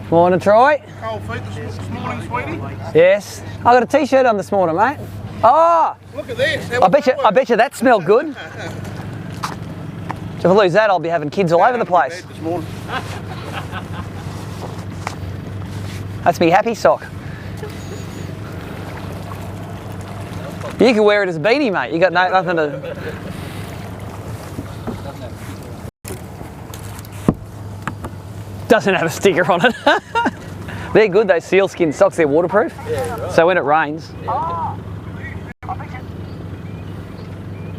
Morning, Troy. Cold feet this morning, sweetie. Yes. I got a t-shirt on this morning, mate. Oh! Look at this. I bet you that smelled good. If I lose that, I'll be having kids all over the place. This morning. That's me happy sock. You can wear it as a beanie, mate. You got nothing to. Doesn't have a sticker on it. They're good, those sealskin socks. They're waterproof. Yeah, right. So when it rains. Oh,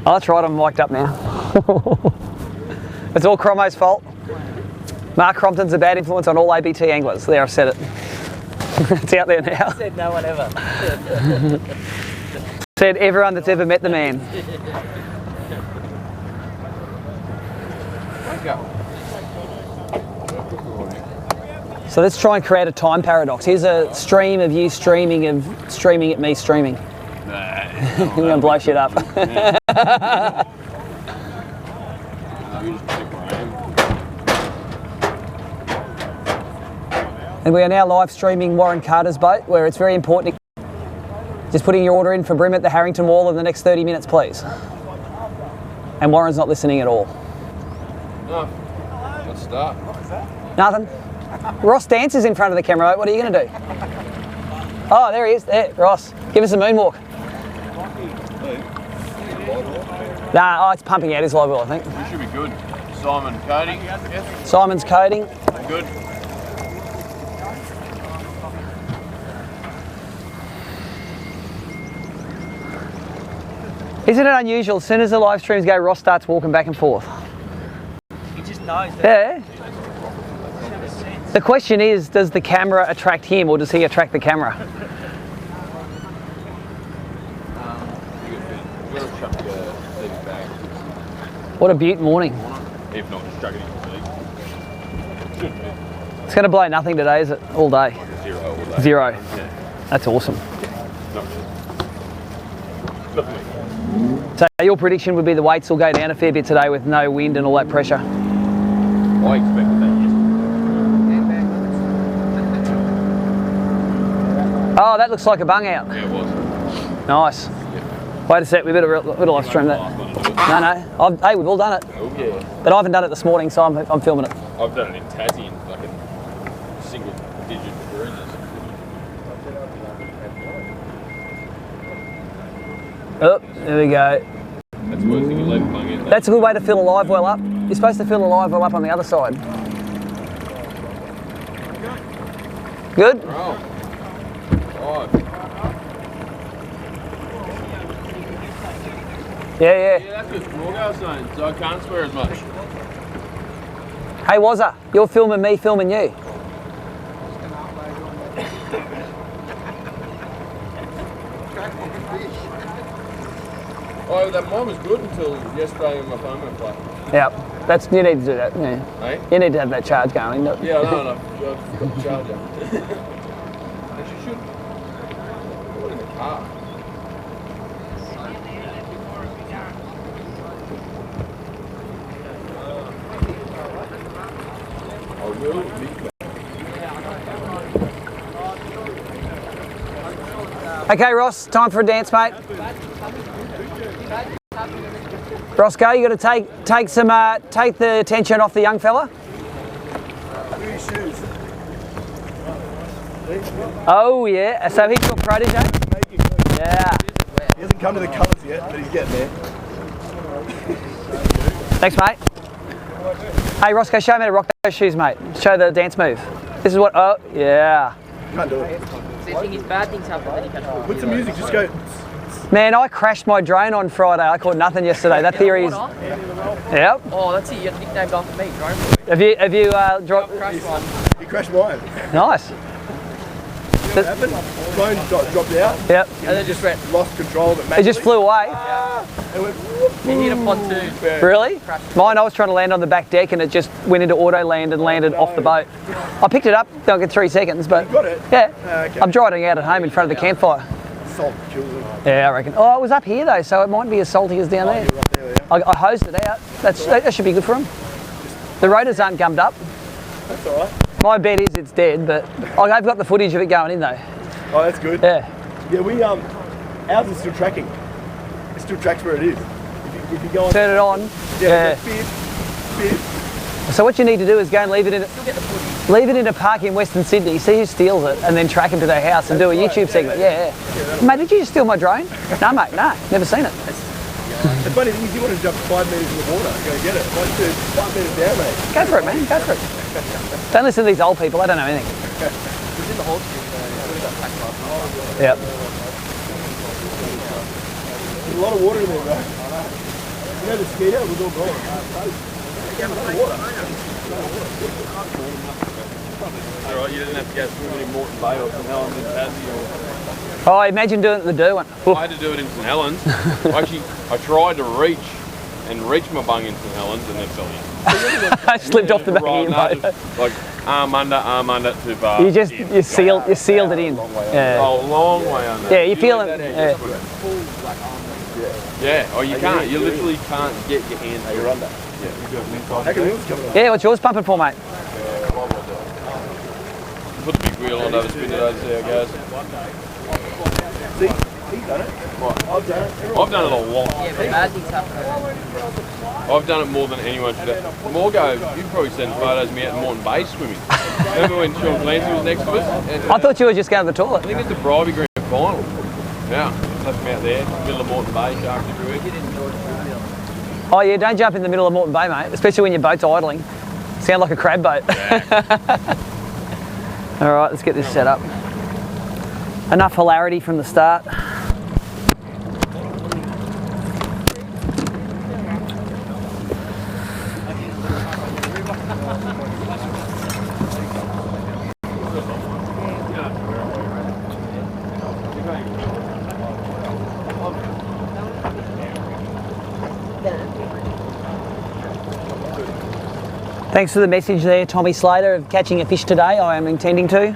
that's right. I'm mic'd up now. It's all Cromo's fault. Mark Crompton's a bad influence on all ABT anglers. There, I've said it. It's out there now. Said no one ever. Said everyone that's ever met the man. So let's try and create a time paradox. Here's a stream of you streaming at me streaming. You're going to blow shit up. And we are now live streaming Warren Carter's boat, where it's very important. Just putting your order in for BREAM at the Harrington Wall in the next 30 minutes, please. And Warren's not listening at all. No. Let's start. Nothing. Ross dances in front of the camera, mate. What are you going to do? Oh, there he is. There, Ross. Give us a moonwalk. Nah, it's pumping out his live well, I think. You should be good. Simon coding. Yes. Simon's coding. Good. Isn't it unusual? As soon as the live streams go, Ross starts walking back and forth. He just knows that. Yeah. The question is, does the camera attract him or does he attract the camera? What a beaut morning. If not, just chuck it in. It's going to blow nothing today, is it? All day? Zero all day. Zero. Yeah. That's awesome. Not me. So your prediction would be the weights will go down a fair bit today with no wind and all that pressure? I expected that, yes. Oh, that looks like a bung out. Yeah, it was. Nice. Yeah. Wait a sec, we better live stream that. No, hey, we've all done it. Oh, yeah. But I haven't done it this morning, so I'm filming it. I've done it in Tassie in like a single digit bruises. Oh, there we go. That's the worst thing, you leave it bung in. That's a good way to fill a live well up. You're supposed to fill a live well up on the other side. Good? Oh. Oh. Yeah. Yeah, that's good. Small zone, so I can't swear as much. Hey, Wazza, you're filming me, filming you. Oh, that mine was good until yesterday when my phone went flat. Yeah, you need to do that. Yeah. Hey? You need to have that charge going. Yeah, no. I forgot the charger. And she should put it in the car. I will be back. Okay, Ross, time for a dance, mate. Roscoe, you got to take the tension off the young fella. Oh yeah, so he's your protege. Yeah. He hasn't come to the colours yet, but he's getting there. Thanks, mate. Hey, Roscoe, show me how to rock those shoes, mate. Show the dance move. This is what. Oh yeah. Can't do it. The thing is, bad things happen when you can't. Put some music. Just go. Man, I crashed my drone on Friday. I caught nothing yesterday. That theory is. Yep. Oh, that's it. You got nicknamed after me, drone. Have you dropped? Crash one. You crashed mine. Nice. What happened? Phone dropped out. Yep. And then just went. Lost control of it. It just flew away. It went. You hit a pontoon. Really? Mine, I was trying to land on the back deck and it just went into auto land and landed off the boat. I picked it up, like in 3 seconds, but You got it? yeah, Okay. I'm drying out at home in front of the campfire. salt kills them. Yeah, I reckon. Oh, it was up here though, so it might be as salty as down there. You're up there, yeah. I hosed it out. That should be good for them. The rotors aren't gummed up. That's all right. My bet is it's dead, but I've got the footage of it going in though. Oh, that's good. Yeah. Yeah, we ours is still tracking. It still tracks where it is. If you go on, Turn it on. yeah. So what you need to do is go and leave it in a park in Western Sydney, see who steals it, and then track him to their house and do a YouTube segment. Yeah. Mate, did you just steal my drone? No, mate, no, never seen it. The funny thing is, you want to jump 5 metres in the water, go get it. Once it's 5 metres down, mate. Go for it, man. Go for it. Don't listen to these old people. They don't know anything. It's in the whole stream. Yep. There's a lot of water in there, bro. You know, the speedo was all gone. Alright, you didn't have to go swimming in Moreton Bay or St Helens in Tassie or... Oh, imagine doing it at the Derwent. I had to do it in St Helens. I tried to reach my bung in St Helens and then fell in. I slipped off the back of your boat. Like arm under, too far. You sealed it in. Yeah. Oh, long way under. Yeah, you feel it. Yeah. Yeah, oh you can't. You literally can't get your hands. You're under. Yeah. How can wheels coming up? Yeah, what's yours pumping for, mate? Put the big wheel on, have a spin it over, see how it goes. See, he's done it. I've done it. I've done it a lot. Yeah, but bad things happen. I've done it more than anyone should have. Morgo, you probably sent photos of me out in Moreton Bay swimming. Remember when Sean Clancy was next to us? And, I thought you were just going to the toilet. I think it's the Bribey Grand Final. Yeah, left him out there, middle of Moreton Bay, sharks everywhere. Oh yeah, don't jump in the middle of Moreton Bay, mate, especially when your boat's idling. Sound like a crab boat. Yeah. All right, let's get this set up. Enough hilarity from the start. Thanks for the message there, Tommy Slater, of catching a fish today. I am intending to.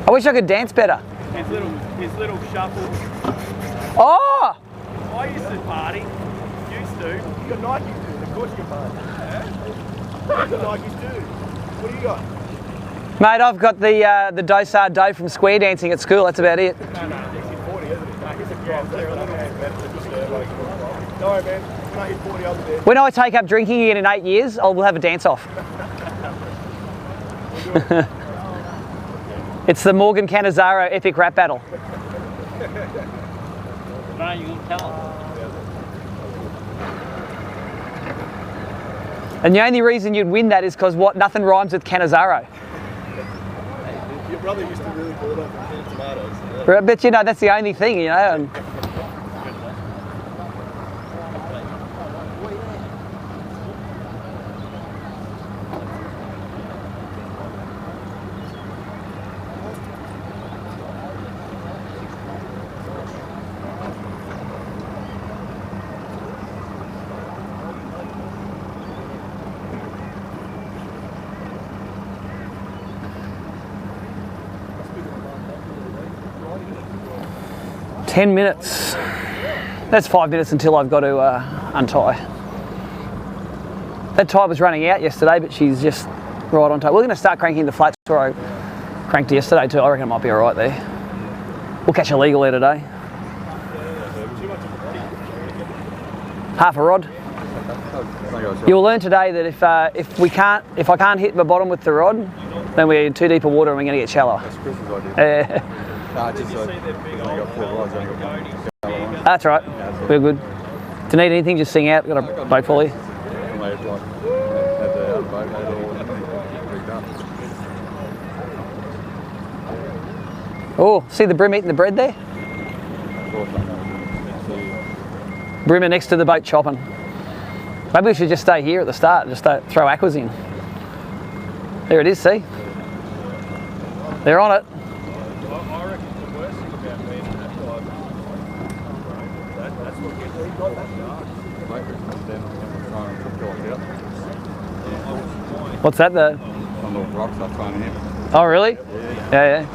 I wish I could dance better. His little shuffle. Oh! I used to party. Used to. You got Nikes too. Of course you can party. You got Nikes too. What do you got? Mate, I've got the Dosar dough from square dancing at school. That's about it. No, 60-40, isn't it? No, he's a crowd. They're a little bit better than just don't worry, man. When I hit 40, I'll be there. When I take up drinking again in 8 years, I'll have a dance off. It's the Morgan Cannizzaro epic rap battle. No, you can tell him. And the only reason you'd win that is because nothing rhymes with Cannizzaro. Your brother used to really pull it off with tomatoes. But you know, that's the only thing, you know. And 10 minutes. That's 5 minutes until I've got to untie. That tie was running out yesterday, but she's just right on time. We're going to start cranking the flats where I cranked yesterday too. I reckon it might be all right there. We'll catch a legal there today. Half a rod. You'll learn today that if I can't hit the bottom with the rod, then we're in too deep of water and we're going to get shallower. That's Chris's idea. That's right. We're good. Do you need anything? Just sing out. Got a boat for you. Oh, see the bream eating the bread there? Bream are next to the boat chopping. Maybe we should just stay here at the start and just throw aquas in. There it is, see? They're on it. I reckon the worst thing about being in that dive, that's what gets you got that yard. What's that though? Some little rocks I find him. Oh really? Yeah.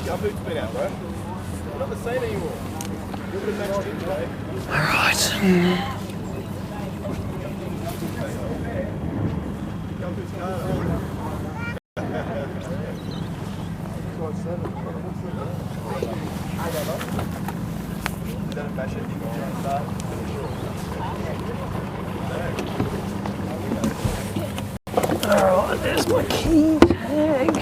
Gumboot's been out, bro. We're not the same anymore. You're the next in, bro. Alright. Gumboot's gone. Is that a fashion? Alright, there's my key tag.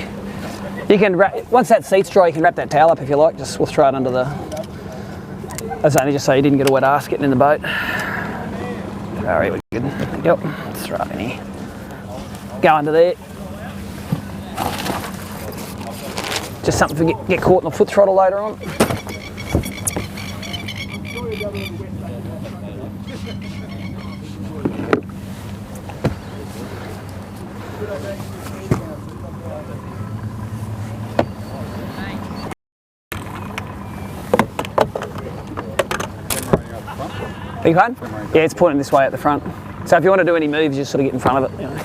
You can wrap, once that seat's dry, you can wrap that towel up if you like. Just we'll throw it under the. That's only just so you didn't get a wet ass getting in the boat. Alright, we're good. Yep, let's throw it in here. Go under there. Just something to get caught in the foot throttle later on. Big pardon? Yeah, it's pointing this way at the front. So if you want to do any moves, you just sort of get in front of it. You know.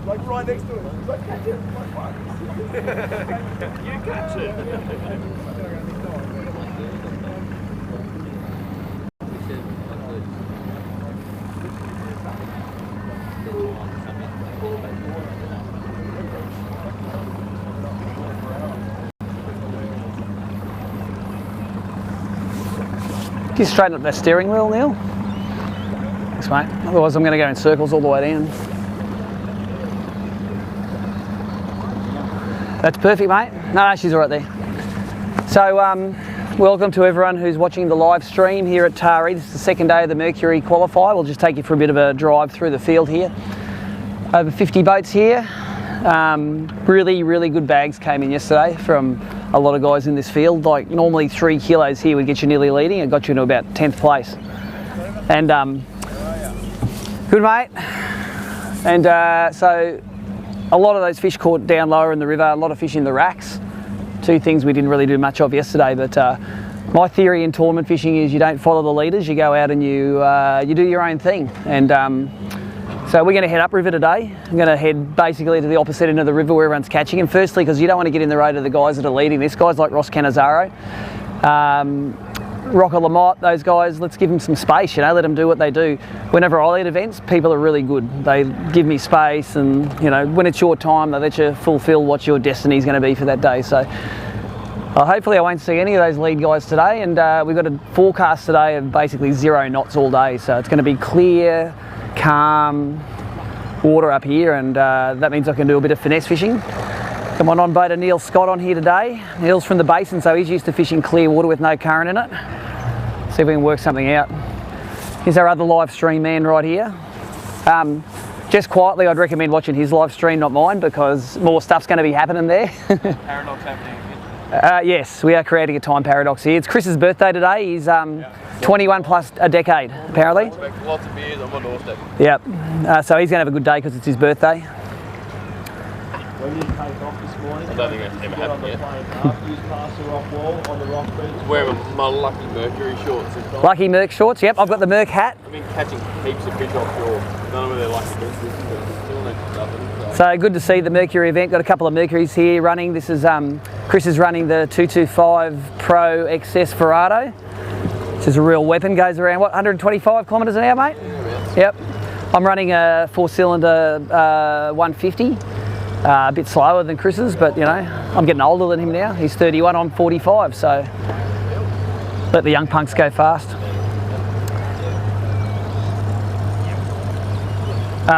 Like right next to him. He's like, catch it. Like, fuck. You catch it. Can you straighten up that steering wheel, Neil? Thanks, mate. Otherwise, I'm going to go in circles all the way down. That's perfect, mate. No, she's all right there. So, welcome to everyone who's watching the live stream here at Taree. This is the second day of the Mercury Qualifer. We'll just take you for a bit of a drive through the field here. Over 50 boats here. Really, really good bags came in yesterday from a lot of guys in this field. Like normally 3 kilos here would get you nearly leading. It got you into about 10th place. And good, mate. And so a lot of those fish caught down lower in the river, a lot of fish in the racks. 2 things we didn't really do much of yesterday, but my theory in tournament fishing is you don't follow the leaders, you go out and you do your own thing. And so we're going to head upriver today. I'm going to head basically to the opposite end of the river where everyone's catching. And firstly, because you don't want to get in the road of the guys that are leading this, guys like Ross Cannizzaro, Rocco Lamotte, those guys, let's give them some space, you know, let them do what they do. Whenever I lead events, people are really good. They give me space and, you know, when it's your time, they let you fulfill what your destiny is going to be for that day. So hopefully I won't see any of those lead guys today, and we've got a forecast today of basically 0 knots all day. So it's going to be clear, calm water up here, and that means I can do a bit of finesse fishing. Got my on-boater Neil Scott on here today. Neil's from the basin, so he's used to fishing clear water with no current in it. See if we can work something out. Here's our other live stream man right here. Just quietly, I'd recommend watching his live stream, not mine, because more stuff's going to be happening there. Paradox happening. Yes, we are creating a time paradox here. It's Chris's birthday today. He's 21 plus a decade, apparently. Lots of beers on my doorstep. Yep. So he's going to have a good day because it's his birthday. When you take off this morning, I don't think that's ever happened yet. use pass the rock wall on the rock beach. Wearing my lucky Mercury shorts this time. Lucky Merc shorts, yep. I've got the Merc hat. I've been catching heaps of fish offshore. I don't know whether they're lucky Mercs, but still need stuff. So good to see the Mercury event. Got a couple of Mercuries here running. This is Chris is running the 225 Pro XS Verado. This is a real weapon. Goes around what, 125 kilometres an hour, mate? Yep. I'm running a 4-cylinder 150. A bit slower than Chris's, but you know, I'm getting older than him now. He's 31, I'm 45, so let the young punks go fast.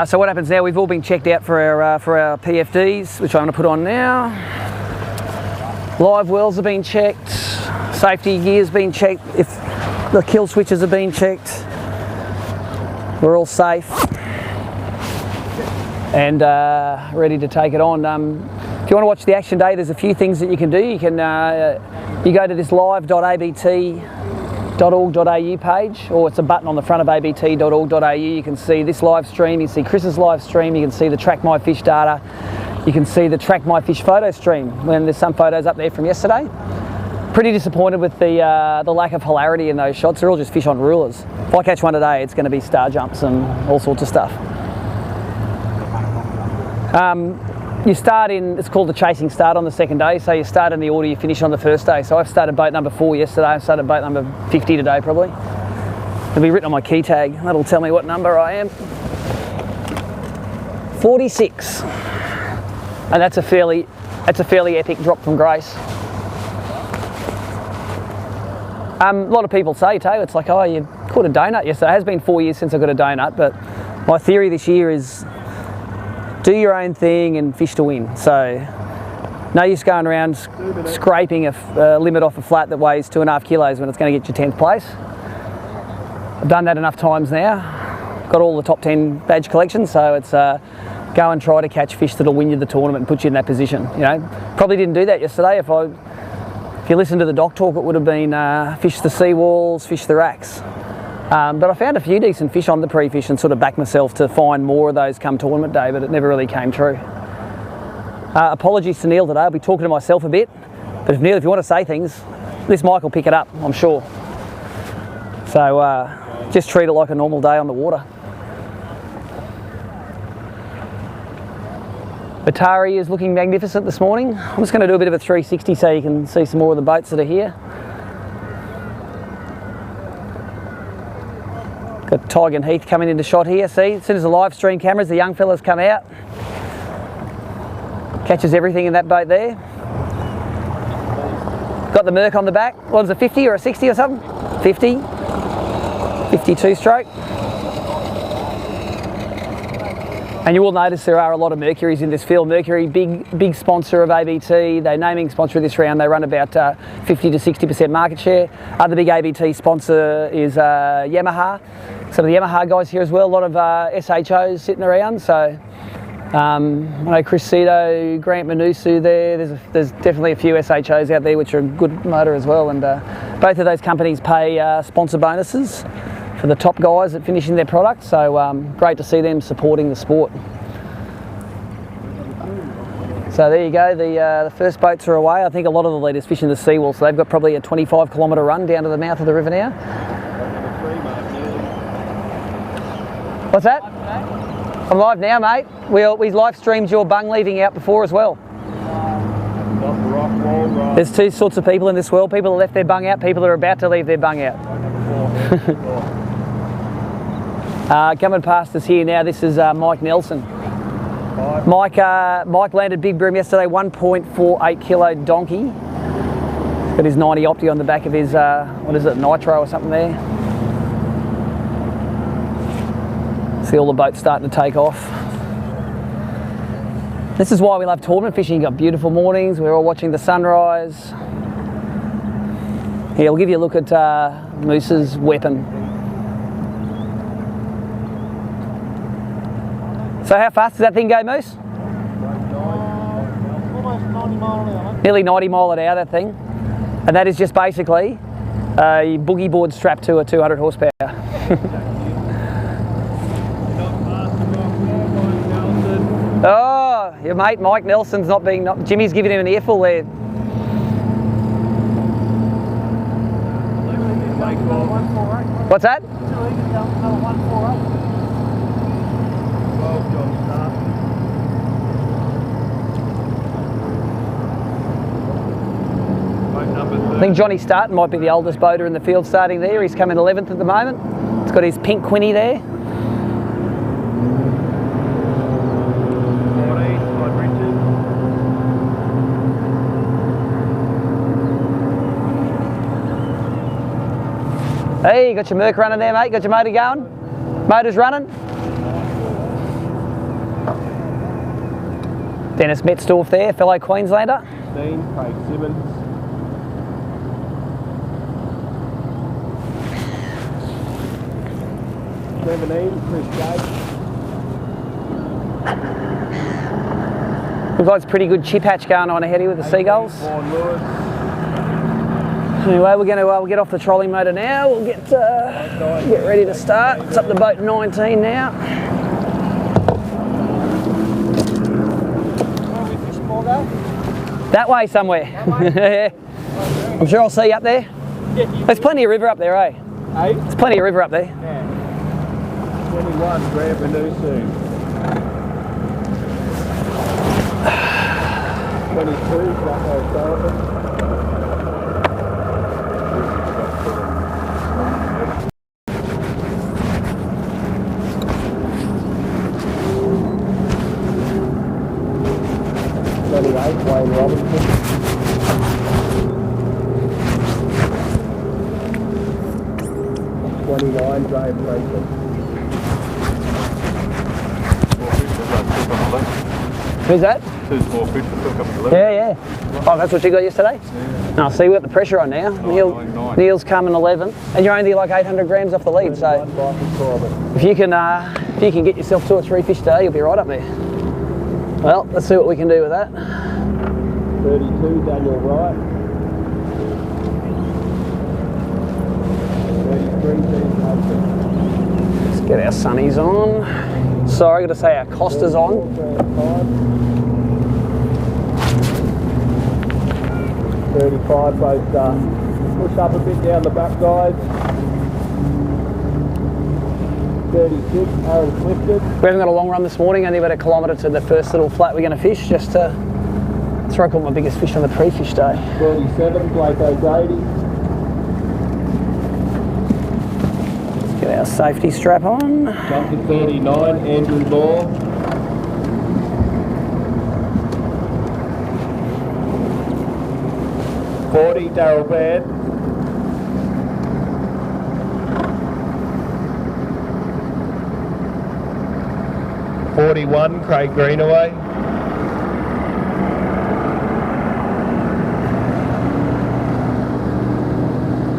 So what happens now, we've all been checked out for our PFDs, which I'm going to put on now. Live wells have been checked, safety gear's been checked, if the kill switches have been checked. We're all safe and ready to take it on. If you want to watch the action day, there's a few things that you can do. You can you go to this live.abt.org.au page, or it's a button on the front of abt.org.au. You can see this live stream, you can see Chris's live stream, you can see the Track My Fish data, you can see the Track My Fish photo stream when there's some photos up there from yesterday. Pretty disappointed with the lack of hilarity in those shots. They're all just fish on rulers. If I catch one today, it's going to be star jumps and all sorts of stuff. You start in, it's called the chasing start on the second day, so you start in the order you finish on the first day. So I've started boat number 4 yesterday, I've started boat number 50 today probably. It'll be written on my key tag, that'll tell me what number I am. 46. And that's a fairly epic drop from grace. A lot of people say, Taylor, it's like, oh, you caught a donut yesterday. It has been 4 years since I got a donut, but my theory this year is do your own thing and fish to win. So no use going around scraping a limit off a flat that weighs 2.5 kilos when it's going to get you 10th place. I've done that enough times now. Got all the top 10 badge collections, so it's go and try to catch fish that'll win you the tournament and put you in that position. You know, probably didn't do that yesterday. If you listened to the dock talk, it would have been fish the seawalls, fish the racks. But I found a few decent fish on the pre-fish and sort of backed myself to find more of those come tournament day, but it never really came true. Apologies to Neil today, I'll be talking to myself a bit, but Neil, if you want to say things, this mic will pick it up, I'm sure. So just treat it like a normal day on the water. Batari is looking magnificent this morning. I'm just going to do a bit of a 360 so you can see some more of the boats that are here. Got Tiger and Heath coming into shot here. See, as soon as the live stream cameras, the young fellas come out. Catches everything in that boat there. Got the Merc on the back. What is it, 50 or a 60 or something? 50. 52 stroke. And you will notice there are a lot of Mercuries in this field. Mercury, big sponsor of ABT. They're naming sponsor of this round. They run about 50 to 60% market share. Other big ABT sponsor is Yamaha. Some of the Yamaha guys here as well. A lot of SHOs sitting around. So I know Chris Cito, Grant Manusu there. There's definitely a few SHOs out there which are a good motor as well. And both of those companies pay sponsor bonuses for the top guys at finishing their product, so great to see them supporting the sport. So there you go, the first boats are away. I think a lot of the leaders fishing the seawall, so they've got probably a 25-kilometre run down to the mouth of the river now. What's that? I'm live now, mate. We live streamed your bung leaving out before as well. There's two sorts of people in this world, people that left their bung out, people that are about to leave their bung out. Coming past us here now, this is Mike Nelson. Mike landed big bream yesterday, 1.48 kilo donkey. He's got his 90 Opti on the back of his, what is it, Nitro or something there. See all the boats starting to take off. This is why we love tournament fishing. You've got beautiful mornings, we're all watching the sunrise. Here, I'll give you a look at Moose's weapon. So how fast does that thing go, Moose? Almost 90 mile an hour. Nearly 90 mile an hour, that thing. And that is just basically a boogie board strapped to a 200 horsepower. Oh, your mate Mike Nelson's Jimmy's giving him an earful there. What's that? I think Johnny Starton might be the oldest boater in the field starting there. He's coming 11th at the moment. He's got his pink Quinny there. Hey, you got your Merc running there, mate? Got your motor going? Motor's running? Dennis Metzdorf there, fellow Queenslander. 16, Craig Simmons. 17, Chris Gates. Looks like it's a pretty good chip hatch going on ahead here with the Seagulls. Vaughan Lewis. Anyway, we're going to get off the trolley motor now. We'll get ready to start. It's up to boat 19 now. That way somewhere. I'm sure I'll see you up there. There's plenty of river up there, eh? Hey? There's plenty of river up there. 21, Graham Benusu. 22, Jacko Sullivan. Wayne Robinson. 29, Dave Franklin. Who's that? 2 small fish that took up the left. Yeah. Oh, that's what you got yesterday? Yeah. Oh, so you got the pressure on now. Neil's coming 11, and you're only like 800 grams off the lead. So if you can get yourself 2 or 3 fish today, you'll be right up there. Well, let's see what we can do with that. 32, Daniel Wright. 33, James Hudson. Let's get our sunnies on. Sorry, I got to say our Costa's on. 35, both push up a bit down the back, guys. 36, Aaron Clifton. We haven't got a long run this morning, only about a kilometre to the first little flat we're going to fish, just to throw caught my biggest fish on the pre-fish day. 37, Blake O'Grady. Let's get our safety strap on. Jump to 39, Andrew Law. 40, Darryl Baird. 41, Craig Greenaway.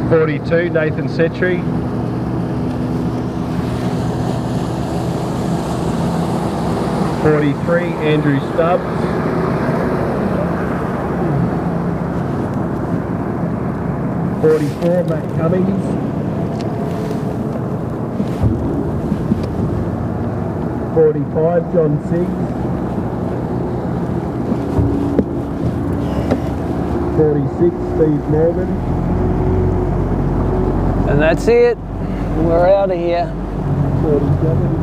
42, Nathan Setri. 43, Andrew Stubbs. 44, Matt Cummings. 45, John Siggs. 46, Steve Morgan. And that's it. We're out of here. 47,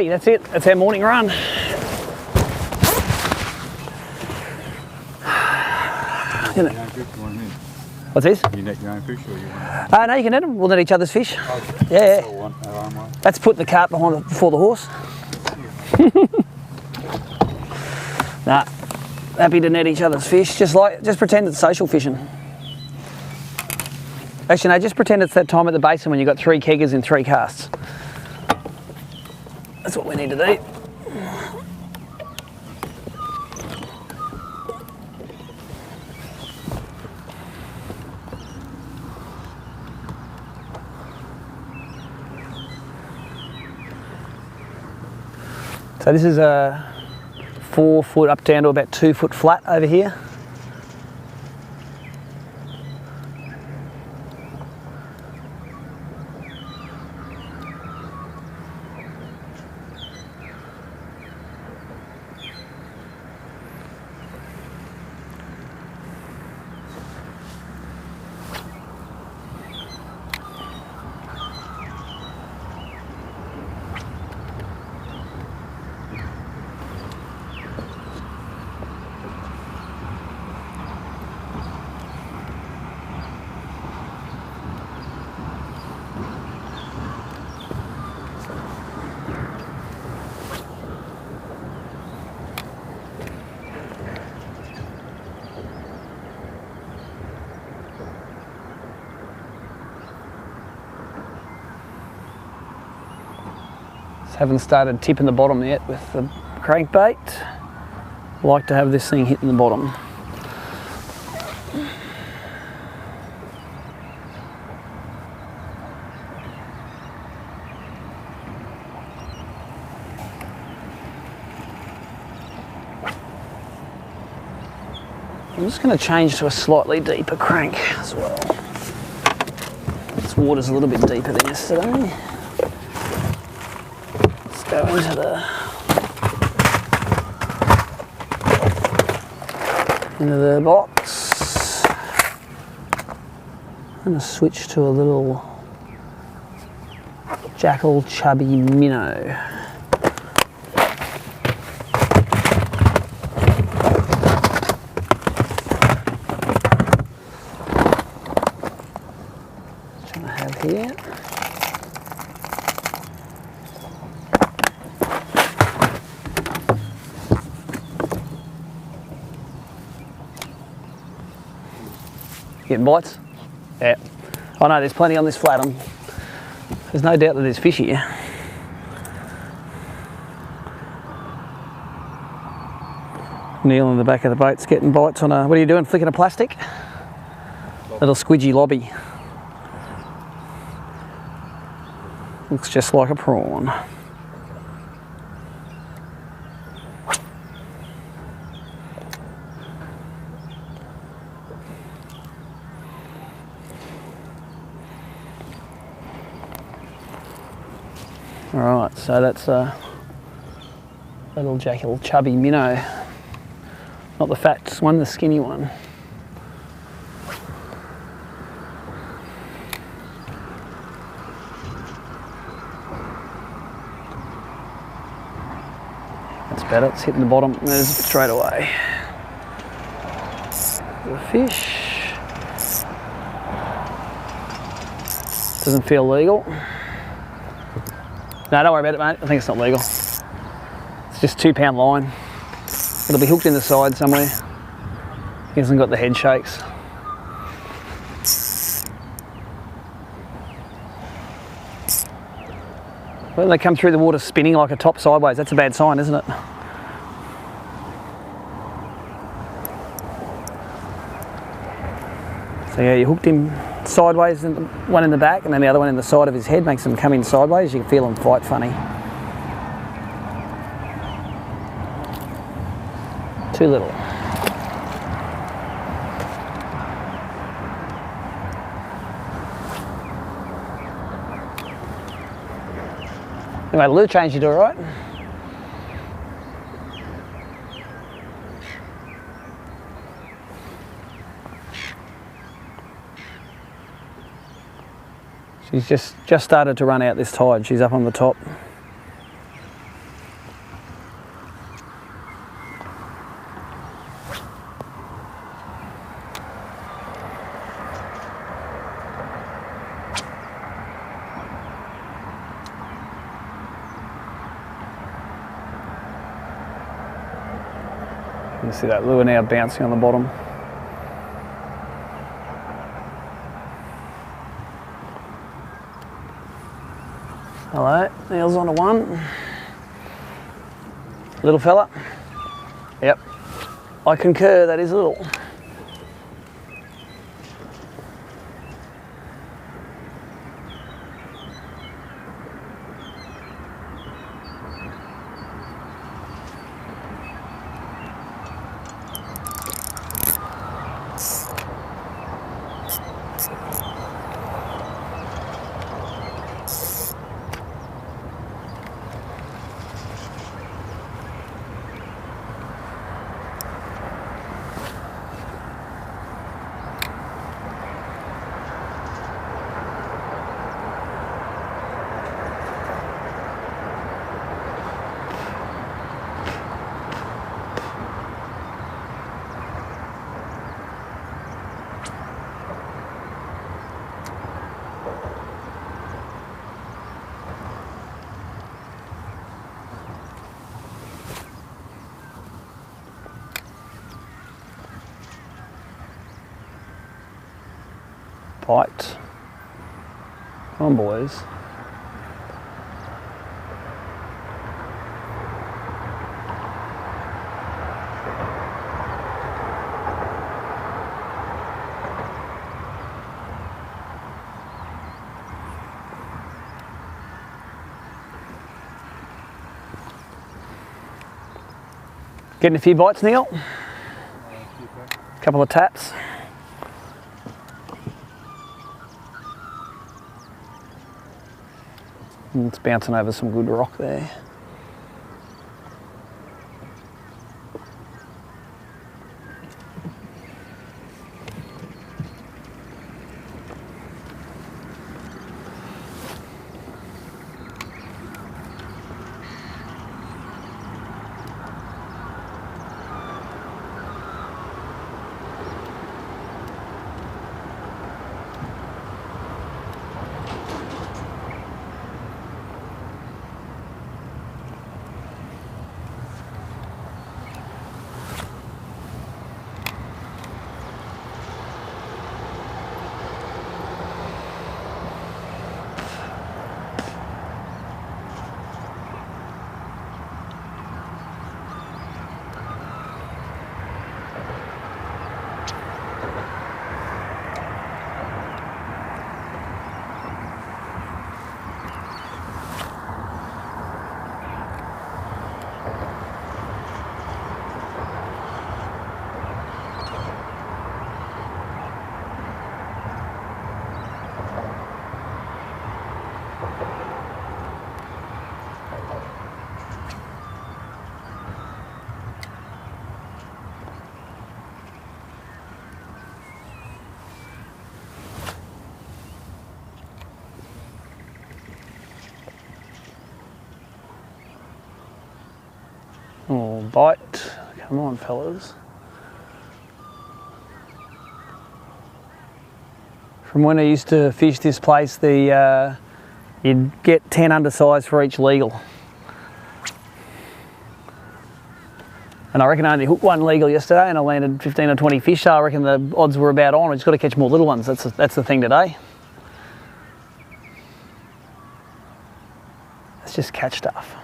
Alrighty, that's it. That's our morning run. What's this? You net your own fish or you want? No, you can net them. We'll net each other's fish. Yeah. That's putting the cart before the horse. Nah, happy to net each other's fish. Just pretend it's social fishing. Actually, no, just pretend it's that time at the basin when you've got 3 keggers in 3 casts. That's what we need to do. So this is a 4 foot up down to about 2 foot flat over here. Haven't started tipping the bottom yet with the crankbait. Like to have this thing hitting the bottom. I'm just going to change to a slightly deeper crank as well. This water's a little bit deeper than yesterday. Go into the box. I'm going to switch to a little jackal chubby minnow. Which I have here. Getting bites? Yeah. I know there's plenty on this flat. There's no doubt that there's fish here. Neil in the back of the boat's getting bites on a... What are you doing, flicking a plastic? Little squidgy lobby. Looks just like a prawn. Alright, so that's a little jackal chubby minnow. Not the fat one, the skinny one. That's better, it's hitting the bottom. There's straight away. The fish. Doesn't feel legal. No, don't worry about it, mate. I think it's not legal. It's just 2 pound line. It'll be hooked in the side somewhere. He hasn't got the head shakes. When they come through the water spinning like a top sideways, that's a bad sign, isn't it? So yeah, you hooked him sideways, one in the back and then the other one in the side of his head, makes him come in sideways. You can feel him fight funny. Too little. Anyway, lure change, you do all right? She's just started to run out this tide. She's up on the top. You see that lure now bouncing on the bottom. Hello, Neil's on to one. Little fella. Yep. I concur, that is little. Bite. Come on, boys. Getting a few bites, Neil? Couple of taps. And it's bouncing over some good rock there. Oh, bite. Come on, fellas. From when I used to fish this place, you'd get 10 undersized for each legal. And I reckon I only hooked one legal yesterday and I landed 15 or 20 fish, so I reckon the odds were about on. I just got to catch more little ones. That's the thing today. Let's just catch stuff.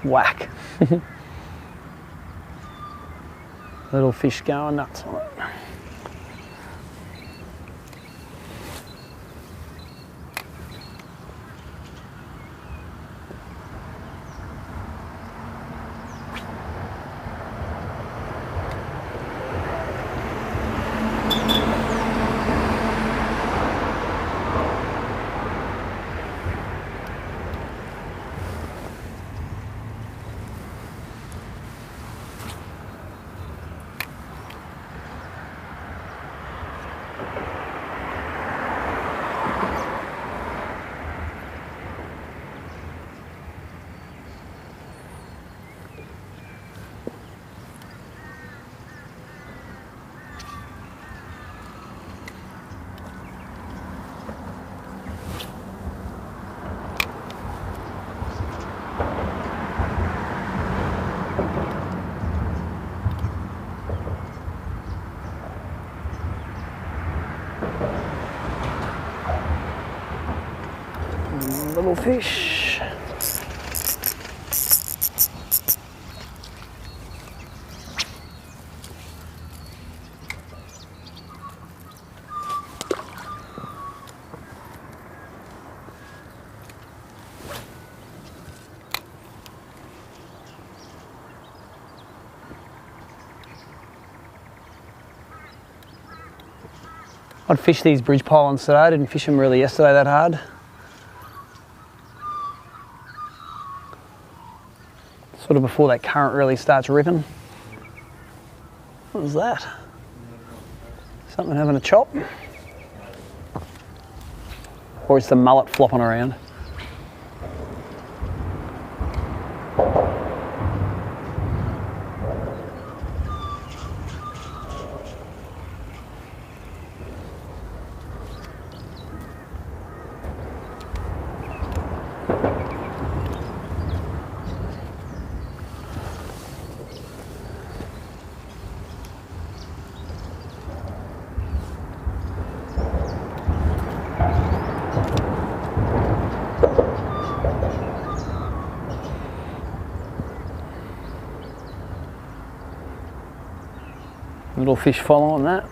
Whack. Little fish going nuts on it. Little fish. I'd fish these bridge pylons today. I didn't fish them really yesterday that hard. Sort of before that current really starts ripping. What was that? Something having a chop? Or is the mullet flopping around? Little fish following that.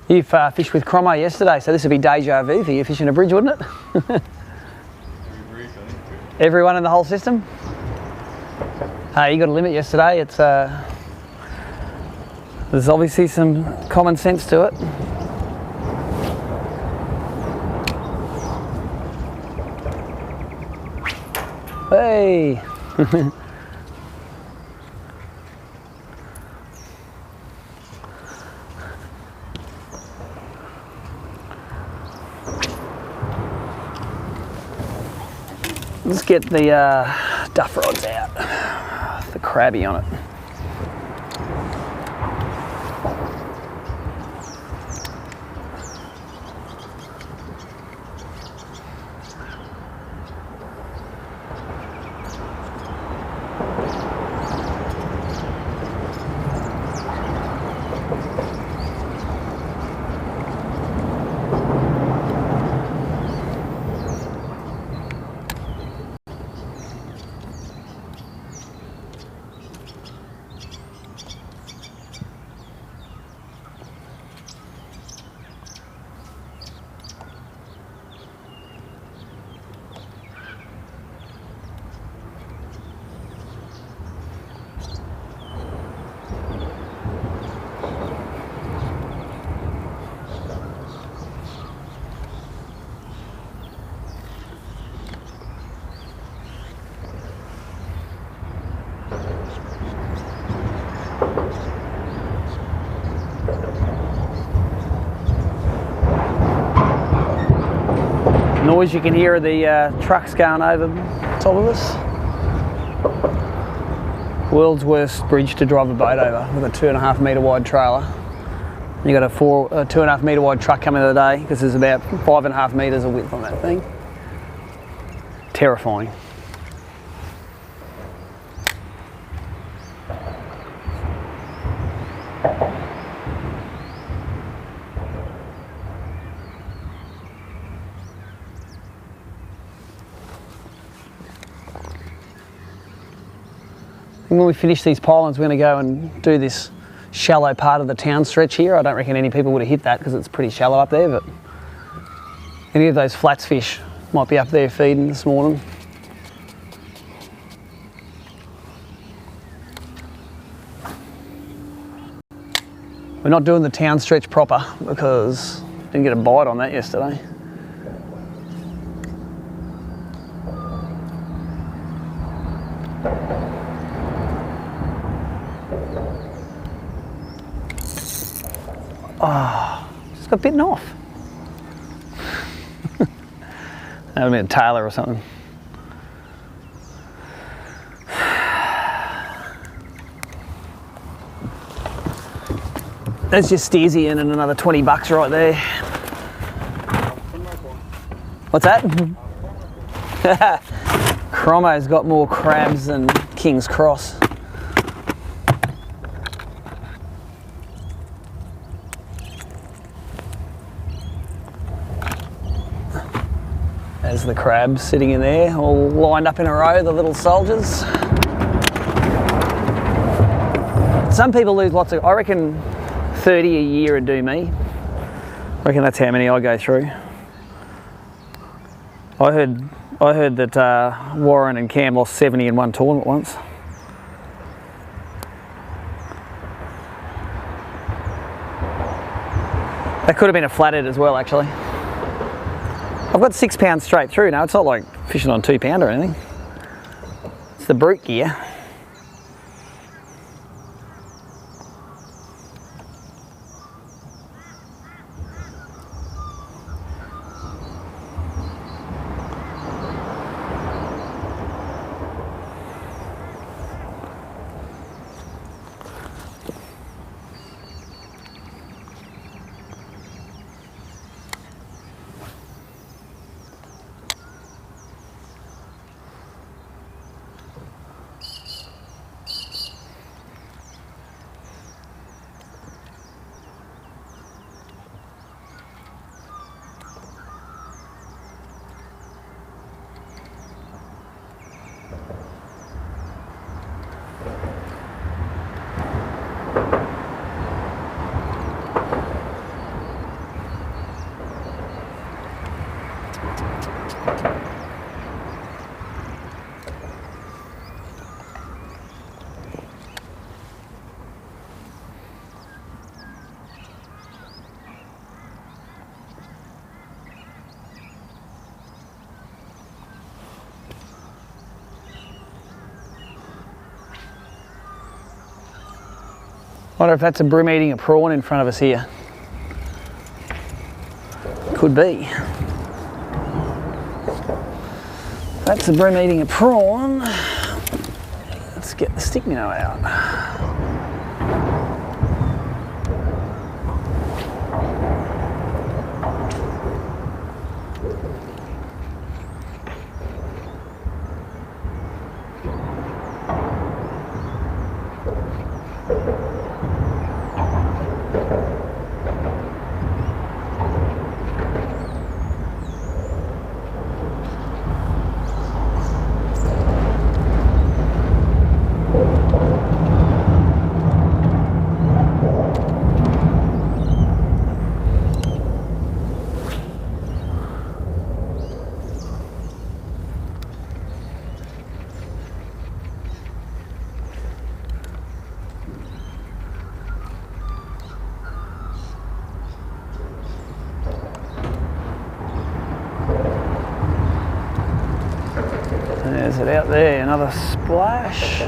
You've fished with Cromo yesterday, so this would be deja vu for you fishing a bridge, wouldn't it? Everyone in the whole system? You got a limit yesterday. It's there's obviously some common sense to it. Hey! Let's get the duff rods out, the crabby on it. Noise you can hear the trucks going over top of us. World's worst bridge to drive a boat over with a 2.5 metre wide trailer. You got a 2.5 metre wide truck coming the other day because there's about 5.5 metres of width on that thing. Terrifying. When we finish these pylons, we're going to go and do this shallow part of the town stretch here. I don't reckon any people would have hit that because it's pretty shallow up there, but any of those flats fish might be up there feeding this morning. We're not doing the town stretch proper because didn't get a bite on that yesterday. Oh, just got bitten off. That would have been a tailor or something. That's just steersy in and another 20 bucks right there. What's that? Cromo's got more crabs than King's Cross. There's the crabs sitting in there, all lined up in a row, the little soldiers. Some people lose lots of, I reckon 30 a year would do me. I reckon that's how many I go through. I heard that Warren and Cam lost 70 in one tournament once. That could have been a flathead as well, actually. I've got 6 pounds straight through now. It's not like fishing on 2 pound or anything. It's the brute gear. Wonder if that's a bream eating a prawn in front of us here. Could be. That's a bream eating a prawn. Let's get the stick minnow out. There's it out there, another splash.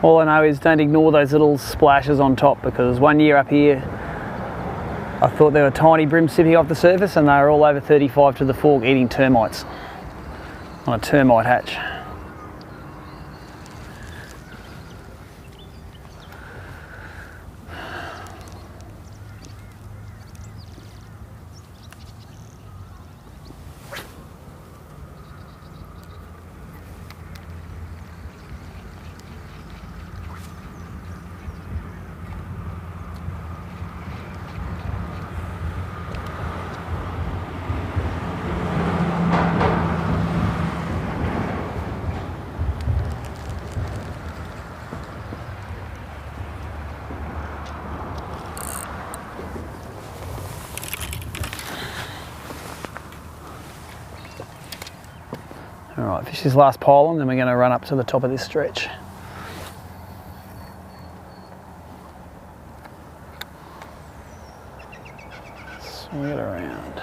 All I know is don't ignore those little splashes on top, because one year up here I thought there were tiny bream sipping off the surface and they were all over 35 to the fork eating termites on a termite hatch. All right, fish this last pylon, then we're going to run up to the top of this stretch. Swing it around.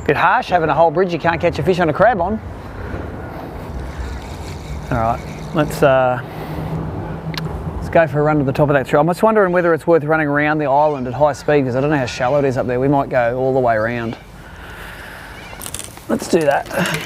Bit harsh having a whole bridge you can't catch a fish on a crab on. All right, let's go for a run to the top of that tree. I'm just wondering whether it's worth running around the island at high speed because I don't know how shallow it is up there. We might go all the way around. Let's do that.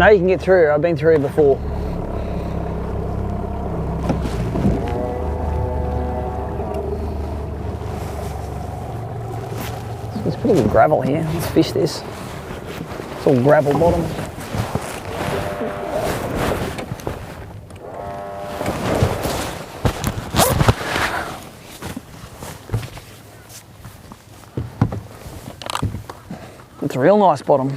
know you can get through here. I've been through here before. There's pretty good gravel here. Let's fish this. It's all gravel bottom. It's a real nice bottom.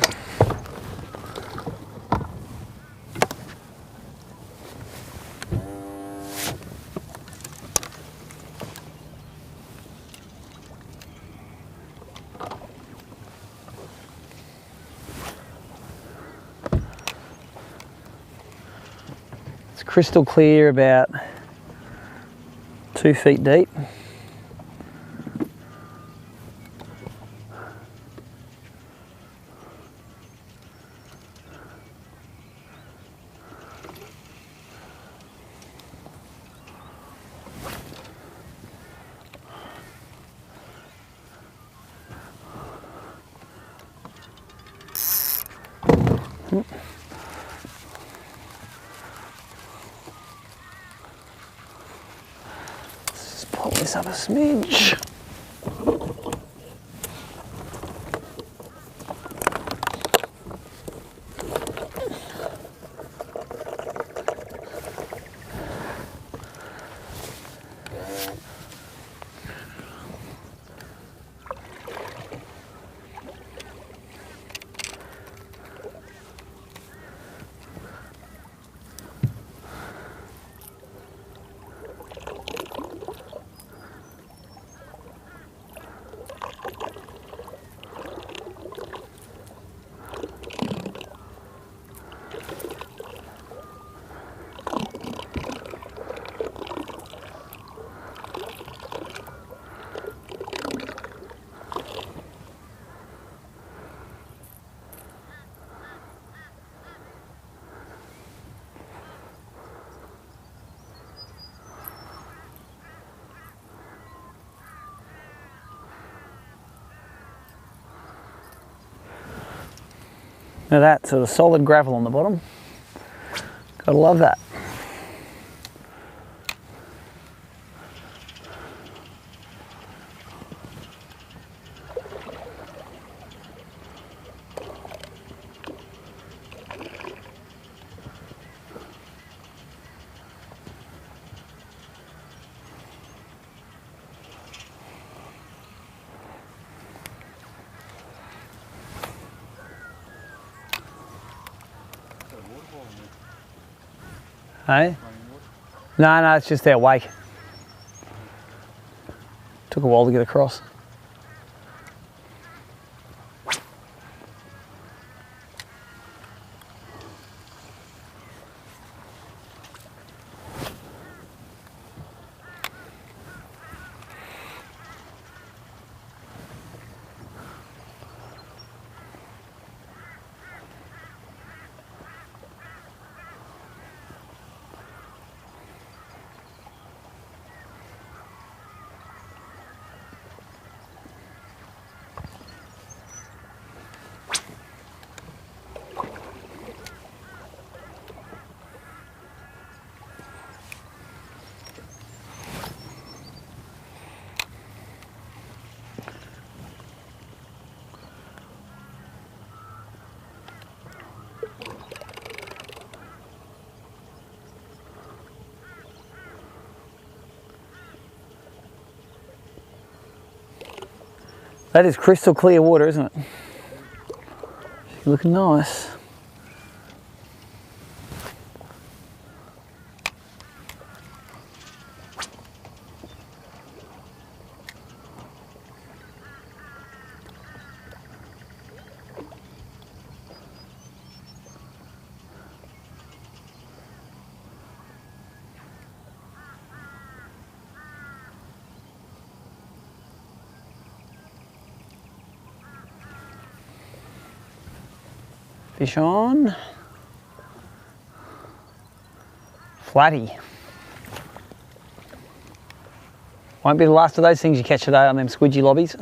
It's crystal clear, about 2 feet deep. Let's just pull this up a smidge. Now that's sort of solid gravel on the bottom. Gotta love that. Hey? No, it's just their wake. Took a while to get across. That is crystal clear water, isn't it? Looking nice. Fish on. Flatty. Won't be the last of those things you catch today on them squidgy lobbies.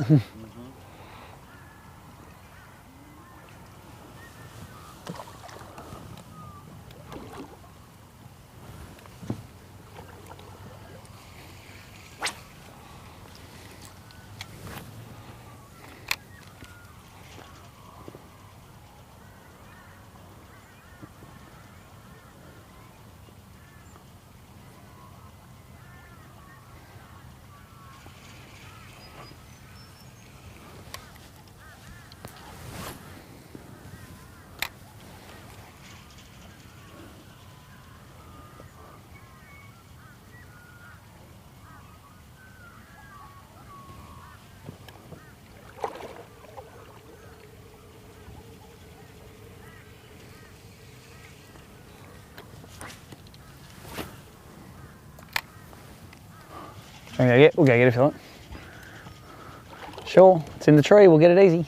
Okay, we'll go get it if you want. Sure, it's in the tree, we'll get it easy.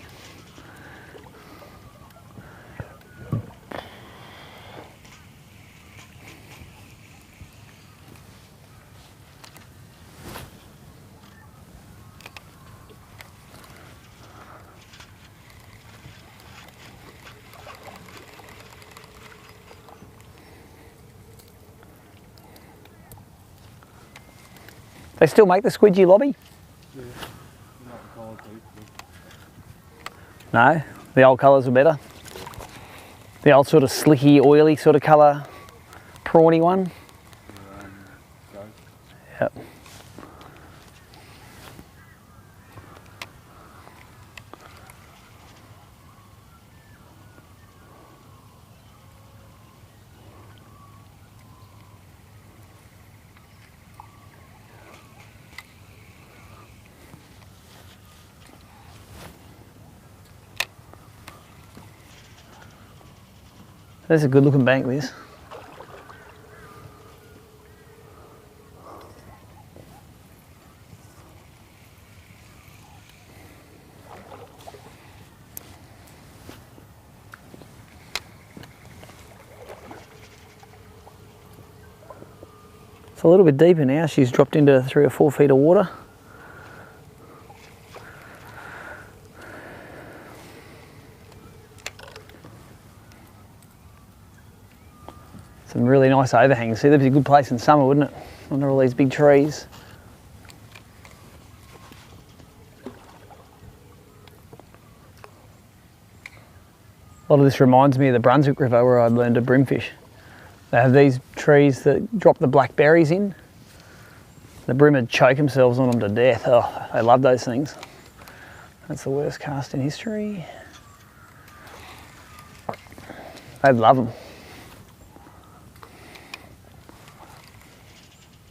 They still make the squidgy lobby? Yeah. Not the colours they used to. No, the old colours were better. The old sort of slicky, oily sort of colour, prawny one. Yep. That's a good looking bank, this. It's a little bit deeper now. She's dropped into 3 or 4 feet of water. Some really nice overhangs. See, that'd be a good place in summer, wouldn't it? Under all these big trees. A lot of this reminds me of the Brunswick River where I learned to brimfish. They have these trees that drop the black berries in. The brim would choke themselves on them to death. Oh, they love those things. That's the worst cast in history. They'd love them.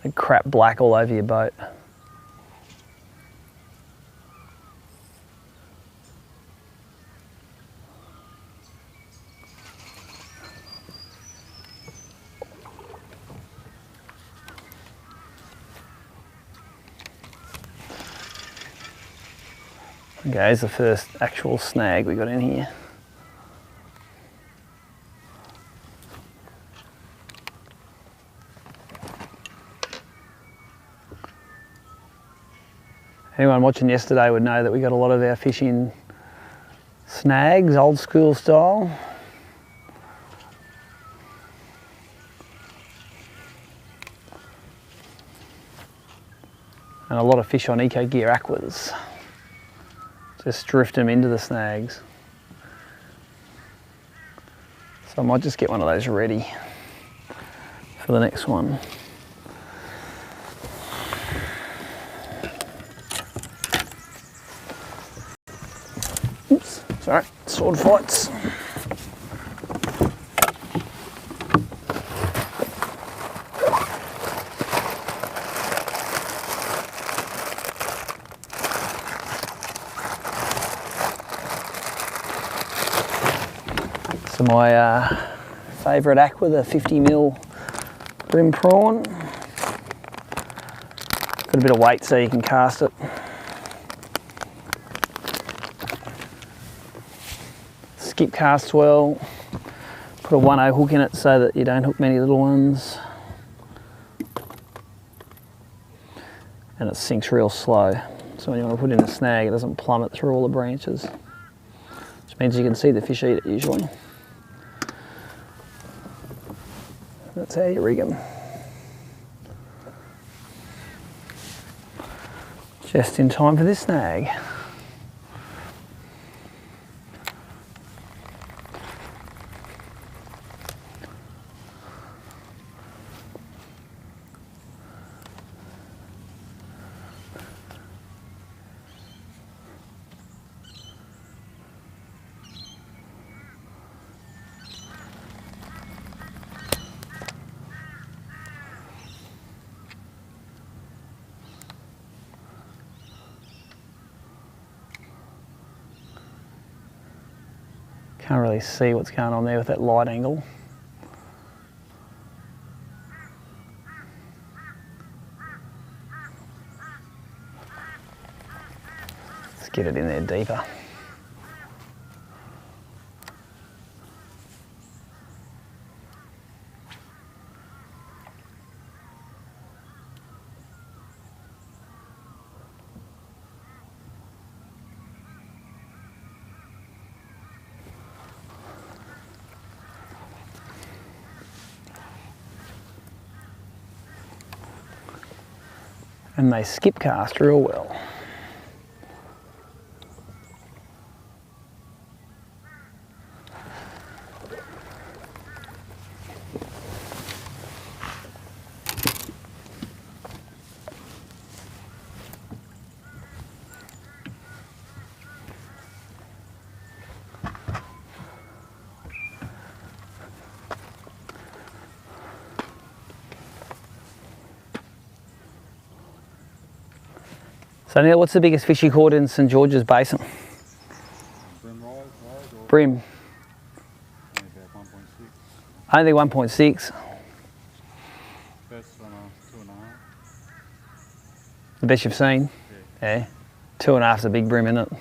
They crap black all over your boat. Okay, here's the first actual snag we got in here. Anyone watching yesterday would know that we got a lot of our fish in snags, old school style. And a lot of fish on Eco Gear Aquas. Just drift them into the snags. So I might just get one of those ready for the next one. Oops, sorry, sword fights. So my favourite aqua, the 50mm brim prawn. Got a bit of weight so you can cast it. Skip casts well. Put a 1/0 hook in it so that you don't hook many little ones. And it sinks real slow. So when you want to put in a snag, it doesn't plummet through all the branches. Which means you can see the fish eat it usually. That's how you rig them. Just in time for this snag. Can't really see what's going on there with that light angle. Get it in there deeper. And they skip cast real well. So Neil, what's the biggest fish you caught in St George's Basin? Brim rise or Bream. about 1.6. Only 1.6. Best on a 2.5. The best you've seen? Yeah. 2.5's a big bream, isn't it?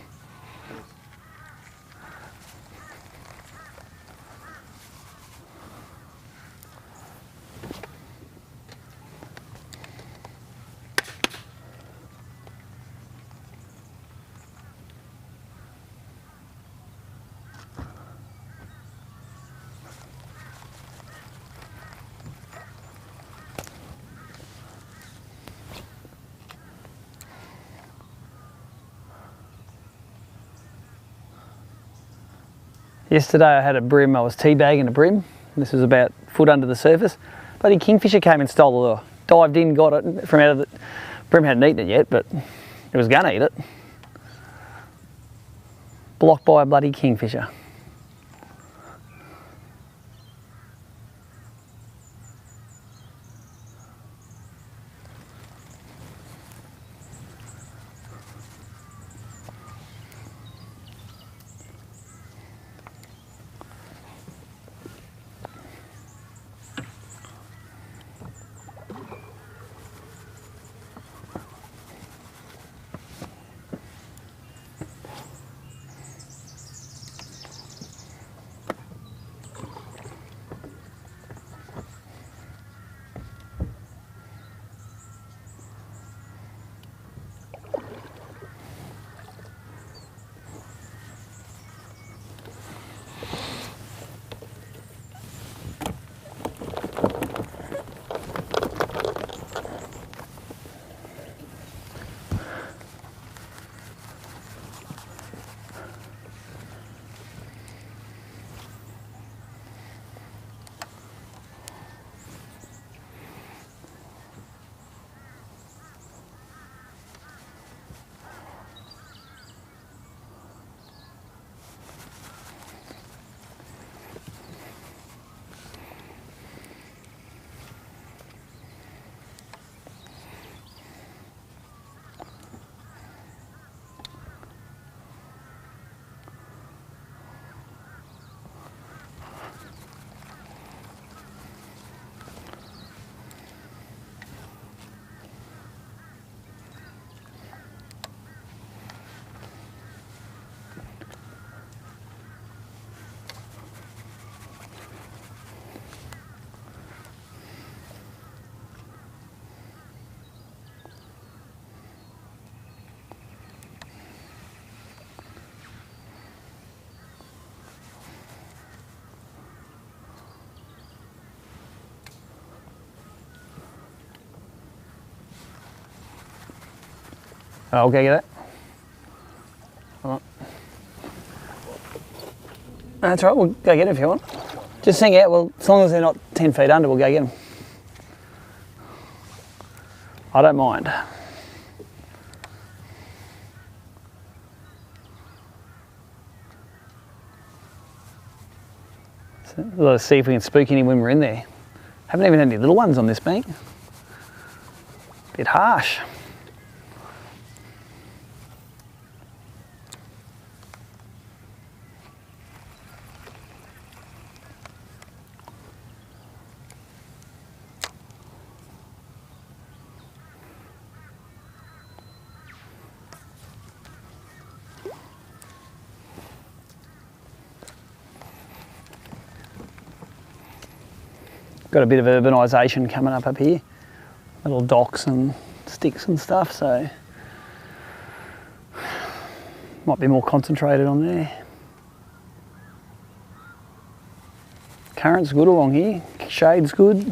Yesterday I had a bream, I was teabagging a bream. This was about a foot under the surface. Bloody kingfisher came and stole the lure. Dived in, got it from out of the... Bream hadn't eaten it yet, but it was gonna eat it. Blocked by a bloody kingfisher. I'll go get it. All right. That's right, we'll go get it if you want. Just hang out, well, as long as they're not 10 feet under, we'll go get them. I don't mind. So, let's see if we can spook any when we're in there. Haven't even had any little ones on this bank. Bit harsh. got a bit of urbanisation coming up here. Little docks and sticks and stuff, so might be more concentrated on there. Current's good along here, shade's good.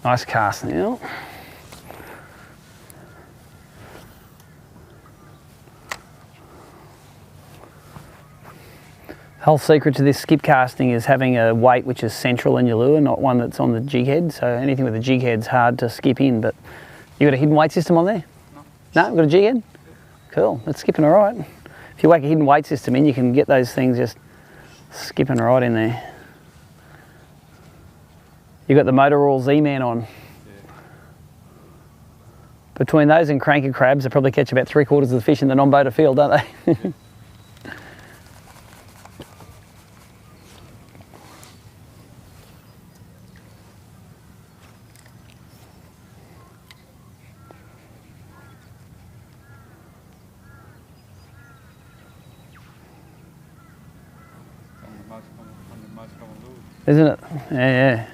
Nice cast now. The whole secret to this skip casting is having a weight which is central in your lure, not one that's on the jig head. So anything with a jig head's hard to skip in, but you got a hidden weight system on there? No. No, got a jig head? Cool, that's skipping all right. If you whack a hidden weight system in, you can get those things just skipping right in there. You got the Motorola Z-Man on. Yeah. Between those and cranky crabs, they probably catch about 3/4 of the fish in the non-boater field, don't they? Isn't it? Yeah, yeah.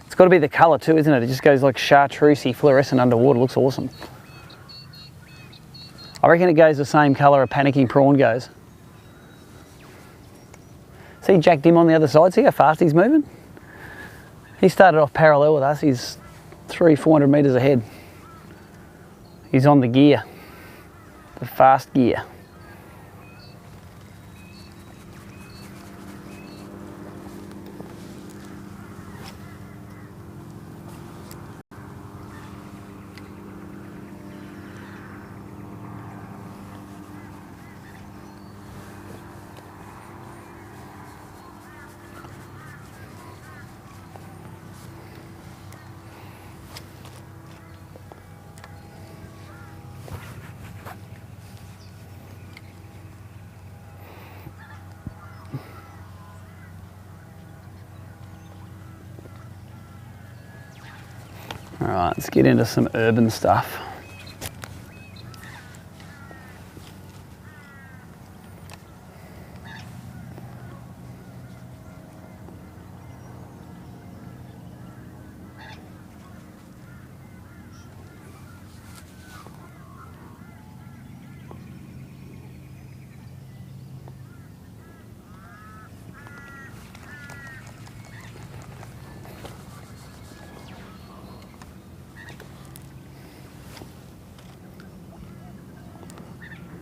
It's got to be the colour too, isn't it? It just goes like chartreusey, fluorescent underwater. Looks awesome. I reckon it goes the same colour a panicking prawn goes. See Jack Dim on the other side? See how fast he's moving? He started off parallel with us. He's 300-400 metres ahead. He's on the gear, the fast gear. All right, let's get into some urban stuff.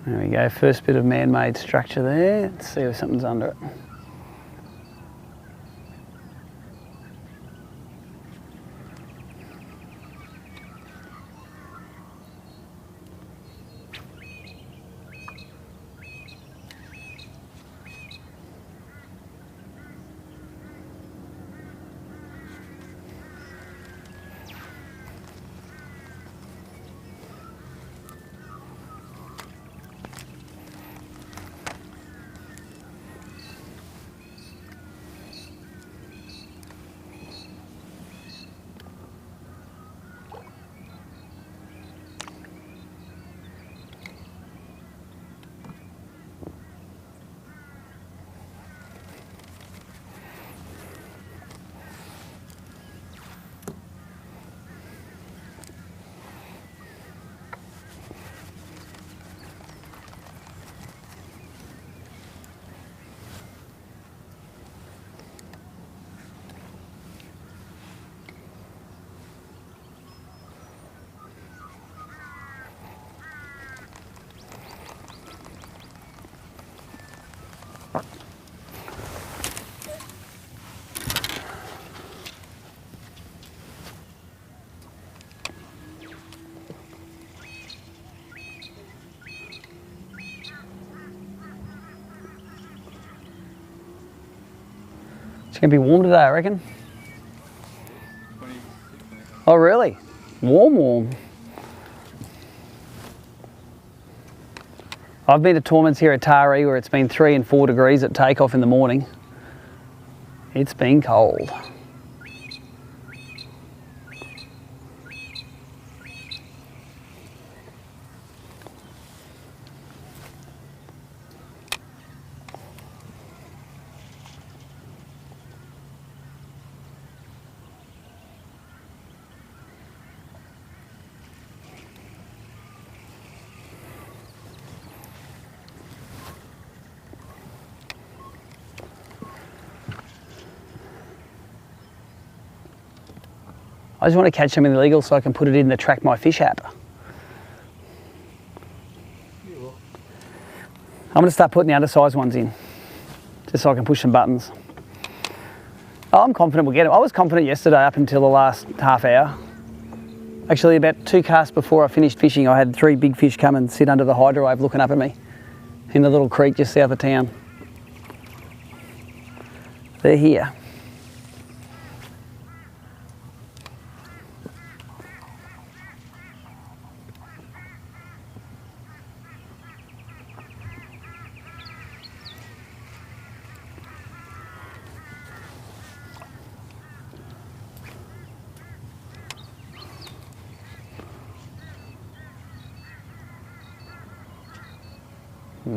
There we go, first bit of man-made structure there. Let's see if something's under it. It's going to be warm today, I reckon. Oh, really? Warm. I've been to tournaments here at Taree where it's been 3 and 4 degrees at takeoff in the morning. It's been cold. I just want to catch something illegal so I can put it in the Track My Fish app. I'm going to start putting the undersized ones in, just so I can push some buttons. Oh, I'm confident we'll get them. I was confident yesterday up until the last half hour. Actually, about 2 casts before I finished fishing, I had 3 big fish come and sit under the hydro wave looking up at me in the little creek just south of town. They're here.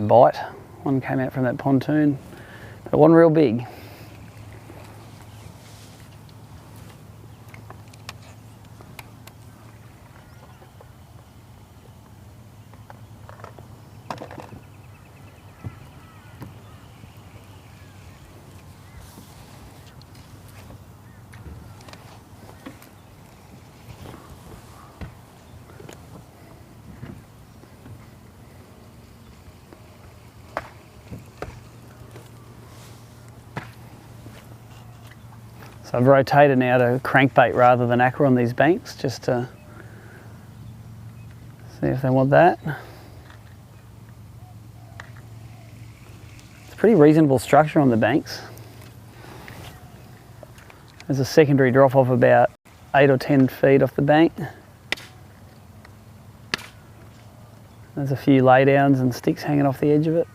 Bite. One came out from that pontoon, but it wasn't real big. So I've rotated now to crankbait rather than acra on these banks, just to see if they want that. It's a pretty reasonable structure on the banks. There's a secondary drop off about 8 or 10 feet off the bank. There's a few laydowns and sticks hanging off the edge of it.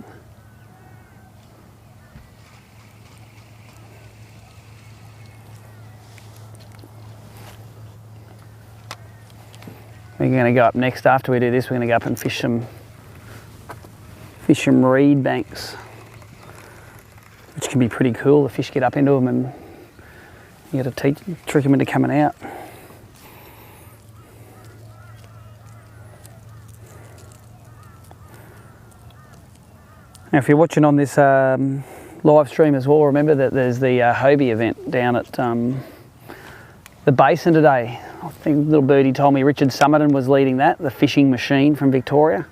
We're going to go up next after we do this. We're going to go up and fish some reed banks, which can be pretty cool. The fish get up into them and you got to trick them into coming out. Now, if you're watching on this live stream as well, remember that there's the Hobie event down at the basin today. I think little birdie told me Richard Summerton was leading that, the fishing machine from Victoria,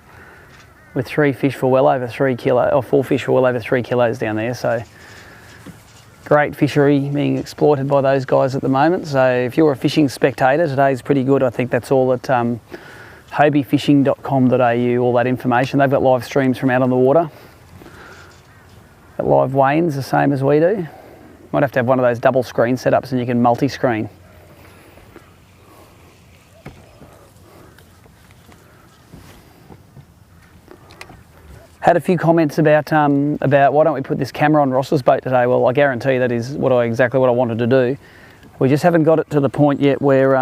with 3 fish for well over 3 kilos, or 4 fish for well over 3 kilos down there. So great fishery being exploited by those guys at the moment. So if you're a fishing spectator, today's pretty good. I think that's all at hobiefishing.com.au, all that information. They've got live streams from out on the water. Got live weigh-ins, the same as we do. Might have to have one of those double screen setups and you can multi-screen. Had a few comments about why don't we put this camera on Ross's boat today. Well, I guarantee that is exactly what I wanted to do. We just haven't got it to the point yet where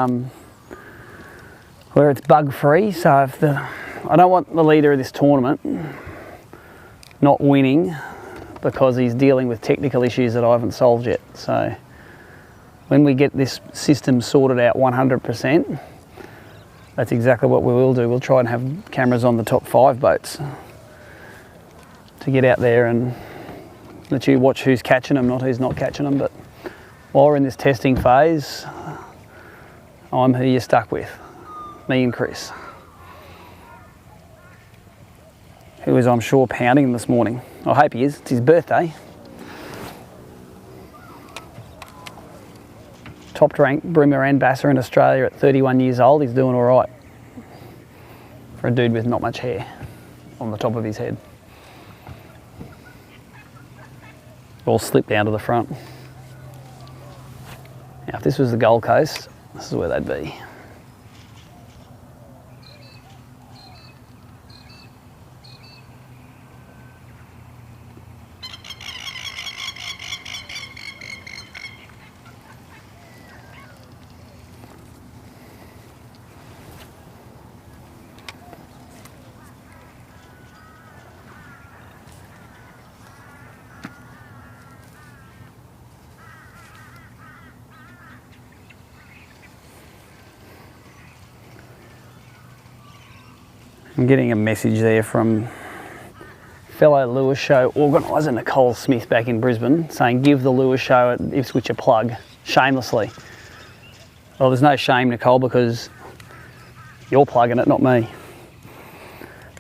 it's bug free. So I don't want the leader of this tournament not winning because he's dealing with technical issues that I haven't solved yet. So when we get this system sorted out 100%, that's exactly what we will do. We'll try and have cameras on the top 5 boats to get out there and let you watch who's catching them, not who's not catching them. But while we're in this testing phase, I'm who you're stuck with, me and Chris, who is, I'm sure, pounding him this morning. I hope he is. It's his birthday. Top ranked brimmer and basser in Australia at 31 years old. He's doing all right for a dude with not much hair on the top of his head. All slipped down to the front. Now, if this was the Gold Coast, this is where they'd be. I'm getting a message there from fellow Lewis Show organiser Nicole Smith back in Brisbane saying give the Lewis Show at Ipswich a plug, shamelessly. Well, there's no shame, Nicole, because you're plugging it, not me.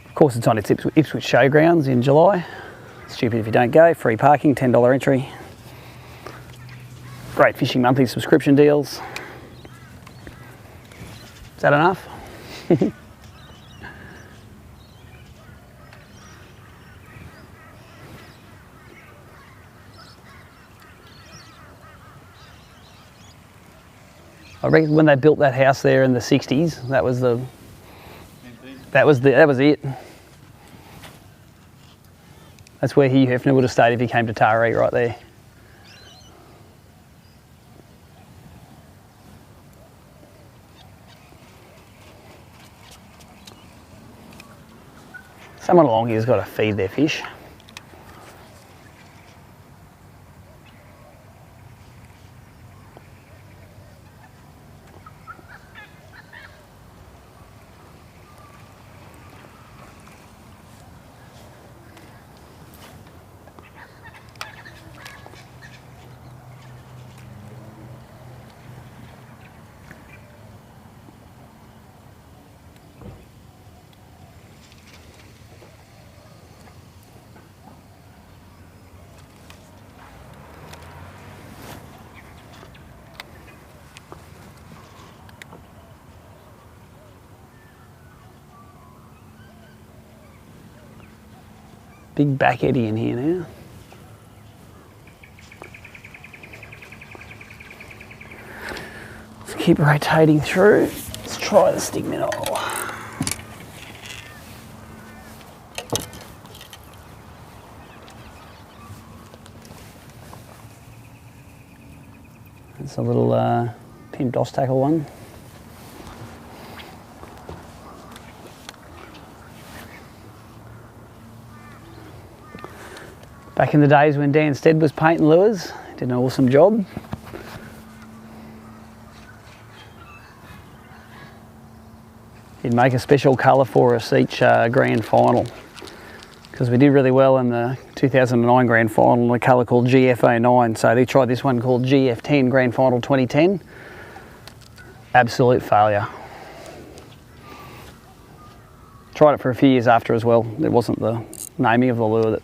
Of course, it's on its Ipswich Showgrounds in July. Stupid if you don't go. Free parking, $10 entry. Great fishing monthly subscription deals. Is that enough? I reckon when they built that house there in the 60s, that was it. That's where Hugh Hefner would have stayed if he came to Taree, right there. Someone along here's got to feed their fish. Big back eddy in here now. Let's keep rotating through. Let's try the stick minnow. It's a little pimp DOS tackle one. Back in the days when Dan Stead was painting lures, he did an awesome job. He'd make a special colour for us each grand final, because we did really well in the 2009 grand final in a colour called GF09. So they tried this one called GF10 grand final 2010. Absolute failure. Tried it for a few years after as well. It wasn't the naming of the lure that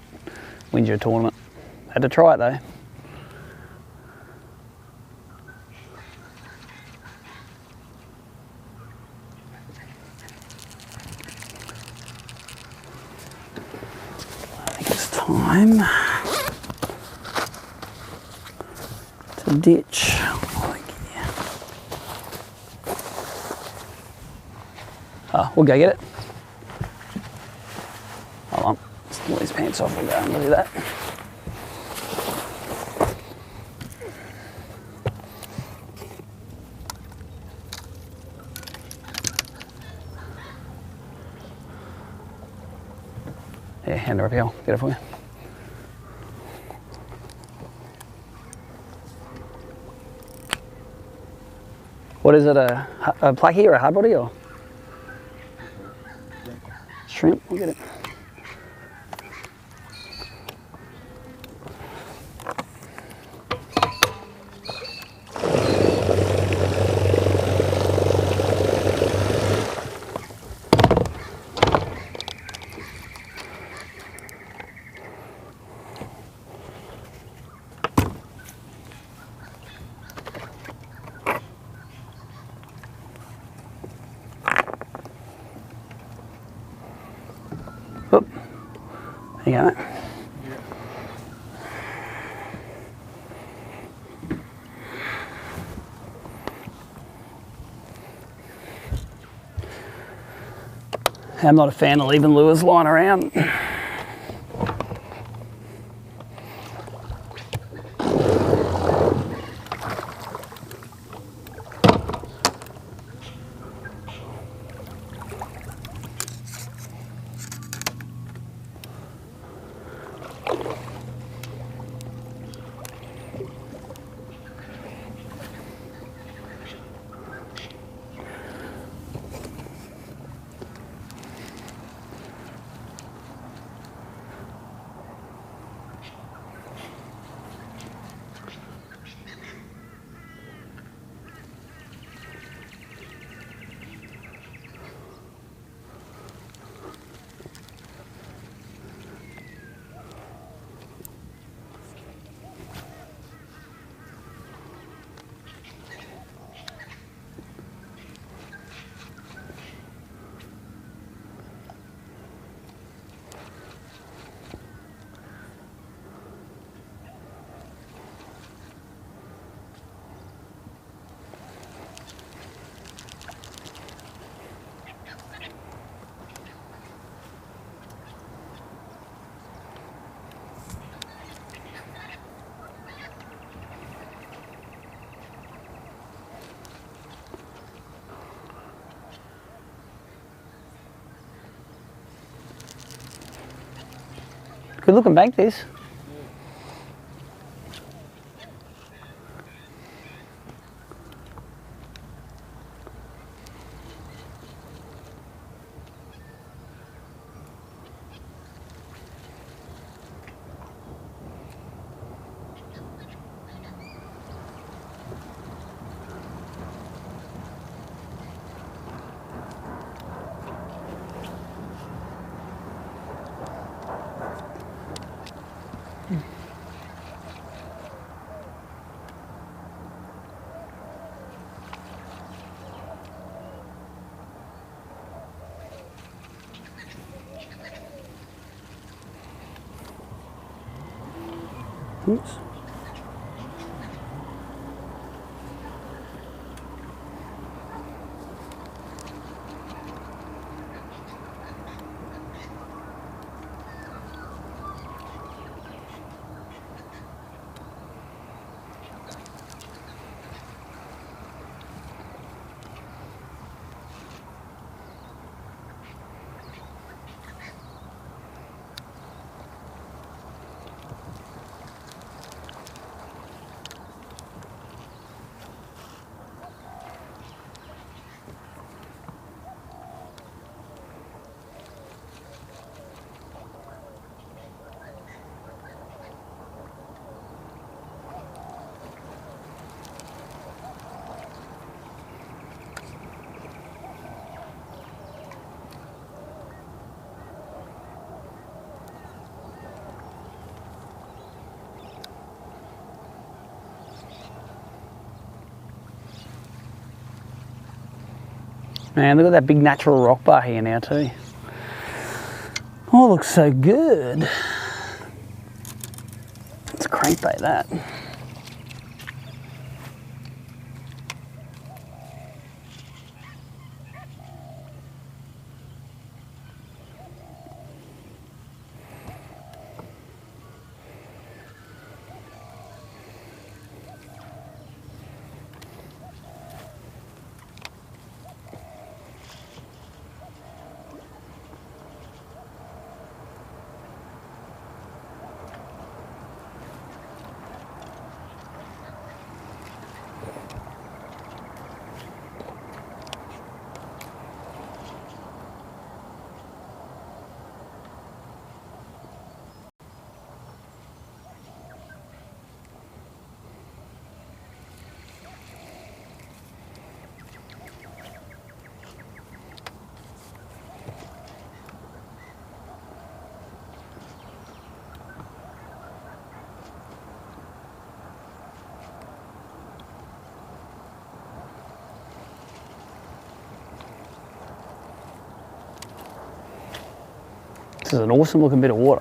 wins you a tournament. Had to try it though. I think it's time to ditch. Oh, we'll go get it. Hold on. Let's pull these pants off and go and do that. Yeah, hand her up here. I'll get it for you. What is it, a plucky or a hard body or? Shrimp, we'll get it. Oop. There you go, mate. I'm not a fan of leaving lures lying around. Good looking bank this. Oops. Man, look at that big natural rock bar here now too. Oh, looks so good. It's a crankbait, that. This is an awesome looking bit of water.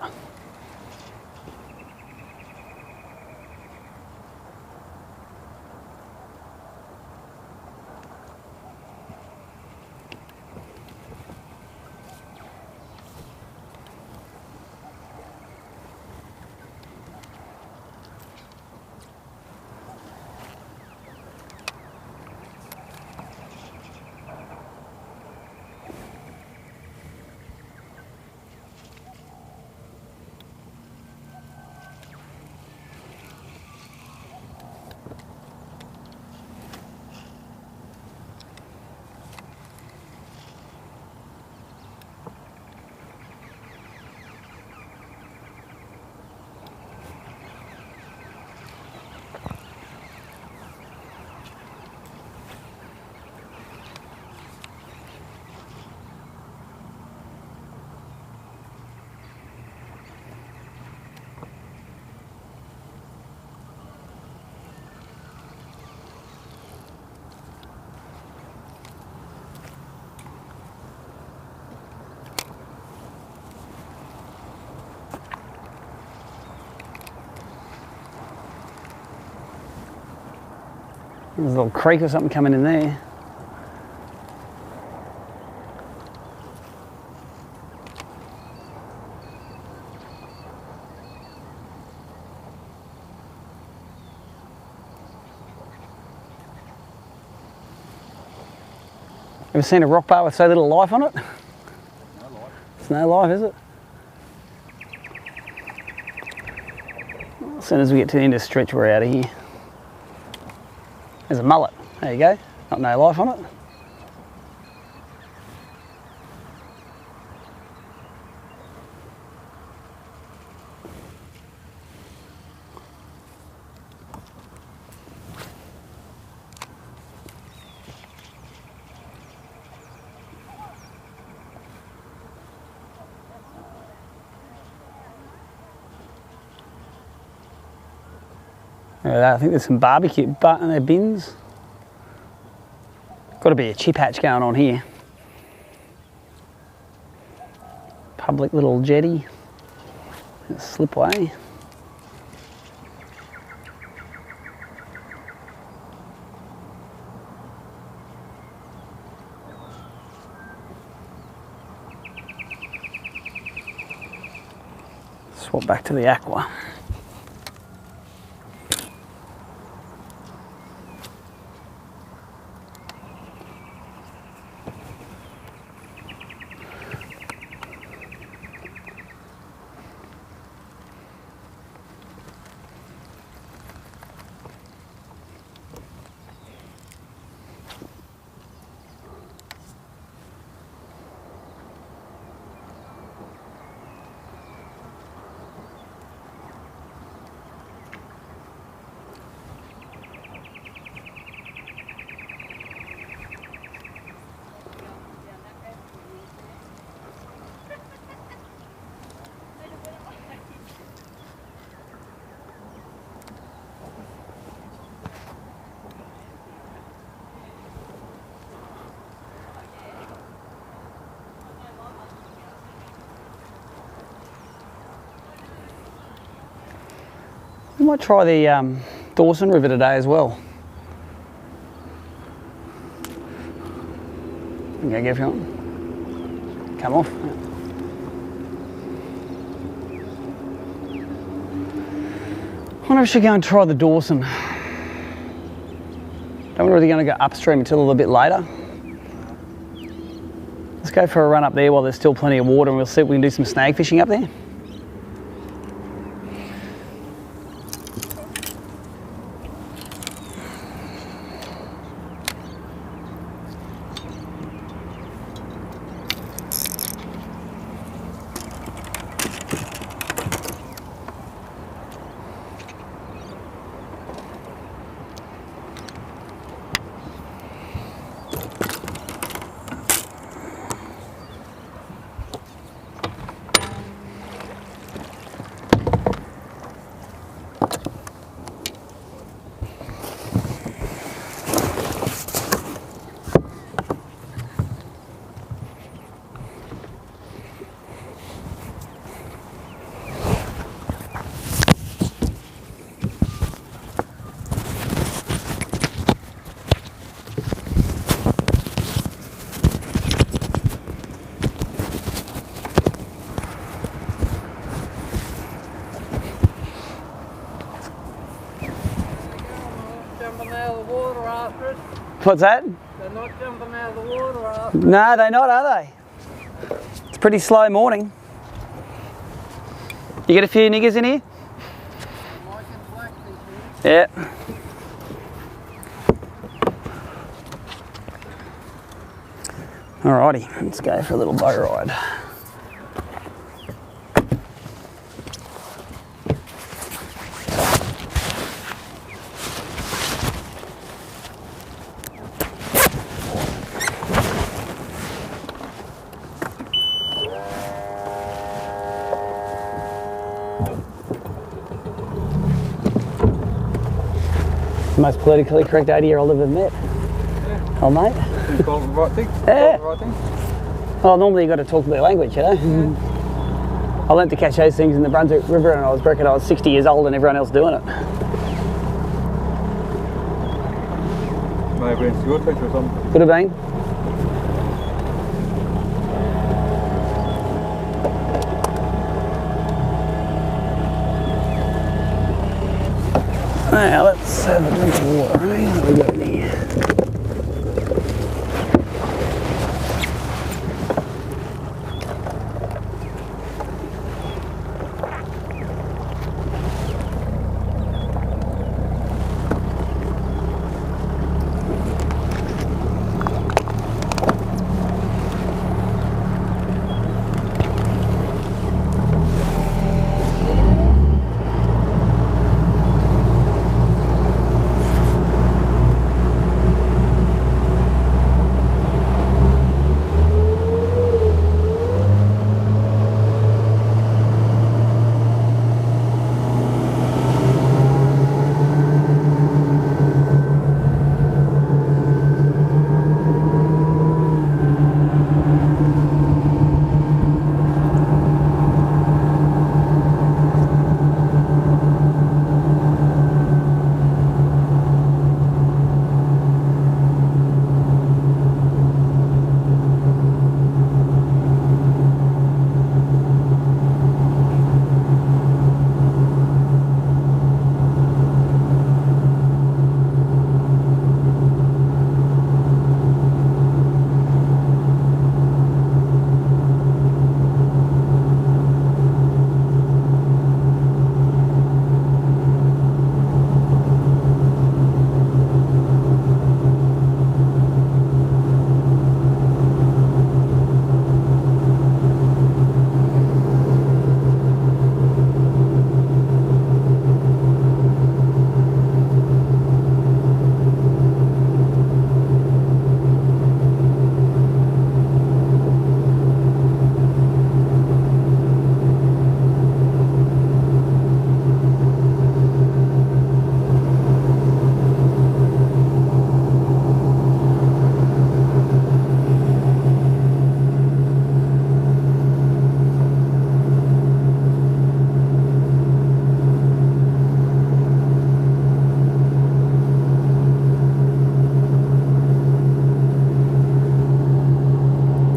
There's a little creek or something coming in there. Ever seen a rock bar with so little life on it? No life. It's no life, is it? As soon as we get to the end of the stretch, we're out of here. There's a mullet. There you go. Not no life on it. I think there's some barbecue bins. Got to be a chip hatch going on here. Public little jetty. Slipway. Swap back to the aqua. We might try the Dawson River today as well. Okay, go if you want. Come off. I wonder if we should go and try the Dawson. Don't really going to go upstream until a little bit later. Let's go for a run up there while there's still plenty of water, and we'll see if we can do some snag fishing up there. What's that? They're not jumping out of the water after. No, they're not, are they? It's a pretty slow morning. You get a few niggers in here? Yeah. Alrighty, let's go for a little boat ride. The most politically correct 80-year-old I've ever met. Yeah. Oh, mate. You call it the right thing? Yeah. The right thing? Well, normally you've got to talk their language, you know? Yeah. I learnt to catch those things in the Brunswick River and I was 60 years old and everyone else doing it. May have been your teacher or something. Could have been. Now let's have a drink of water, eh? What have we got in here?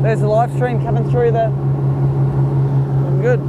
There's the live stream coming through there. Looking good.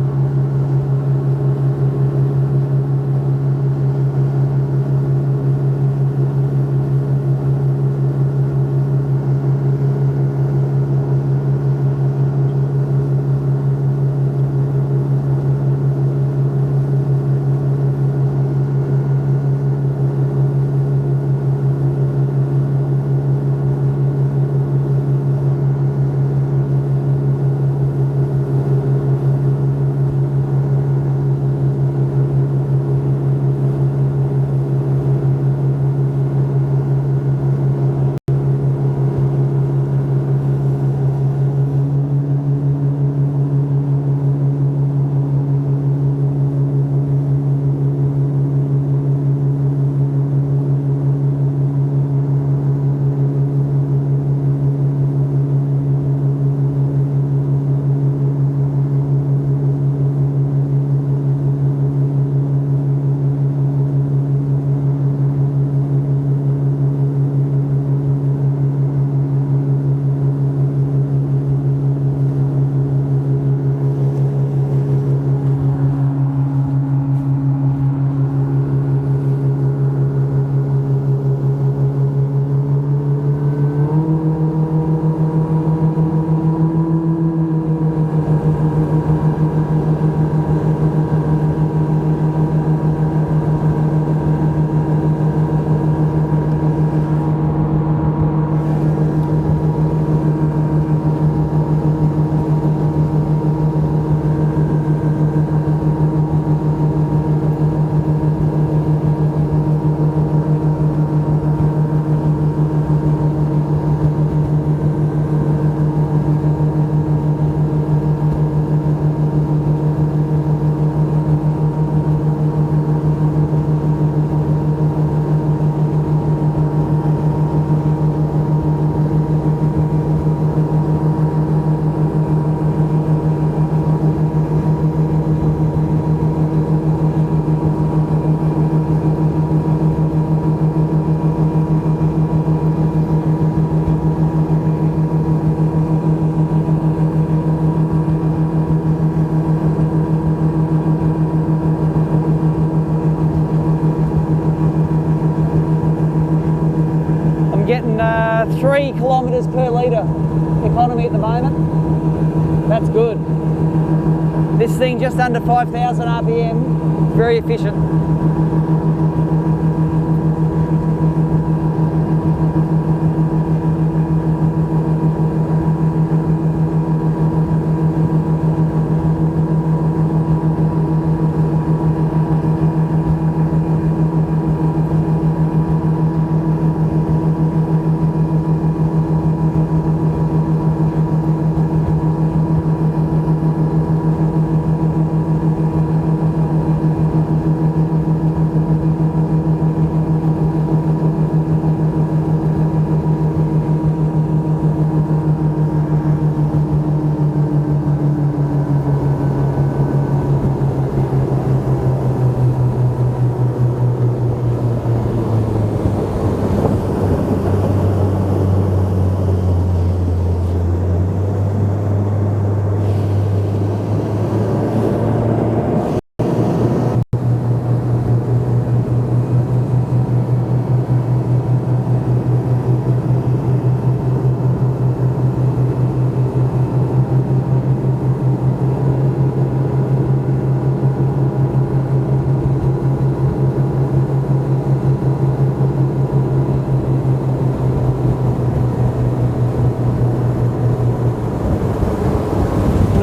This thing just under 5,000 RPM, very efficient.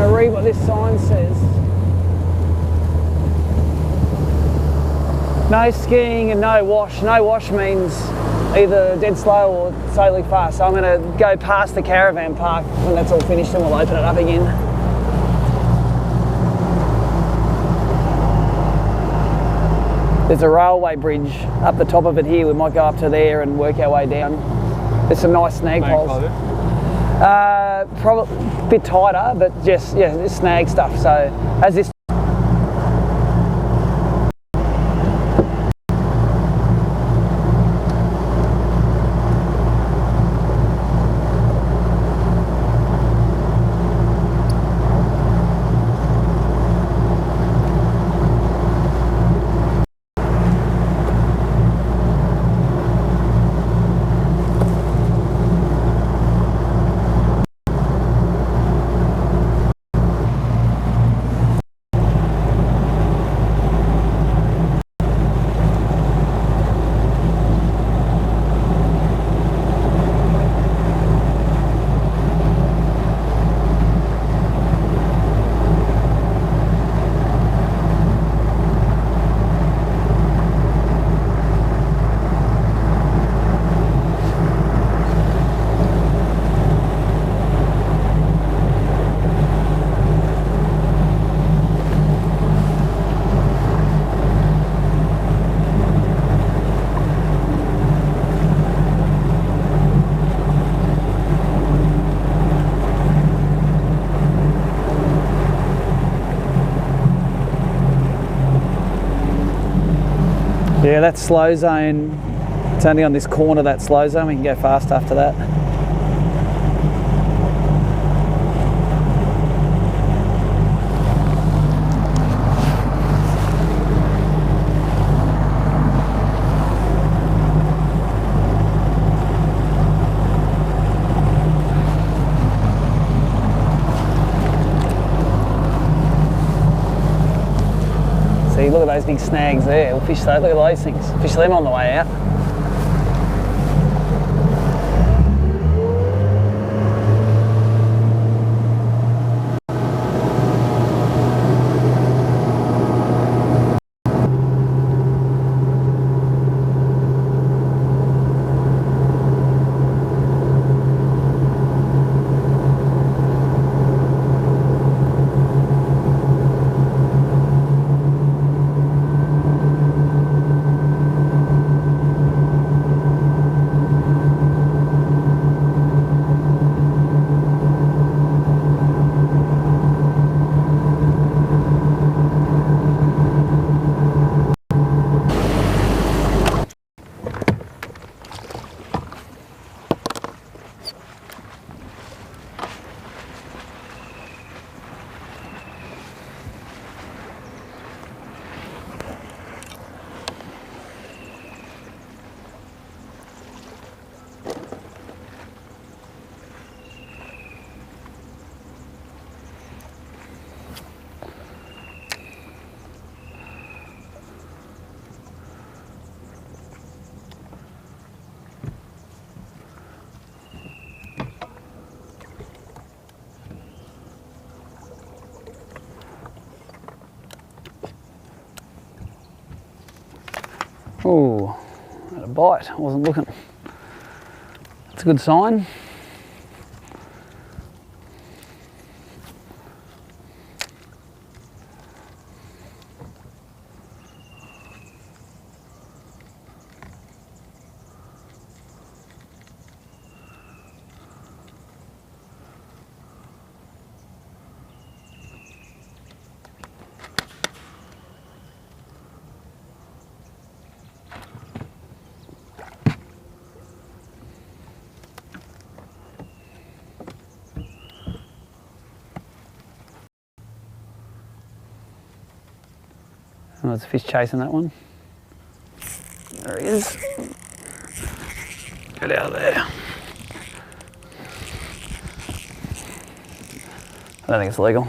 Read what this sign says. No skiing and no wash. No wash means either dead slow or slowly fast. So I'm going to go past the caravan park when that's all finished and we'll open it up again. There's a railway bridge up the top of it here. We might go up to there and work our way down. There's some nice snag poles. Probably a bit tighter, but just, yeah, it's snag stuff. So as this yeah, that slow zone, it's only on this corner, that slow zone. We can go fast after that. See, look at those big snags there. We'll fish those. Look at those things. Fish them on the way out. Ooh, had a bite. I wasn't looking. That's a good sign. Oh, there's a fish chasing that one. There he is. Get out of there. I don't think it's legal.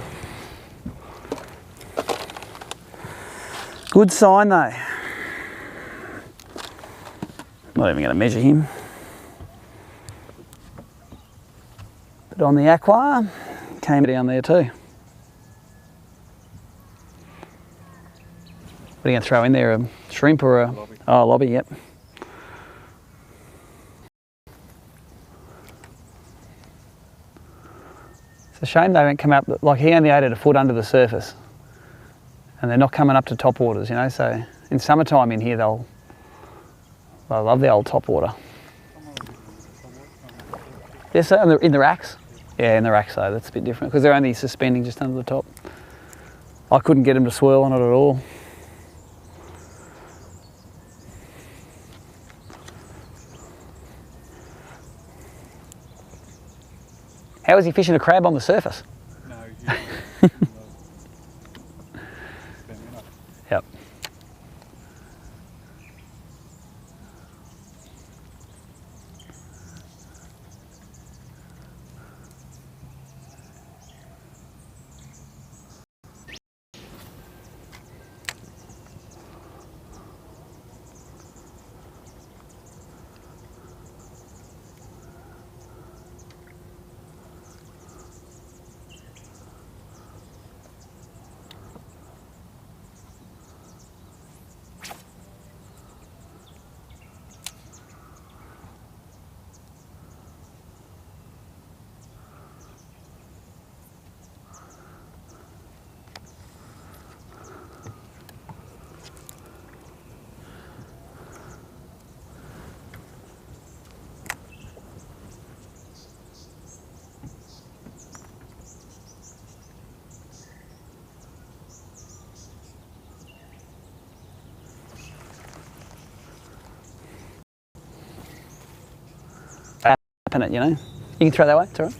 Good sign though. Not even going to measure him. But on the aqua, came down there too. What are you going to throw in there? A shrimp or a... Lobby. Oh, lobby, yep. It's a shame they don't come up... Like, he only ate it a foot under the surface. And they're not coming up to top waters, you know, so... In summertime in here, they'll love the old top water. Yes, sir, in the racks? Yeah, in the racks, though, that's a bit different, because they're only suspending just under the top. I couldn't get them to swirl on it at all. How is he fishing a crab on the surface? No, he's Yep. It, you know. You can throw it that way, it's all right.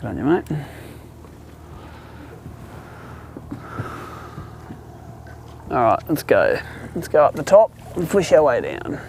Good on you, mate. All right, let's go. Let's go up the top and fish our way down.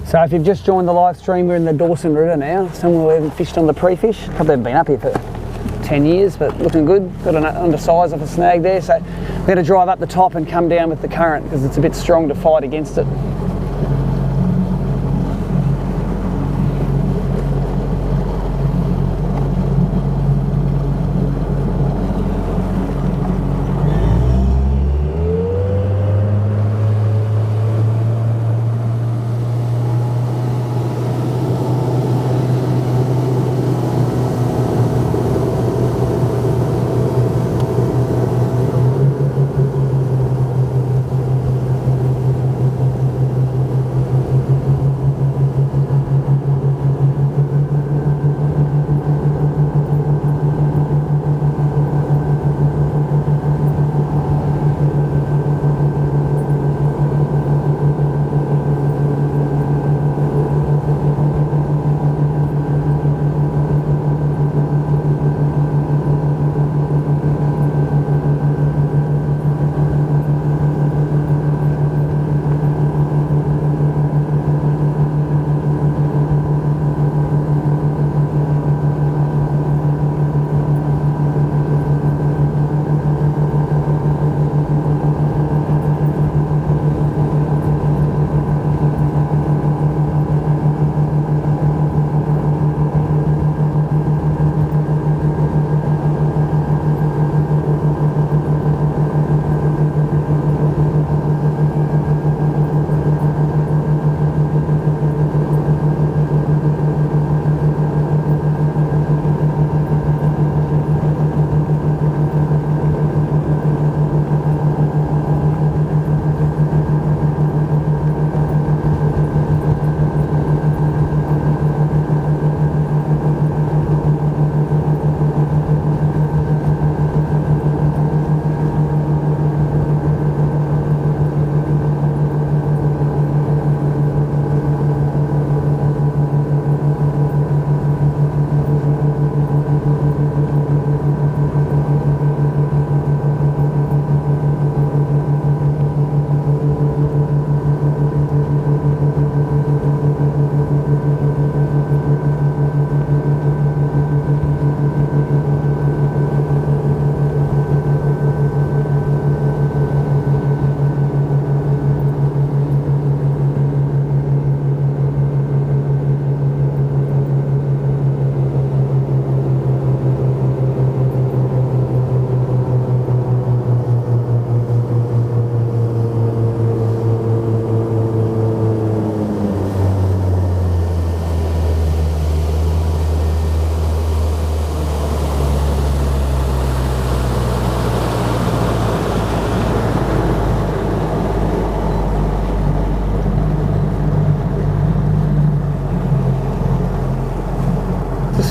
So if you've just joined the live stream, we're in the Dawson River now, somewhere we haven't fished on the pre-fish. Probably haven't been up here for 10 years, but looking good. Got an undersize of a snag there, so we're going to drive up the top and come down with the current because it's a bit strong to fight against it.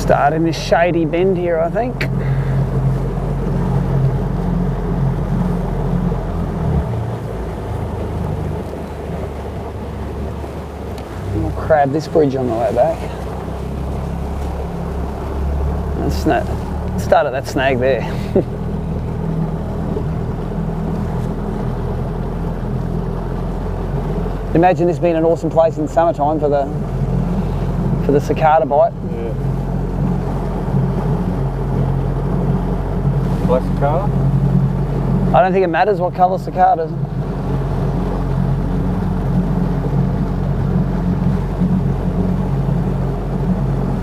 Start in this shady bend here, I think. We'll crab this bridge on the way back. And start at that snag there. Imagine this being an awesome place in the summertime for the cicada bite. Black cicada? I don't think it matters what colour cicadas.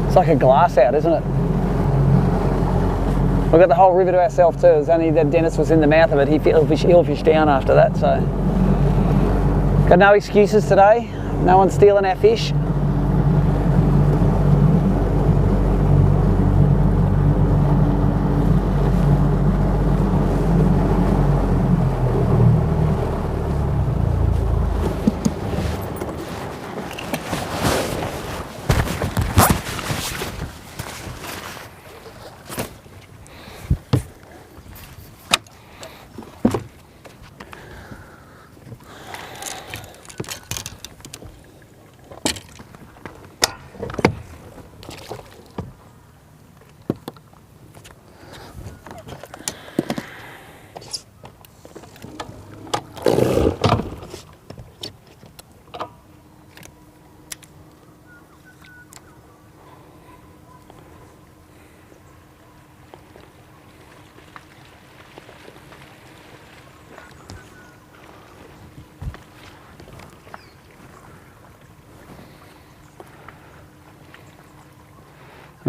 It's like a glass out, isn't it? We've got the whole river to ourselves too. It's only that Dennis was in the mouth of it. He hillfished down after that, so. Got no excuses today. No one's stealing our fish.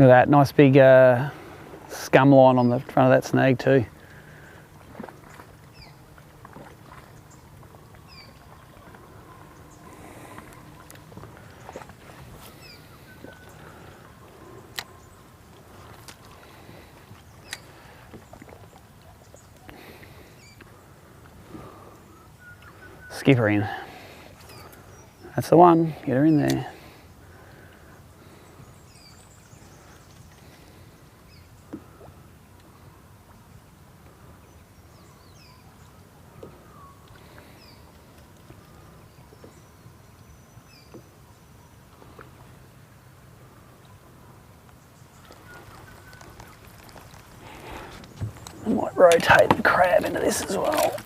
Look at that, nice big scum line on the front of that snag too. Skip her in. That's the one, get her in there. I might rotate the crab into this as well.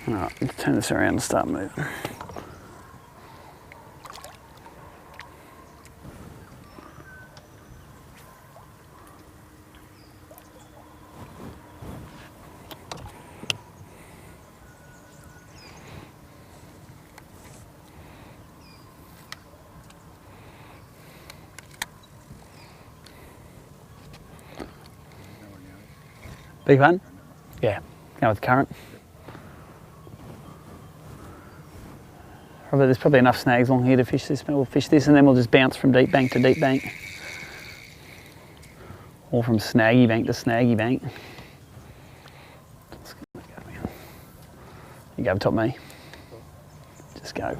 Alright, let's turn this around and start moving. Big one? Yeah, go with the current. There's probably enough snags along here to fish this, but we'll fish this and then we'll just bounce from deep bank to deep bank. Or from snaggy bank to snaggy bank. You go over top of me. Just go.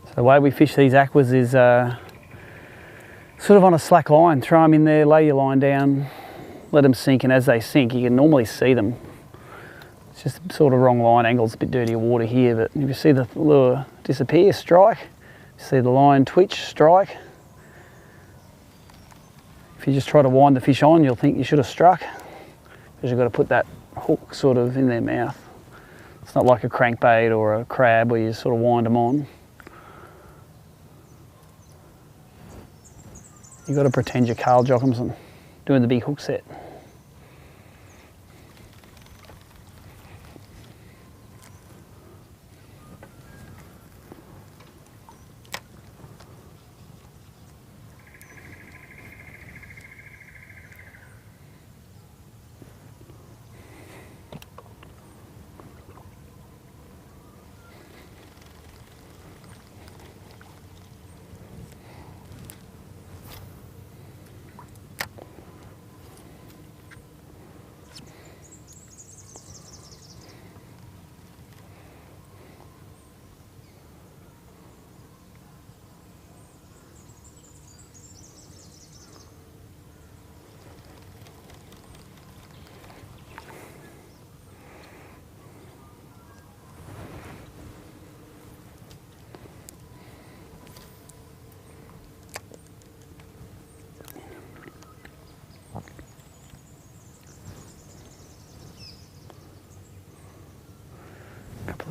So the way we fish these aquas is sort of on a slack line. Throw them in there, lay your line down, let them sink, and as they sink you can normally see them. It's just sort of wrong line angle, it's a bit dirtier water here, but if you see the lure disappear, strike. See the line twitch, strike. If you just try to wind the fish on, you'll think you should have struck, because you've got to put that hook sort of in their mouth. It's not like a crankbait or a crab where you sort of wind them on. You've got to pretend you're Carl Jockimson doing the big hook set.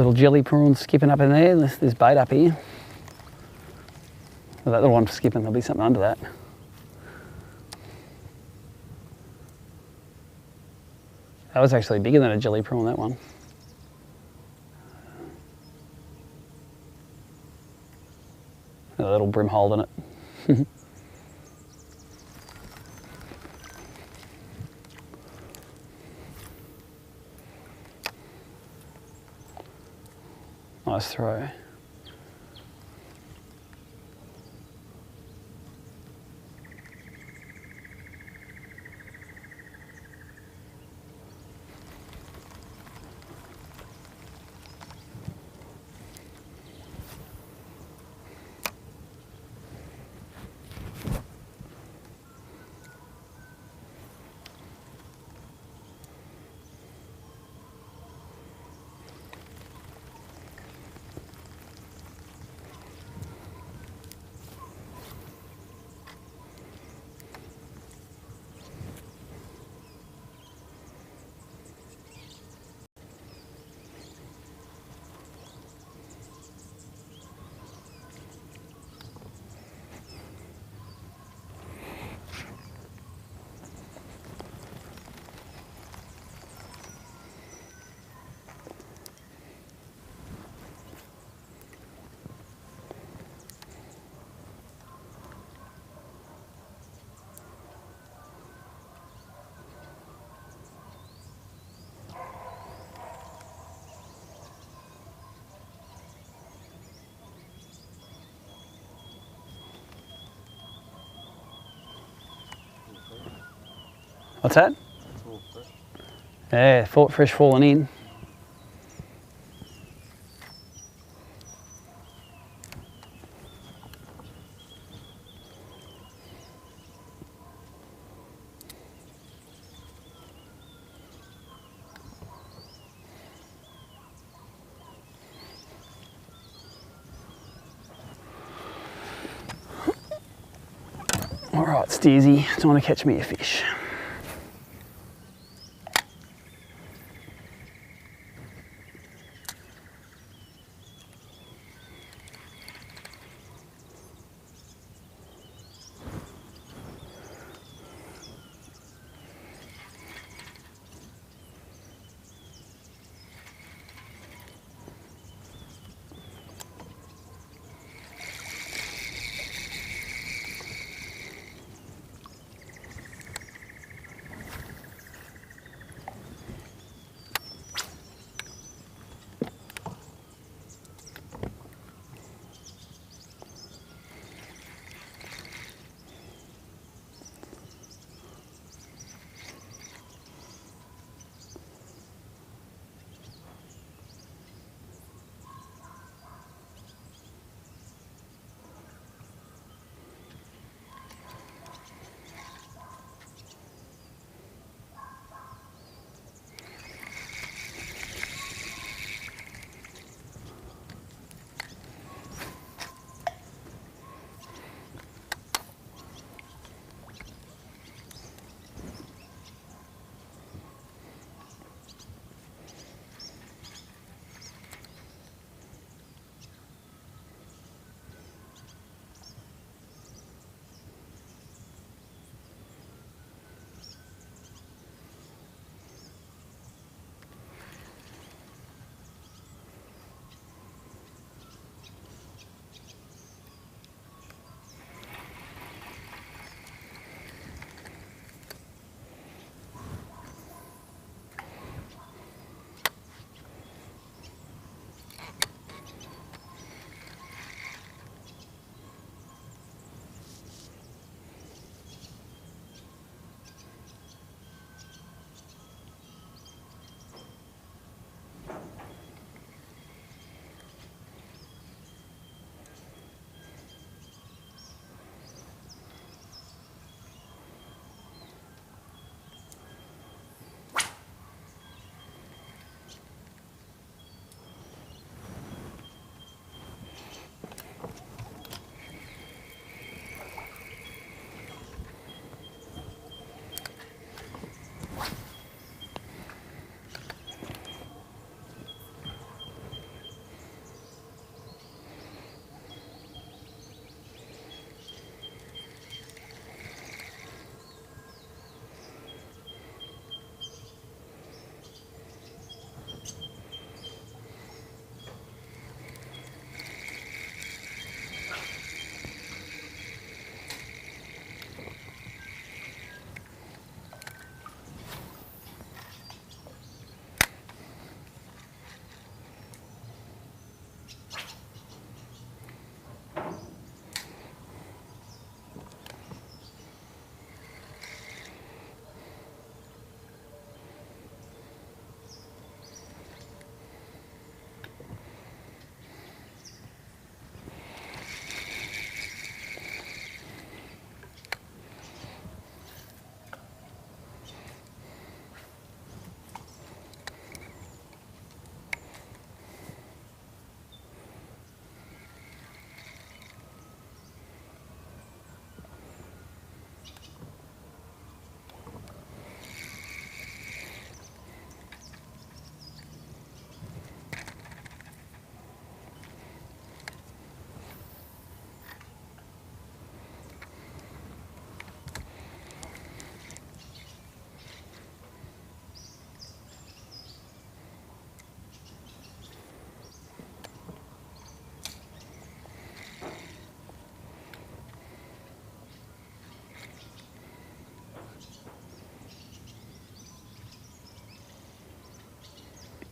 Little jelly prawn skipping up in there. There's bait up here. Well, that little one's skipping, there'll be something under that. That was actually bigger than a jelly prawn, that one. A little brim hole in it. Nice throw. What's that? Yeah, fresh falling in. All right, Steersy, do you want to catch me a fish?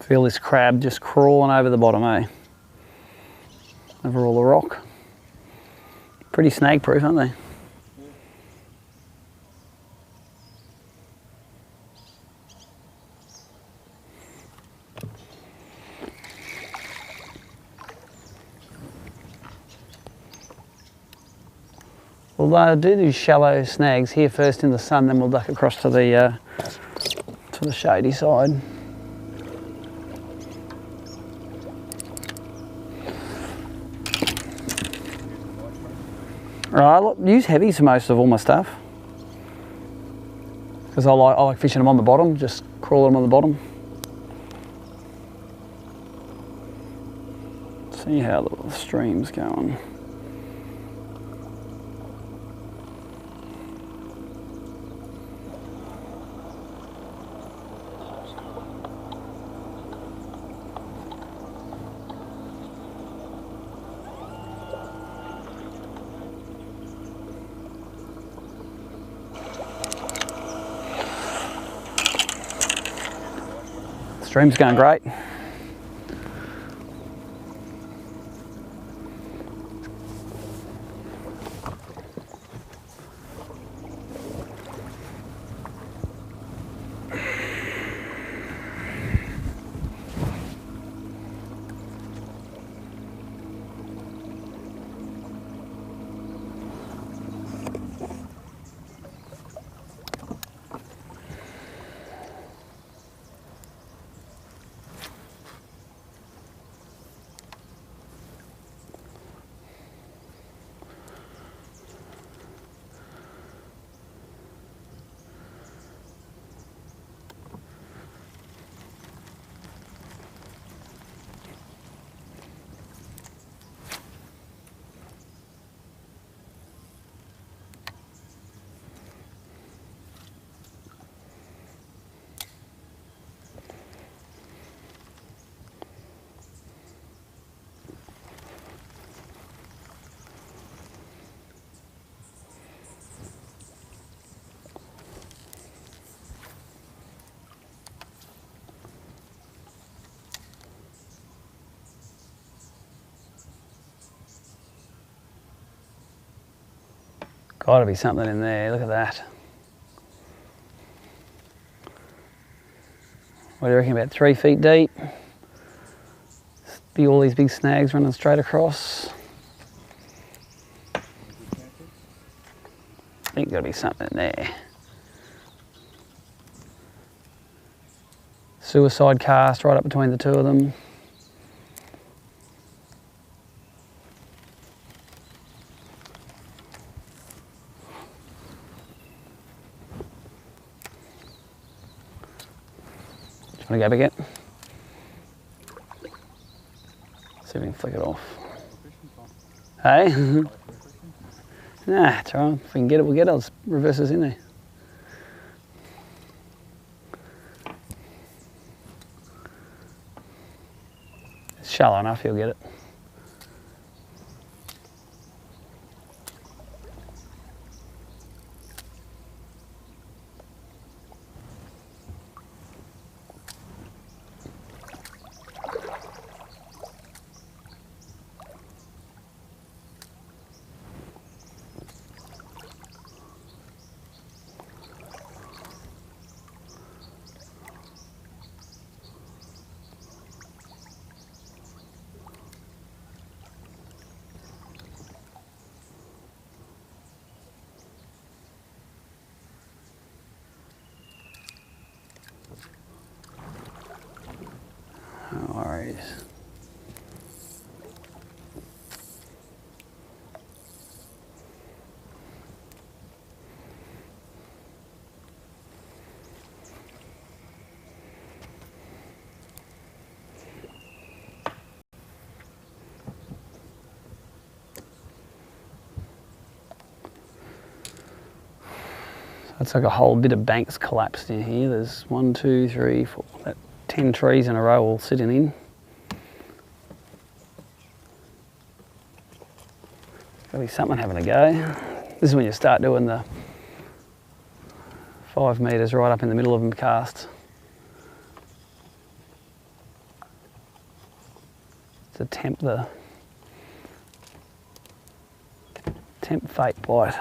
Feel this crab just crawling over the bottom, eh? Over all the rock. Pretty snag proof, aren't they? We'll do shallow snags here first in the sun, then we'll duck across to the shady side. Right, I use heavies for most of all my stuff because I like fishing them on the bottom, just crawling them on the bottom. See how the stream's going. Stream's going great. Gotta be something in there, look at that. What do you reckon, about 3 feet deep? Be all these big snags running straight across. I think gotta be something in there. Suicide cast right up between the two of them. Want to go back it? See if we can flick it off. Hey? Nah, it's all right. If we can get it, we'll get it. I'll just reverse this in there. It's shallow enough, you'll get it. No worries. That's like a whole bit of bank's collapsed in here. There's 1, 2, 3, 4, about 10 trees in a row all sitting in. Gotta be something having a go. This is when you start doing the 5 metres right up in the middle of them cast. to tempt fate bite.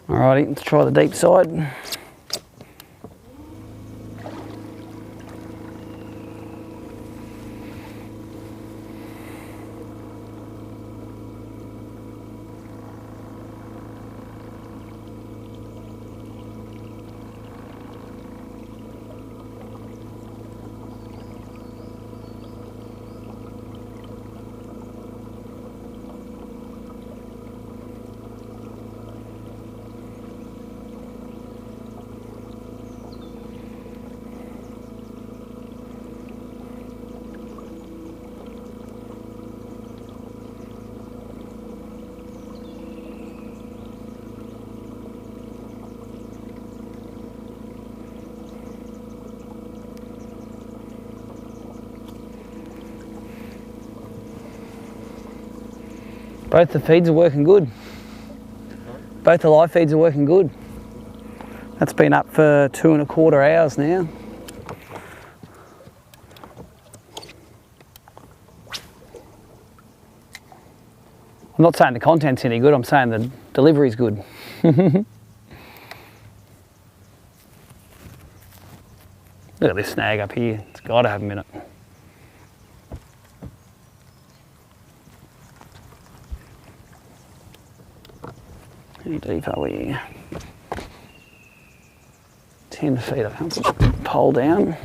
Alrighty, let's try the deep side. Both the feeds are working good. Both the live feeds are working good. That's been up for 2¼ hours now. I'm not saying the content's any good, I'm saying the delivery's good. Look at this snag up here, it's got to have a minute. How deep are we? 10 feet, I can't put the pole down.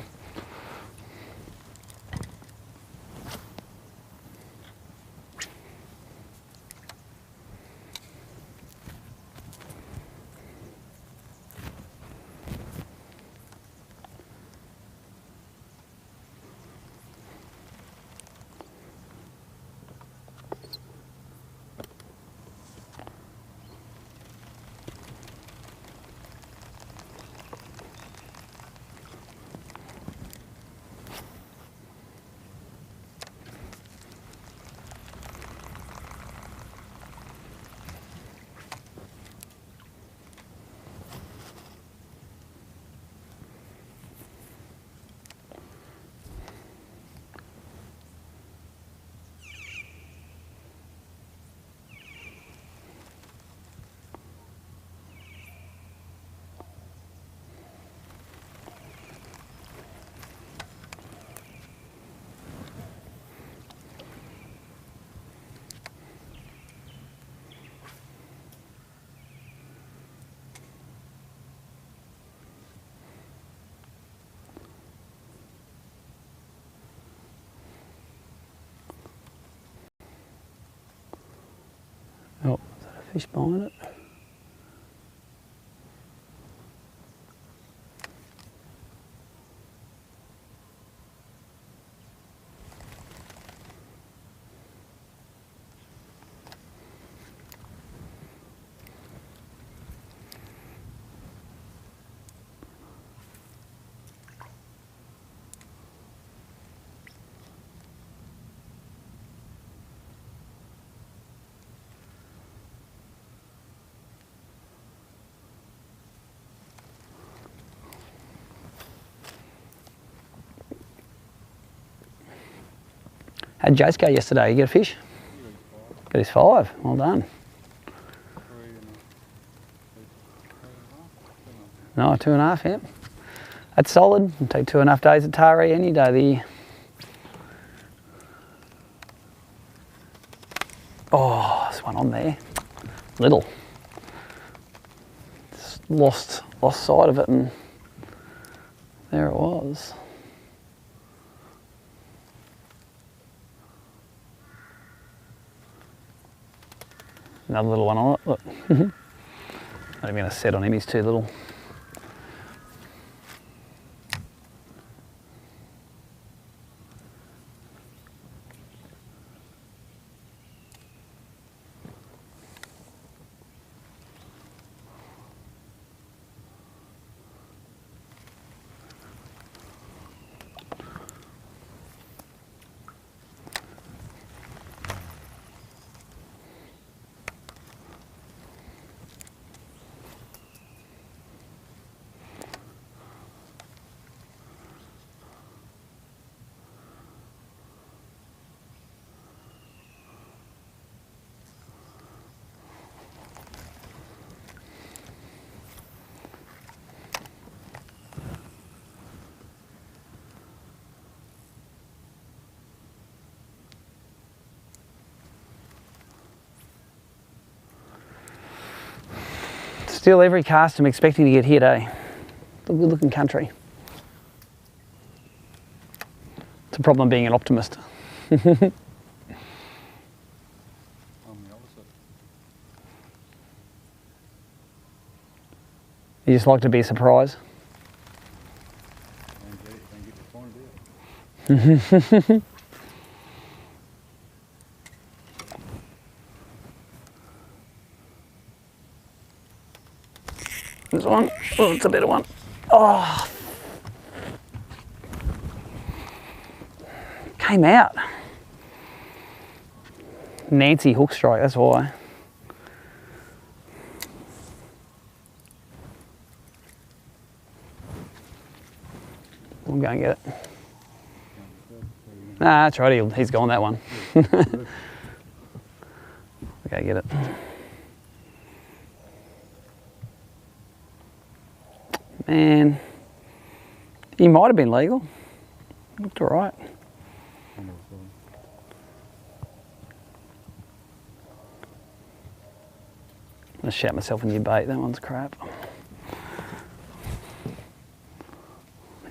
Oh, is that a fish behind it? How'd Jace go yesterday? You get a fish? Got his 5. Well done. 3 and No, 2.5, yeah. That's solid. It'll take 2.5 days at Taree any day of the year. Oh, there's one on there. Little. Just lost sight of it, and there it was. Another little one on it, look. Not even going to set on him, he's too little. Still every cast I'm expecting to get hit, eh? A good looking country. It's a problem being an optimist. I'm the opposite. You just like to be a surprise. Don't get the point of it. There's one. Oh, it's a better one. Oh. Came out. Nancy hook strike, that's why. We'll go and get it. Nah, that's right, he's gone that one. Okay, get it. Man, he might have been legal. Looked all right. I'm gonna shout myself a new bait. That one's crap.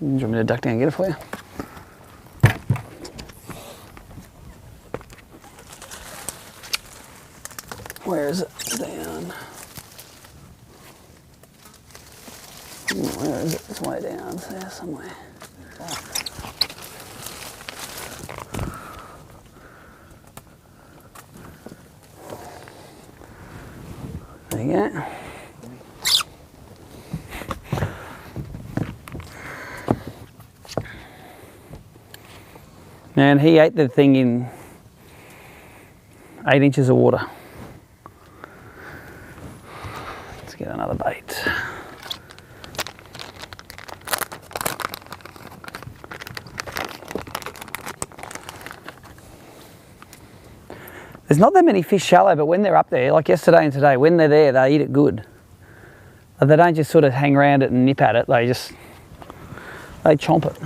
Do you want me to duck down and get it for you? Where is it? Down. Where is it? It's way down there somewhere. There you go. Man, he ate the thing in 8 inches of water. Let's get another bait. There's not that many fish shallow, but when they're up there, like yesterday and today, when they're there, they eat it good. They don't just sort of hang around it and nip at it, they chomp it.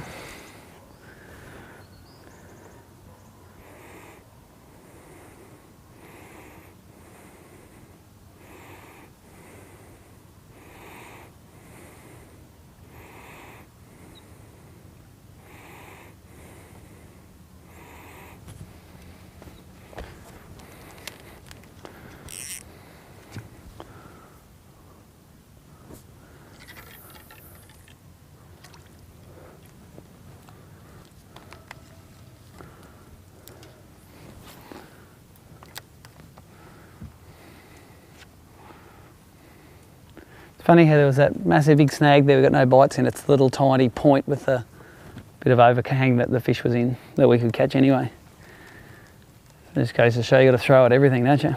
Funny how there was that massive big snag there, we got no bites in. It's the little tiny point with a bit of overhang that the fish was in that we could catch anyway. It just goes to show you got to throw at everything, don't you?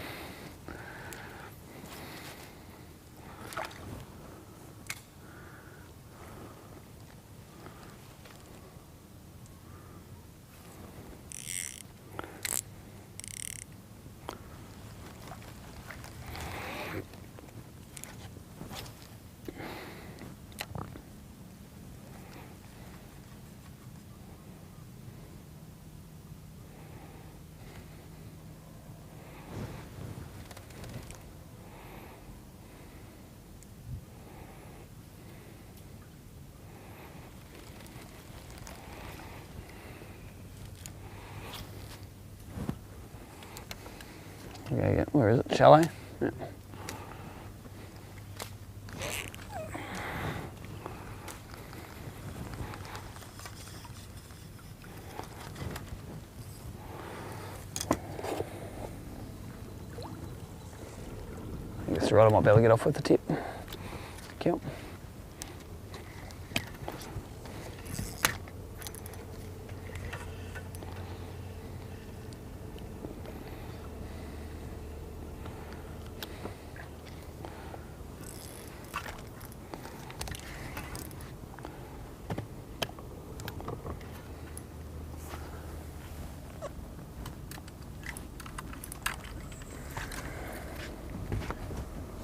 Okay, where is it? Shallow? Yeah. I guess the rod I might be able to get off with the tip. Thank you.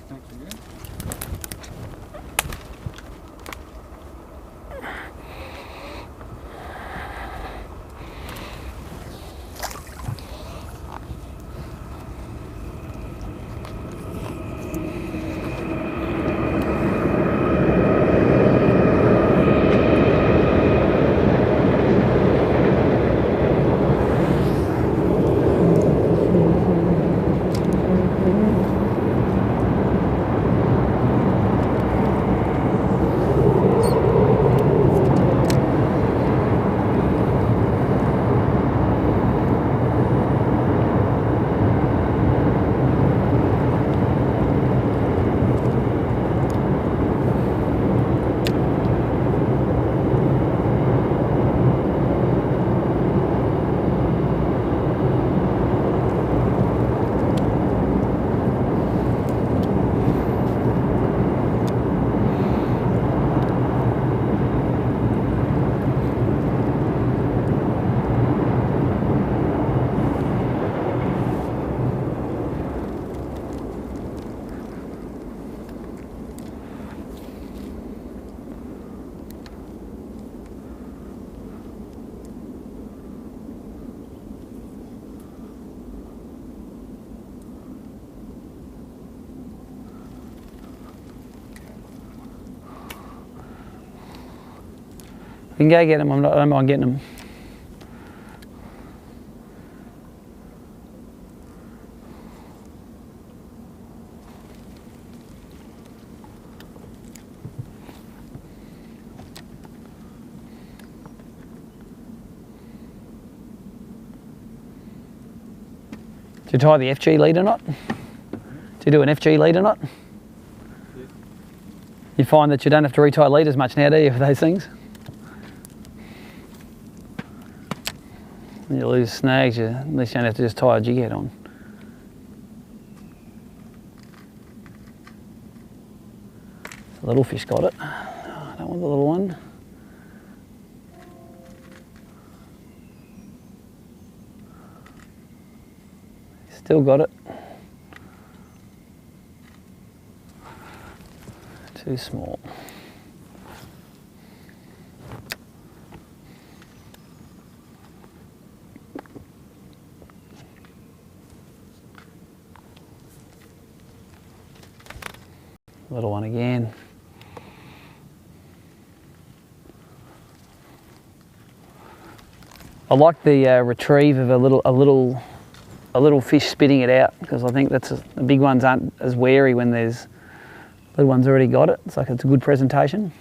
Thanks again. You can go get them, I don't mind getting them. Do you tie the FG lead or not? Do you do an FG lead or not? You find that you don't have to retie lead as much now, do you, for those things? You lose snags, at least you don't have to just tie a jig head on. The little fish got it. I don't want the little one. Still got it. Too small. Little one again. I like the retrieve of a little fish spitting it out, because I think that's the big ones aren't as wary when there's little ones already got it. It's like it's a good presentation.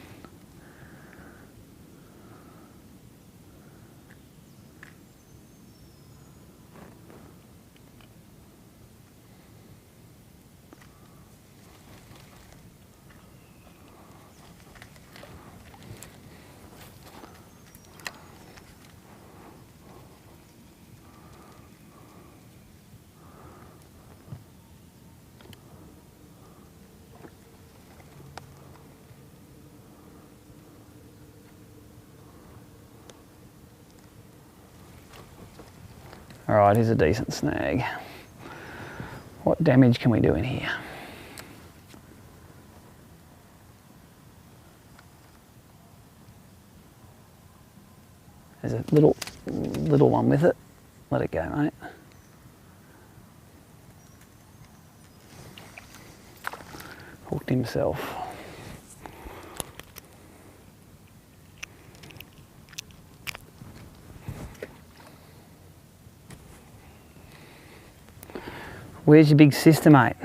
All right, here's a decent snag. What damage can we do in here? There's a little one with it. Let it go, mate. Hooked himself. Where's your big sister, mate?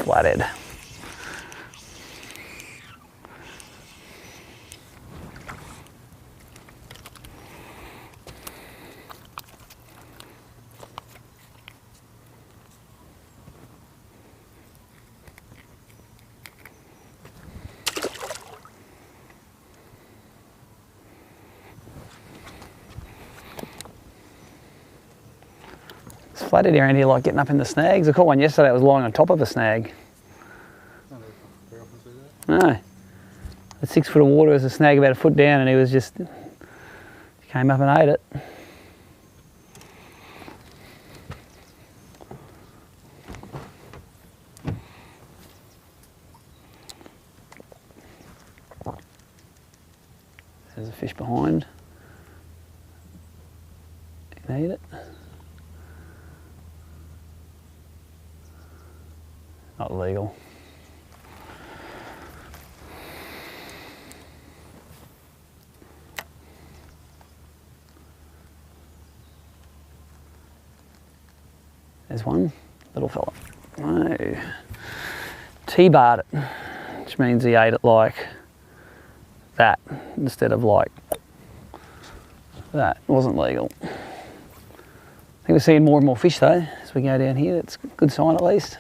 Flathead. It's flathead around here like getting up in the snags. I caught one yesterday, it was lying on top of a snag. No. At 6 foot of water was a snag about a foot down and he was just, came up and ate it. There's a fish behind. You can eat it. Not legal. There's one, little fella. No. T-barred it, which means he ate it like that instead of like that. It wasn't legal. I think we're seeing more and more fish though as we go down here. It's a good sign at least.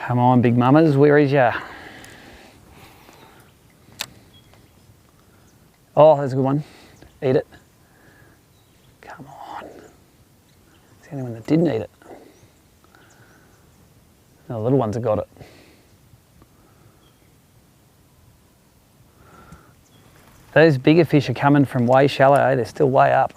Come on, big mamas, where is ya? Oh, there's a good one. Eat it. Come on. It's the only one that didn't eat it. No, the little ones have got it. Those bigger fish are coming from way shallow, eh? They're still way up.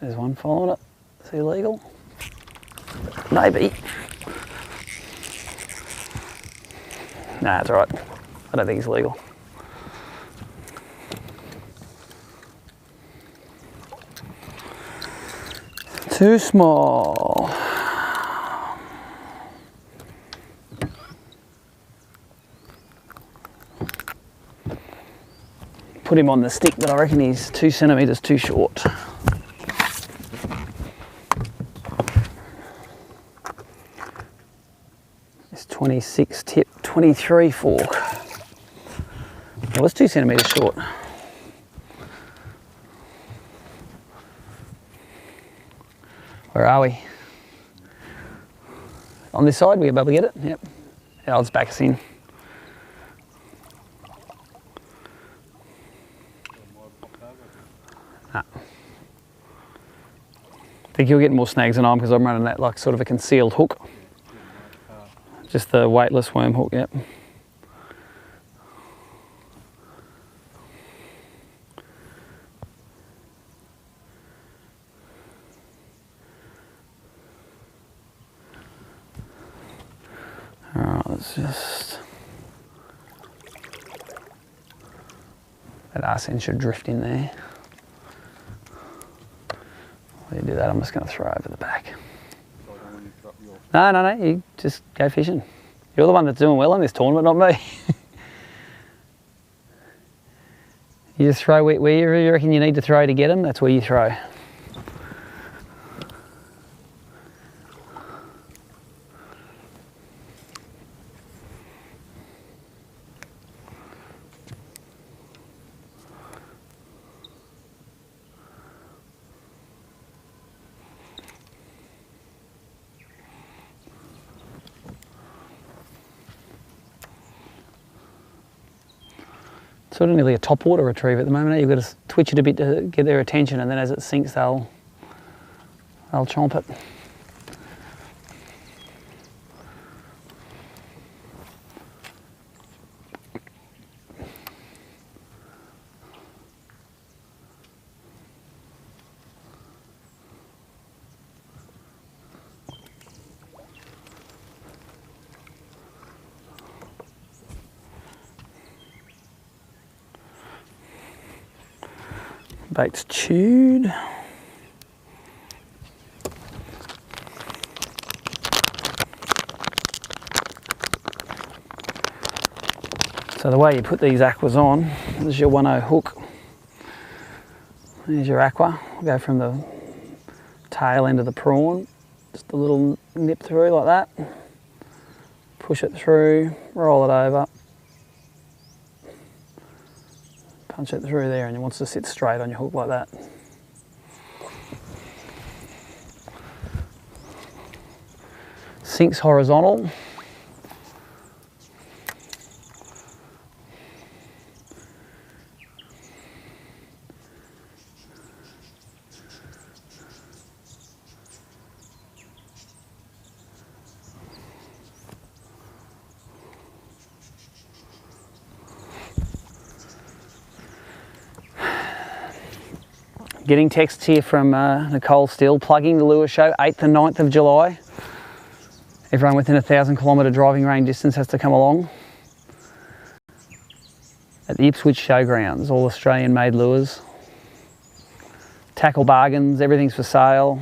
There's one following it. Is he legal? Maybe. Nah, it's alright. I don't think he's legal. Too small. put him on the stick, but I reckon he's 2 centimetres too short. It's 26 tip, 23 fork. It was 2 centimetres short. Where are we? On this side, we're able to get it? Yep. Yeah, I'll just back us in. Nah. I think you'll get more snags than I am because I'm running that like sort of a concealed hook. Just the weightless worm hook, yep. Alright, let's just... That arse end should drift in there. While you do that, I'm just going to throw over the back. No, you just go fishing. You're the one that's doing well in this tournament, not me. You just throw where you reckon you need to throw to get them, that's where you throw. Sort of nearly a topwater retrieve at the moment. You've got to twitch it a bit to get their attention, and then as it sinks, they'll chomp it. Bait's chewed. So the way you put these aquas on, this is your 1/0 hook. There's your aqua. We'll go from the tail end of the prawn, just a little nip through like that. Push it through, roll it over. Punch it through there, and it wants to sit straight on your hook like that. Sinks horizontal. Getting texts here from Nicole still, plugging the lure show, 8th and 9th of July. Everyone within a 1,000-kilometre driving range distance has to come along. At the Ipswich Showgrounds, all Australian-made lures. Tackle bargains, everything's for sale.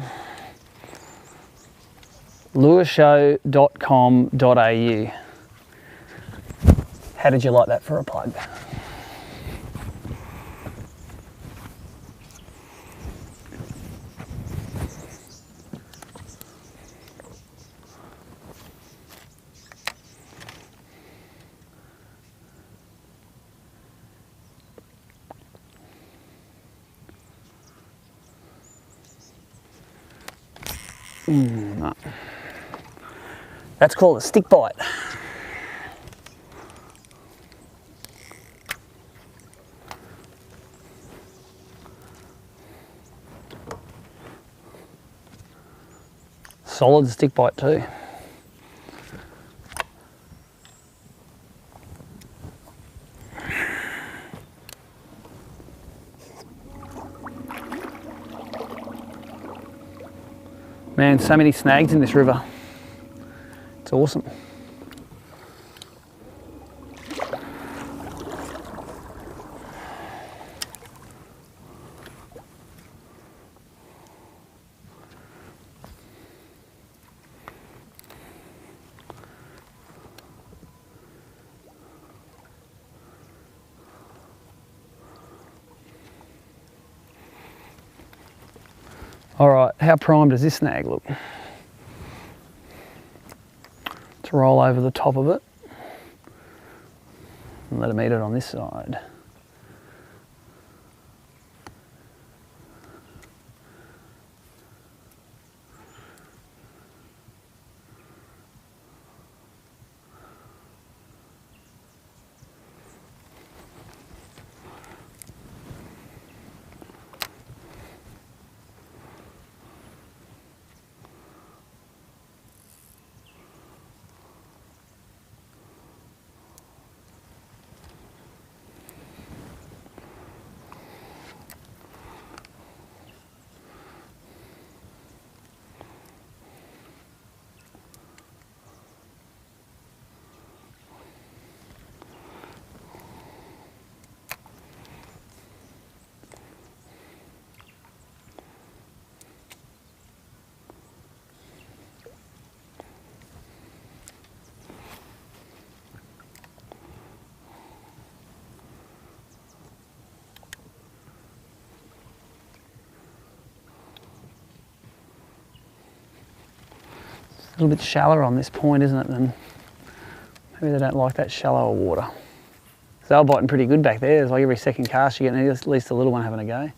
lureshow.com.au. How did you like that for a plug? No. That's called a stick bite. Solid stick bite too. Man, so many snags in this river. It's awesome. All right, how primed does this snag look? Let's roll over the top of it and let them eat it on this side. A little bit shallower on this point, isn't it? Then maybe they don't like that shallower water. So they're biting pretty good back there. It's like every second cast you're getting at least a little one having a go.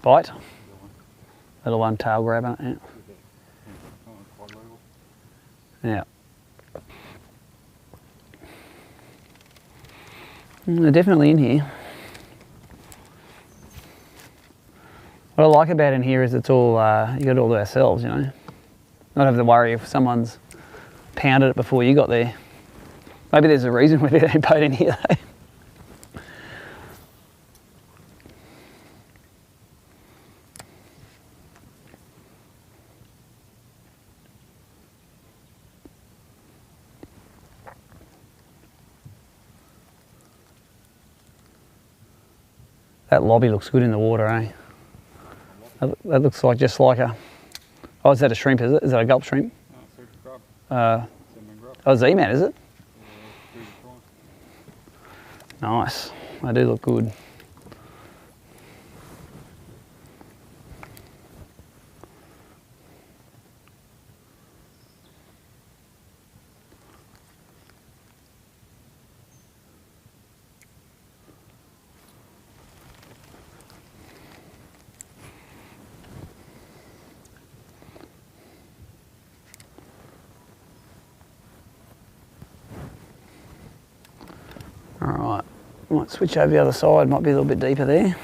Bite. Little one tail grabbing it, yeah. They're definitely in here. What I like about in here is it's all, you got it all to ourselves, you know. Not having to worry if someone's pounded it before you got there. Maybe there's a reason why they boat in here though. That lobby looks good in the water, eh? That looks like just like a... Oh, is that a shrimp, is it? Is that a gulp shrimp? Oh, Z-Man, is it? Nice. They do look good. Alright, might switch over the other side, might be a little bit deeper there.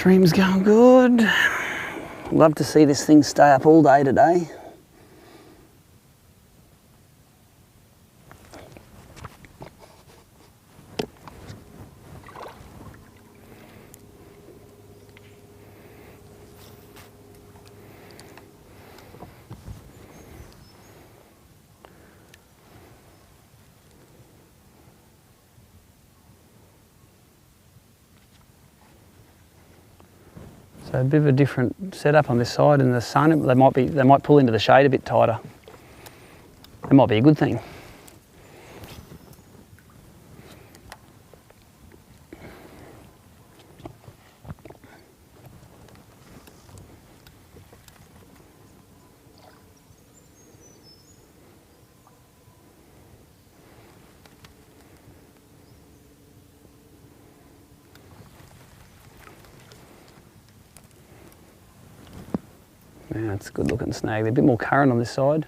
Trim's going good. Love to see this thing stay up all day today. So a bit of a different setup on this side in the sun. They might pull into the shade a bit tighter. That might be a good thing. Yeah, it's a good looking snag. There's a bit more current on this side.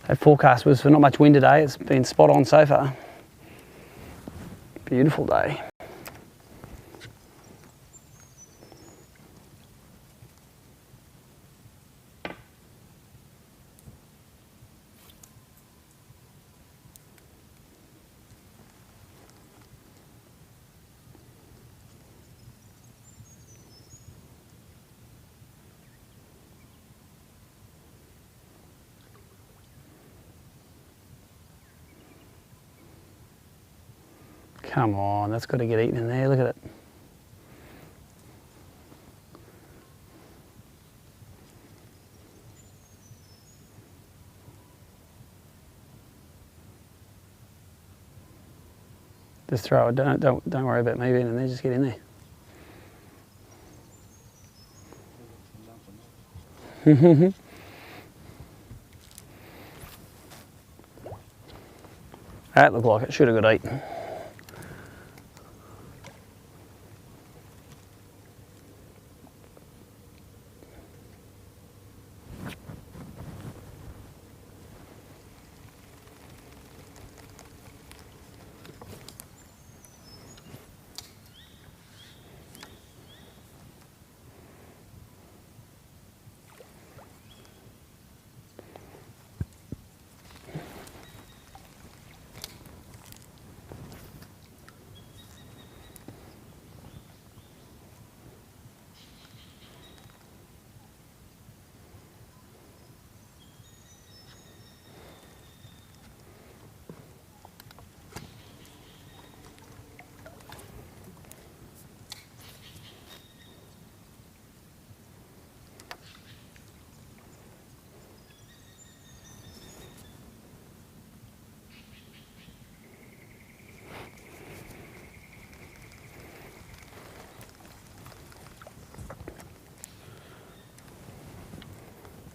That forecast was for not much wind today. It's been spot on so far. Beautiful day. Come on, that's got to get eaten in there, look at it. Just throw it, don't worry about me being in there, just get in there. That looked like it should have got eaten.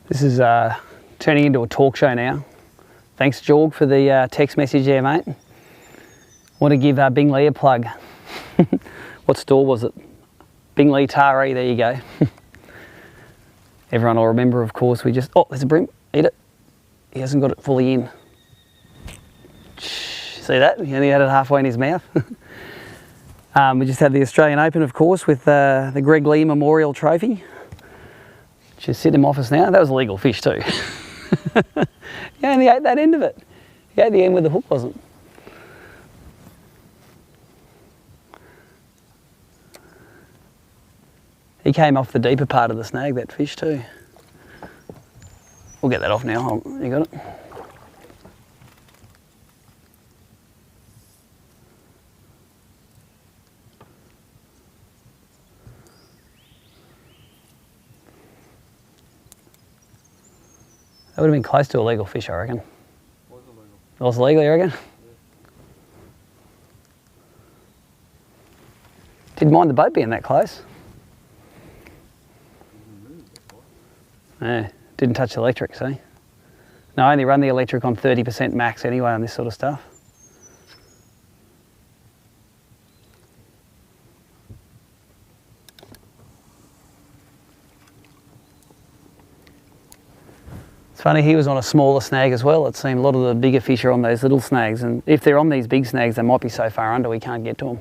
This is turning into a talk show now. Thanks, Jorg, for the text message there, mate. Want to give Bing Lee a plug. What store was it? Bing Lee Taree, there you go. Everyone will remember, of course, we just, oh, there's a bream, eat it. He hasn't got it fully in. See that? He only had it halfway in his mouth. We just had the Australian Open, of course, with the Greg Lee Memorial Trophy. Just sitting in my office now. That was a legal fish too. He only ate that end of it. He ate the end where the hook wasn't. He came off the deeper part of the snag, that fish too. We'll get that off now. You got it? That would have been close to a legal fish, I reckon. Was illegal. It was legal, you reckon? Didn't mind the boat being that close. Yeah, didn't touch the electric, see? No, I only run the electric on 30% max anyway on this sort of stuff. It's funny, he was on a smaller snag as well. It seemed a lot of the bigger fish are on those little snags, and if they're on these big snags, they might be so far under we can't get to them.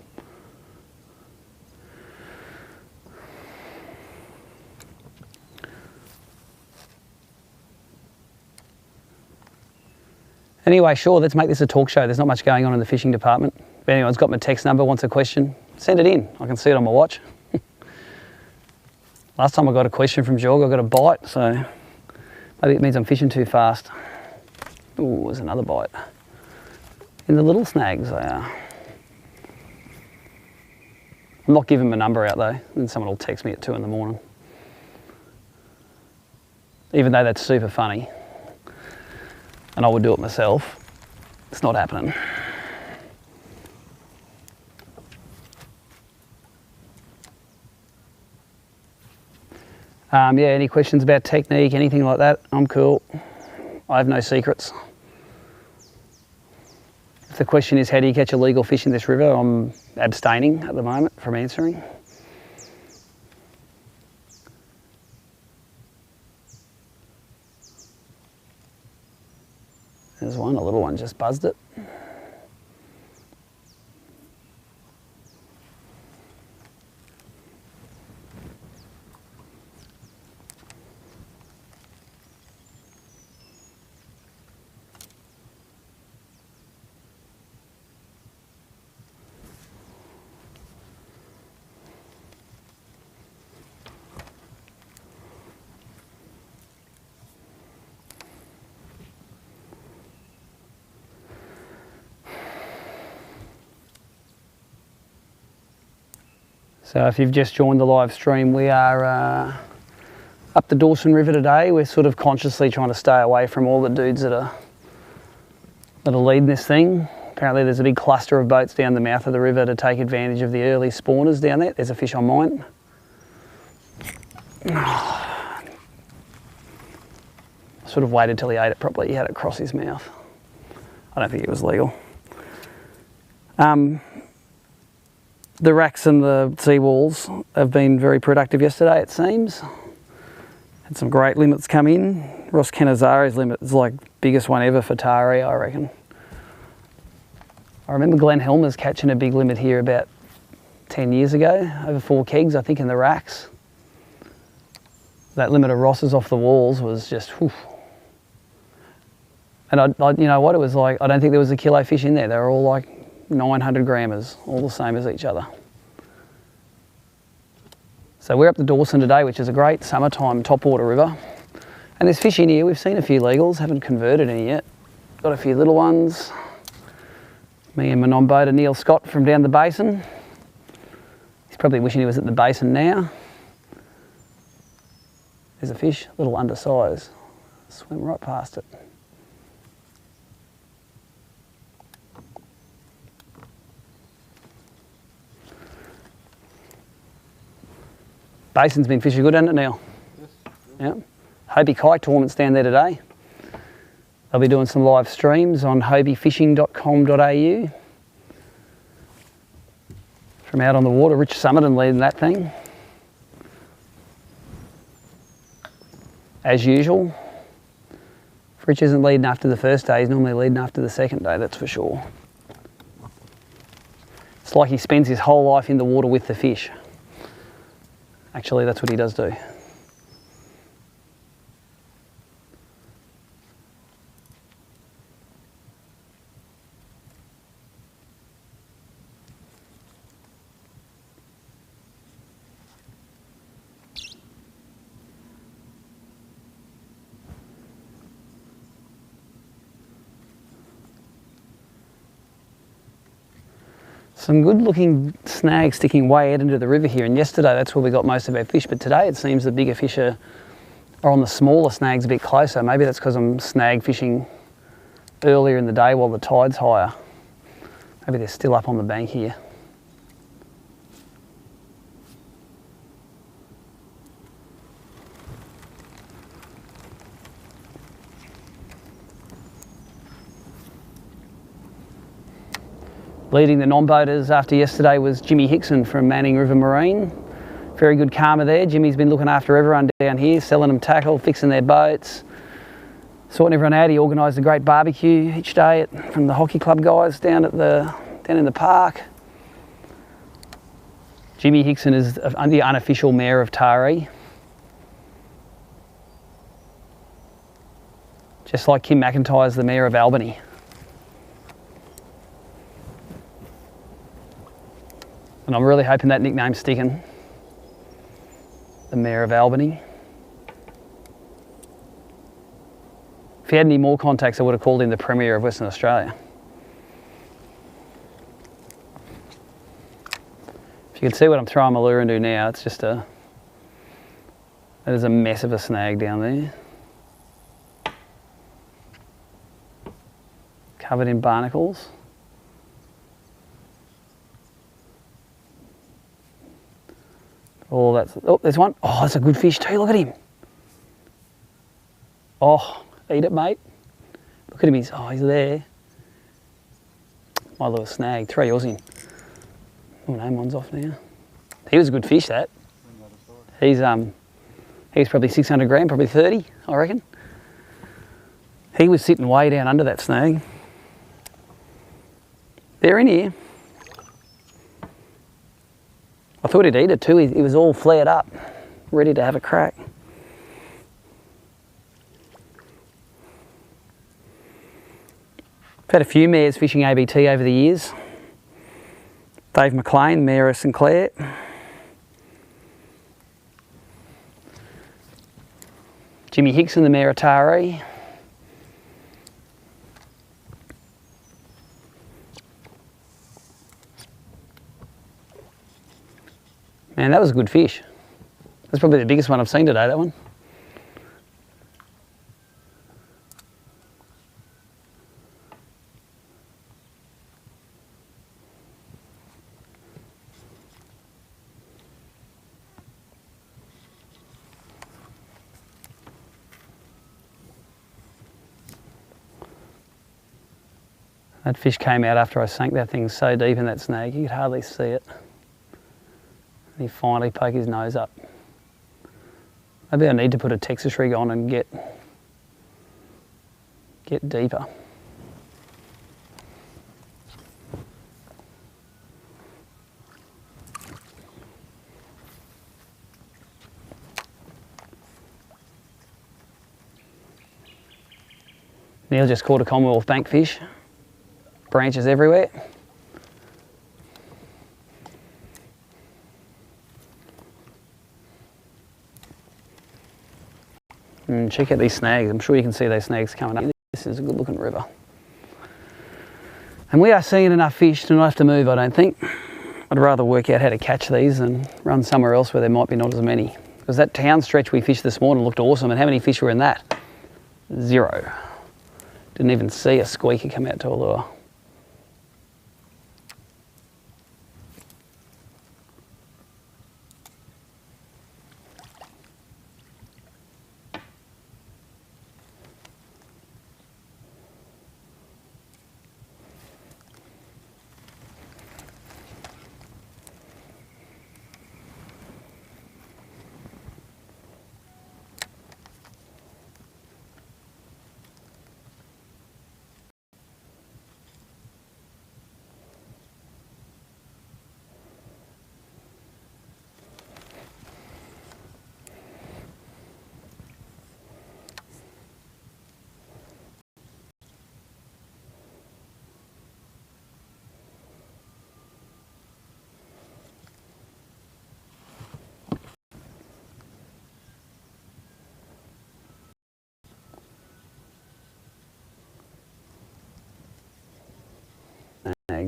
Anyway, sure, let's make this a talk show. There's not much going on in the fishing department. If anyone's got my text number, wants a question, send it in. I can see it on my watch. Last time I got a question from Jorg, I got a bite, so maybe it means I'm fishing too fast. Ooh, there's another bite. In the little snags, they are. I'm not giving my number out though, and someone will text me at 2 in the morning. Even though that's super funny, and I would do it myself, it's not happening. Yeah, any questions about technique, anything like that, I'm cool. I have no secrets. If the question is how do you catch a legal fish in this river, I'm abstaining at the moment from answering. There's one, a little one just buzzed it. So if you've just joined the live stream, we are up the Dawson River today. We're sort of consciously trying to stay away from all the dudes that are leading this thing. Apparently there's a big cluster of boats down the mouth of the river to take advantage of the early spawners down there. There's a fish on mine. Sort of waited till he ate it properly. He had it across his mouth. I don't think it was legal. The racks and the seawalls have been very productive yesterday, it seems. Had some great limits come in. Ross Canizaro's limit is like biggest one ever for Tari, I reckon. I remember Glenn Helmer's catching a big limit here about 10 years ago, over 4 kegs, I think, in the racks. That limit of Ross's off the walls was just, whew. And I, you know what, it was like, I don't think there was a kilo fish in there. They were all like 900 grammers, all the same as each other. So we're up the Dawson today, which is a great summertime topwater river. And there's fish in here. We've seen a few legals, haven't converted any yet. Got a few little ones. Me and my non-boater Neil Scott from down the basin. He's probably wishing he was at the basin now. There's a fish, a little undersized. Swim right past it. Basin's been fishing good, hasn't it, Neil? Yes. Yeah. Hobie Kite tournament's down there today. They'll be doing some live streams on hobiefishing.com.au. From out on the water, Rich Summerton leading that thing. as usual. Fritch isn't leading after the first day, he's normally leading after the second day, that's for sure. It's like he spends his whole life in the water with the fish. Actually, that's what he does do. Some good looking snags sticking way out into the river here, and yesterday that's where we got most of our fish, but today it seems the bigger fish are on the smaller snags a bit closer. Maybe that's because I'm snag fishing earlier in the day while the tide's higher. Maybe they're still up on the bank here. Leading the non-boaters after yesterday was Jimmy Hickson from Manning River Marine. Very good karma there. Jimmy's been looking after everyone down here, selling them tackle, fixing their boats, sorting everyone out. He organised a great barbecue each day from the hockey club guys down in the park. Jimmy Hickson is the unofficial mayor of Taree. Just like Kim McIntyre's the mayor of Albany. And I'm really hoping that nickname's sticking. The Mayor of Albany. If he had any more contacts, I would have called him the Premier of Western Australia. If you can see what I'm throwing my lure into now, it's just that is a mess of a snag down there. Covered in barnacles. Oh, there's one. Oh, that's a good fish too. Look at him. Oh, eat it, mate. Look at him. He's there. My little snag. 3 Aussie. Oh no, mine's off now. He was a good fish, that. He's probably 600 gram, probably 30, I reckon. He was sitting way down under that snag. They're in here. I thought he'd eat it too. He was all flared up, ready to have a crack. I've had a few mares fishing ABT over the years. Dave McLean, Mayor of St Clair. Jimmy Hickson, the Mayor of Taree. Man, that was a good fish. That's probably the biggest one I've seen today, that one. That fish came out after I sank that thing so deep in that snag, you could hardly see it. He finally poked his nose up. Maybe I need to put a Texas rig on and get deeper. Neil just caught a Commonwealth Bank fish. Branches everywhere. And check out these snags. I'm sure you can see those snags coming up. This is a good looking river. And we are seeing enough fish to not have to move, I don't think. I'd rather work out how to catch these than run somewhere else where there might be not as many. Because that town stretch we fished this morning looked awesome, and how many fish were in that? 0. Didn't even see a squeaker come out to a lure.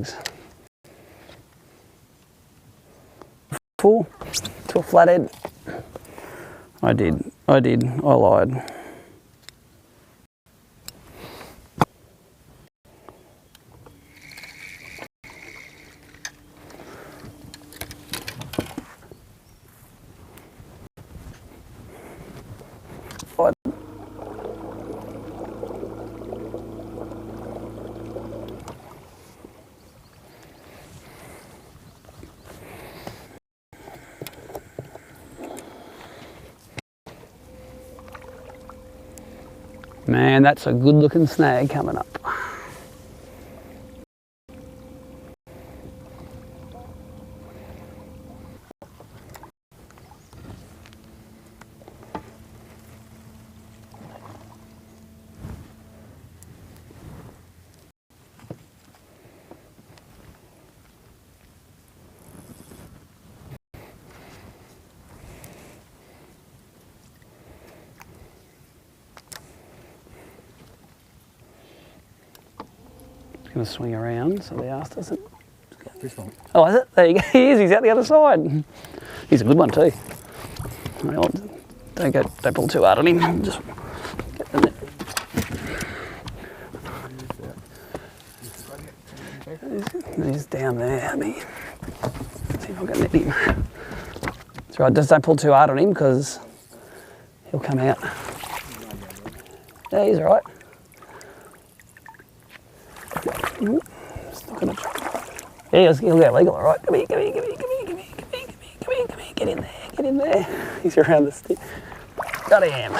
snags. 4 to a flathead. I did. I lied. Man, that's a good looking snag coming up. Going to swing around, so the arse doesn't. This one. Oh, is it? There you go. He is. He's out the other side. He's a good one too. Well, don't pull too hard on him. Just get the net. He's down there. Let me see if I can net him. That's right. Just don't pull too hard on him because he'll come out. Yeah, he's all right. Just not gonna try. Yeah, he'll get legal, all right. Come here. Get in there. He's around the stick. Got him.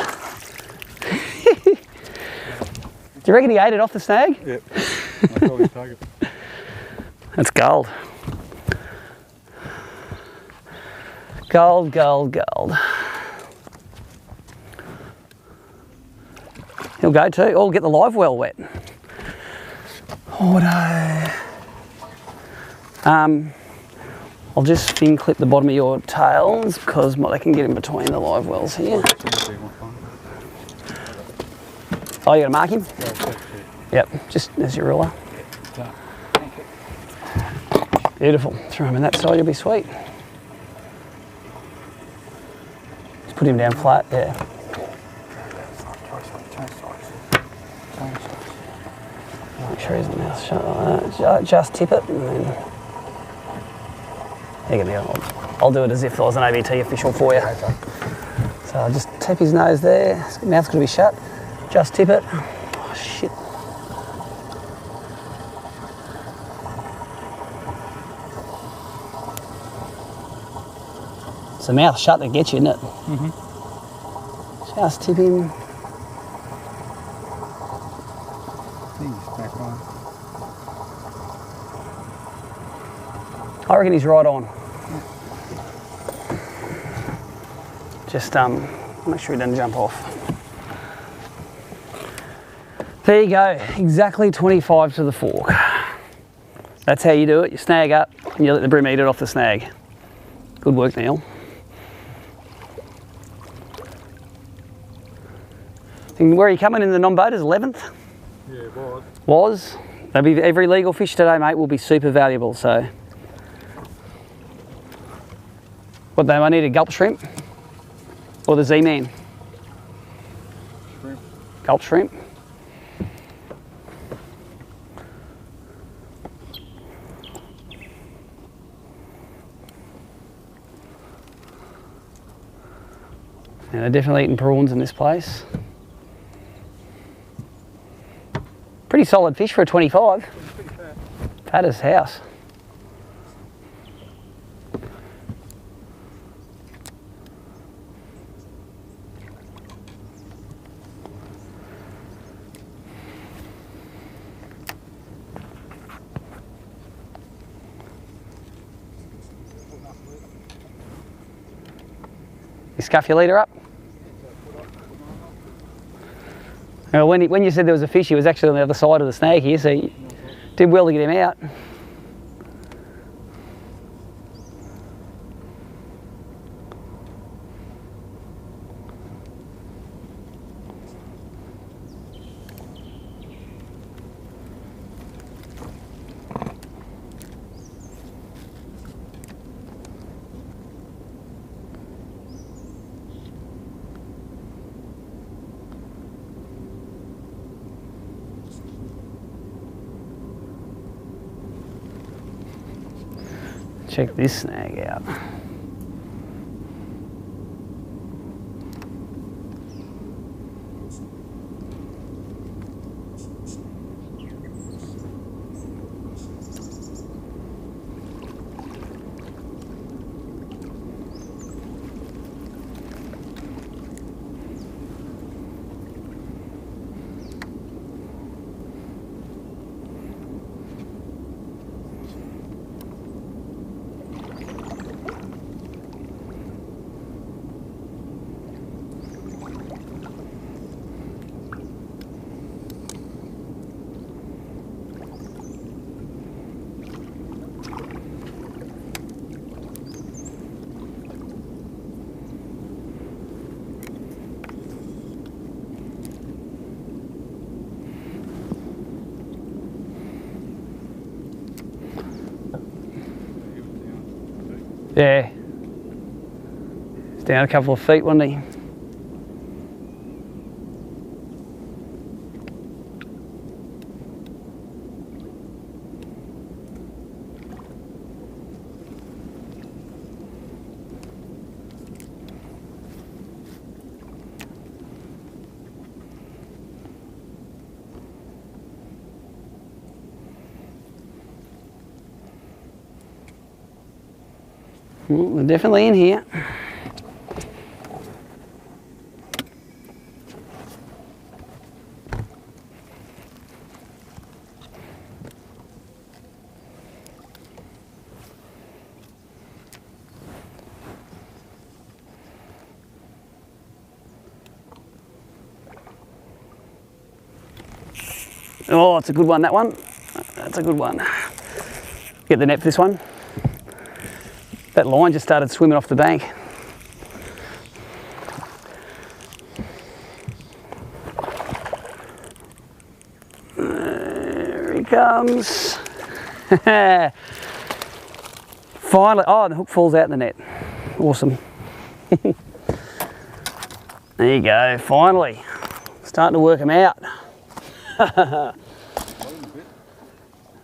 Do you reckon he ate it off the snag? Yep. I saw his target. That's gold. Gold. He'll go too. Oh, get the live well wet. Oh no. I'll just fin clip the bottom of your tails because they can get in between the live wells here. Oh, you gotta mark him? Yep, just as your ruler. Beautiful. Throw him in that side, you'll be sweet. Just put him down flat, yeah. Make sure his mouth's shut like that. Just tip it and then... There you go. I'll do it as if I was an ABT official for you. So I'll just tap his nose there. His mouth's going to be shut. Just tip it. Oh, shit. It's the mouth shut that gets you, isn't it? Mm-hmm. Just tip him. Back on. I reckon he's right on. Just make sure he doesn't jump off. There you go, exactly 25 to the fork. That's how you do it. You snag up and you let the bream eat it off the snag. Good work, Neil. And where are you coming in the non-boaters? 11th? Yeah, it was. Was. Every legal fish today, mate, will be super valuable, so. What, they might need a gulp shrimp? Or the Z-Man? Shrimp. Gulp shrimp. And they're definitely eating prawns in this place. Pretty solid fish for a 25. Fat as house. You scuff your leader up? Well, when you said there was a fish, he was actually on the other side of the snag here, so you did well to get him out. Check this snag out. Yeah. He's down a couple of feet, wasn't he? Well, they're definitely in here. Oh, it's a good one, that one. That's a good one. Get the net for this one. That line just started swimming off the bank. There he comes. Finally, oh, the hook falls out in the net. Awesome. There you go, finally. Starting to work them out.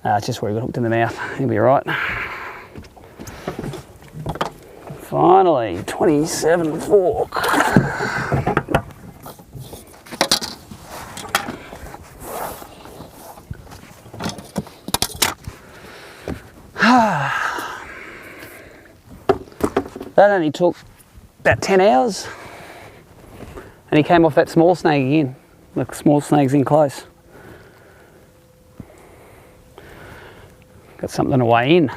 It's just where he got hooked in the mouth. He'll be right. Finally, 27 fork. That only took about 10 hours. And he came off that small snag again. Look, small snag's in close. Got something to weigh in.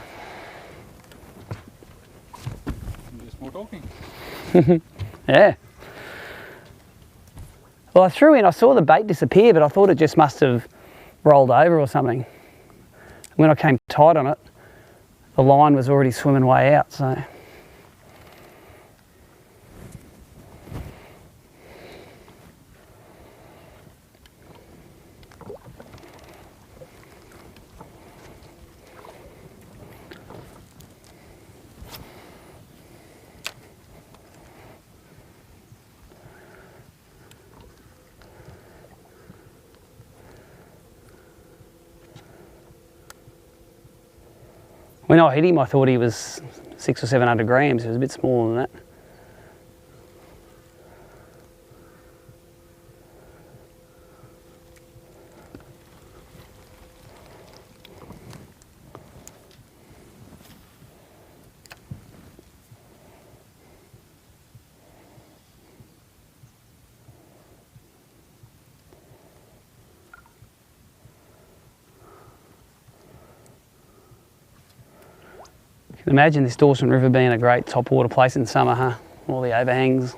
Just more talking. Yeah. Well, I threw in, I saw the bait disappear, but I thought it just must have rolled over or something. When I came tight on it, the line was already swimming way out, so. When I hit him, I thought he was 600 or 700 grams. He was a bit smaller than that. Imagine this Dawson River being a great top water place in summer, huh? All the overhangs.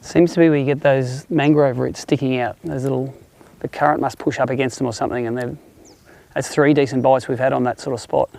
Seems to be where you get those mangrove roots sticking out. Those little, the current must push up against them or something, and that's 3 decent bites we've had on that sort of spot.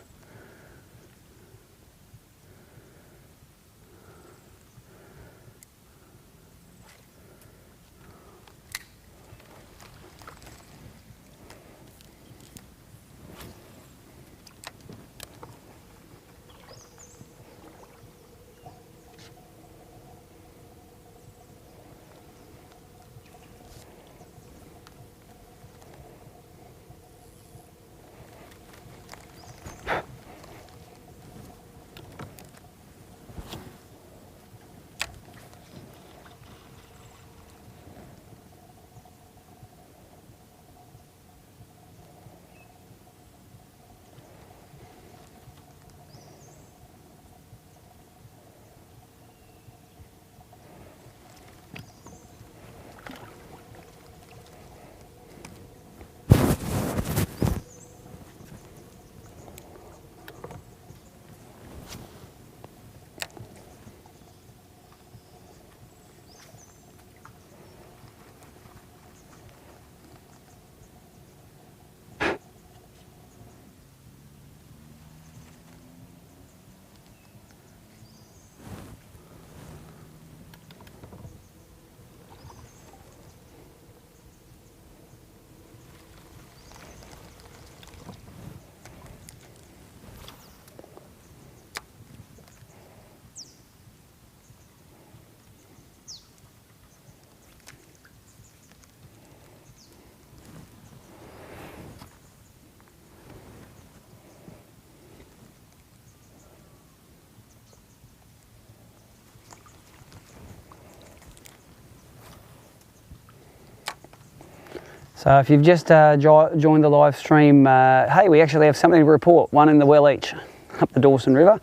So if you've just joined the live stream, hey, we actually have something to report, one in the well each, up the Dawson River.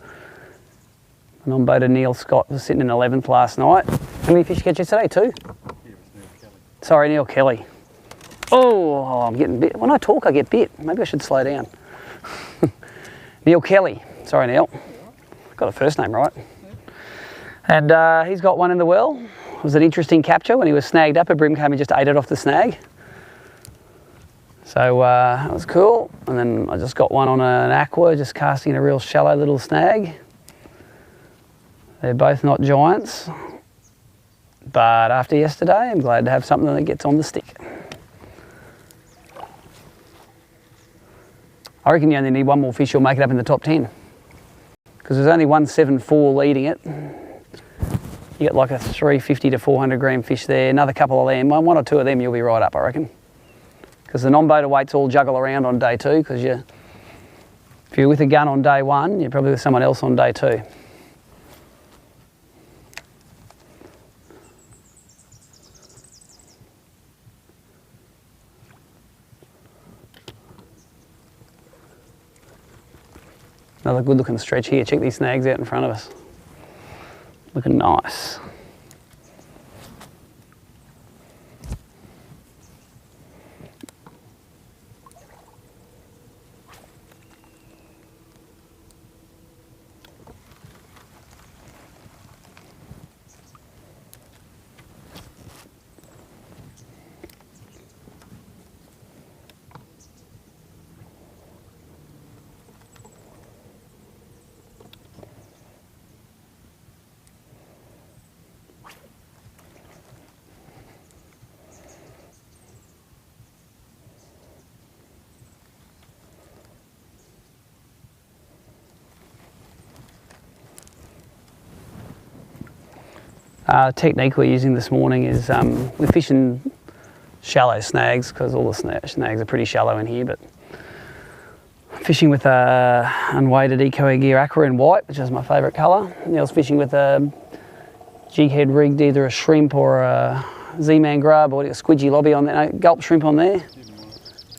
An on-boater Neil Scott was sitting in 11th last night. How many fish you catch yesterday? 2? Yeah, it's Neil Kelly. Sorry, Neil Kelly. Oh, I'm getting bit. When I talk, I get bit. Maybe I should slow down. Neil Kelly. Sorry, Neil. Got the first name right. And he's got one in the well. It was an interesting capture when he was snagged up. A bream came and just ate it off the snag. So that was cool. And then I just got one on an aqua, just casting a real shallow little snag. They're both not giants. But after yesterday, I'm glad to have something that gets on the stick. I reckon you only need one more fish, you'll make it up in the top 10. Because there's only 174 leading it. You get like a 350 to 400 gram fish there, another couple of them, one or two of them you'll be right up, I reckon. Because the non-boater weights all juggle around on day 2, because if you're with a gun on day 1, you're probably with someone else on day 2. Another good looking stretch here. Check these snags out in front of us. Looking nice. Technique we're using this morning is we're fishing shallow snags because all the snags are pretty shallow in here, but fishing with a unweighted Eco Gear Aqua in white, which is my favourite colour. Neil's fishing with a jig head rigged, either a shrimp or a Z-Man grub or a squidgy lobby on there, no, gulp shrimp on there.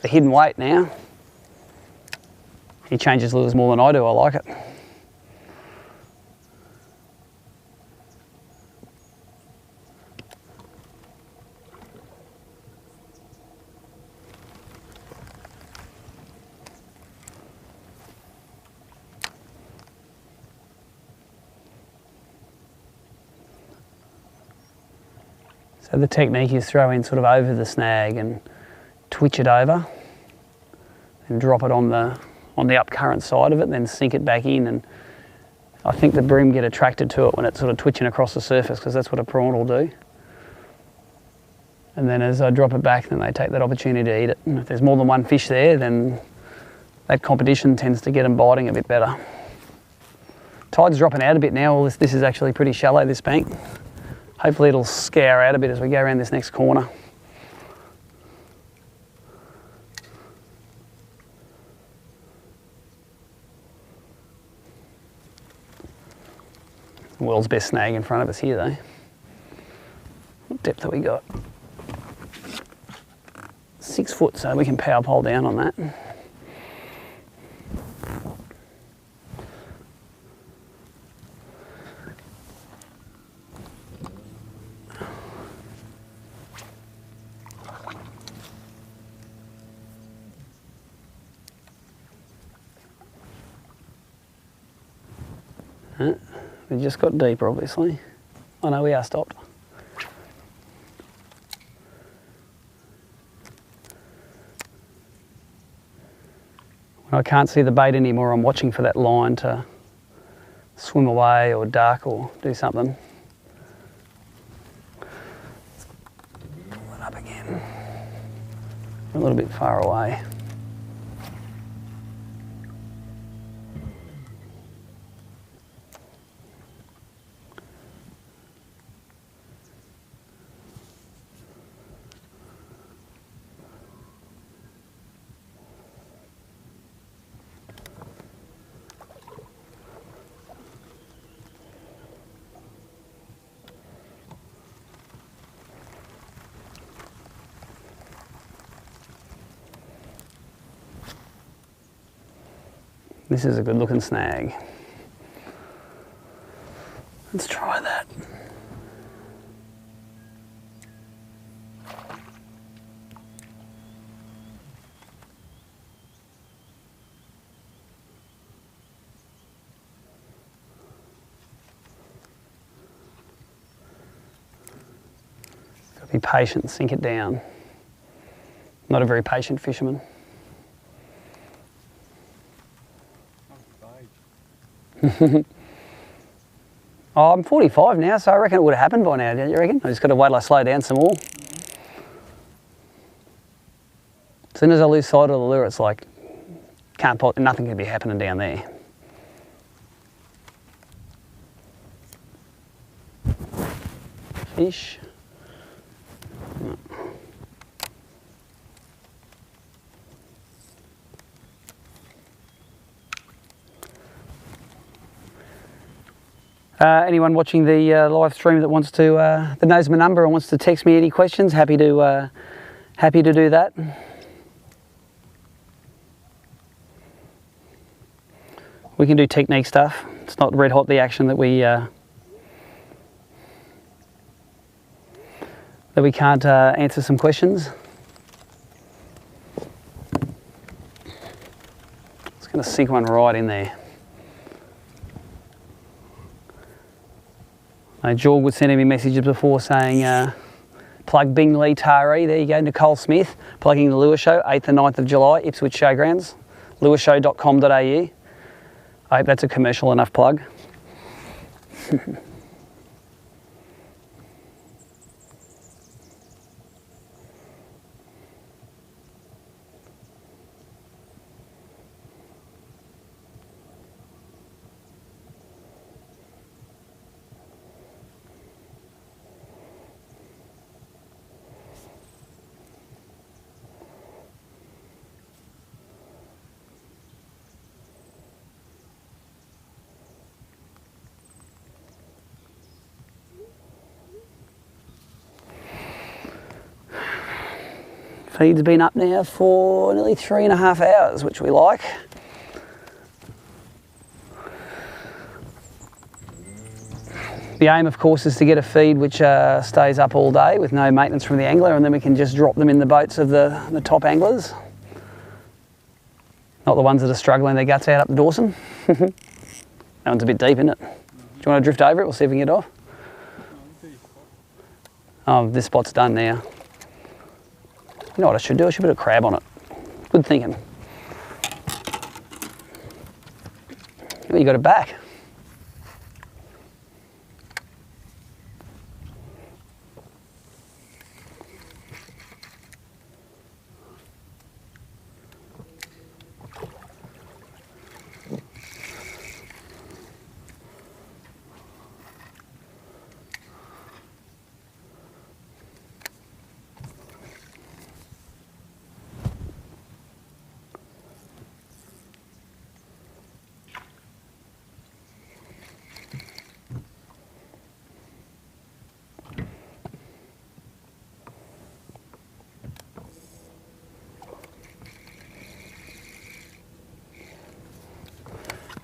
The hidden weight now. He changes lures more than I do, I like it. So the technique is throw in sort of over the snag and twitch it over and drop it on the up current side of it, then sink it back in. And I think the bream get attracted to it when it's sort of twitching across the surface, because that's what a prawn will do. And then as I drop it back, then they take that opportunity to eat it. And if there's more than one fish there, then that competition tends to get them biting a bit better. Tide's dropping out a bit now. This is actually pretty shallow, this bank. Hopefully it'll scour out a bit as we go around this next corner. World's best snag in front of us here though. What depth have we got? 6 foot, so we can power pole down on that. We just got deeper, obviously. Oh no, we are stopped. When I can't see the bait anymore, I'm watching for that line to swim away or duck or do something. Pull it up again. A little bit far away. This is a good looking snag. Let's try that. Gotta be patient and sink it down. Not a very patient fisherman. Oh, I'm 45 now, so I reckon it would have happened by now, don't you reckon? I just got to wait till I slow down some more. As soon as I lose sight of the lure, it's like, nothing can be happening down there. Fish. Anyone watching the live stream that wants to, that knows my number and wants to text me any questions, happy to do that. We can do technique stuff. It's not red hot the action that we can't answer some questions. It's going to sink one right in there. Jorg was sending me messages before saying, plug Bingley Taree, there you go, Nicole Smith, plugging the Lure Show, 8th and 9th of July, Ipswich Showgrounds, lureshow.com.au. I hope that's a commercial enough plug. Feed's been up now for nearly 3.5 hours, which we like. The aim, of course, is to get a feed which stays up all day with no maintenance from the angler, and then we can just drop them in the boats of the top anglers. Not the ones that are struggling their guts out up the Dawson. That one's a bit deep, isn't it? Do you want to drift over it? We'll see if we can get it off. Oh, this spot's done now. You know what I should do? I should put a crab on it. Good thinking. Oh, you got it back.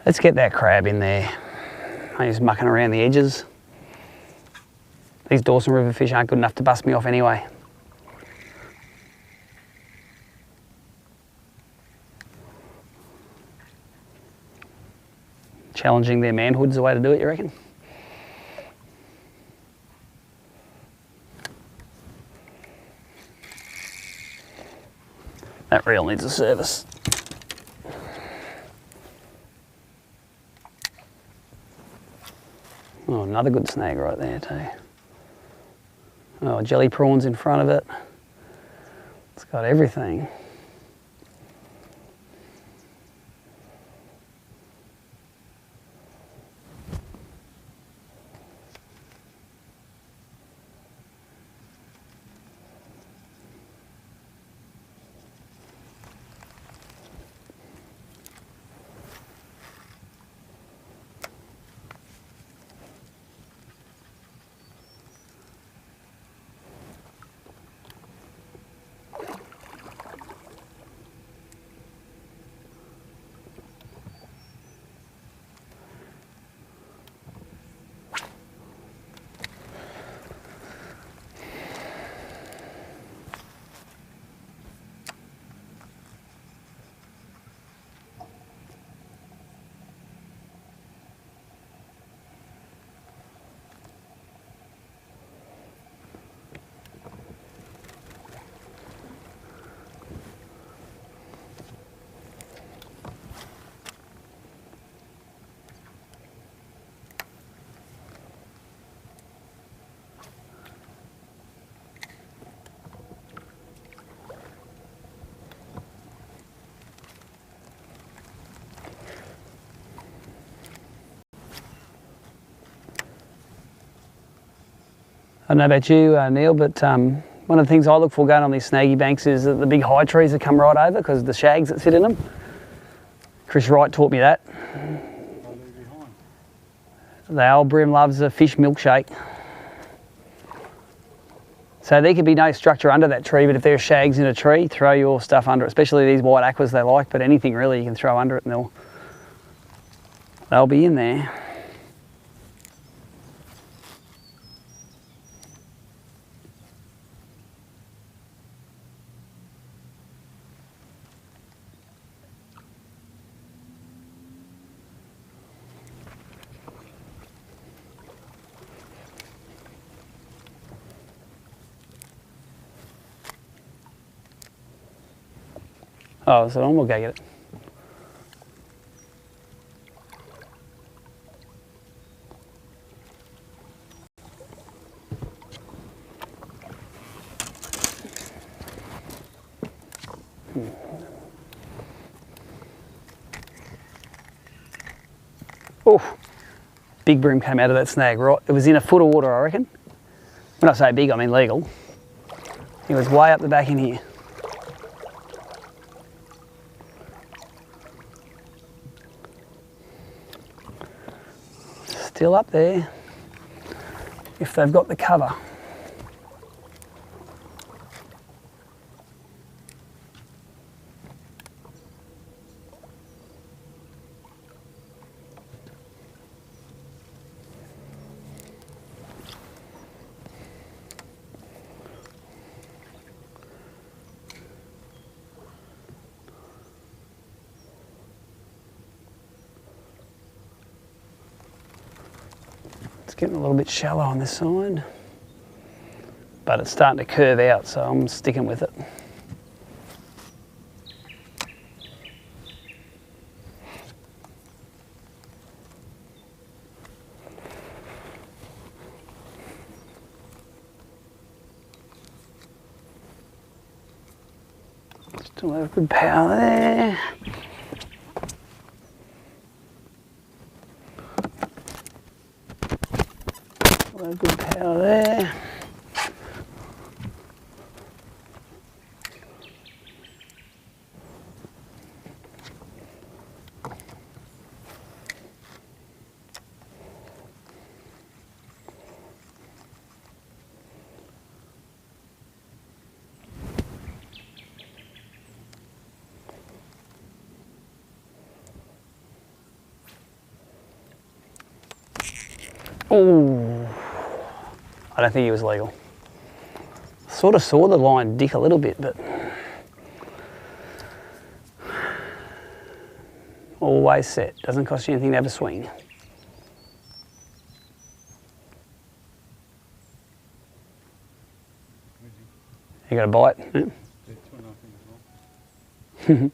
Let's get that crab in there. I'm just mucking around the edges. These Dawson River fish aren't good enough to bust me off anyway. Challenging their manhood's the way to do it, you reckon? That reel needs a service. Oh, another good snag right there too. Oh, jelly prawns in front of it. It's got everything. I don't know about you, Neil, but one of the things I look for going on these snaggy banks is that the big high trees that come right over because of the shags that sit in them. Chris Wright taught me that. The old BREAM loves a fish milkshake. So there could be no structure under that tree, but if there are shags in a tree, throw your stuff under it, especially these white aquas they like, but anything really you can throw under it and they'll be in there. Oh, so we'll go get it. Oh, big BREAM came out of that snag, right? It was in a foot of water, I reckon. When I say big, I mean legal. He was way up the back in here. Still up there, if they've got the cover. It's getting a little bit shallow on this side. but it's starting to curve out, so I'm sticking with it. Still have good power there. Still have good power there. Oh, I don't think he was legal. Sort of saw the line dick a little bit, but always set. Doesn't cost you anything to have a swing. You got a bite? Yeah. Yeah, 2.5 as well.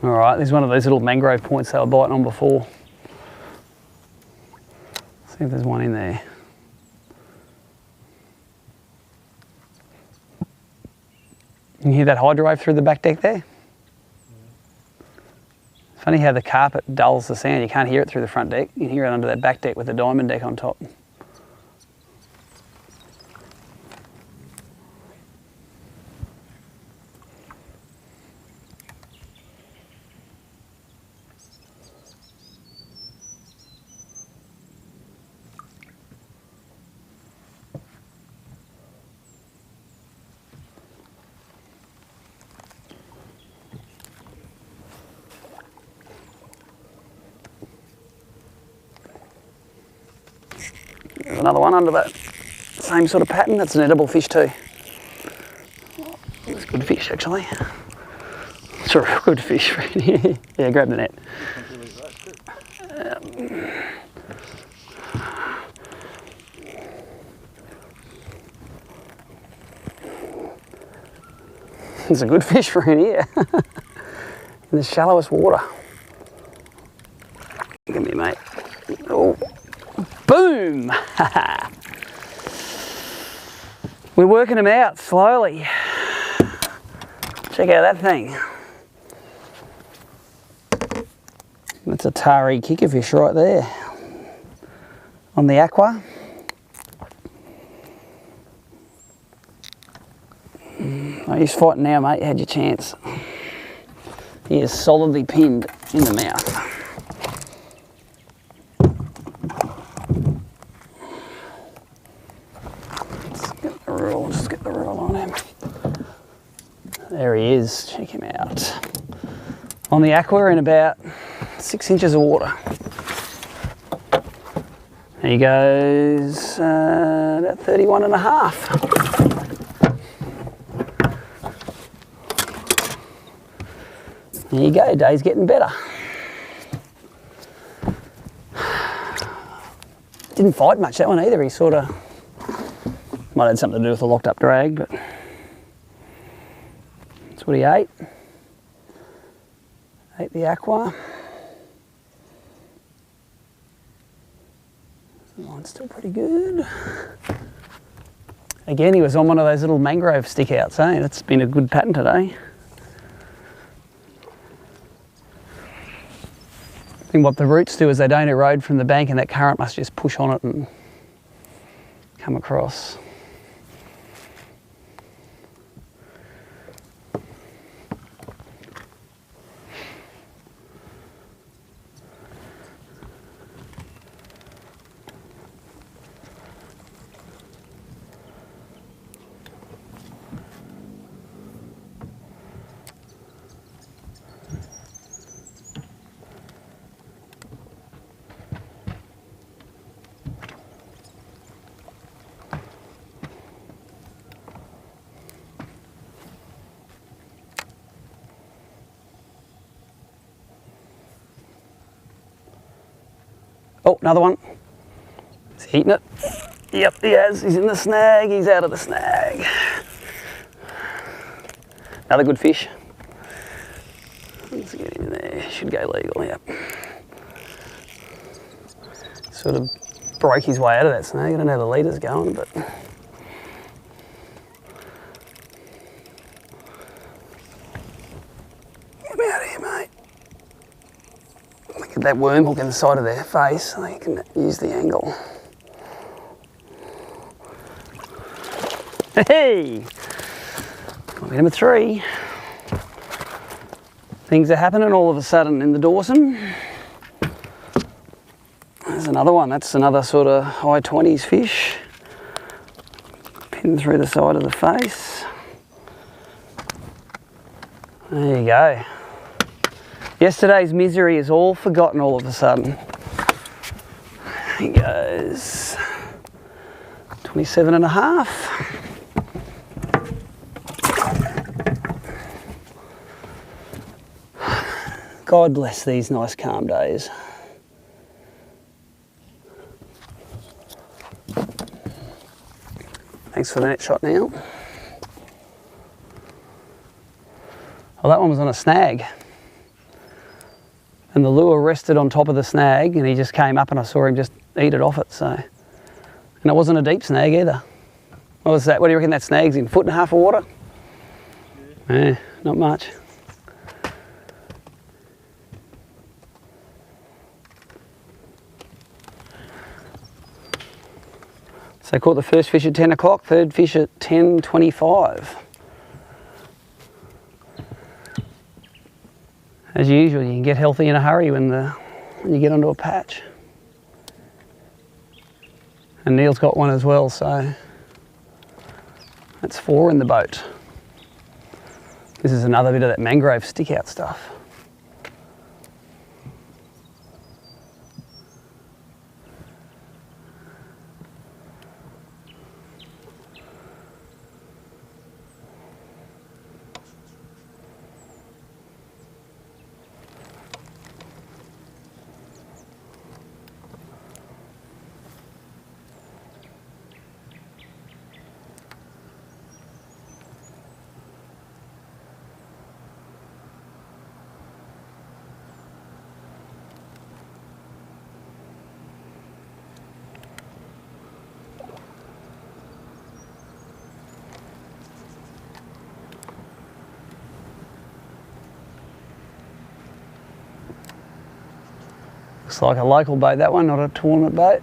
All right, there's one of those little mangrove points they were biting on before. See if there's one in there. You can hear that hydro wave through the back deck there? Funny how the carpet dulls the sound. You can't hear it through the front deck. You can hear it under that back deck with the diamond deck on top. There's another one under that same sort of pattern. That's an edible fish too. It's a good fish actually. It's a real good fish. Yeah, grab the net. It's a good fish for in here. In the shallowest water. Look at me, mate. Oh. Boom! We're working them out slowly. Check out that thing. That's a tarry kicker fish right there. On the aqua. Oh, he's fighting now, mate. You had your chance. He is solidly pinned in the mouth. Let's get the reel on him. There he is. Check him out. On the aqua in about 6 inches of water. There he goes, about 31 and a half. There you go, day's getting better. Didn't fight much that one either, he sort of, might have had something to do with the locked up drag, but that's what he ate. Ate the aqua. Line's still pretty good. Again, he was on one of those little mangrove stick outs, eh? That's been a good pattern today. I think what the roots do is they don't erode from the bank and that current must just push on it and come across. Oh, another one. He's eating it. Yep, he has. He's in the snag. He's out of the snag. Another good fish. Let's get him in there. Should go legal, yep. Sort of broke his way out of that snag. I don't know how the leader's going, but... Get me out of here, mate. Look at that worm hook in the side of their face so they can use the angle. Hey! Got me number 3. Things are happening all of a sudden in the Dawson. There's another one. That's another sort of high 20s fish. Pinned through the side of the face. There you go. Yesterday's misery is all forgotten all of a sudden. He goes 27 and a half. God bless these nice calm days. Thanks for the net shot now. Well, that one was on a snag. And the lure rested on top of the snag and he just came up and I saw him just eat it off it, so. And it wasn't a deep snag either. What was that? What do you reckon that snag's in? 1.5 foot of water? Yeah, not much. So I caught the first fish at 10 o'clock, third fish at 10:25. As usual, you can get healthy in a hurry when you get onto a patch. And Neil's got one as well, so that's 4 in the boat. This is another bit of that mangrove stick out stuff. Looks like a local boat, that one, not a tournament boat.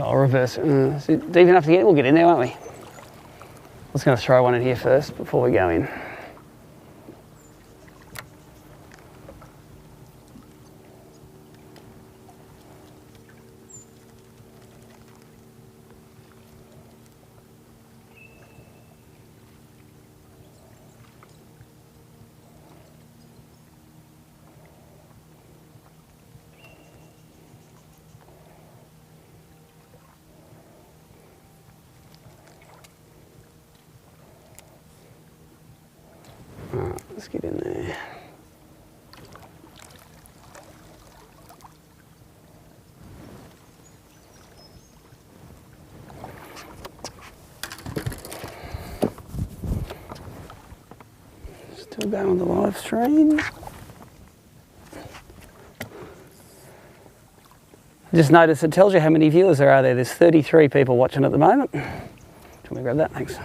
I'll reverse it. Is it deep enough to get? We'll get in there, won't we? I'm just going to throw one in here first before we go in. Let's get in there. Still going on the live stream. Just notice it tells you how many viewers there are there. There's 33 people watching at the moment. Do you want me to grab that? Thanks.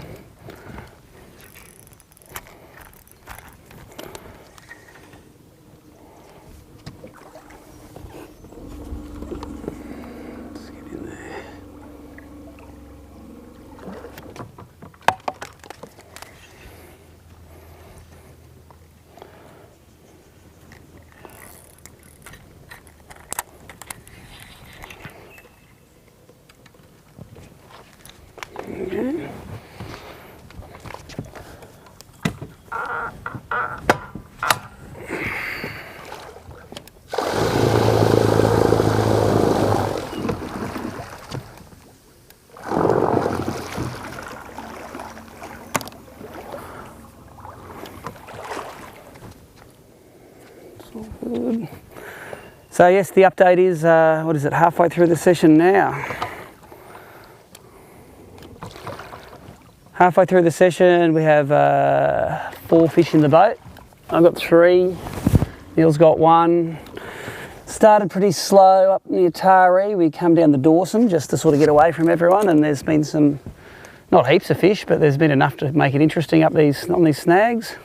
So yes, the update is, what is it, halfway through the session now. Halfway through the session, we have 4 fish in the boat. I've got 3, Neil's got 1. Started pretty slow up near Taree. We come down the Dawson just to sort of get away from everyone, and there's been some, not heaps of fish, but there's been enough to make it interesting up on these snags.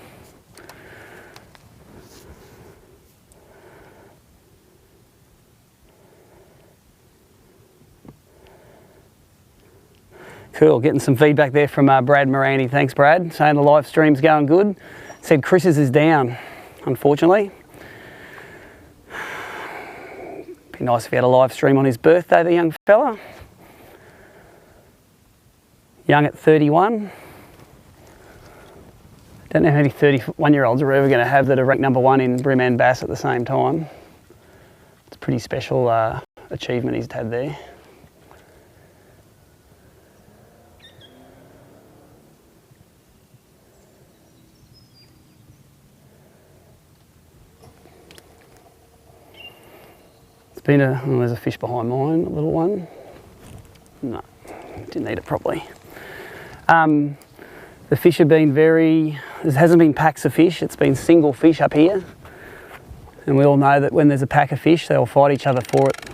Cool, getting some feedback there from Brad Morani. Thanks, Brad. Saying the live stream's going good. Said Chris's is down, unfortunately. Be nice if he had a live stream on his birthday, the young fella. Young at 31. Don't know how many 31-year-olds are ever going to have that are ranked number 1 in BREAM and Bass at the same time. It's a pretty special achievement he's had there. Been there's a fish behind mine, a little one. No, didn't eat it properly. The fish have been there hasn't been packs of fish, it's been single fish up here. And we all know that when there's a pack of fish, they'll fight each other for it.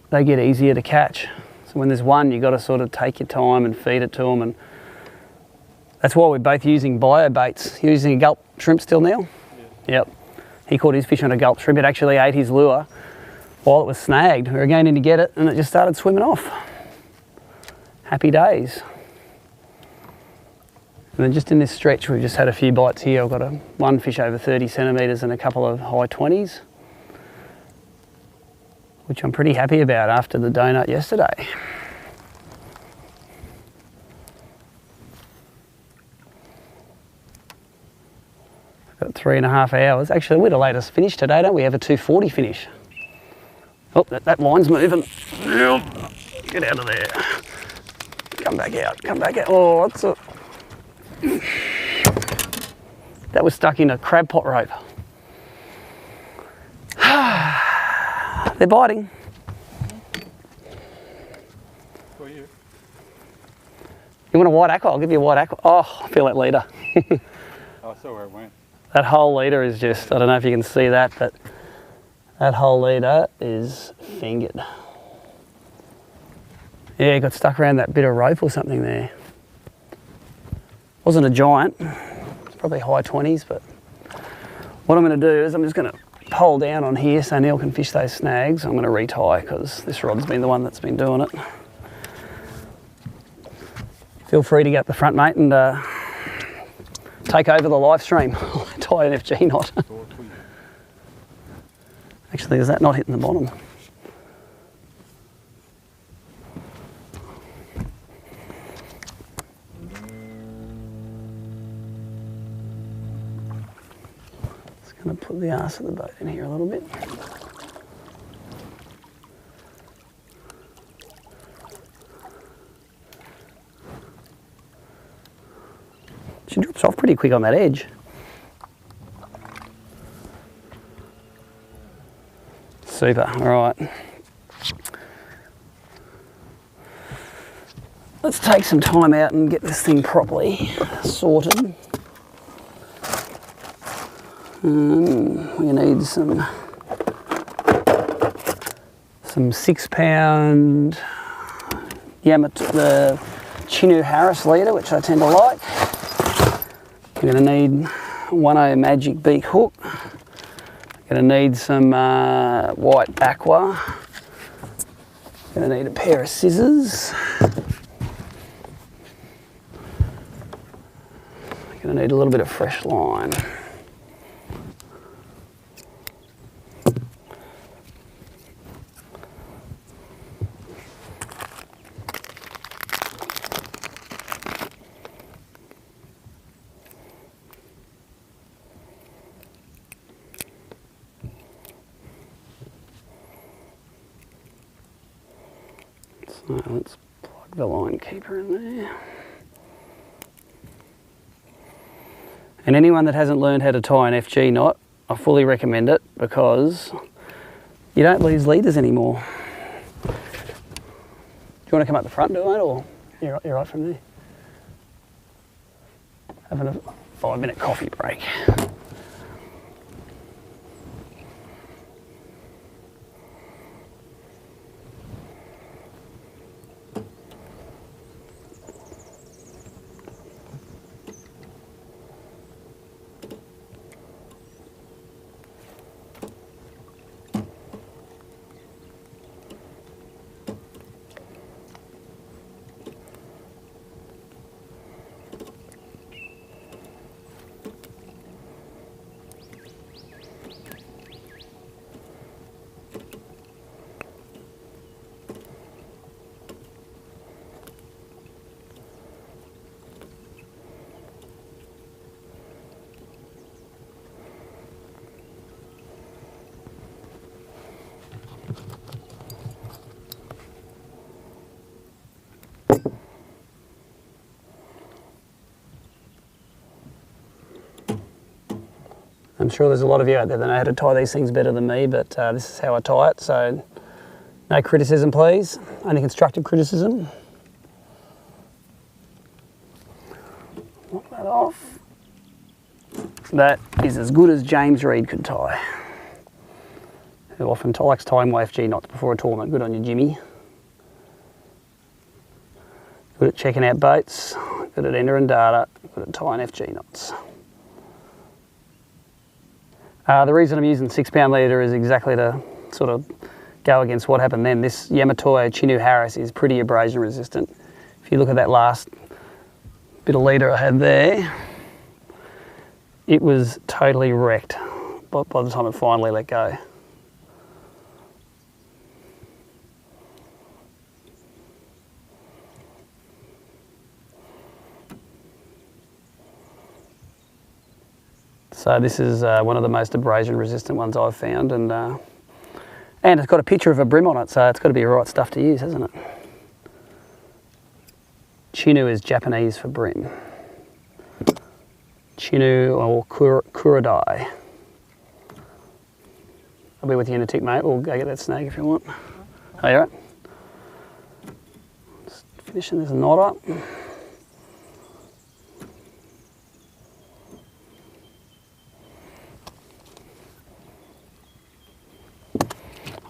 They get easier to catch. So when there's one, you've got to sort of take your time and feed it to them. And that's why we're both using bio baits. You're using a gulp shrimp still, Neil? Yeah. Yep. He caught his fish on a gulp shrimp. It actually ate his lure while it was snagged. We were going in to get it and it just started swimming off. Happy days. And then just in this stretch, we've just had a few bites here. I've got one fish over 30 centimetres and a couple of high 20s, which I'm pretty happy about after the donut yesterday. Got 3.5 hours. Actually, we're the latest finish today, don't we? Have a 2:40 finish. Oh, that line's moving. Get out of there. Come back out, come back out. Oh, what's it? That was stuck in a crab pot rope. They're biting. For you. You want a white aqua? I'll give you a white aqua. Oh, I feel that leader. Oh, I saw where it went. That whole leader is just, I don't know if you can see that, but that whole leader is fingered. Yeah, it got stuck around that bit of rope or something there. Wasn't a giant, it's probably high 20s, but what I'm going to do is I'm just going to pole down on here so Neil can fish those snags. I'm going to retie because this rod's been the one that's been doing it. Feel free to get up the front, mate, and take over the live stream. Tie an FG knot. Actually, is that not hitting the bottom? Just going to put the arse of the boat in here a little bit. She drops off pretty quick on that edge. Super, all right. Let's take some time out and get this thing properly sorted. We need some 6-pound Yamato, the Chinu Harris leader, which I tend to like. We're going to need 1.0 Magic Beak hook. Going to need some white aqua. Going to need a pair of scissors. Going to need a little bit of fresh line. So let's plug the line keeper in there. And anyone that hasn't learned how to tie an FG knot, I fully recommend it because you don't lose leaders anymore. Do you want to come up the front, do it, or you're right from there? Having a 5-minute coffee break. I'm sure there's a lot of you out there that know how to tie these things better than me, but this is how I tie it, so no criticism please, only constructive criticism. Lock that off. That is as good as James Reed could tie, who often likes tying YFG knots before a tournament. Good on you, Jimmy. Good at checking out boats, good at entering data, good at tying FG knots. The reason I'm using 6-pound leader is exactly to sort of go against what happened then. This Yamato Chinu Harris is pretty abrasion resistant. If you look at that last bit of leader I had there, it was totally wrecked by the time it finally let go. So this is one of the most abrasion resistant ones I've found, and it's got a picture of a BREAM on it, so it's got to be the right stuff to use, hasn't it? Chinu is Japanese for BREAM. Chinu or Kurodai. I'll be with you in a tick, mate. We'll go get that snag if you want. Oh, you all right? Just finishing this knot up.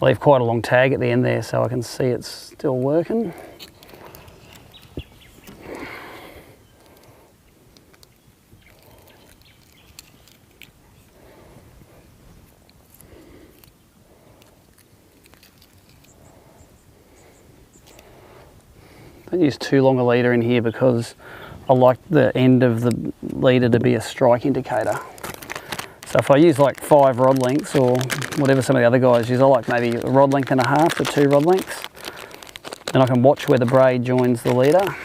I leave quite a long tag at the end there so I can see it's still working. haven't used too long a leader in here because I like the end of the leader to be a strike indicator. So if I use like 5 rod lengths or whatever some of the other guys use, I like maybe a rod length and a half to 2 rod lengths. Then I can watch where the braid joins the leader.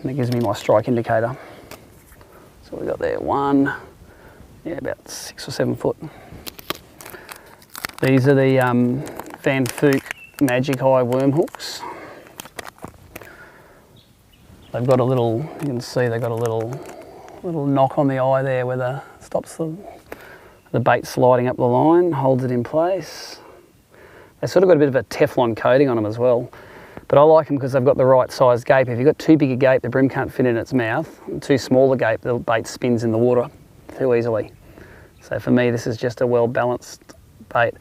And it gives me my strike indicator. So we got there 1, yeah, about 6 or 7 foot. These are the Van Fuuk Magic Eye worm hooks. They've got a little, you can see they've got a little knock on the eye there where the stops the bait sliding up the line, holds it in place. They sort of got a bit of a Teflon coating on them as well. But I like them because they've got the right size gape. If you've got too big a gape, the bream can't fit in its mouth. And too small a gape, the bait spins in the water too easily. So for me, this is just a well-balanced bait.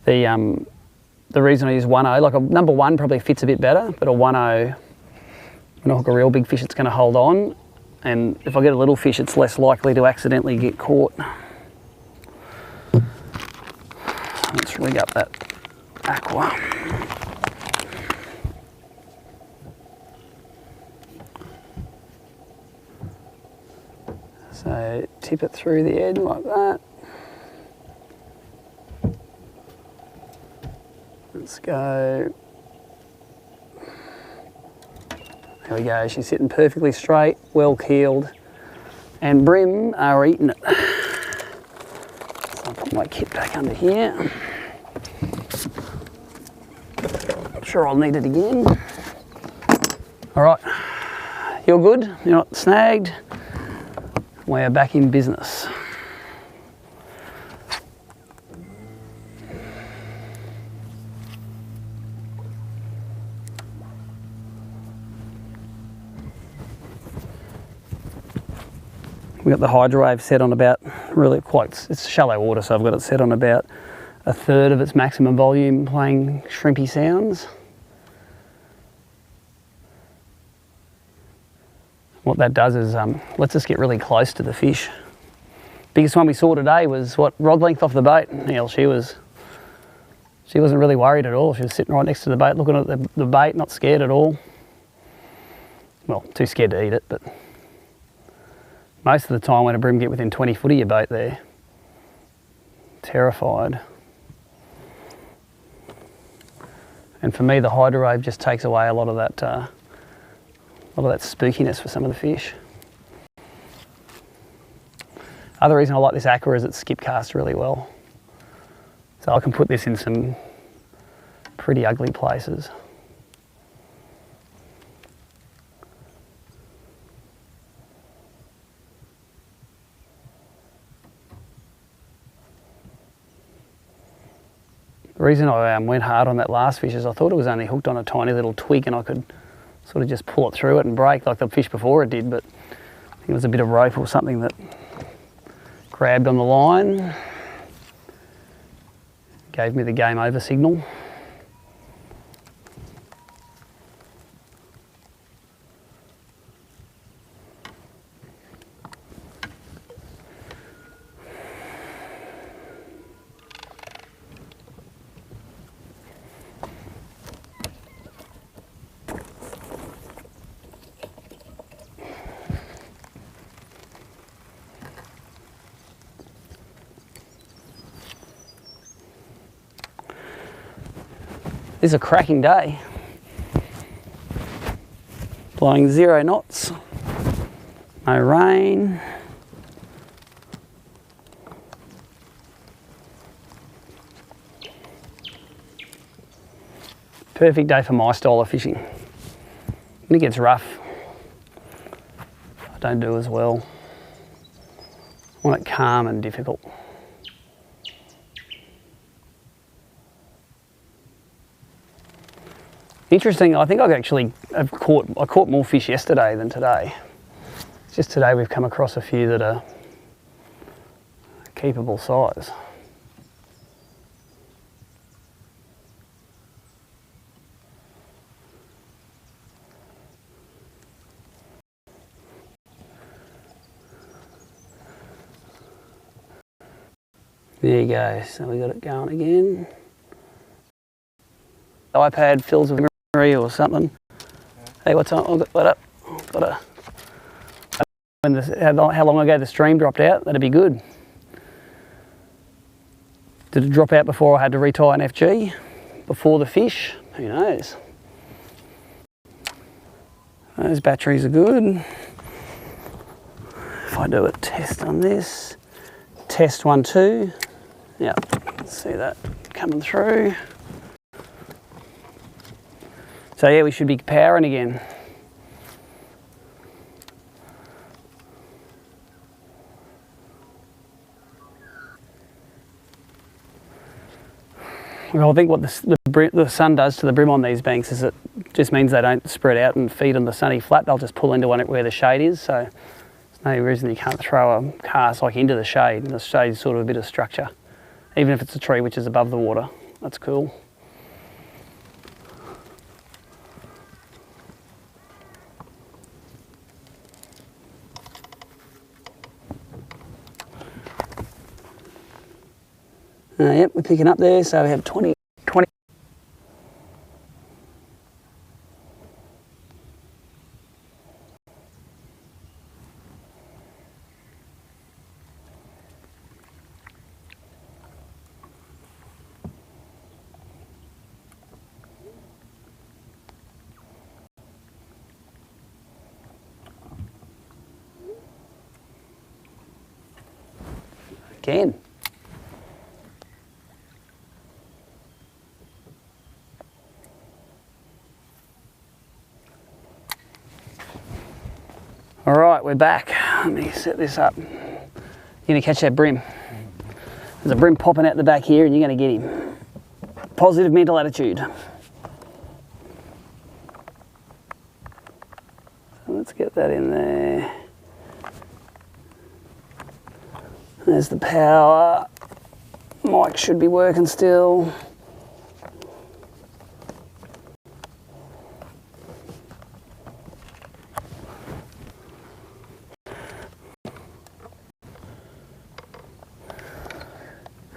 The reason I use 1.0, like a number 1 probably fits a bit better, but a 1.0, when I hook a real big fish, it's going to hold on. And if I get a little fish, it's less likely to accidentally get caught. Let's rig up that aqua. So tip it through the end like that. Let's go. There we go, she's sitting perfectly straight, well keeled, and bream are eating it. So I'll put my kit back under here. I'm sure I'll need it again. All right, you're good, you're not snagged. We're back in business. We've got the hydro wave set on about, really quite, it's shallow water, so I've got it set on about 1/3 of its maximum volume, playing shrimpy sounds. What that does is lets us get really close to the fish. Biggest one we saw today was what, rod length off the boat. Neil, she wasn't really worried at all. She was sitting right next to the boat, looking at the bait, not scared at all. Well, too scared to eat it, but most of the time when a bream get within 20 foot of your boat there, terrified. And for me, the hydro wave just takes away a lot of that spookiness for some of the fish. Other reason I like this aqua is it skip casts really well. So I can put this in some pretty ugly places. The reason I went hard on that last fish is I thought it was only hooked on a tiny little twig and I could sort of just pull it through it and break like the fish before it did, but I think it was a bit of rope or something that grabbed on the line, gave me the game over signal. This is a cracking day. Blowing 0 knots, no rain. Perfect day for my style of fishing. When it gets rough, I don't do as well. I want it calm and difficult. Interesting, I think I caught more fish yesterday than today. It's just today we've come across a few that are keepable size. There you go, so we got it going again. The iPad fills with or something. Hey, what's on? I've got a how long ago the stream dropped out? That'd be good. Did it drop out before I had to retie an FG? Before the fish? Who knows? Those batteries are good. If I do a test on this, test 1, 2. Yeah, see that coming through. So yeah, we should be powering again. Well, I think what the sun does to the brim on these banks is it just means they don't spread out and feed on the sunny flat. They'll just pull into one where the shade is. So there's no reason you can't throw a cast like into the shade. And the shade is sort of a bit of structure, even if it's a tree which is above the water. That's cool. Yep, we're picking up there, so we have 20. Again. All right, we're back. Let me set this up. You're gonna catch that brim. There's a brim popping out the back here and you're gonna get him. Positive mental attitude. Let's get that in there. There's the power. Mic should be working still.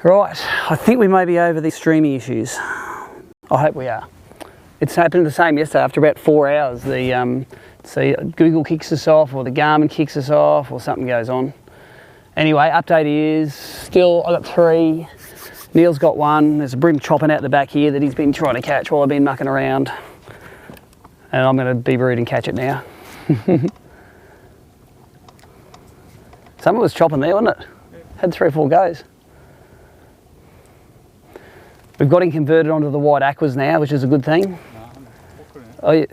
Right, I think we may be over these streaming issues. I hope we are. It's happened the same yesterday. After about 4 hours, see, Google kicks us off, or the Garmin kicks us off, or something goes on. Anyway, update is still, I've got 3. Neil's got 1. There's a brim chopping out the back here that he's been trying to catch while I've been mucking around. And I'm going to be rude and catch it now. Someone was chopping there, wasn't it? Had 3 or 4 goes. We've got him converted onto the white aquas now, which is a good thing. Oh, yeah.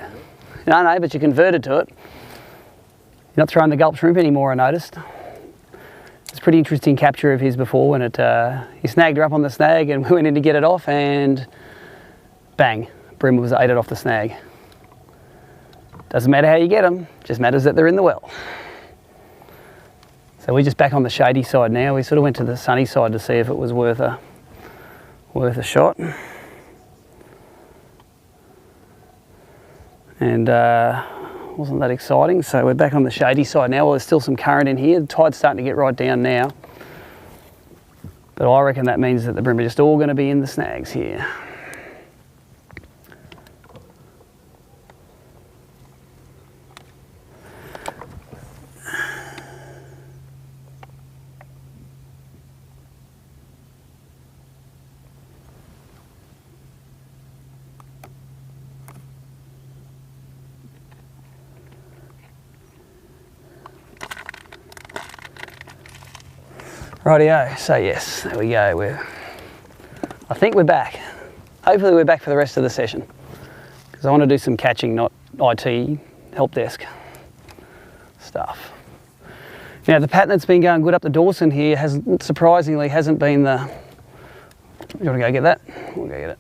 No, but you converted to it. You're not throwing the gulp shrimp anymore, I noticed. It's a pretty interesting capture of his before when he snagged her up on the snag and we went in to get it off and bang, brim was ate it off the snag. Doesn't matter how you get them, just matters that they're in the well. So we're just back on the shady side now. We sort of went to the sunny side to see if it was worth a shot. And wasn't that exciting, so we're back on the shady side now. Well, there's still some current in here. The tide's starting to get right down now. But I reckon that means that the brim are just all going to be in the snags here. Rightio, so yes, there we go. I think we're back. Hopefully we're back for the rest of the session because I want to do some catching, not IT help desk stuff. Now the pattern that's been going good up the Dawson here surprisingly hasn't been the... You want to go get that? We'll go get it.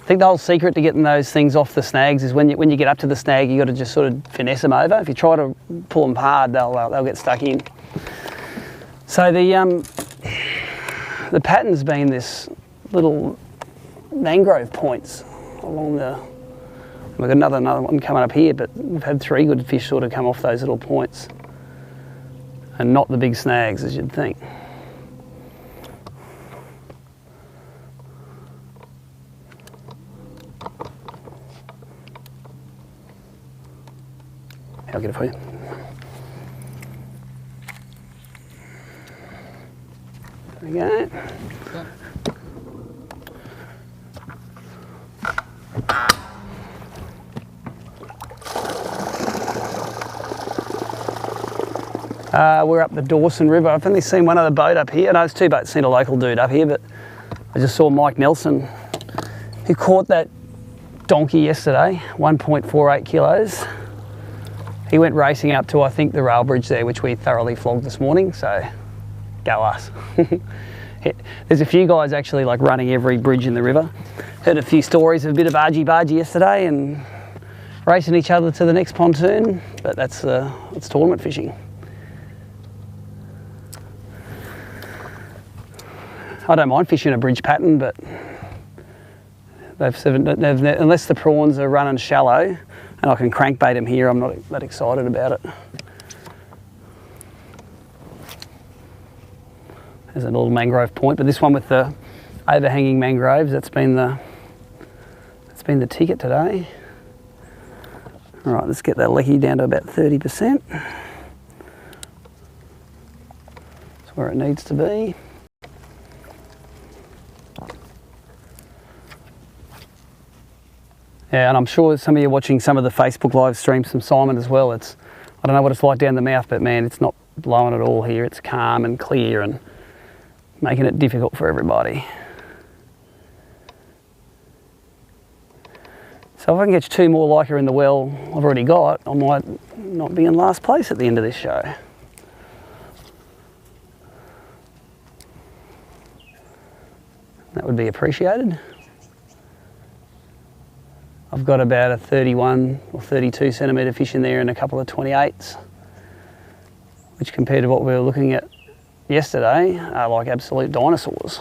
I think the whole secret to getting those things off the snags is when you get up to the snag, you got to just sort of finesse them over. If you try to pull them hard, they'll get stuck in. So the pattern's been this little mangrove points along the. We've got another one coming up here, but we've had 3 good fish sort of come off those little points, and not the big snags as you'd think. I'll get it for you. There we go. We're up the Dawson River. I've only seen one other boat up here. No, there's two boats. Seen a local dude up here, but I just saw Mike Nelson, who caught that donkey yesterday, 1.48 kilos. He went racing up to, I think, the rail bridge there, which we thoroughly flogged this morning, so go us. There's a few guys actually like running every bridge in the river. Heard a few stories of a bit of argy-bargy yesterday and racing each other to the next pontoon, but that's tournament fishing. I don't mind fishing a bridge pattern, but they've said unless the prawns are running shallow and I can crankbait them here, I'm not that excited about it. There's a little mangrove point, but this one with the overhanging mangroves, that's been the ticket today. All right, let's get that lecky down to about 30%. That's where it needs to be. Yeah, and I'm sure some of you watching some of the Facebook live streams from Simon as well. I don't know what it's like down the mouth, but man, it's not blowing at all here. It's calm and clear and making it difficult for everybody. So if I can catch two more like her in the well I've already got, I might not be in last place at the end of this show. That would be appreciated. I've got about a 31 or 32 centimetre fish in there and a couple of 28s, which compared to what we were looking at yesterday are like absolute dinosaurs.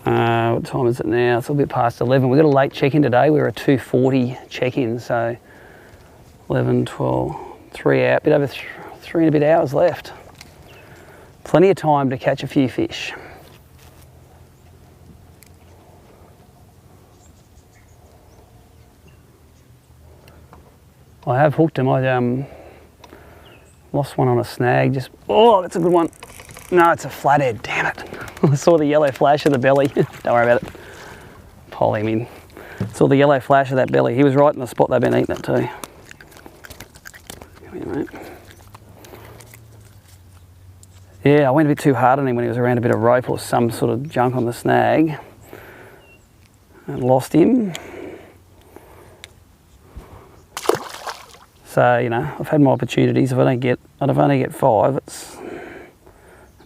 What time is it now? It's a little bit past 11. We've got a late check-in today. We're a 2:40 check-in, so 11, 12, 3 out, bit over 3 and a bit hours left. Plenty of time to catch a few fish. I have hooked him. I lost one on a snag. Oh, that's a good one. No, it's a flathead, damn it. I saw the yellow flash of the belly. Don't worry about it. Pole him in. Saw the yellow flash of that belly. He was right in the spot they've been eating it too. Come here, mate. Yeah, I went a bit too hard on him when he was around a bit of rope or some sort of junk on the snag. And lost him. So, you know, I've had my opportunities. If I only get 5, it's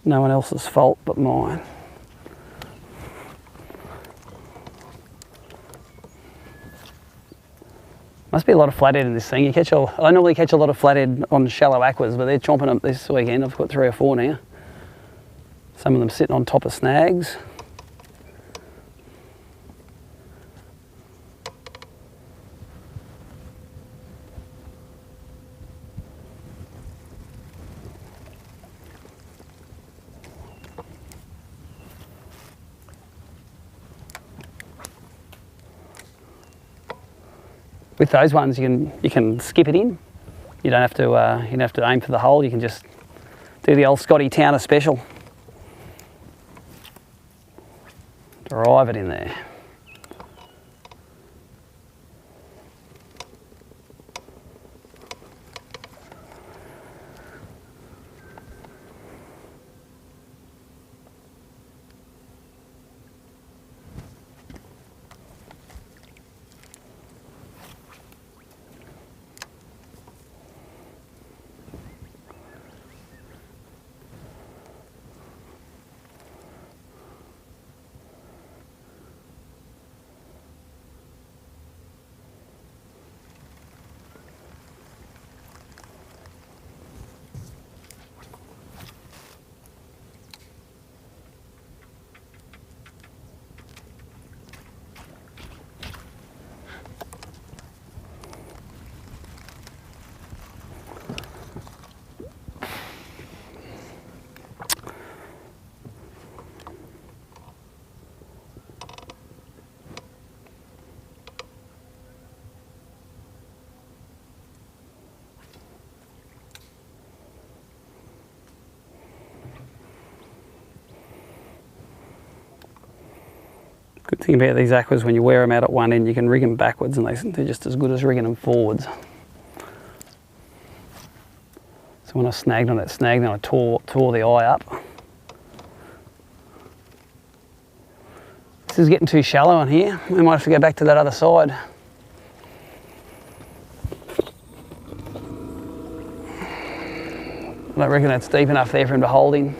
no one else's fault but mine. Must be a lot of flathead in this thing. I normally catch a lot of flathead on shallow aquas, but they're chomping up this weekend. I've got 3 or 4 now. Some of them sitting on top of snags. With those ones, you can skip it in. You don't have to aim for the hole. You can just do the old Scotty Towner special. Drive it in there. Good thing about these aquas, when you wear them out at one end, you can rig them backwards and they're just as good as rigging them forwards. So when I snagged on it, I tore the eye up. This is getting too shallow on here. We might have to go back to that other side. I don't reckon that's deep enough there for him to hold in.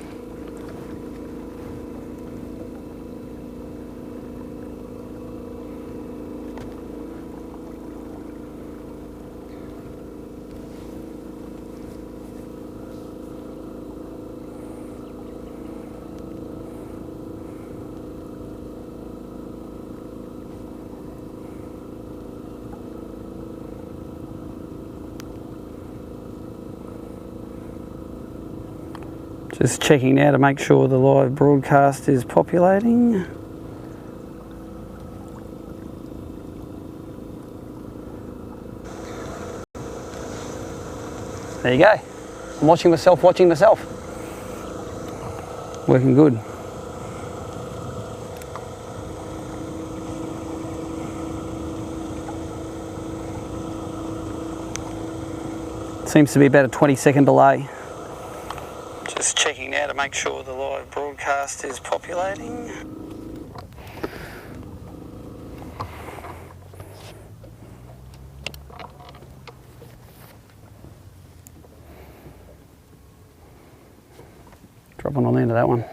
Just checking now to make sure the live broadcast is populating. There you go. I'm watching myself. Working good. Seems to be about a 20-second delay. Just checking now to make sure the live broadcast is populating. Dropping on the end of that one.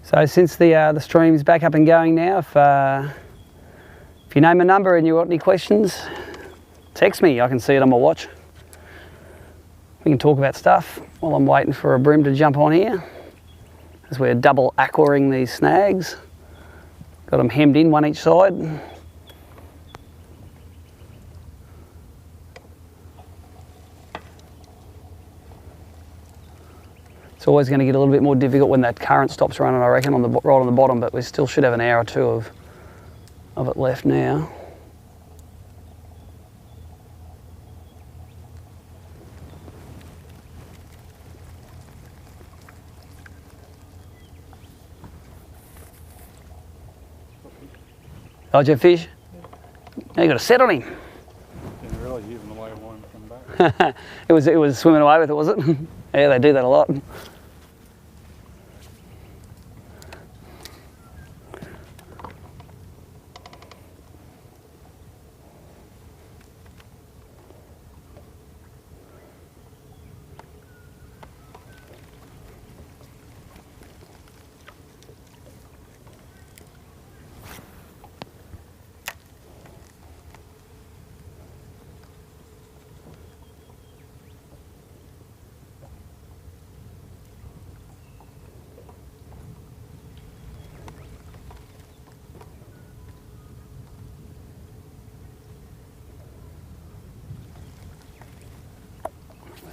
So since the stream's back up and going now, if you name a number and you got any questions, text me. I can see it on my watch. We can talk about stuff while I'm waiting for a BREAM to jump on here, as we're double aquaring these snags. Got them hemmed in, one each side. It's always going to get a little bit more difficult when that current stops running, I reckon, on the right on the bottom, but we still should have an hour or two of it left now. Oh, did you have fish? Now you got a set on him. Didn't realise you even the way I wanted to come back. It was swimming away with it, was it? Yeah, they do that a lot.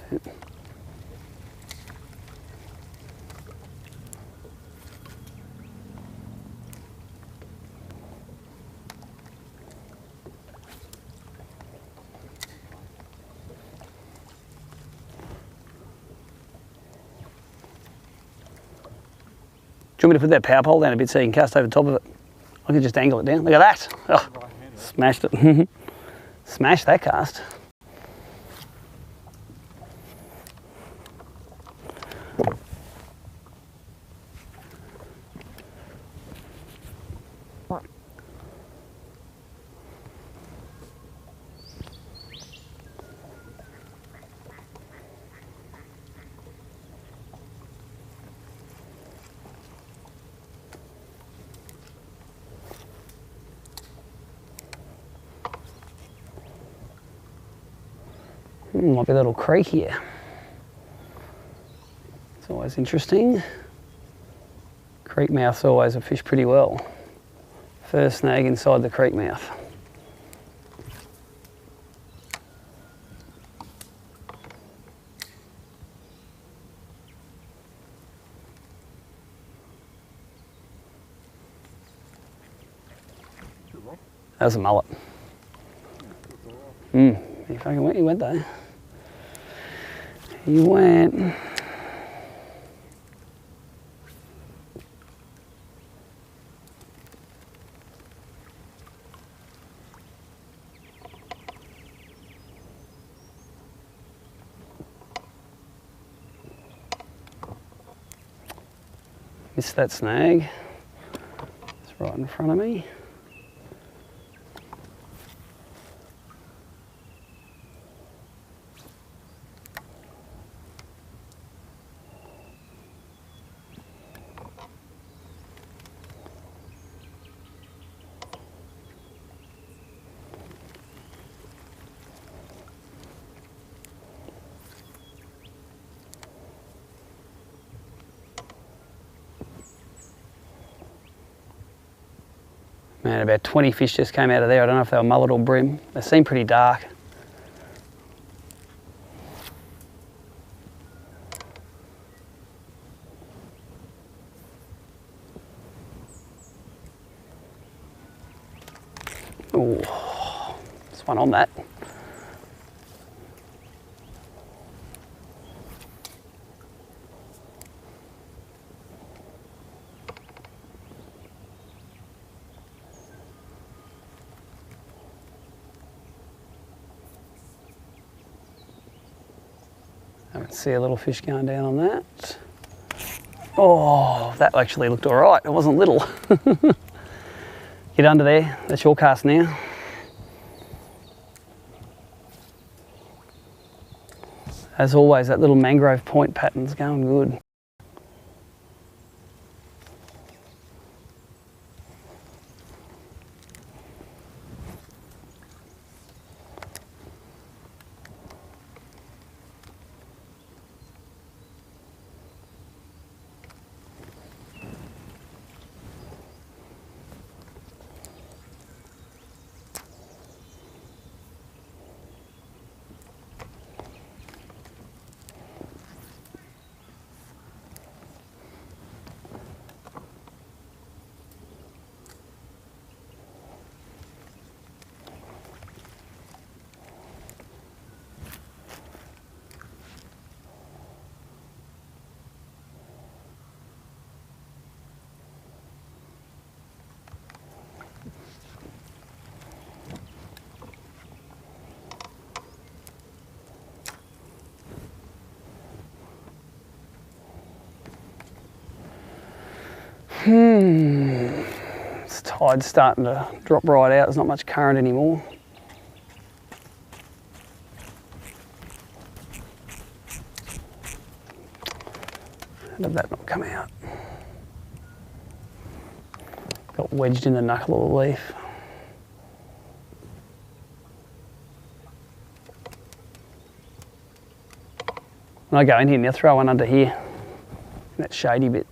Do you want me to put that power pole down a bit so you can cast over the top of it? I can just angle it down. Look at that. Oh, smashed it. Smashed that cast. Might be a little creek here. It's always interesting. Creek mouths always a fish pretty well. First snag inside the creek mouth. That was a mullet. He fucking went, he went though. He went. Missed that snag. It's right in front of me. Man, about 20 fish just came out of there. I don't know if they were mullet or bream. They seem pretty dark. Oh, there's one on that. I can see a little fish going down on that. Oh, that actually looked all right. It wasn't little. Get under there. That's your cast now. As always, that little mangrove point pattern's going good. This tide's starting to drop right out. There's not much current anymore. How did that not come out? Got wedged in the knuckle of the leaf. When I go in here now, throw one under here, that shady bit.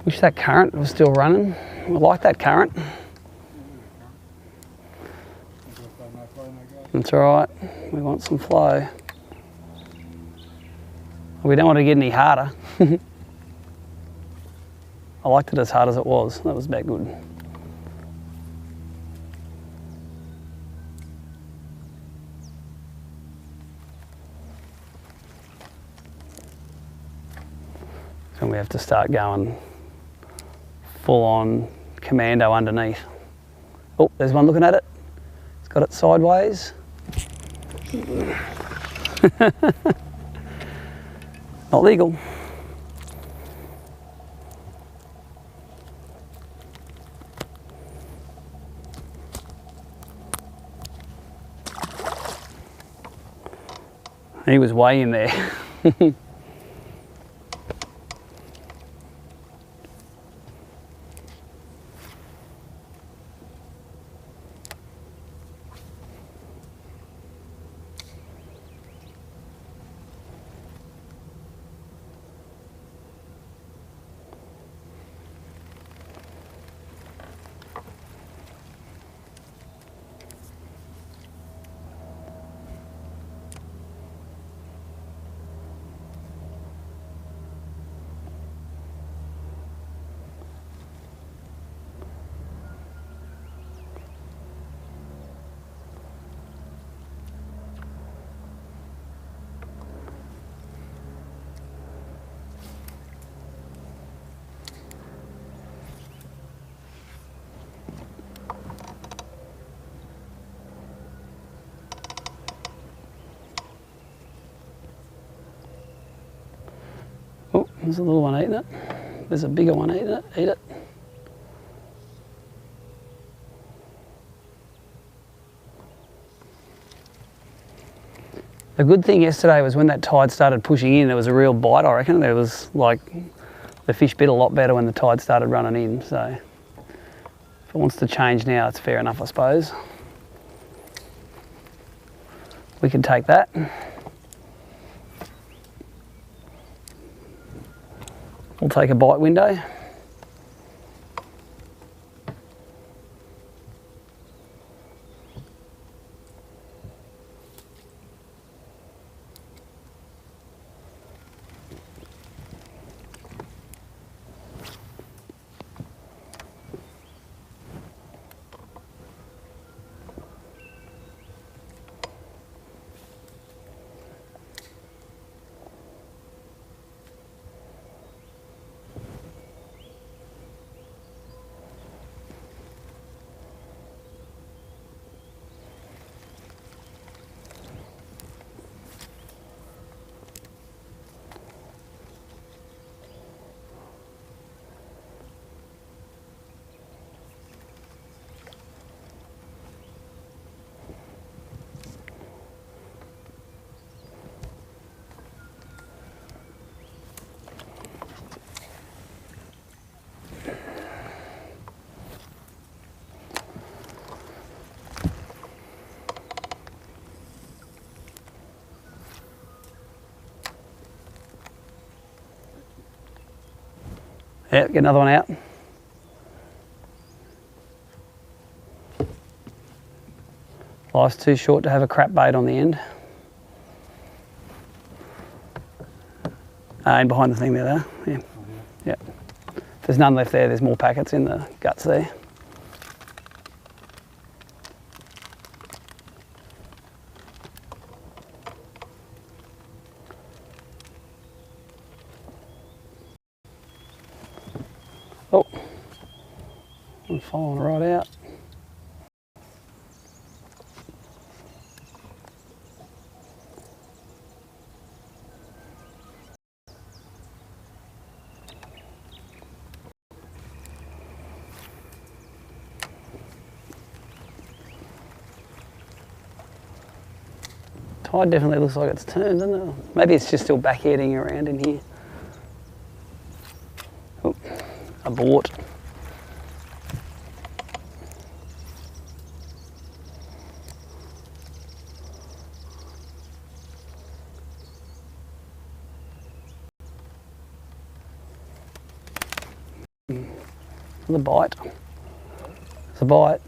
Wish that current was still running. I like that current. That's all right. We want some flow. We don't want to get any harder. I liked it as hard as it was. That was about good. So we have to start going full on commando underneath. Oh, there's one looking at it. It's got it sideways. Not legal. He was way in there. Oh, there's a little one eating it. There's a bigger one eating it. Eat it. The good thing yesterday was when that tide started pushing in, there was a real bite, I reckon. There was like, the fish bit a lot better when the tide started running in. So if it wants to change now, it's fair enough, I suppose. We can take that. We'll take a bite window. Yeah, get another one out. Life's too short to have a crap bait on the end. And behind the thing there, yeah. Yeah. If there's none left there, there's more packets in the guts there. Oh, I'm falling right out. Tide definitely looks like it's turned, doesn't it? Maybe it's just still backheading around in here. Oh, abort. The bite. It's a bite.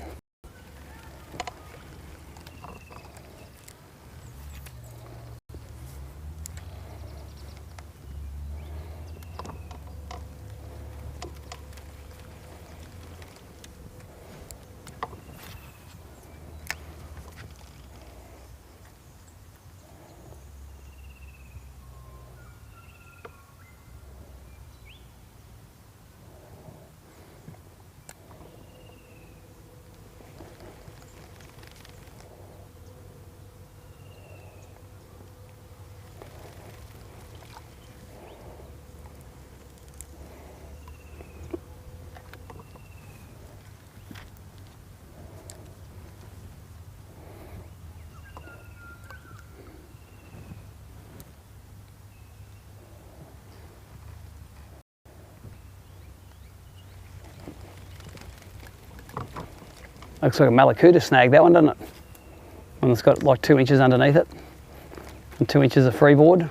Looks like a Malakuta snag, that one, doesn't it? One that's got like 2 inches underneath it and 2 inches of freeboard.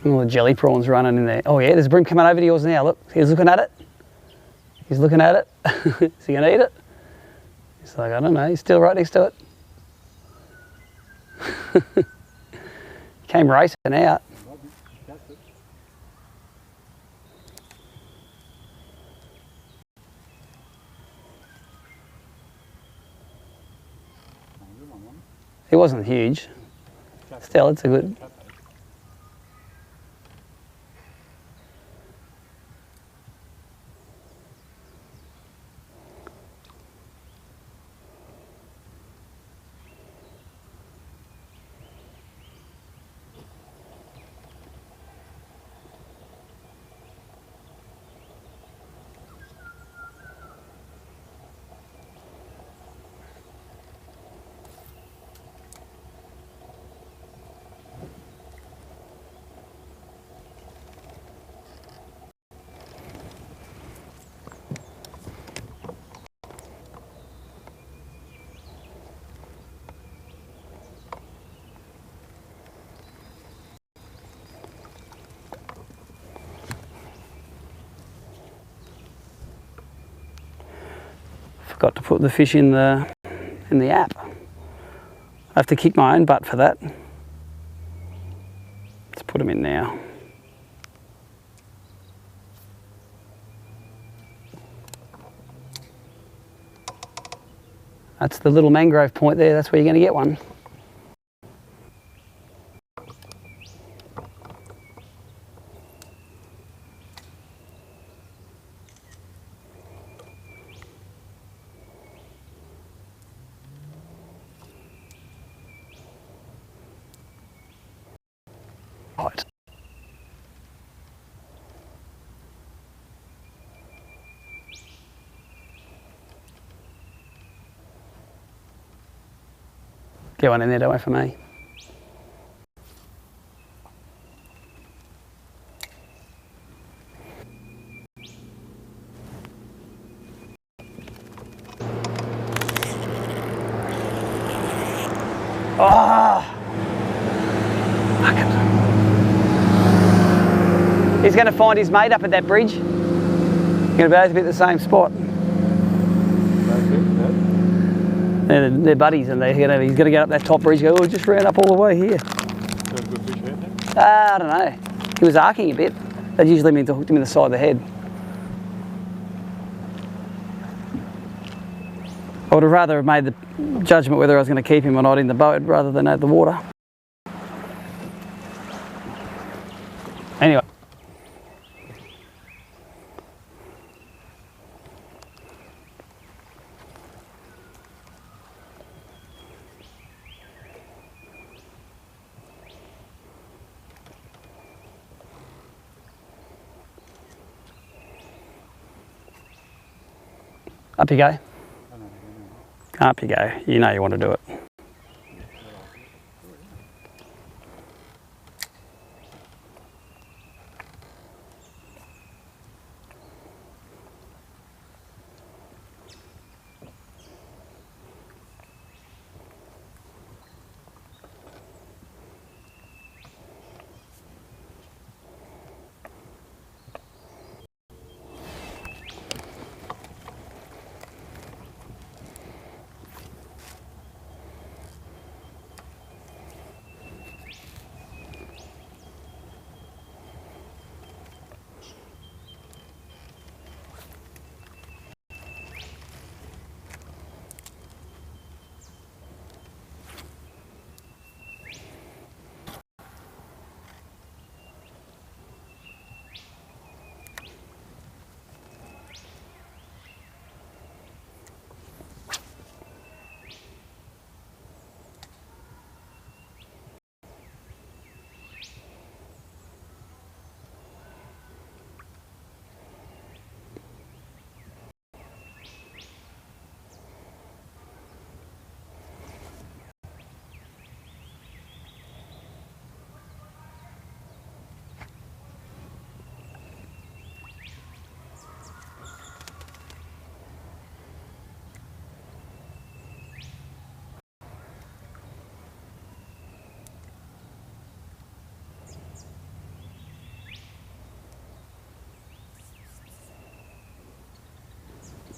All the jelly prawns running in there. Oh yeah, there's a bream coming over to yours now. Look, he's looking at it. He's looking at it. Is he gonna eat it? He's like, I don't know, he's still right next to it. Came racing out. It wasn't huge. Still, it's a good. Forgot to put the fish in the app. I have to kick my own butt for that. Let's put them in now. That's the little mangrove point there, that's where you're going to get one. Right. Get one in there, don't wait for me. Oh! Fuck it. He's going to find his mate up at that bridge. You're going to both be at the same spot. They're buddies, and he's going to get up that top bridge and go, oh, just ran up all the way here. I don't know. He was arcing a bit. That usually means I hooked him in the side of the head. I would have rather have made the judgment whether I was going to keep him or not in the boat rather than at the water. Anyway. Up you go. Up you go. You know you want to do it.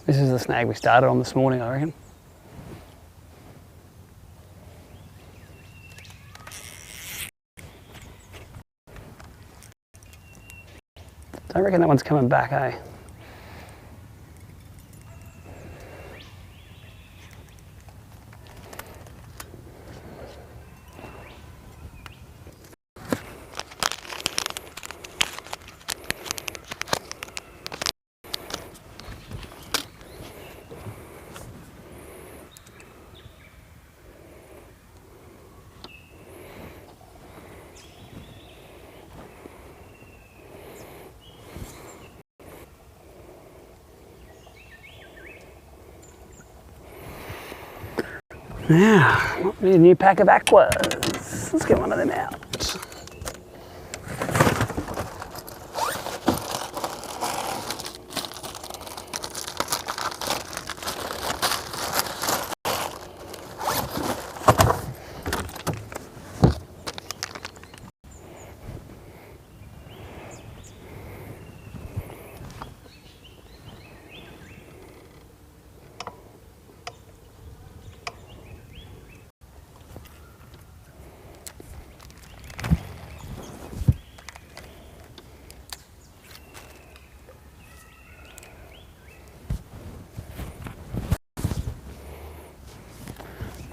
This is the snag we started on this morning, I reckon. Don't reckon that one's coming back, eh? Now, need a new pack of aquas. Let's get one of them out.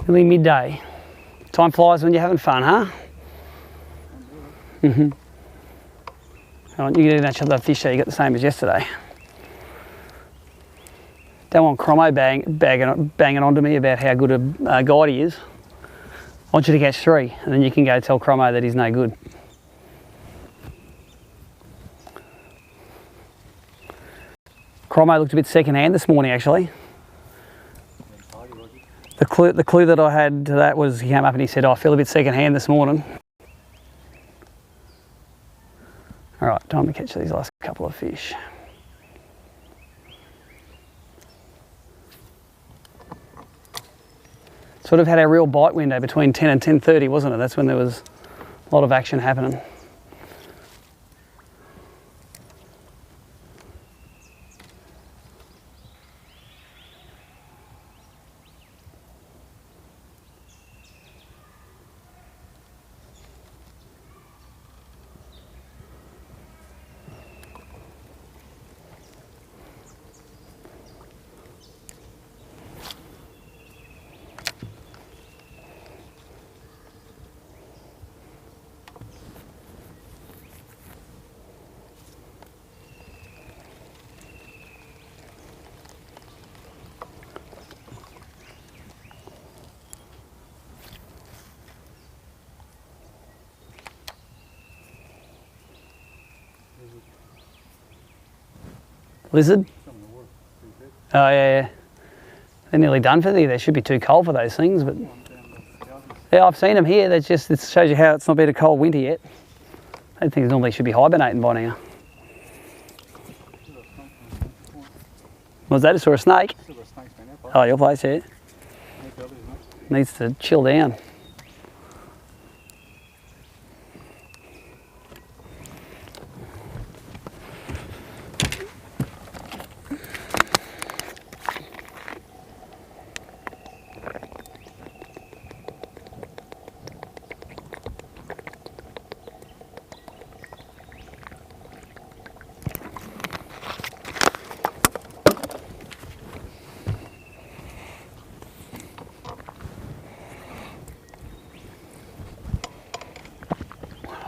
Nearly midday. Time flies when you're having fun, huh? Mm-hmm. You get each other fish so you got the same as yesterday. Don't want Cromo banging onto me about how good a guide he is. I want you to catch 3 and then you can go tell Cromo that he's no good. Cromo looked a bit second hand this morning actually. The clue that I had to that was he came up and he said, oh, I feel a bit second hand this morning. All right, time to catch these last couple of fish. Sort of had a real bite window between 10 and 10:30, wasn't it? That's when there was a lot of action happening. Lizard? Oh yeah. They're nearly done for thee. They should be too cold for those things, but yeah, I've seen them here. That's just, it shows you how it's not been a cold winter yet. Those things normally should be hibernating by now. Was that? I saw a snake. Oh, your place, yeah. Needs to chill down.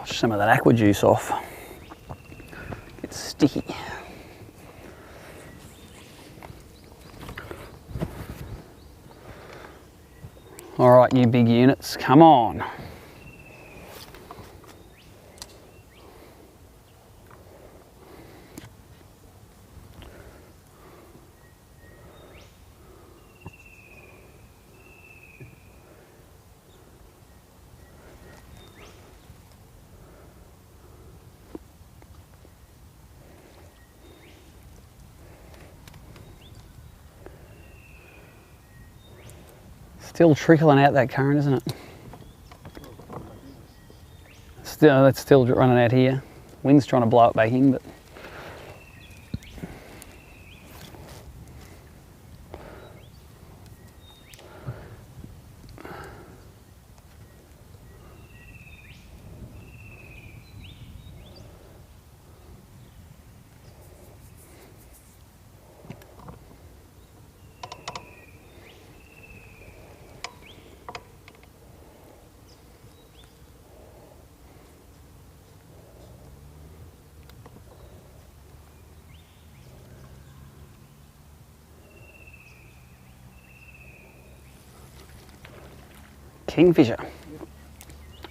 Some of that aqua juice off. It's sticky. All right, you big units, come on. Still trickling out that current, isn't it? Still, that's still running out here. Wind's trying to blow it back in, but Kingfisher.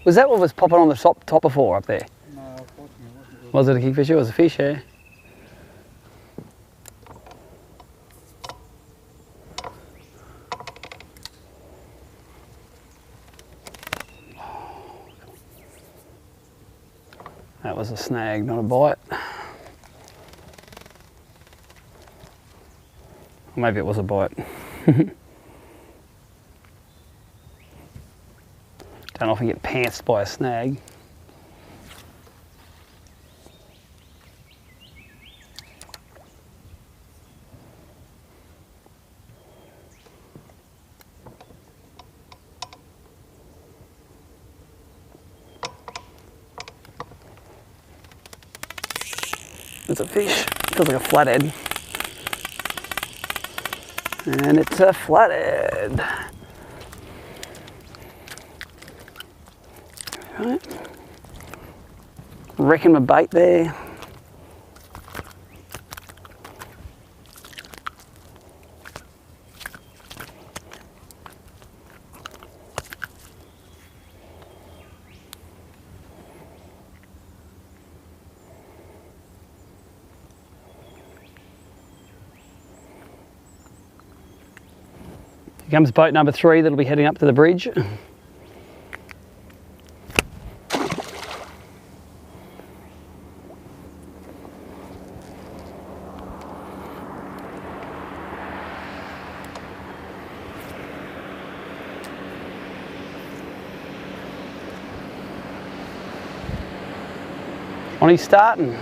Was that what was popping on the top before up there? No, unfortunately it wasn't. Was it a kingfisher? It was a fish, yeah. That was a snag, not a bite. Or maybe it was a bite. Don't often get pantsed by a snag. It's a fish, feels like a flathead. And it's a flathead. Right. Reckon my bait there. Here comes boat number 3 that'll be heading up to the bridge. On his starting.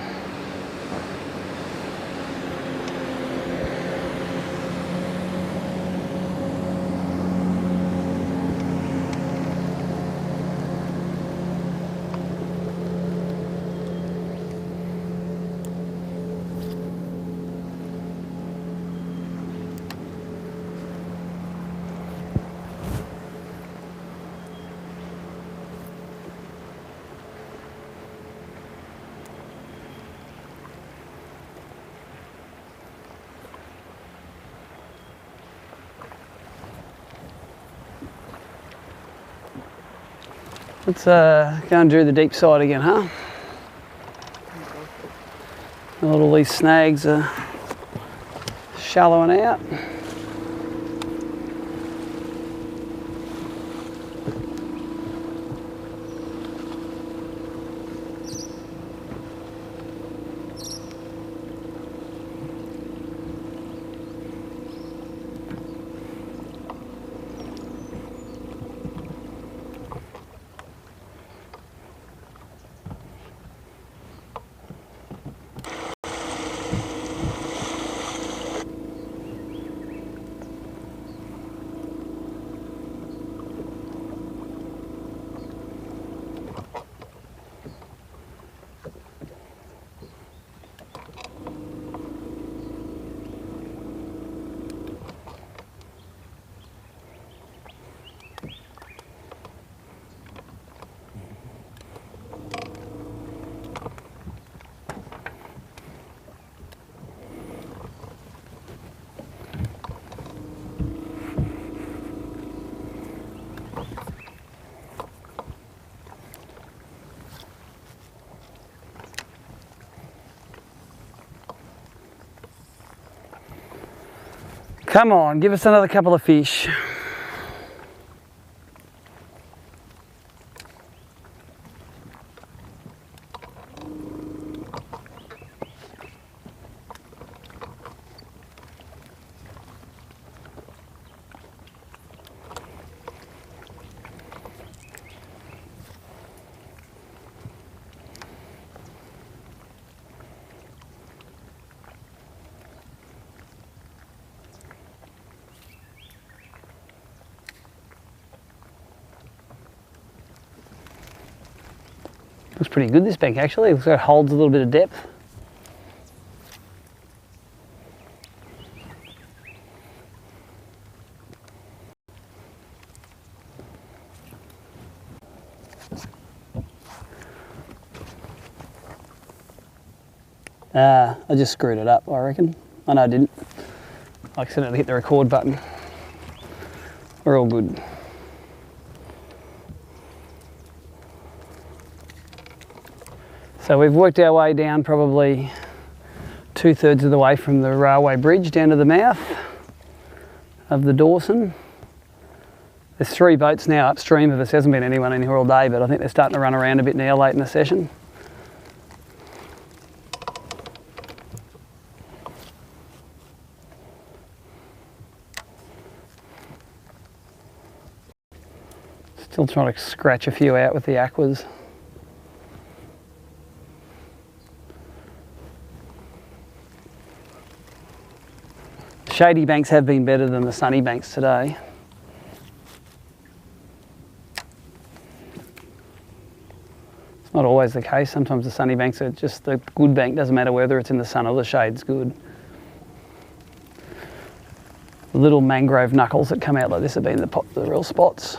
Let's go and do the deep side again, huh? A lot of these snags are shallowing out. Come on, give us another couple of fish. Looks pretty good, this bank actually. Looks like it holds a little bit of depth. I just screwed it up, I reckon. Oh no, I didn't. I accidentally hit the record button. We're all good. So we've worked our way down probably 2/3 of the way from the railway bridge down to the mouth of the Dawson. There's 3 boats now upstream of us. There hasn't been anyone in here all day, but I think they're starting to run around a bit now late in the session. Still trying to scratch a few out with the aquas. Shady banks have been better than the sunny banks today. It's not always the case. Sometimes the sunny banks are just the good bank. Doesn't matter whether it's in the sun or the shade, it's good. The little mangrove knuckles that come out like this have been the real spots.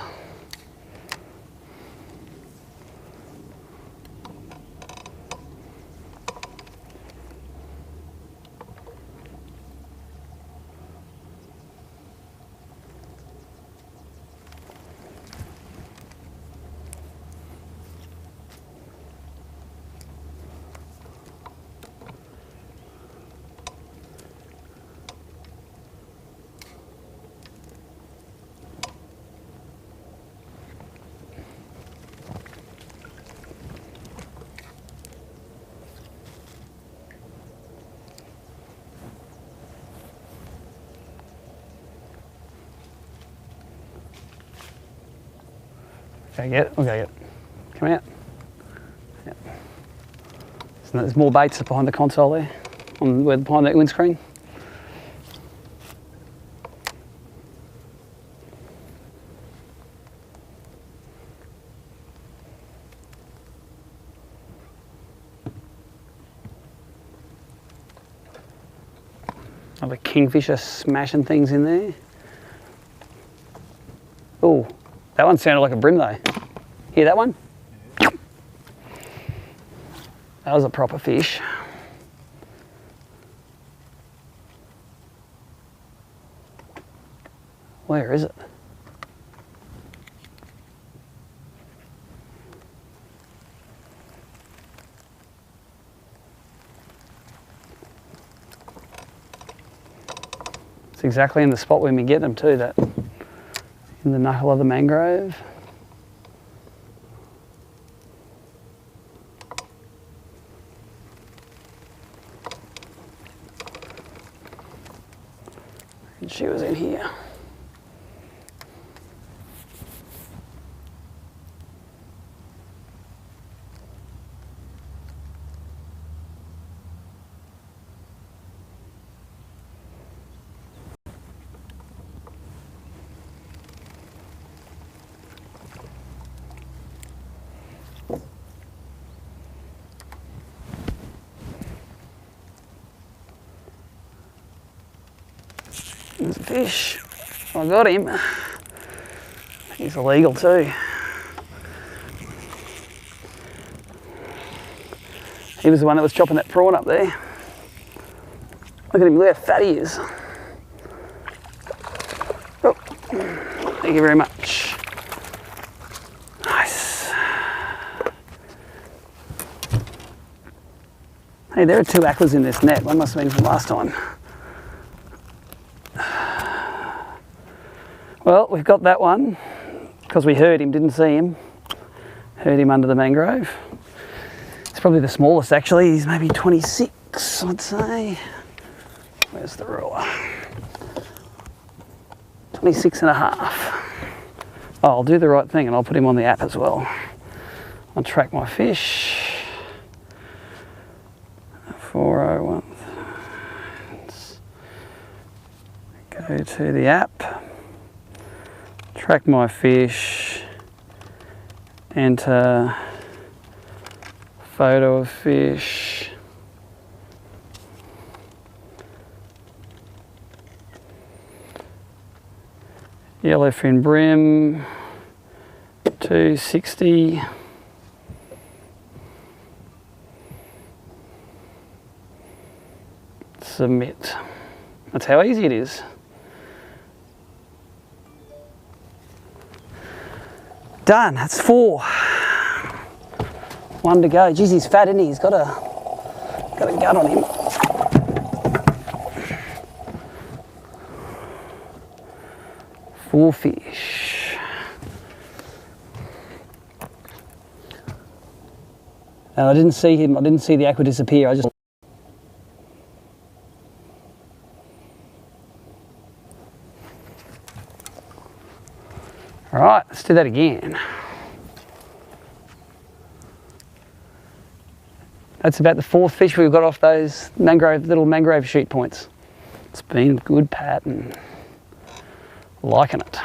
Go get it, we'll go get it. Come out. Yep. So there's more baits behind the console there, behind that windscreen. Another kingfisher smashing things in there. Oh. That one sounded like a bream though. Hear that one? Yeah. That was a proper fish. Where is it? It's exactly in the spot when we get them too, that in the knuckle of the mangrove. And she was in here. There's a fish. I got him. He's illegal too. He was the one that was chopping that prawn up there. Look at him, look how fat he is. Oh, thank you very much. Nice. Hey, there are 2 aquas in this net. One must have been from last time. Well, we've got that one because we heard him, didn't see him. Heard him under the mangrove. It's probably the smallest actually. He's maybe 26, I'd say. Where's the ruler? 26 and a half. Oh, I'll do the right thing and I'll put him on the app as well. I'll track my fish. 401. Go to the app. Track my fish, enter photo of fish, yellowfin bream, 260, submit. That's how easy it is. Done, that's 4. One to go. Geez, he's fat, isn't he? He's got a gut on him. Four fish. And I didn't see him. I didn't see the aqua disappear. I just. All right, let's do that again. That's about the fourth fish we've got off those little mangrove shoot points. It's been a good pattern. Liking it.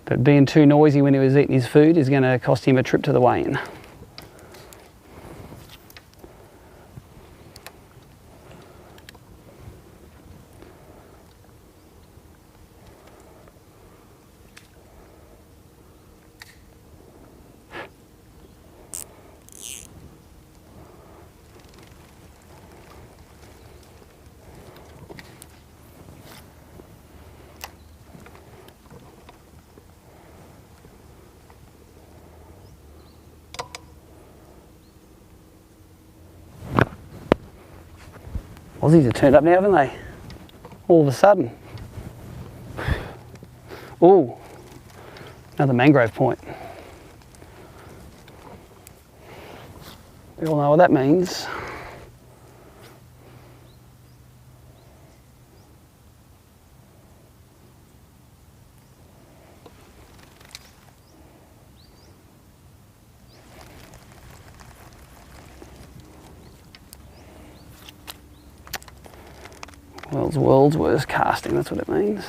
But being too noisy when he was eating his food is going to cost him a trip to the weigh-in. Aussies have turned up now, haven't they? All of a sudden. Ooh, another mangrove point. We all know what that means. World's worst casting, that's what it means.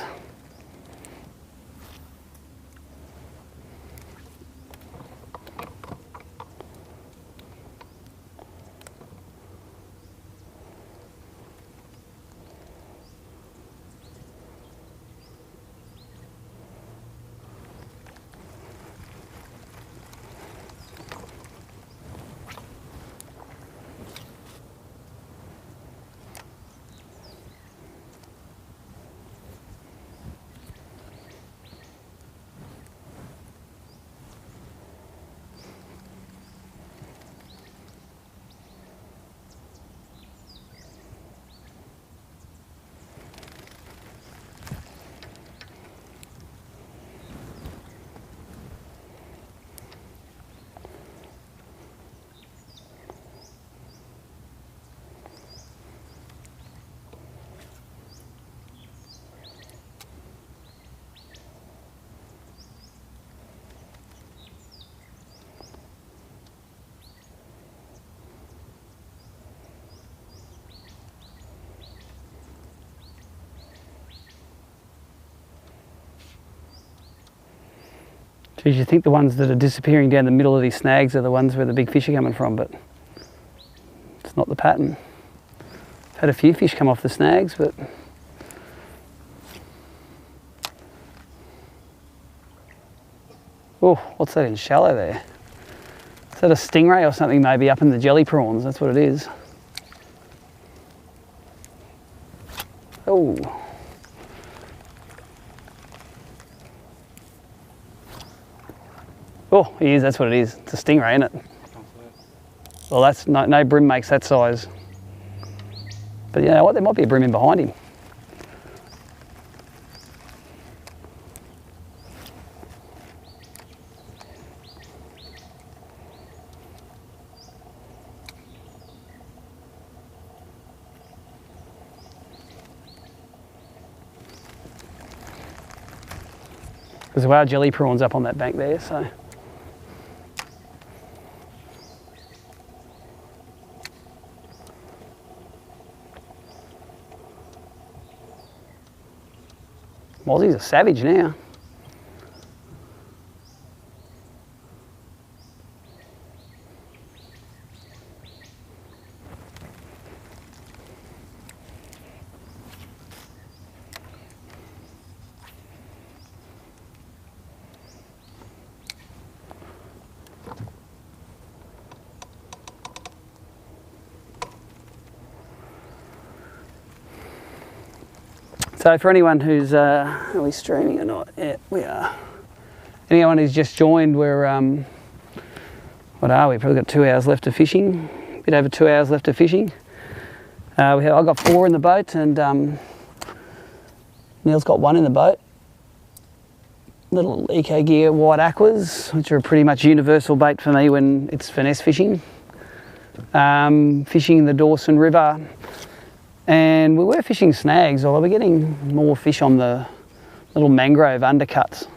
Geez, you think the ones that are disappearing down the middle of these snags are the ones where the big fish are coming from, but it's not the pattern. I've had a few fish come off the snags, but oh, what's that in shallow there? Is that a stingray or something maybe up in the jelly prawns? That's what it is. Oh. Oh, he is, that's what it is. It's a stingray, isn't it? Well, that's no bream makes that size. But you know what, there might be a bream in behind him. Because there are jelly prawns up on that bank there, so. Aussie's a savage now. So for anyone who's, are we streaming or not? Yeah, we are. Anyone who's just joined, we're, what are we? Probably got 2 hours left of fishing. A bit over 2 hours left of fishing. I've got 4 in the boat, and Neil's got 1 in the boat. Little Eco Gear white aquas, which are pretty much universal bait for me when it's finesse fishing. Fishing in the Dawson River. And we were fishing snags, although we're getting more fish on the little mangrove undercuts,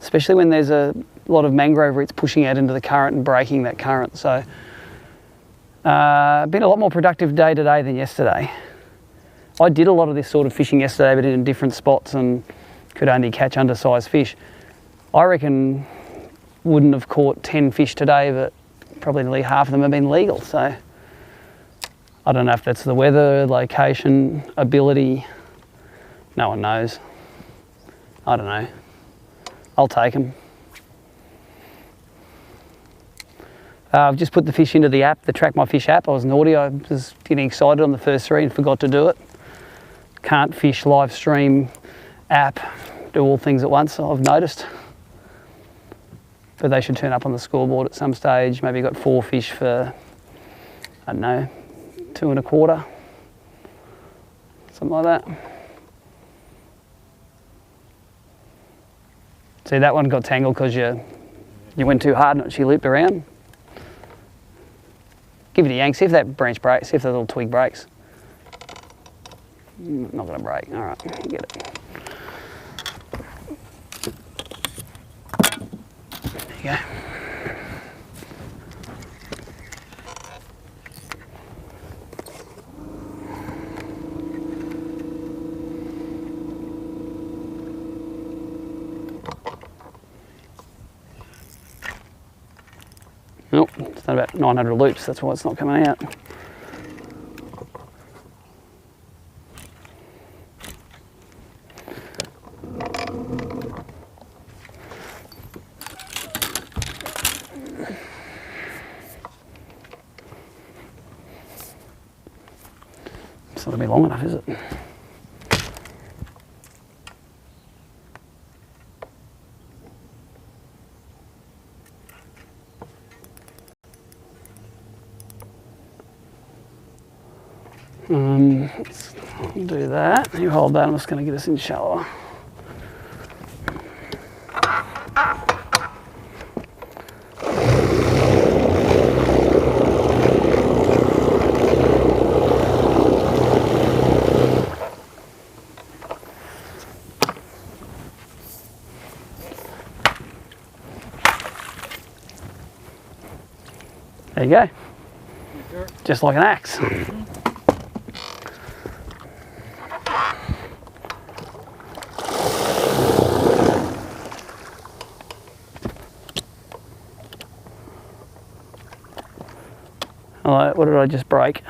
especially when there's a lot of mangrove roots pushing out into the current and breaking that current. So, been a lot more productive day today than yesterday. I did a lot of this sort of fishing yesterday, but in different spots and could only catch undersized fish. I reckon wouldn't have caught 10 fish today, but probably nearly half of them have been legal. So I don't know if that's the weather, location, ability. No one knows. I don't know. I'll take them. I've just put the fish into the app, the Track My Fish app. I was naughty. I was getting excited on the first 3 and forgot to do it. Can't fish, live stream, app, do all things at once, I've noticed. But they should turn up on the scoreboard at some stage. Maybe got 4 fish for, I don't know, 2 1/4, something like that. See, that one got tangled because you went too hard and she looped around. Give it a yank, see if that branch breaks, see if that little twig breaks. Not going to break. All right, get it. There you go. Nope, it's done about 900 loops, that's why it's not coming out. It's not going to be long enough, is it? Let's do that. You hold that, I'm just going to get us in shallower. There you go. Just like an axe. Alright, what did I just break?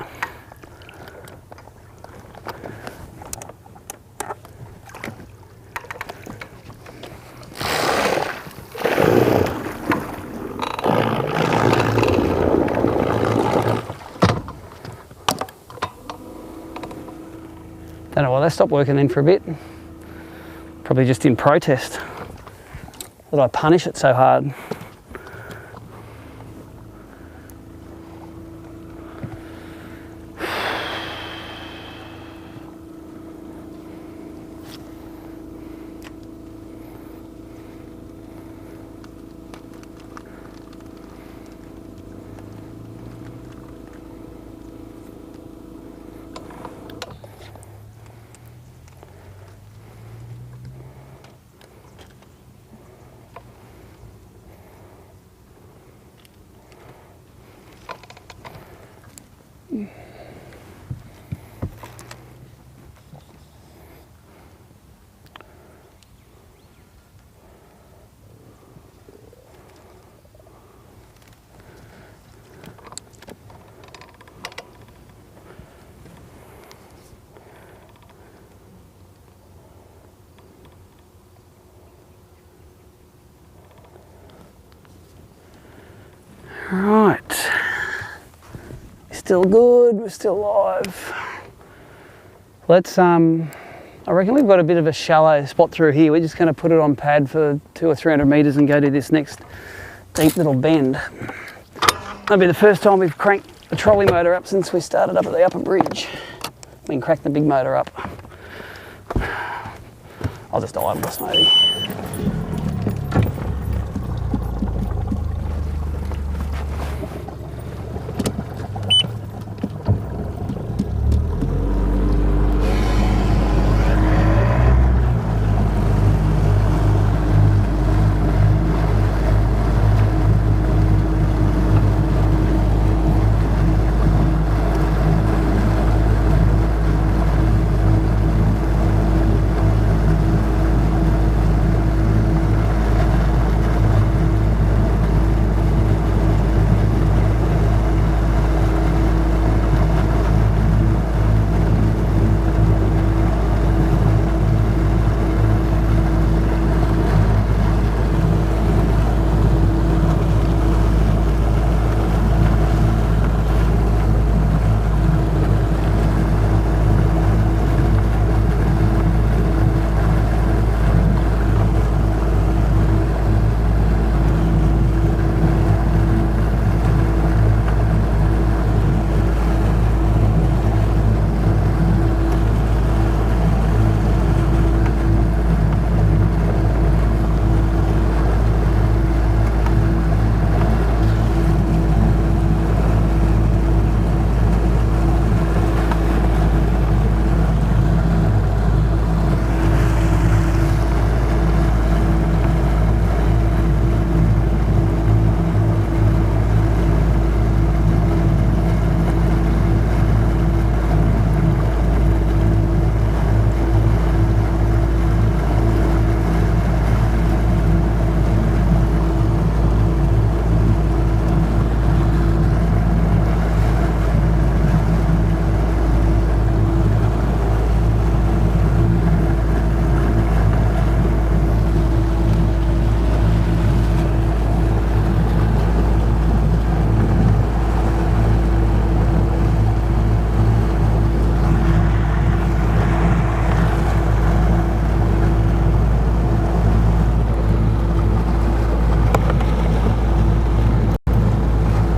Don't know why they stopped working then for a bit. Probably just in protest that I punish it so hard. Right, we're still good, we're still live. Let's I reckon we've got a bit of a shallow spot through here. We're just going to put it on pad for 200 or 300 metres and go to this next deep little bend. That'll be the first time we've cranked the trolley motor up since we started up at the upper bridge. We can crack the big motor up. I'll just idle this maybe.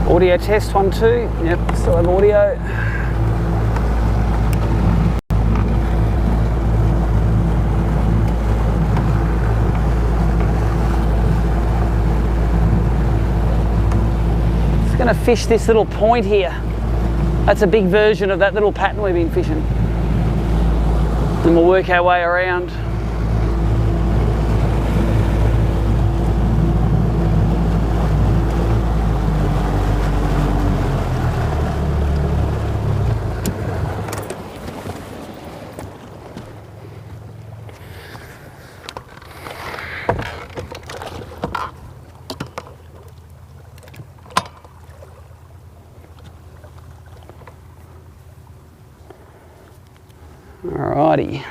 Audio test 1, 2. Yep, still have audio. Just going to fish this little point here. That's a big version of that little pattern we've been fishing. And we'll work our way around. Alrighty.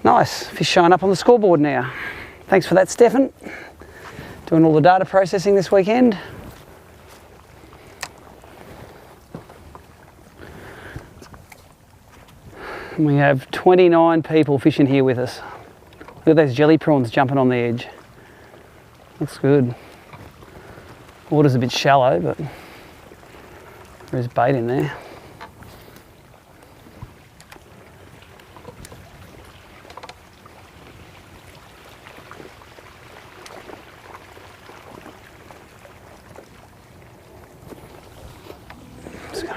Nice, fish showing up on the scoreboard now. Thanks for that, Stefan. Doing all the data processing this weekend. And we have 29 people fishing here with us. Look at those jelly prawns jumping on the edge. Looks good. Water's a bit shallow, but there's bait in there.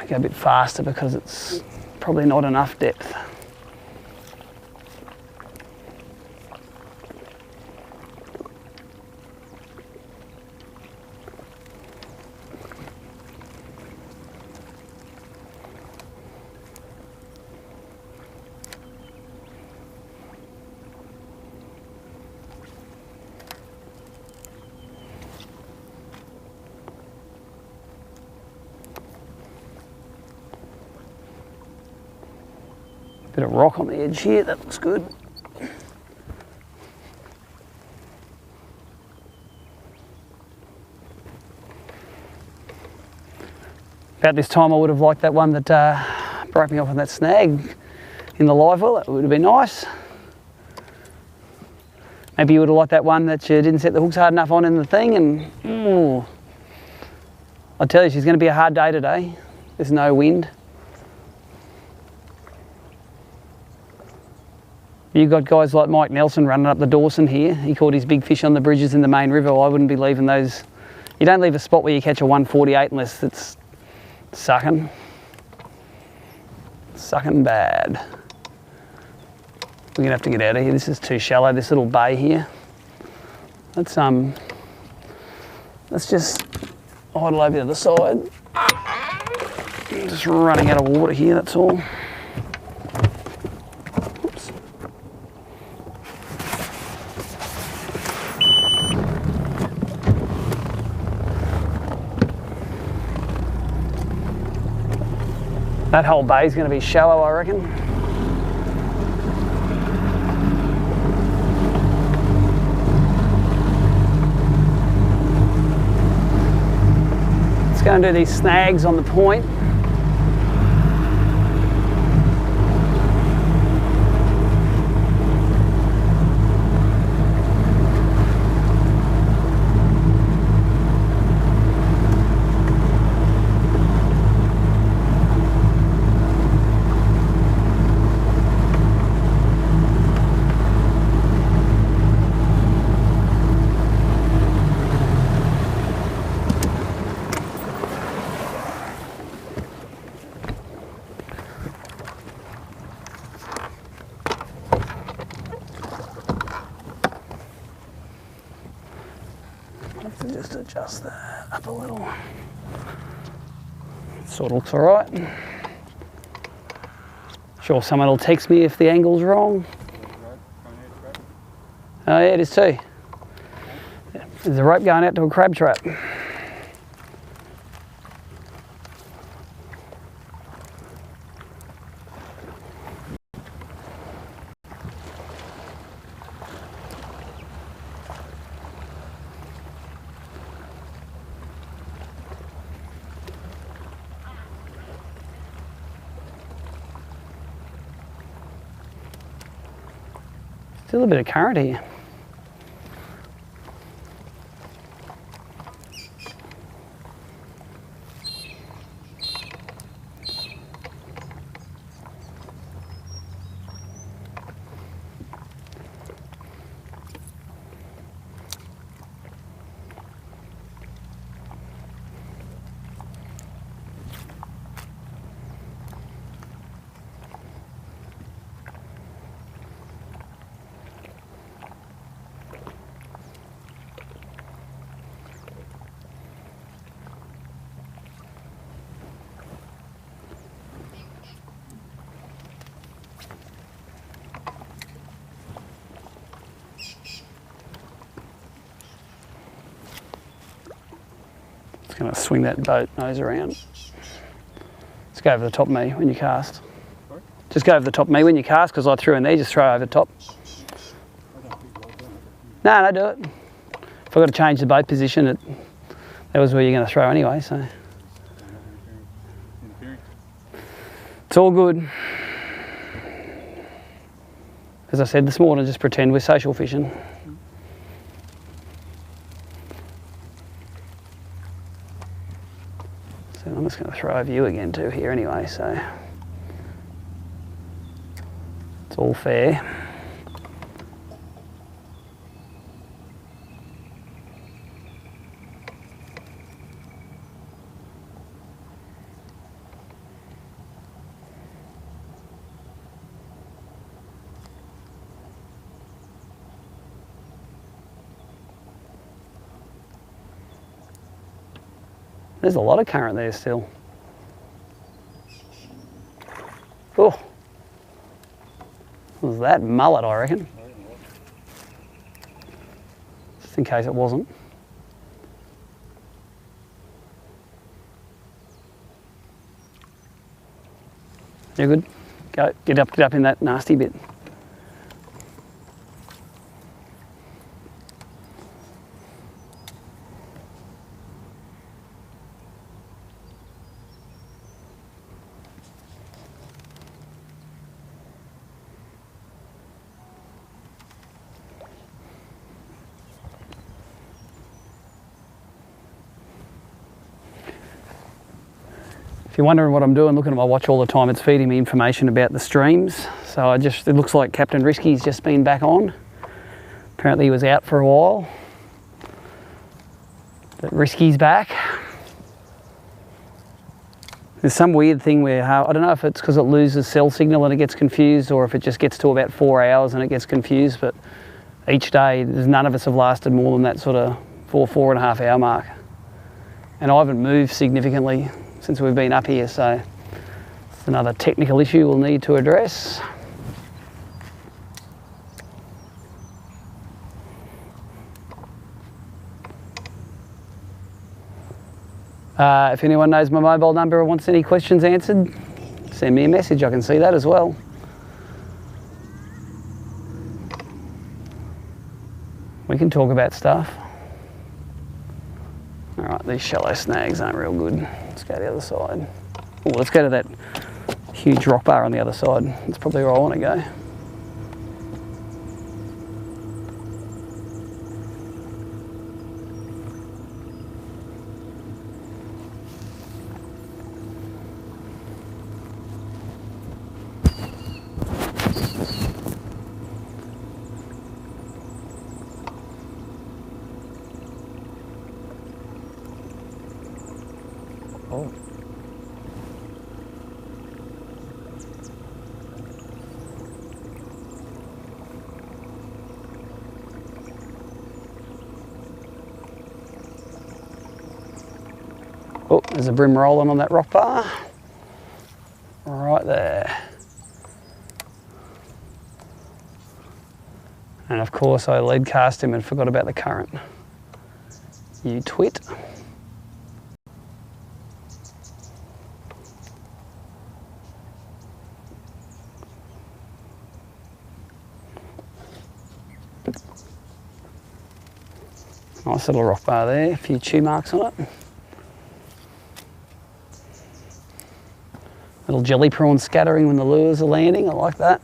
Go a bit faster because it's probably not enough depth. Bit of rock on the edge here, that looks good. About this time I would have liked that one that broke me off on that snag in the live well. That would have been nice. Maybe you would have liked that one that you didn't set the hooks hard enough on in the thing, and I tell you, she's going to be a hard day today. There's no wind. You got guys like Mike Nelson running up the Dawson here. He caught his big fish on the bridges in the main river. I wouldn't be leaving those. You don't leave a spot where you catch a 148 unless it's sucking. Sucking bad. We're gonna have to get out of here. This is too shallow, this little bay here. Let's just idle over to the side. I'm just running out of water here, that's all. Oops. That whole bay is going to be shallow, I reckon. Let's go and do these snags on the point. Just adjust that up a little. Sort of looks all right. Sure, someone will text me if the angle's wrong. Oh yeah, it is too. There's a rope going out to a crab trap. Still a bit of current here. Just going to swing that boat nose around. Just go over the top of me when you cast. Sorry? Just go over the top of me when you cast, because I threw in there, just throw over the top. No, do it. If I've got to change the boat position, that was where you're going to throw anyway, so. It's all good. As I said this morning, just pretend we're social fishing. So I'm just going to throw over you again too here anyway, so it's all fair. There's a lot of current there still. Oh, what was that? Mullet, I reckon. Just in case it wasn't. You're good? Go, get up in that nasty bit. If you're wondering what I'm doing, looking at my watch all the time, it's feeding me information about the streams. So it looks like Captain Risky's just been back on. Apparently he was out for a while. But Risky's back. There's some weird thing where, I don't know if it's because it loses cell signal and it gets confused, or if it just gets to about 4 hours and it gets confused, but each day, none of us have lasted more than that sort of 4.5 hour mark. And I haven't moved significantly since we've been up here, so it's another technical issue we'll need to address. If anyone knows my mobile number or wants any questions answered, send me a message, I can see that as well. We can talk about stuff. All right, these shallow snags aren't real good. Let's go to the other side. Oh, let's go to that huge rock bar on the other side. That's probably where I want to go. Oh. Oh, there's a bream rolling on that rock bar. Right there. And of course I lead cast him and forgot about the current. You twit. Nice little rock bar there, a few chew marks on it. Little jelly prawn scattering when the lures are landing, I like that.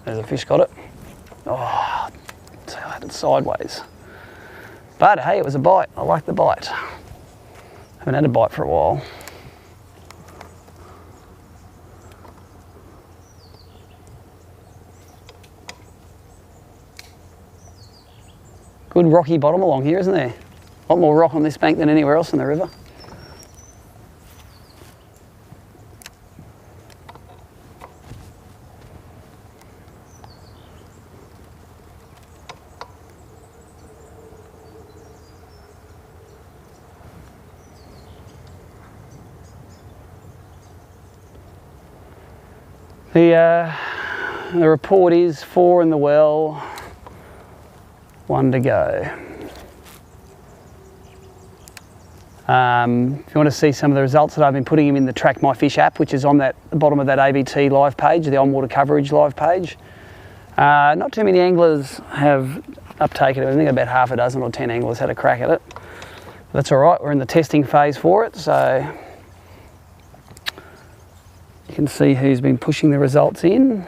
There's a fish, got it. Oh, so I had it sideways. But hey, it was a bite. I like the bite. Haven't had a bite for a while. Good rocky bottom along here, isn't there? A lot more rock on this bank than anywhere else in the river. The report is 4 in the well, 1 to go. If you want to see some of the results that I've been putting in the Track My Fish app, which is on the bottom of that ABT live page, the on-water coverage live page. Not too many anglers have uptaken it. I think about half a dozen or 10 anglers had a crack at it. That's all right, we're in the testing phase for it, so you can see who's been pushing the results in.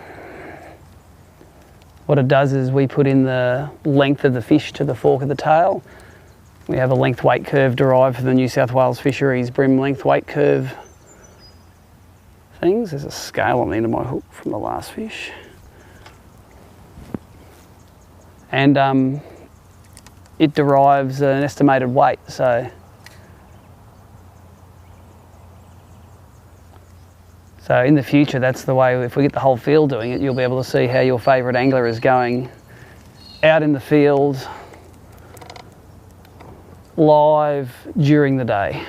What it does is we put in the length of the fish to the fork of the tail. We have a length weight curve derived from the New South Wales Fisheries BREAM length weight curve things. There's a scale on the end of my hook from the last fish. And it derives an estimated weight. So in the future, that's the way, if we get the whole field doing it, you'll be able to see how your favourite angler is going out in the field live during the day.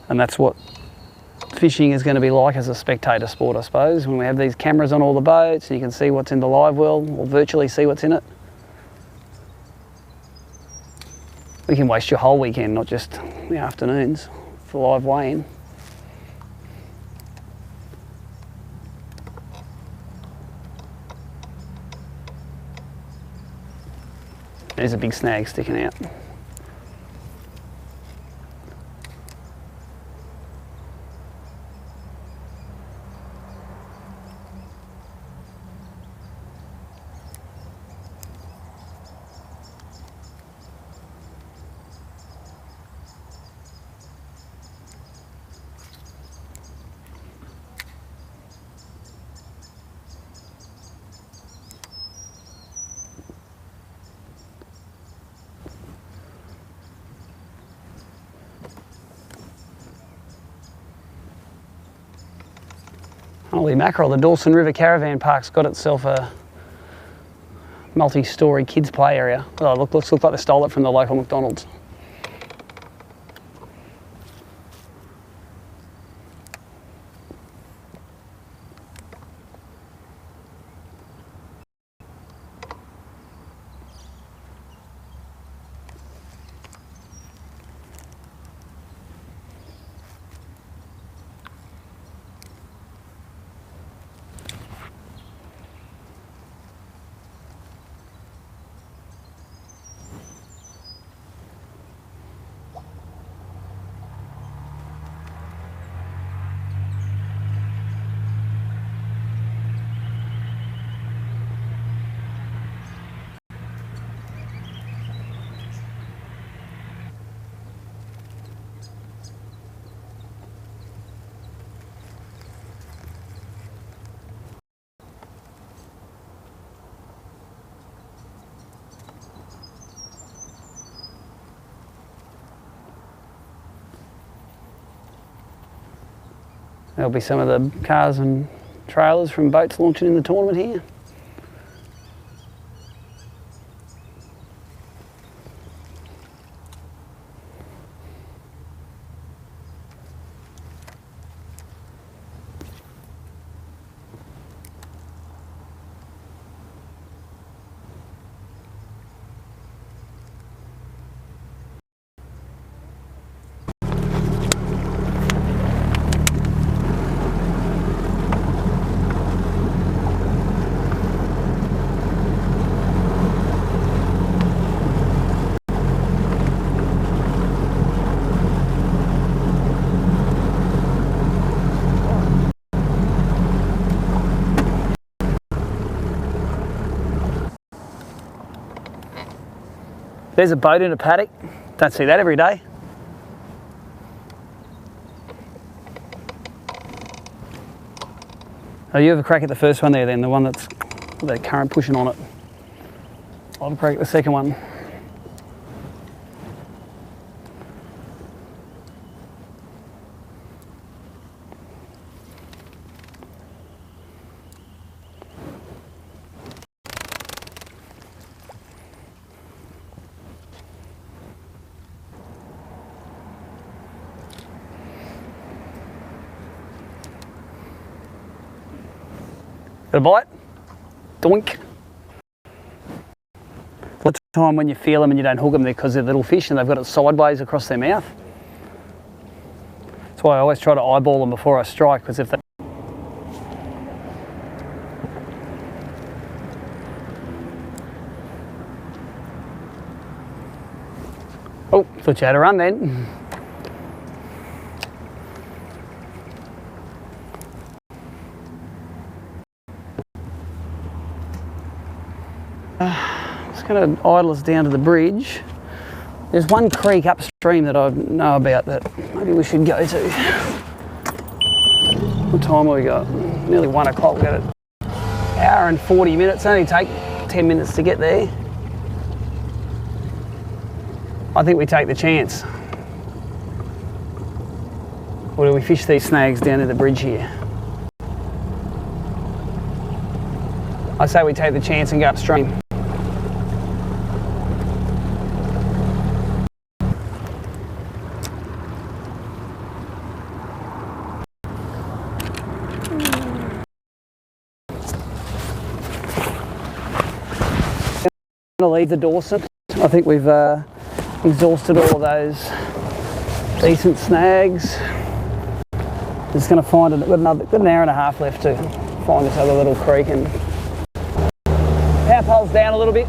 And that's what fishing is going to be like as a spectator sport, I suppose, when we have these cameras on all the boats and you can see what's in the live well, or virtually see what's in it. We can waste your whole weekend, not just the afternoons, for live weigh-in. There's a big snag sticking out. Holy mackerel, the Dawson River Caravan Park's got itself a multi-storey kids play area. Oh, looks like they stole it from the local McDonald's. There'll be some of the cars and trailers from boats launching in the tournament here. There's a boat in a paddock. Don't see that every day. Oh, you have a crack at the first one there then, the one that's the current pushing on it. I'll have a crack at the second one. Got a bite? Doink. A lot of time when you feel them and you don't hook them because they're little fish and they've got it sideways across their mouth. That's why I always try to eyeball them before I strike, because if they... Oh, thought you had a run then. Just going to idle us down to the bridge. There's one creek upstream that I know about that maybe we should go to. What time have we got? Nearly 1 o'clock. We've got an hour and 40 minutes. Only take 10 minutes to get there. I think we take the chance. Or do we fish these snags down to the bridge here? I say we take the chance and go upstream. Going to leave the Dawson. I think we've exhausted all of those decent snags. Just going to find got an hour and a half left to find this other little creek, and power pole's down a little bit.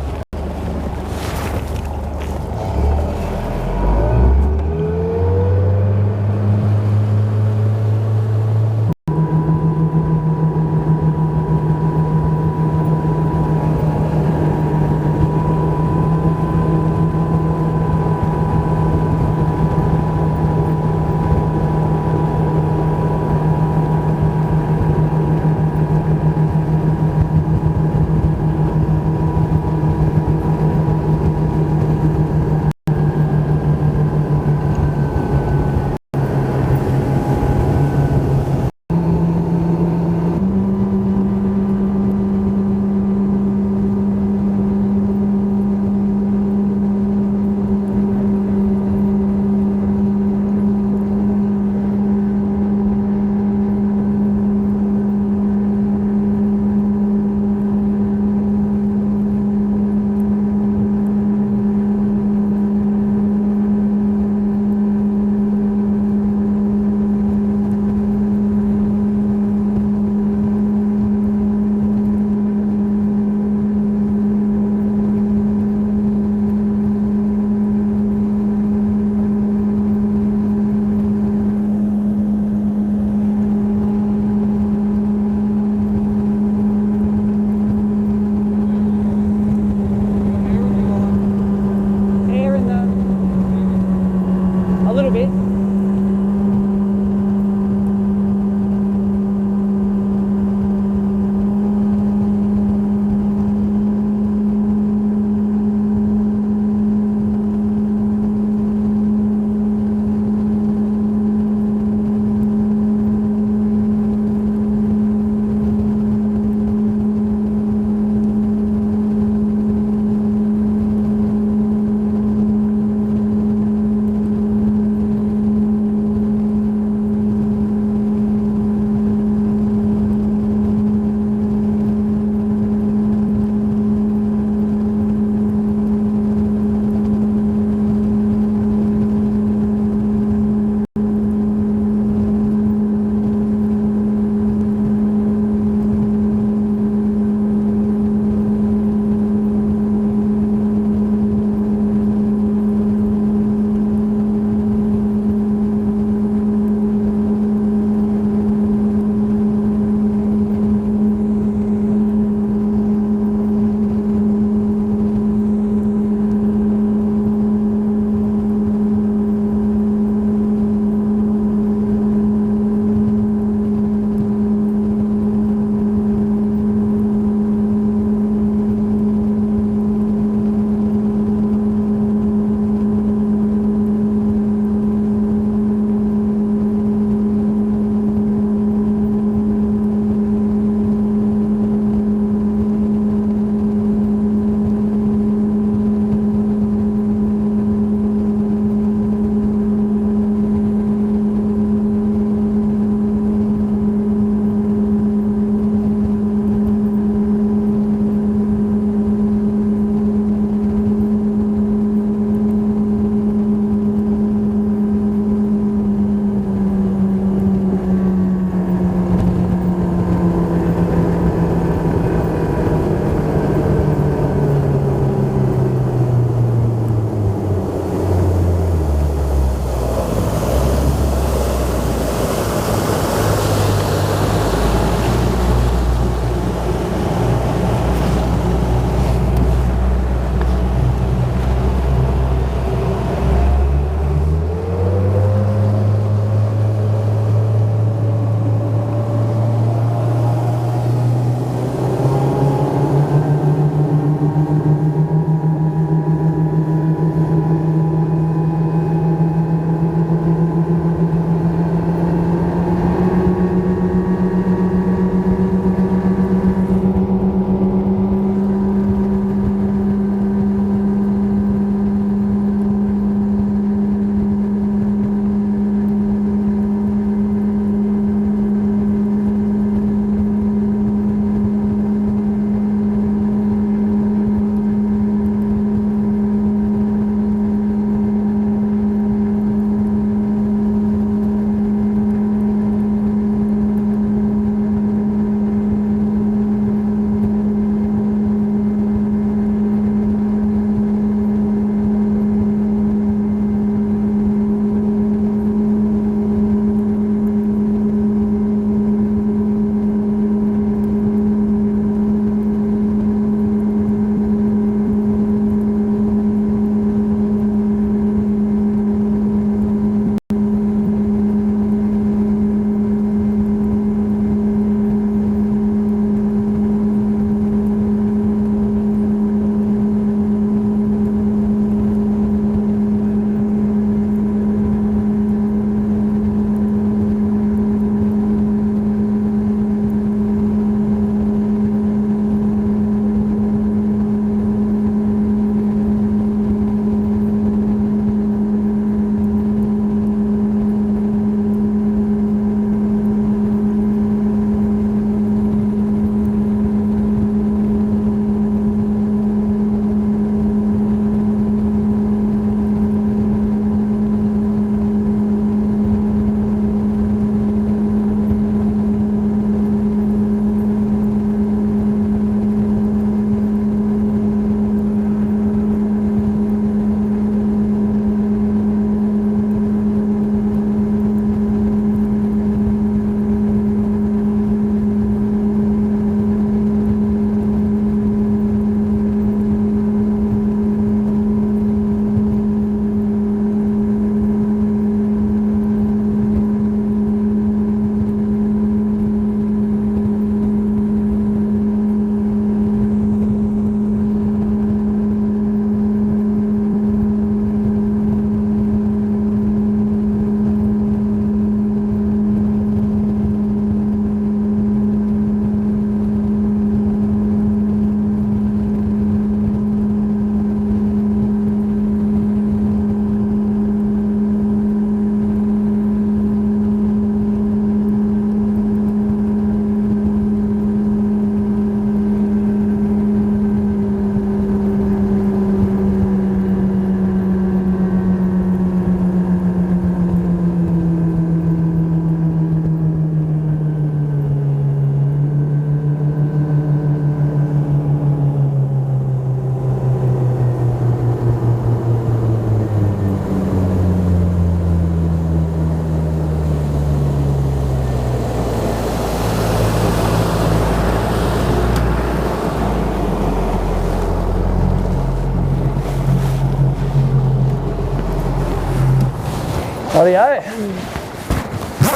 Rightio.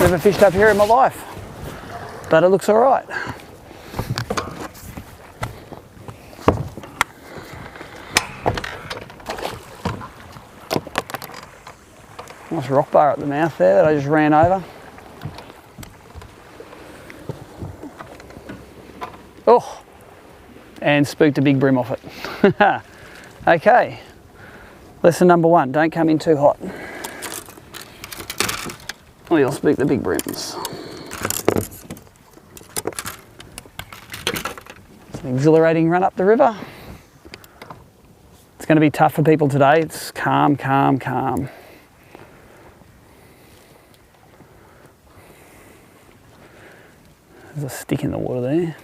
Never fished up here in my life, but it looks all right. Nice rock bar at the mouth there that I just ran over. Oh, and spooked a big bream off it. Okay, lesson number 1, don't come in too hot, or you'll spook the big breams. It's an exhilarating run up the river. It's going to be tough for people today. It's calm, calm, calm. There's a stick in the water there.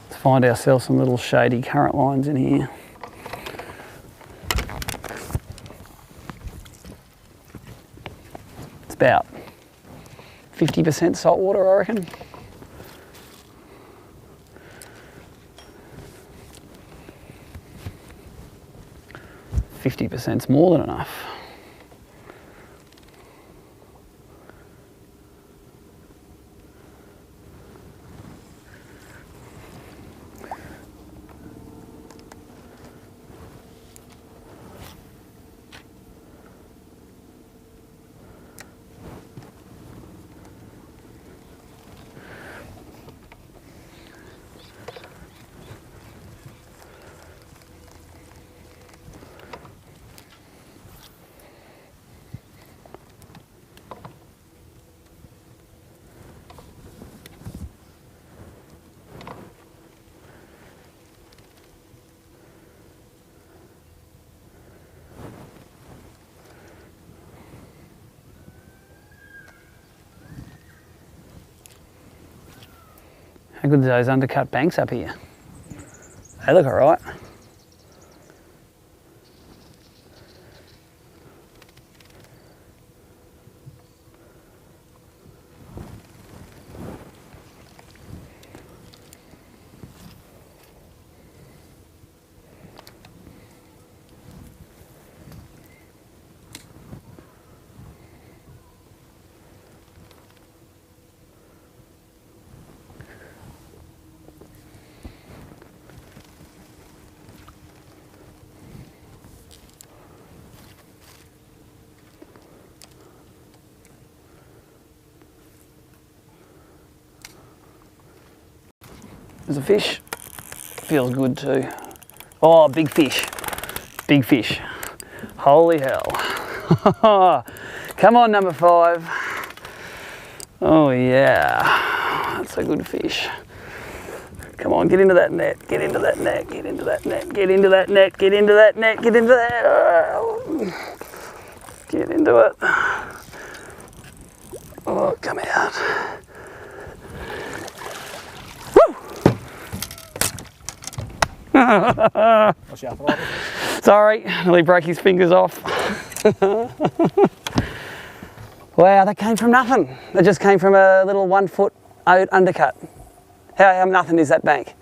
Let's find ourselves some little shady current lines in here. It's about 50% salt water, I reckon. %'s more than enough. How good are those undercut banks up here? They look all right. There's a fish. Feels good too. Oh, big fish. Big fish. Holy hell. Come on, number 5. Oh yeah. That's a good fish. Come on, get into that net. Get into that net. Get into that net. Get into that net. Get into that net. Get into that. Get into it. Oh, come out. Sorry, nearly broke his fingers off. Wow, that came from nothing. That just came from a little 1 foot undercut. How nothing is that bank?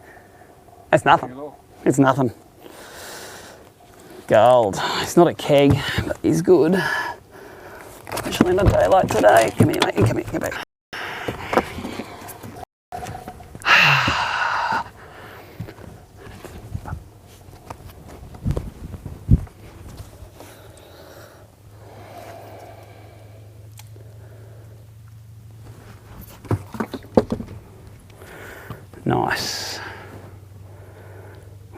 That's nothing. It's nothing. Gold. It's not a keg, but he's good. Especially in a day like today. Come here, mate. Come here. Come back. Nice.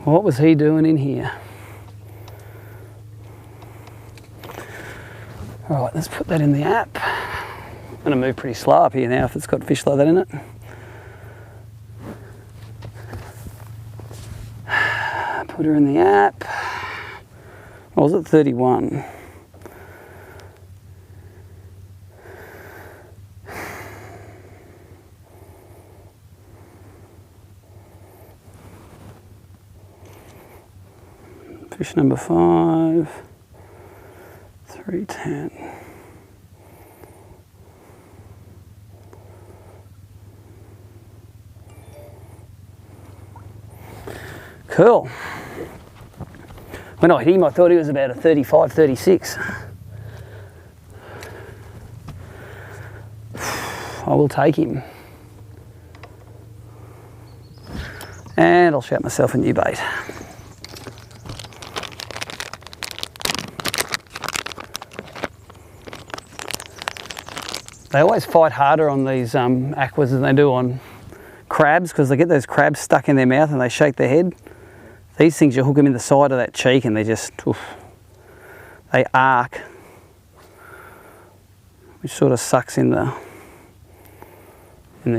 What was he doing in here? All right, let's put that in the app. I'm going to move pretty slow up here now if it's got fish like that in it. Put her in the app. What was it? 31. Fish number 5, 310. Cool. When I hit him, I thought he was about a 35, 36. I will take him. And I'll shout myself a new bait. They always fight harder on these aquas than they do on crabs, because they get those crabs stuck in their mouth and they shake their head. These things, you hook them in the side of that cheek and they just, oof, they arc, which sort of sucks in the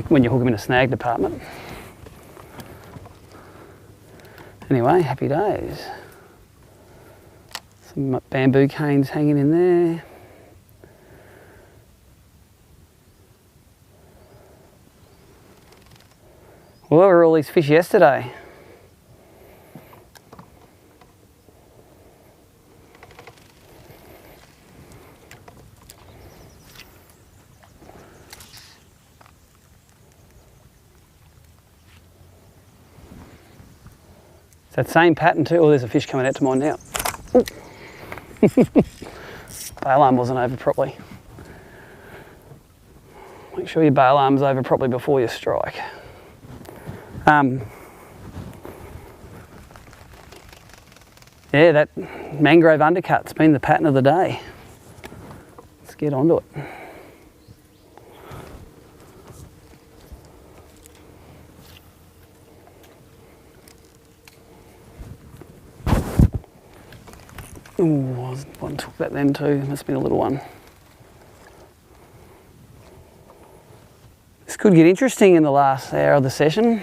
when you hook them in a snag department. Anyway, happy days. Some bamboo canes hanging in there. Well, where were all these fish yesterday? That same pattern too. Oh, there's a fish coming out to mine now. Bail arm wasn't over properly. Make sure your bail arm's over properly before you strike. Yeah, that mangrove undercut's been the pattern of the day. Let's get onto it. Ooh, one took that then too. Must have been a little one. This could get interesting in the last hour of the session.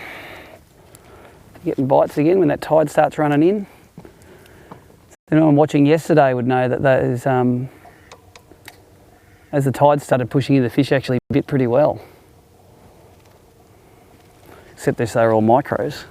Getting bites again when that tide starts running in. Anyone watching yesterday would know that those, as the tide started pushing in, the fish actually bit pretty well. Except they were all micros.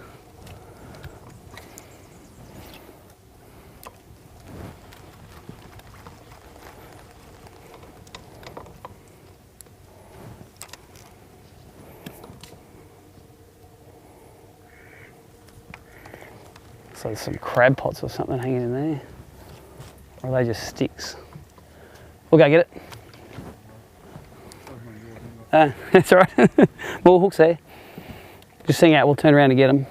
So there's some crab pots or something hanging in there. Or are they just sticks? We'll go get it. That's all right. More hooks there. Just seeing out, we'll turn around and get them.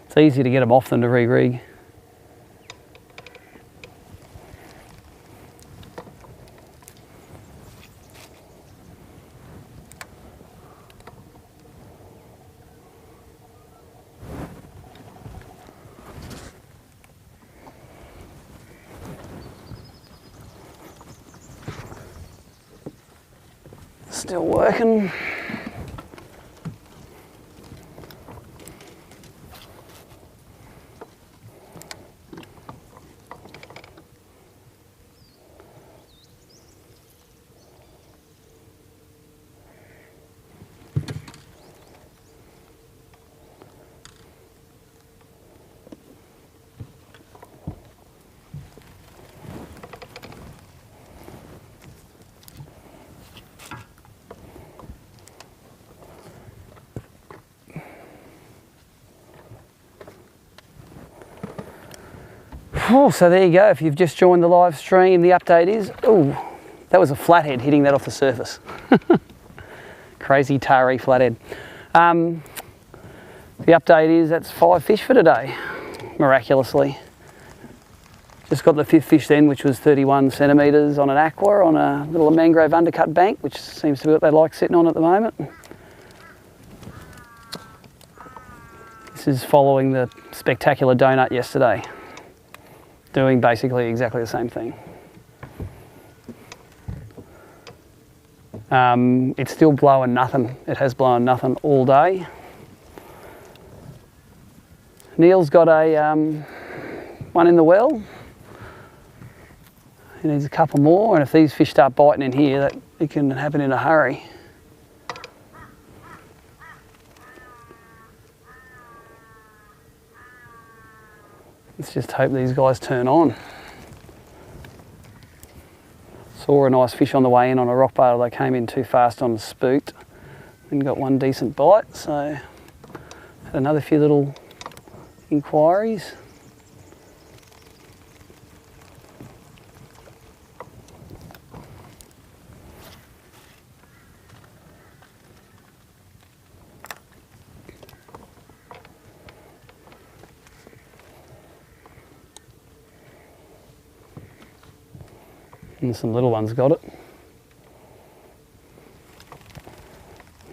It's easier to get them off than to re-rig. Still working. Oh, so there you go. If you've just joined the live stream, the update is, oh, that was a flathead hitting that off the surface. Crazy tarry flathead. The update is that's 5 fish for today, miraculously. Just got the 5th fish then, which was 31 centimetres on an aqua on a little mangrove undercut bank, which seems to be what they like sitting on at the moment. This is following the spectacular donut yesterday, doing basically exactly the same thing. It's still blowing nothing. It has blown nothing all day. Neil's got a one in the well. He needs a couple more, and if these fish start biting in here, that it can happen in a hurry. Let's just hope these guys turn on. Saw a nice fish on the way in on a rock bar. They came in too fast on the spooked and got one decent bite, so had another few little inquiries. And some little ones got it.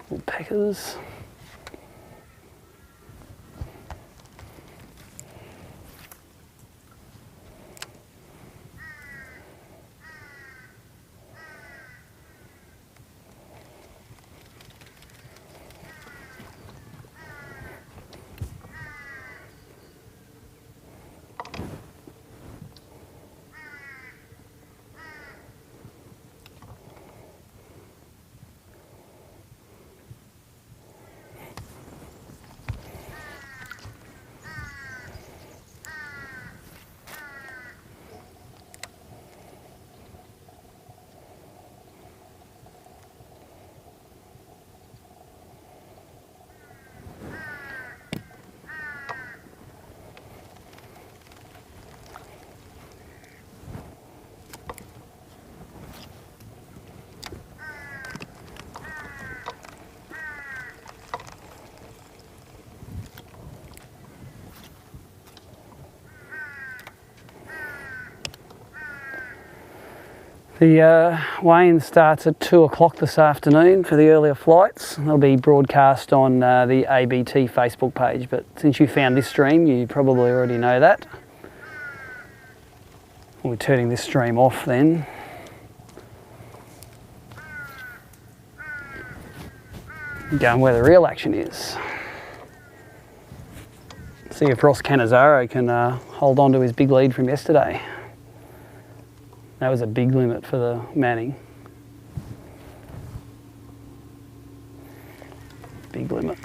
Little peckers. The weighing starts at 2 o'clock this afternoon for the earlier flights. They'll be broadcast on the ABT Facebook page, but since you found this stream, you probably already know that. We're turning this stream off then. Going where the real action is. See if Ross Cannizzaro can hold on to his big lead from yesterday. That was a big limit for the Manning. Big limit.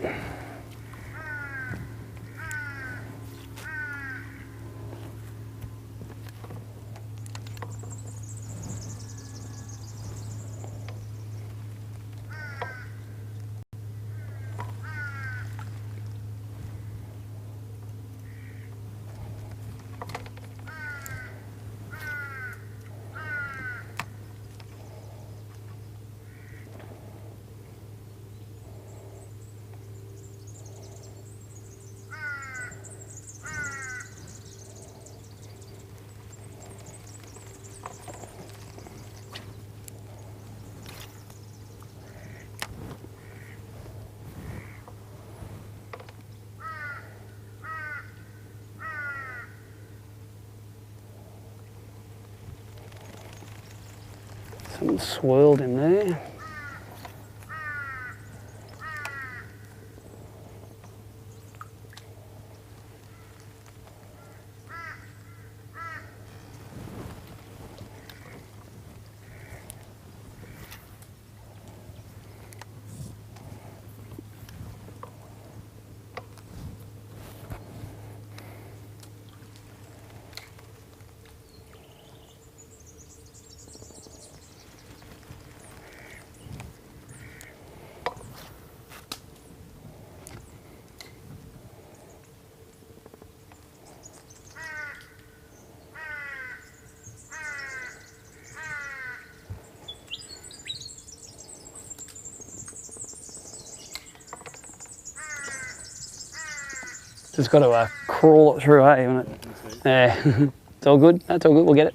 Something swirled in there. Just got to crawl it through, hey, haven't it? Yeah, it's all good. That's all good. We'll get it.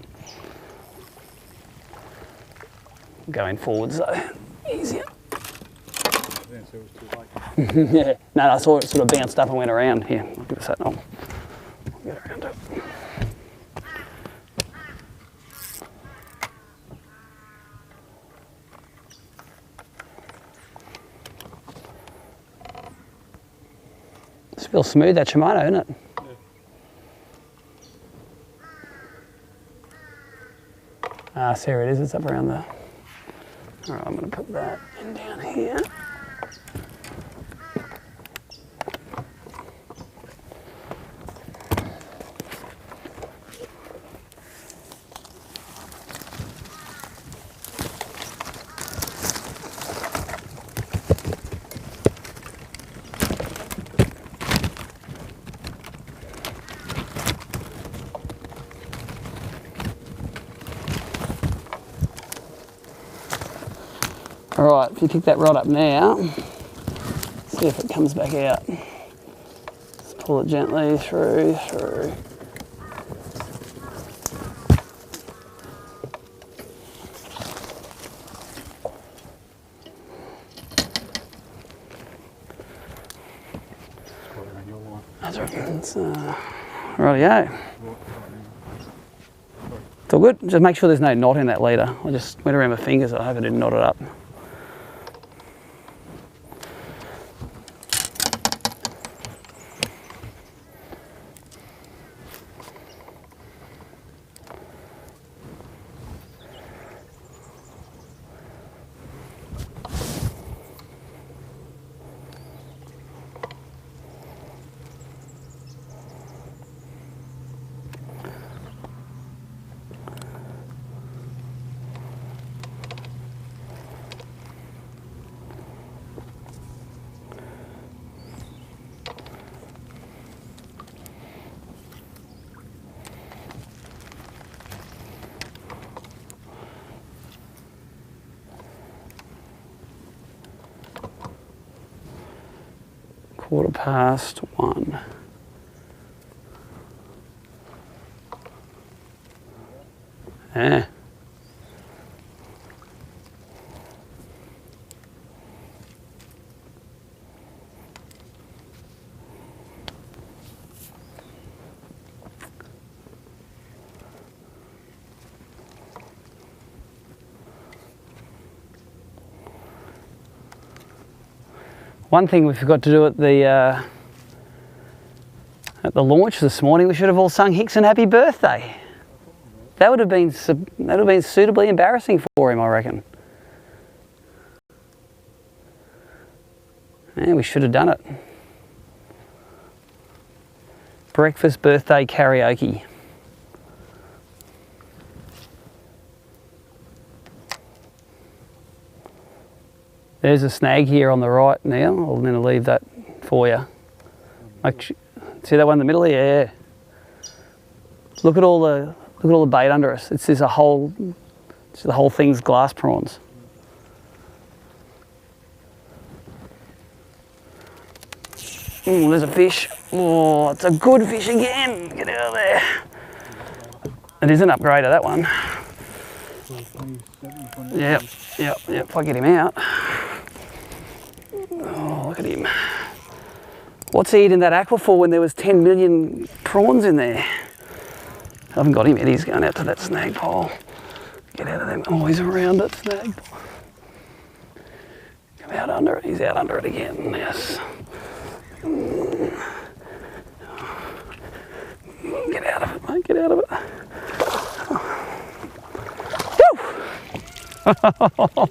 Going forwards though, easier. Yeah, no, I saw it sort of bounced up and went around. Here, I'll give us that. I'll get around it. It feels smooth, that Shimano, isn't it? Ah, see where it is, it's up around the... All right, I'm going to put that in down here. Alright, if you pick that rod up now, see if it comes back out. Just pull it gently through. That's right. Rightio. It's all good. Just make sure there's no knot in that leader. I just went around my fingers. I hope I didn't knot it up. (1:15). Yeah. One thing we forgot to do at the launch this morning, we should have all sung Hickson happy birthday. That would have been suitably embarrassing for him, I reckon. Yeah, we should have done it. Breakfast birthday karaoke. There's a snag here on the right now. I'm going to leave that for you. See that one in the middle here? Yeah. Look at all the bait under us. It's the whole thing's glass prawns. Oh, there's a fish. Oh, it's a good fish again. Get out of there. It is an upgrader, that one. Yep. If I get him out. Oh, look at him. What's he eating that aqua for when there was 10 million prawns in there? I haven't got him yet. He's going out to that snag pole. Get out of them. Oh, he's around that snag pole. Come out under it. He's out under it again. Yes. Get out of it, mate. Get out of it.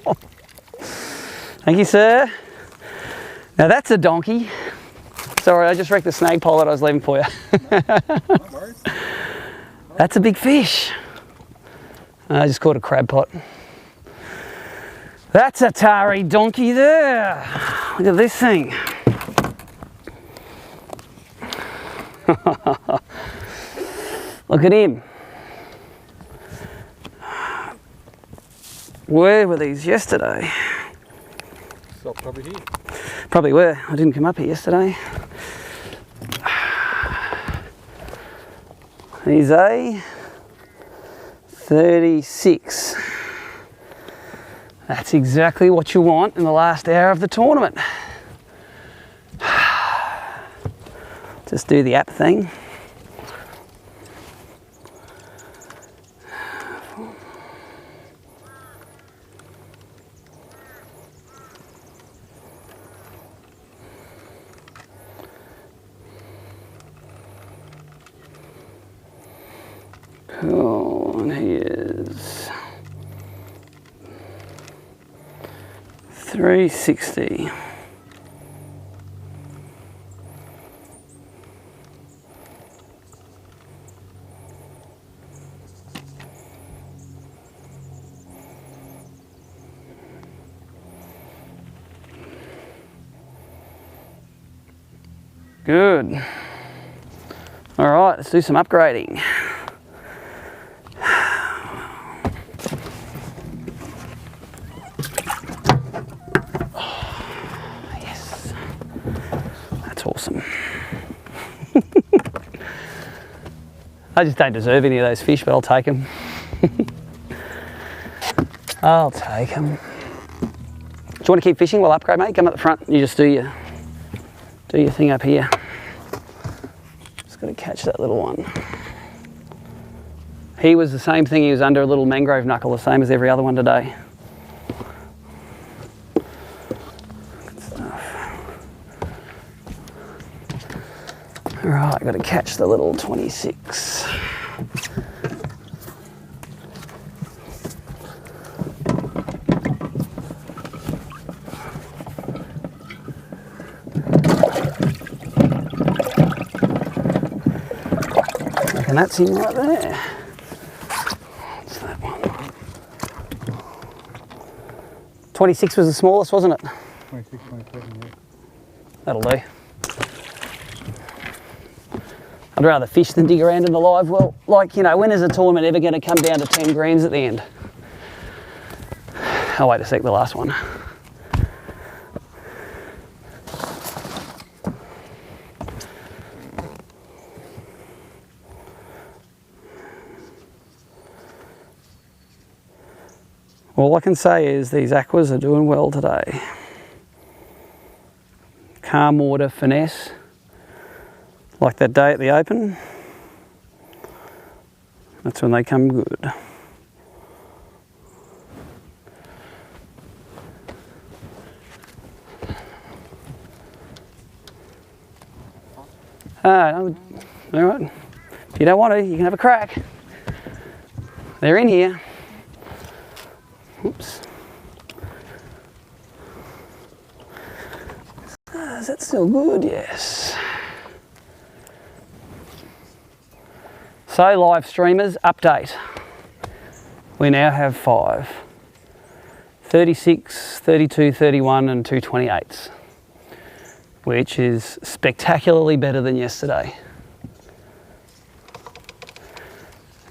Woo! Thank you, sir. Now that's a donkey. Sorry, I just wrecked the snag pole that I was leaving for you. That's a big fish. I just caught a crab pot. That's a tarry donkey there. Look at this thing. Look at him. Where were these yesterday? So probably here. Probably were. I didn't come up here yesterday. He's a 36. That's exactly what you want in the last hour of the tournament. Just do the app thing. Cool, and he is 360. Good. All right, let's do some upgrading. Yes, that's awesome. I just don't deserve any of those fish, but I'll take them. I'll take them. Do you want to keep fishing while I upgrade, mate? Come up the front. You just do your thing up here. Just got to catch that little one. He was the same thing, he was under a little mangrove knuckle, the same as every other one today. Good stuff. Alright, got to catch the little 26. And that's him right there. What's that one? 26 was the smallest, wasn't it? 26, 27, yeah. That'll do. I'd rather fish than dig around in the live well. Like, you know, when is a tournament ever going to come down to 10 greens at the end? Oh, wait a sec, the last one. All I can say is these aquas are doing well today. Calm water, finesse, like that day at the Open. That's when they come good. No, all right. If you don't want to, you can have a crack. They're in here. Oops. Is that still good? Yes. So, live streamers, update. We now have 5. 36, 32, 31 and 228s, which is spectacularly better than yesterday.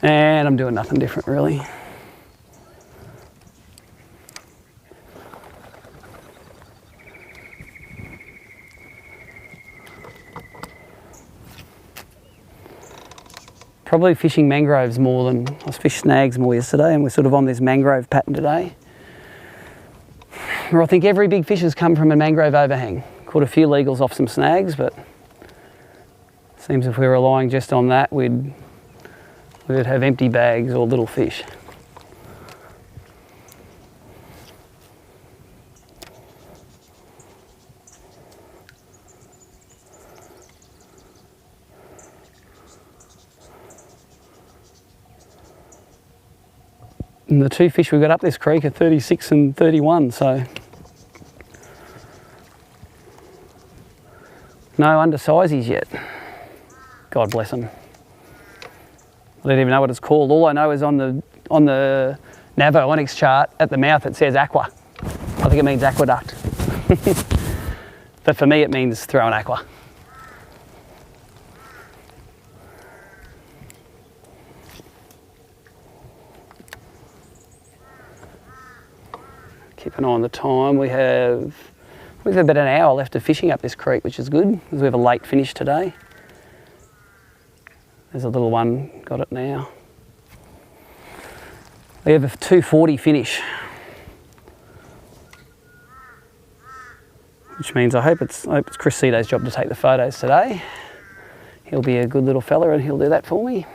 And I'm doing nothing different really. Probably fishing mangroves more than, I fished snags more yesterday, and we're sort of on this mangrove pattern today. Where I think every big fish has come from a mangrove overhang. Caught a few legals off some snags, but seems if we were relying just on that, we'd have empty bags or little fish. And the 2 fish we got up this creek are 36 and 31, so no undersizes yet. God bless them. I don't even know what it's called. All I know is on the Navo Onyx chart at the mouth it says aqua. I think it means aqueduct. But for me it means throw an aqua. Keep an eye on the time. We've about an hour left of fishing up this creek, which is good because we have a late finish today. There's a little one, got it now. We have a 2:40 finish, which means I hope it's Chris Cito's job to take the photos today. He'll be a good little fella and he'll do that for me.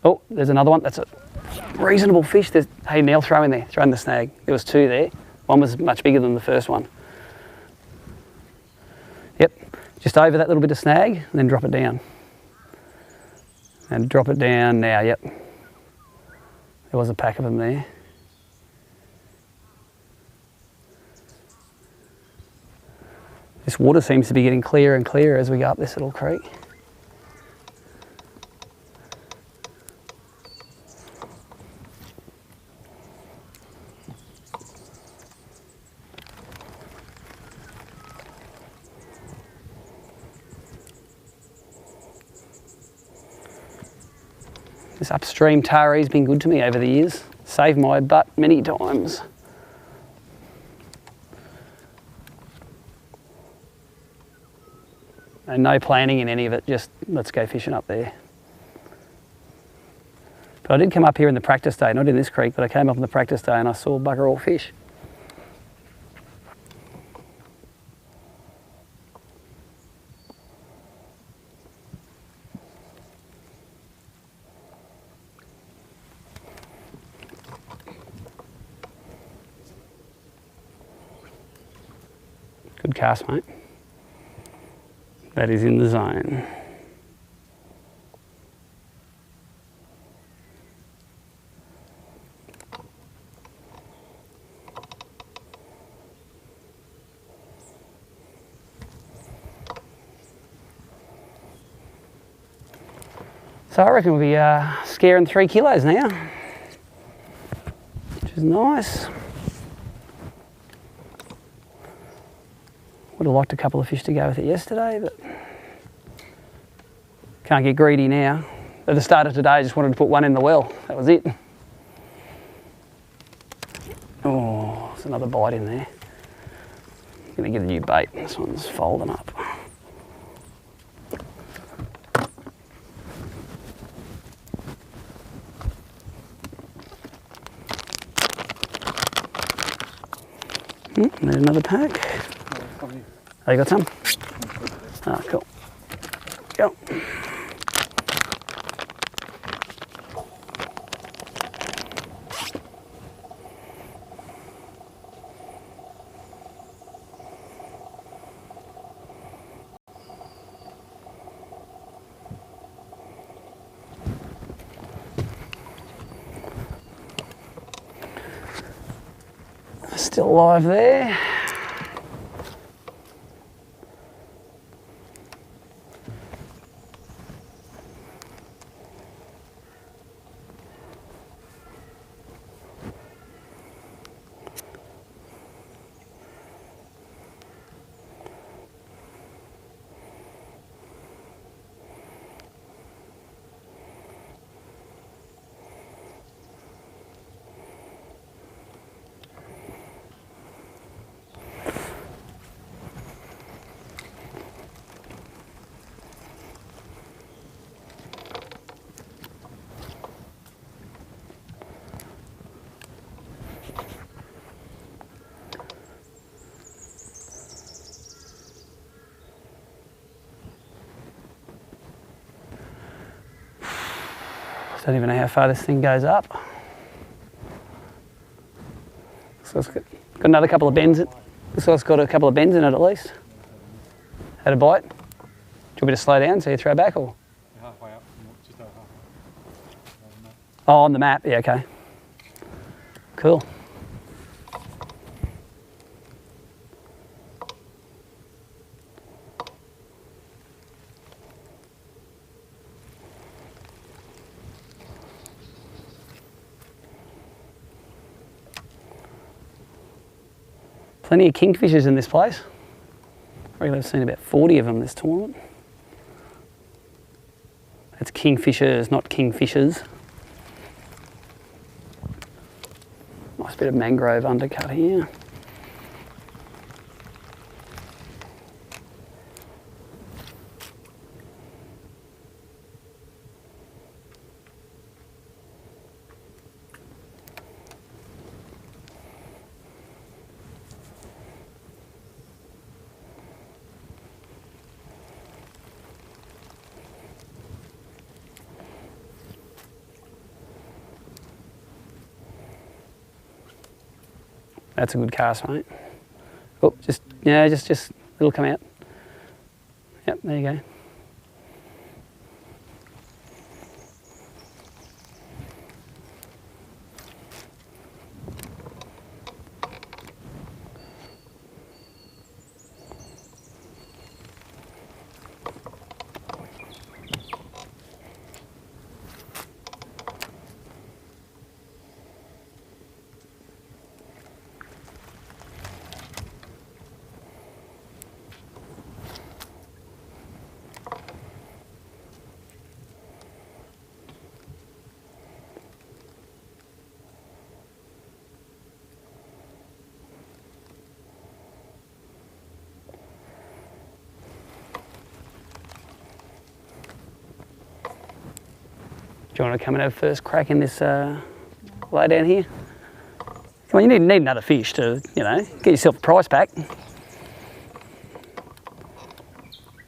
Oh, there's another one. That's a reasonable fish. Hey, Neil, throw in there. Throw in the snag. There was 2 there. One was much bigger than the first one. Yep, just over that little bit of snag and then drop it down. And drop it down now, yep. There was a pack of them there. This water seems to be getting clearer and clearer as we go up this little creek. This upstream taree's been good to me over the years. Saved my butt many times. And no planning in any of it, just let's go fishing up there. But I did come up here in the practice day, not in this creek, but I came up in the practice day and I saw bugger all fish. Good cast, mate. That is in the zone. So I reckon we'll be scaring 3 kilos now, which is nice. Would have liked a couple of fish to go with it yesterday, but can't get greedy now. At the start of today, I just wanted to put one in the well. That was it. Oh, there's another bite in there. I'm gonna get a new bait. This one's folding up. There's another pack. Oh, you got some? Ah, cool. Go. Still alive there. Don't even know how far this thing goes up. So it's got another couple of bends. This one's got a couple of bends in it at least. Had a bite. Do you want me to slow down so you throw back or? Halfway up, just over halfway. Oh, on the map. Yeah, okay. Cool. Plenty of kingfishers in this place. I reckon I've seen about 40 of them this tournament. It's kingfishers, not kingfishers. Nice bit of mangrove undercut here. That's a good cast, mate. Oh, just it'll come out. Yep, there you go. Do you want to come and have first crack in this lay down here? Come on, you need another fish to, you know, get yourself a prize pack.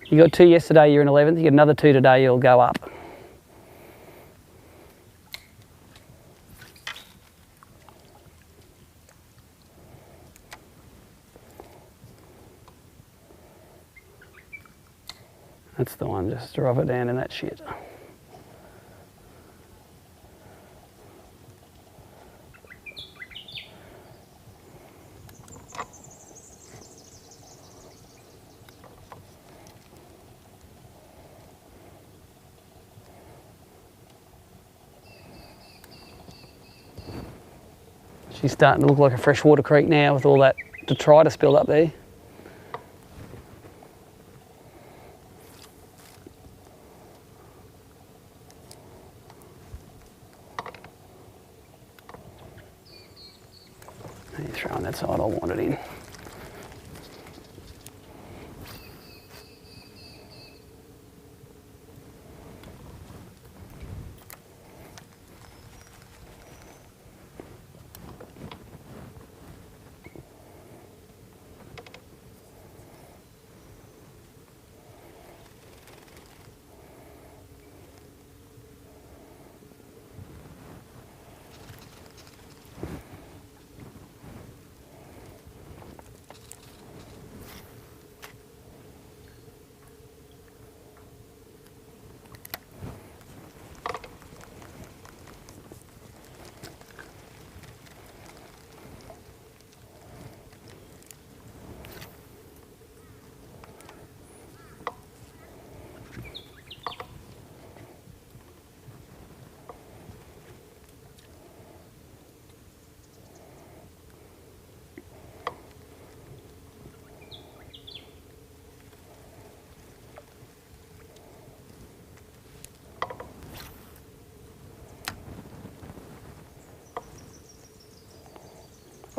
You got 2 yesterday, you're in 11th. You get another 2 today, you'll go up. That's the one, just drop it down in that shit. She's starting to look like a freshwater creek now with all that detritus built up there. You're throwing that side, I want it in.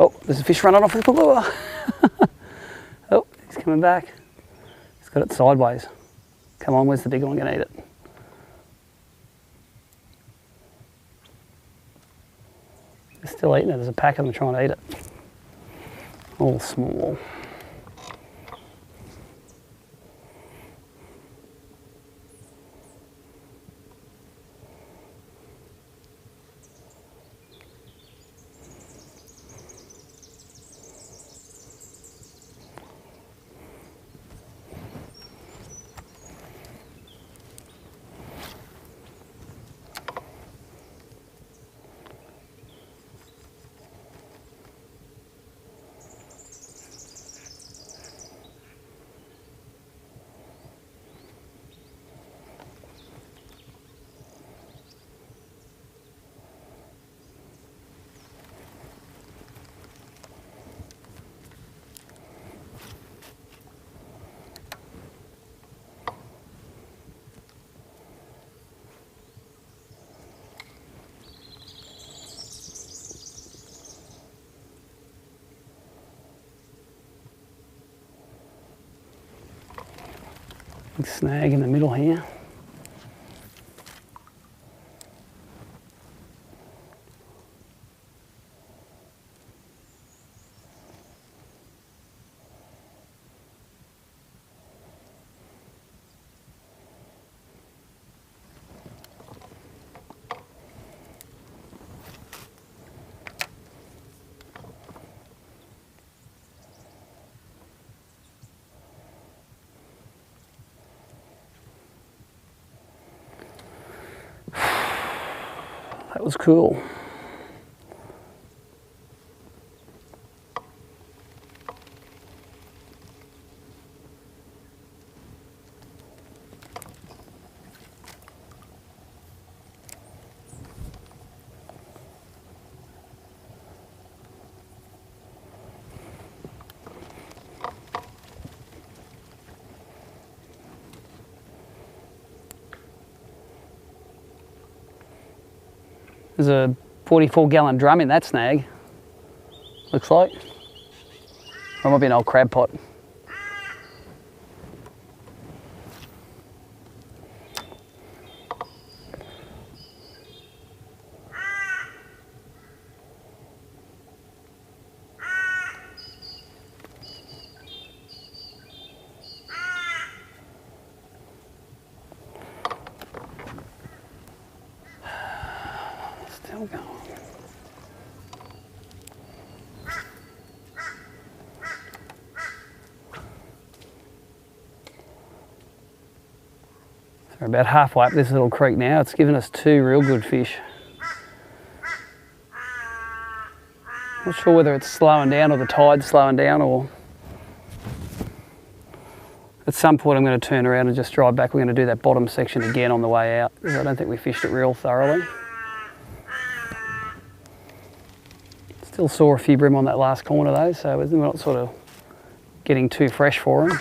Oh, there's a fish running off with the lure. Oh, he's coming back. He's got it sideways. Come on, where's the big one going to eat it? They're still eating it. There's a pack of them trying to eat it. All small. Big snag in the middle here. That was cool. There's a 44-gallon drum in that snag, looks like. Or it might be an old crab pot. Still going. We're about halfway up this little creek now. It's given us 2 real good fish. Not sure whether it's slowing down or the tide's slowing down, or at some point I'm going to turn around and just drive back. We're going to do that bottom section again on the way out, because I don't think we fished it real thoroughly. Still saw a few bream on that last corner though, so we're not sort of getting too fresh for them.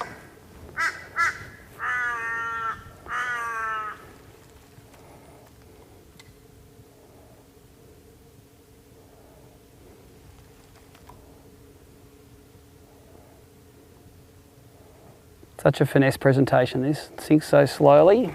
Such a finesse presentation, this. It sinks so slowly.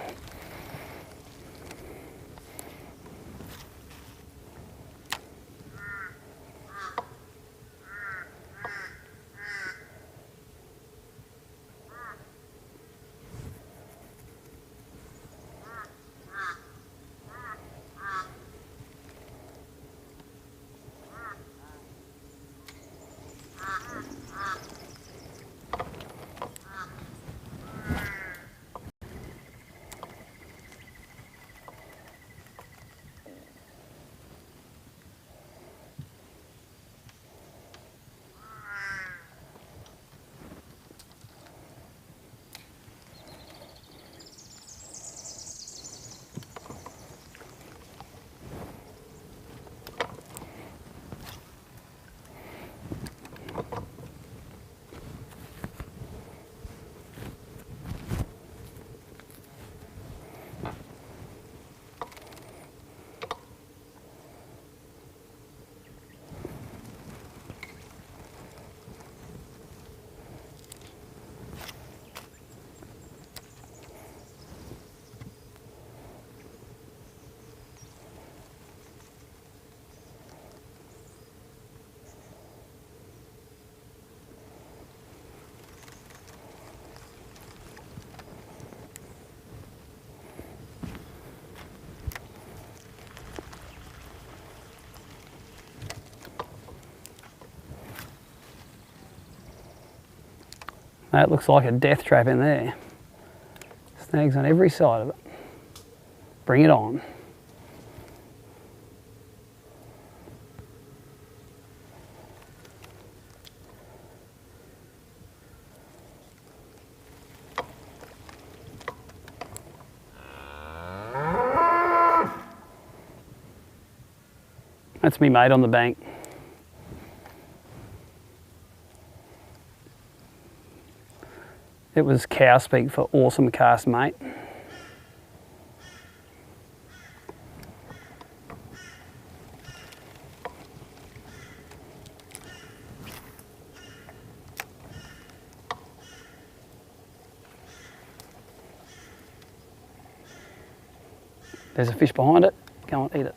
That looks like a death trap in there. Snags on every side of it. Bring it on. That's me mate on the bank. It was cow speak for awesome cast, mate. There's a fish behind it. Go and eat it.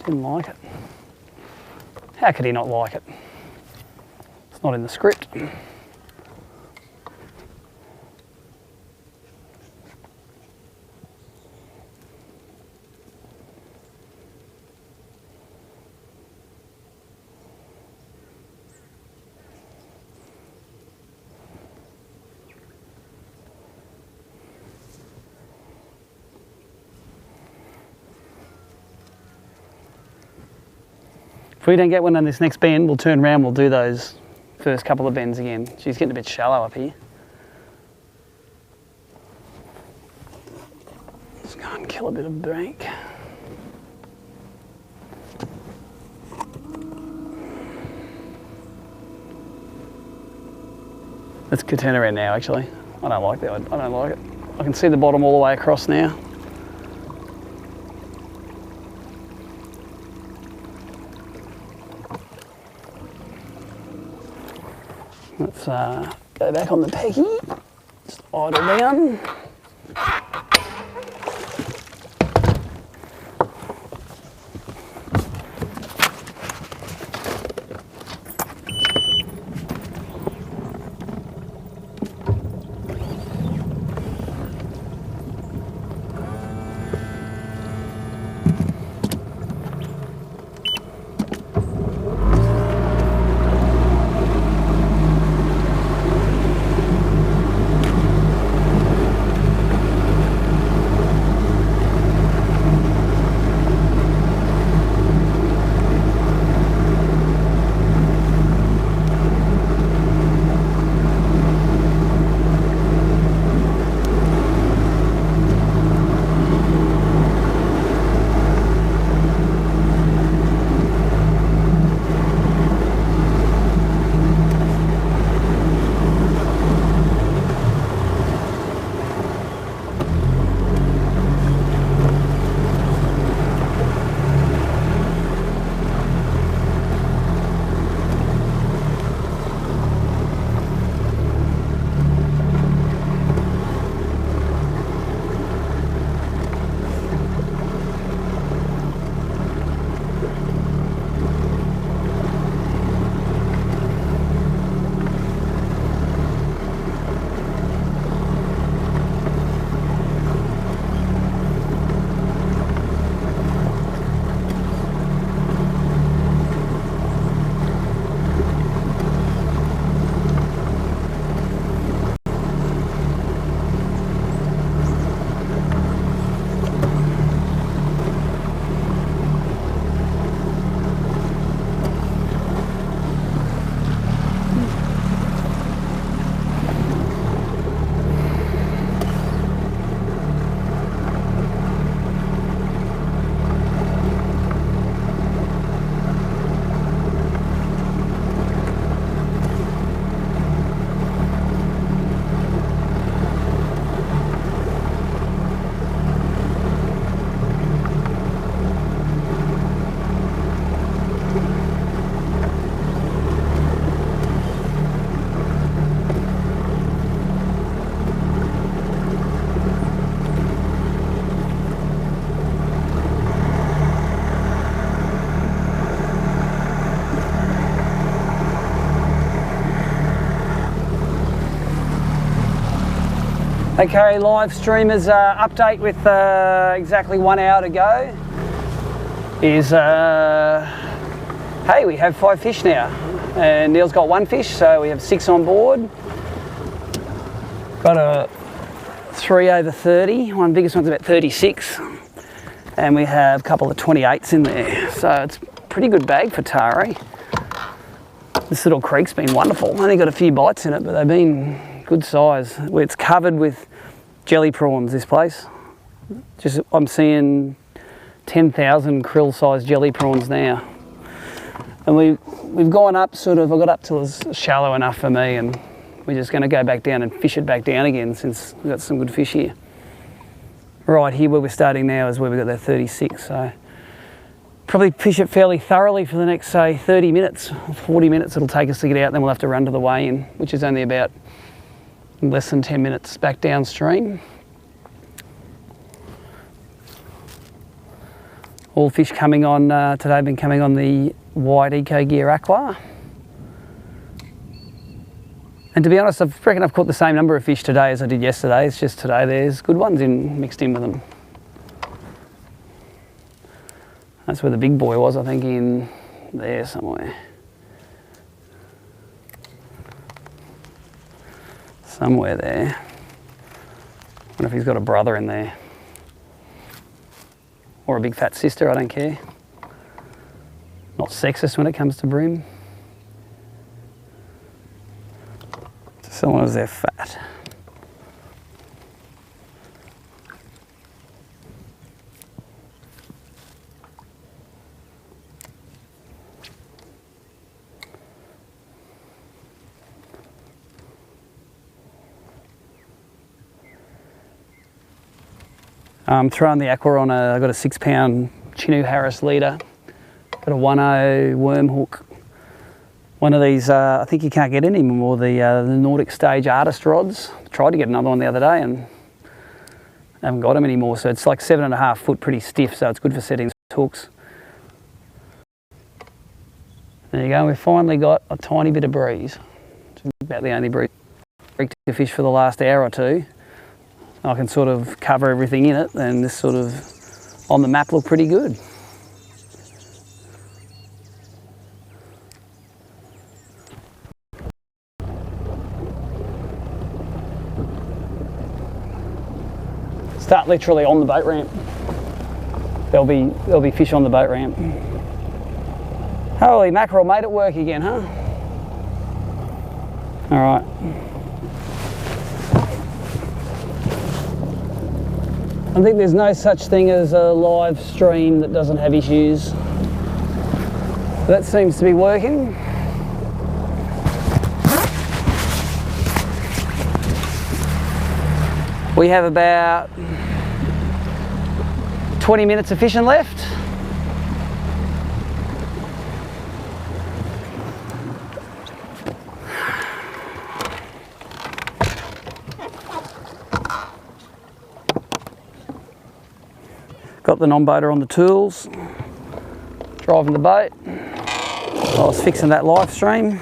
Didn't like it. How could he not like it? It's not in the script. If we don't get one on this next bend, we'll turn around, we'll do those first couple of bends again. She's getting a bit shallow up here. Let's go and kill a bit of bank. Let's turn around now actually. I don't like that, I don't like it. I can see the bottom all the way across now. Let's go back on the peggy, just idle down. Okay, live streamers update with exactly 1 hour to go is, hey, we have 5 fish now. And Neil's got 1 fish, so we have 6 on board. Got a 3 over 30, one of the biggest one's about 36. And we have a couple of 28s in there. So it's a pretty good bag for Tari. This little creek's been wonderful. Only got a few bites in it, but they've been good size. It's covered with jelly prawns, this place. Just, I'm seeing 10,000 krill-sized jelly prawns now. And we've gone up sort of, I got up till it was shallow enough for me, and we're just going to go back down and fish it back down again since we've got some good fish here. Right here where we're starting now is where we've got that 36, so probably fish it fairly thoroughly for the next, say, 30 minutes, 40 minutes it'll take us to get out, then we'll have to run to the weigh-in, which is only about less than 10 minutes back downstream. All fish coming on today have been coming on the white Eco Gear Aqua. And to be honest, I reckon I've caught the same number of fish today as I did yesterday. It's just today there's good ones mixed in with them. That's where the big boy was, I think, in there somewhere. Somewhere there. I wonder if he's got a brother in there. Or a big fat sister, I don't care. Not sexist when it comes to bream. Just as long as they're fat. I'm throwing the aqua on I've got a 6-pound Chinook Harris leader. Got a 1.0 worm hook. One of these, I think you can't get any more, the Nordic Stage Artist rods. Tried to get another one the other day and haven't got them anymore. So it's like 7.5 foot, pretty stiff, so it's good for setting hooks. There you go, we've finally got a tiny bit of breeze. It's about the only breeze to fish for the last hour or two. I can sort of cover everything in it, and this sort of on the map look pretty good. Start literally on the boat ramp. There'll be fish on the boat ramp. Holy mackerel, made it work again, huh? All right. I think there's no such thing as a live stream that doesn't have issues. That seems to be working. We have about 20 minutes of fishing left. Got the non-boater on the tools, driving the boat. I was fixing that live stream.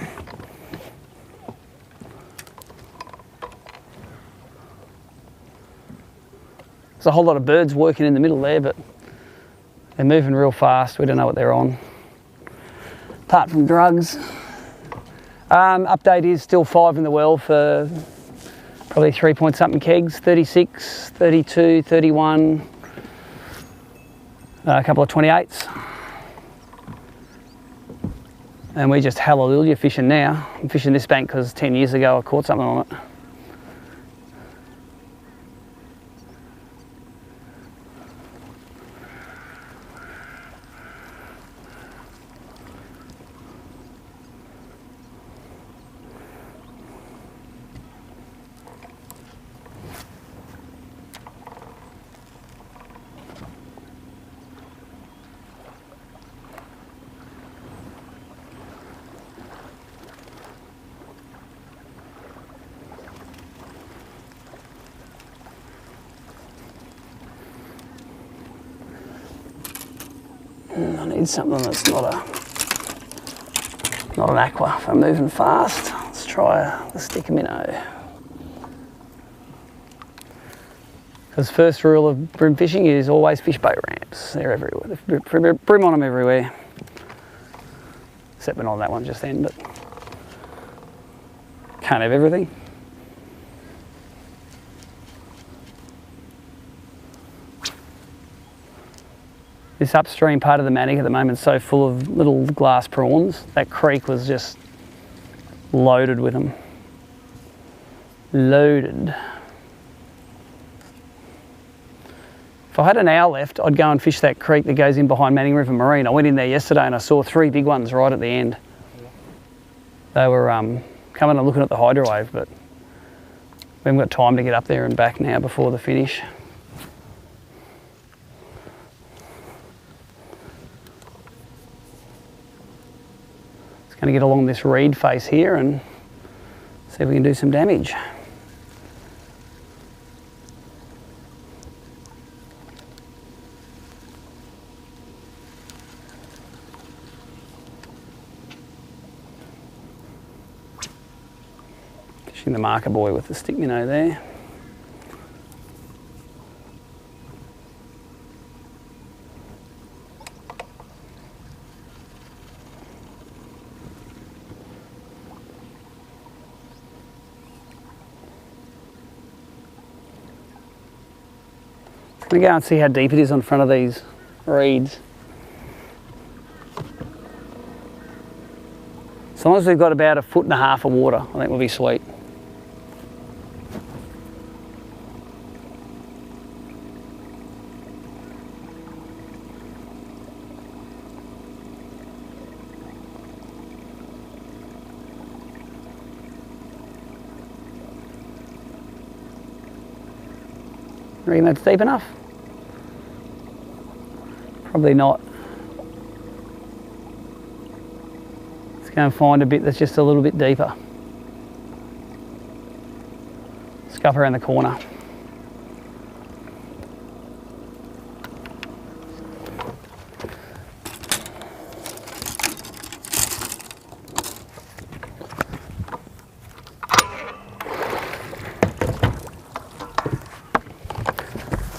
There's a whole lot of birds working in the middle there, but they're moving real fast. We don't know what they're on. Apart from drugs. Update is still 5 in the well for probably 3 point something kegs, 36, 32, 31. A couple of 28s. And we're just hallelujah fishing now. I'm fishing this bank because 10 years ago I caught something on it. I need something that's not an aqua. If I'm moving fast, let's try the stick minnow. Because first rule of bream fishing is always fish boat ramps. They're everywhere. There's bream on them everywhere. Except not on that one just then, but can't have everything. This upstream part of the Manic at the moment is so full of little glass prawns. That creek was just loaded with them. Loaded. If I had an hour left, I'd go and fish that creek that goes in behind Manning River Marine. I went in there yesterday and I saw 3 big ones right at the end. They were coming and looking at the hydro wave, but we haven't got time to get up there and back now before the finish. Just going to get along this reed face here and see if we can do some damage. Fishing the marker boy with the stick minnow there. I'm going to go and see how deep it is on front of these reeds. As long as we've got about 1.5 foot of water, I think we'll be sweet. Reckon that's deep enough? Probably not. Let's go and find a bit that's just a little bit deeper. Scuff around the corner.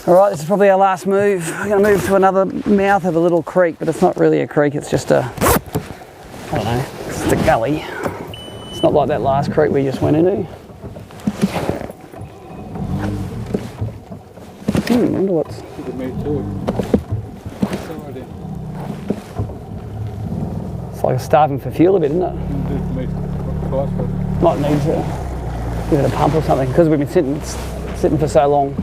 Alright, this is probably our last move. We're going to move to another mouth of a little creek, but it's not really a creek, it's just a, I don't know, it's just a gully. It's not like that last creek we just went into. I wonder what's... It's like starving for fuel a bit, isn't it? Might need to give it a pump or something, because we've been sitting for so long.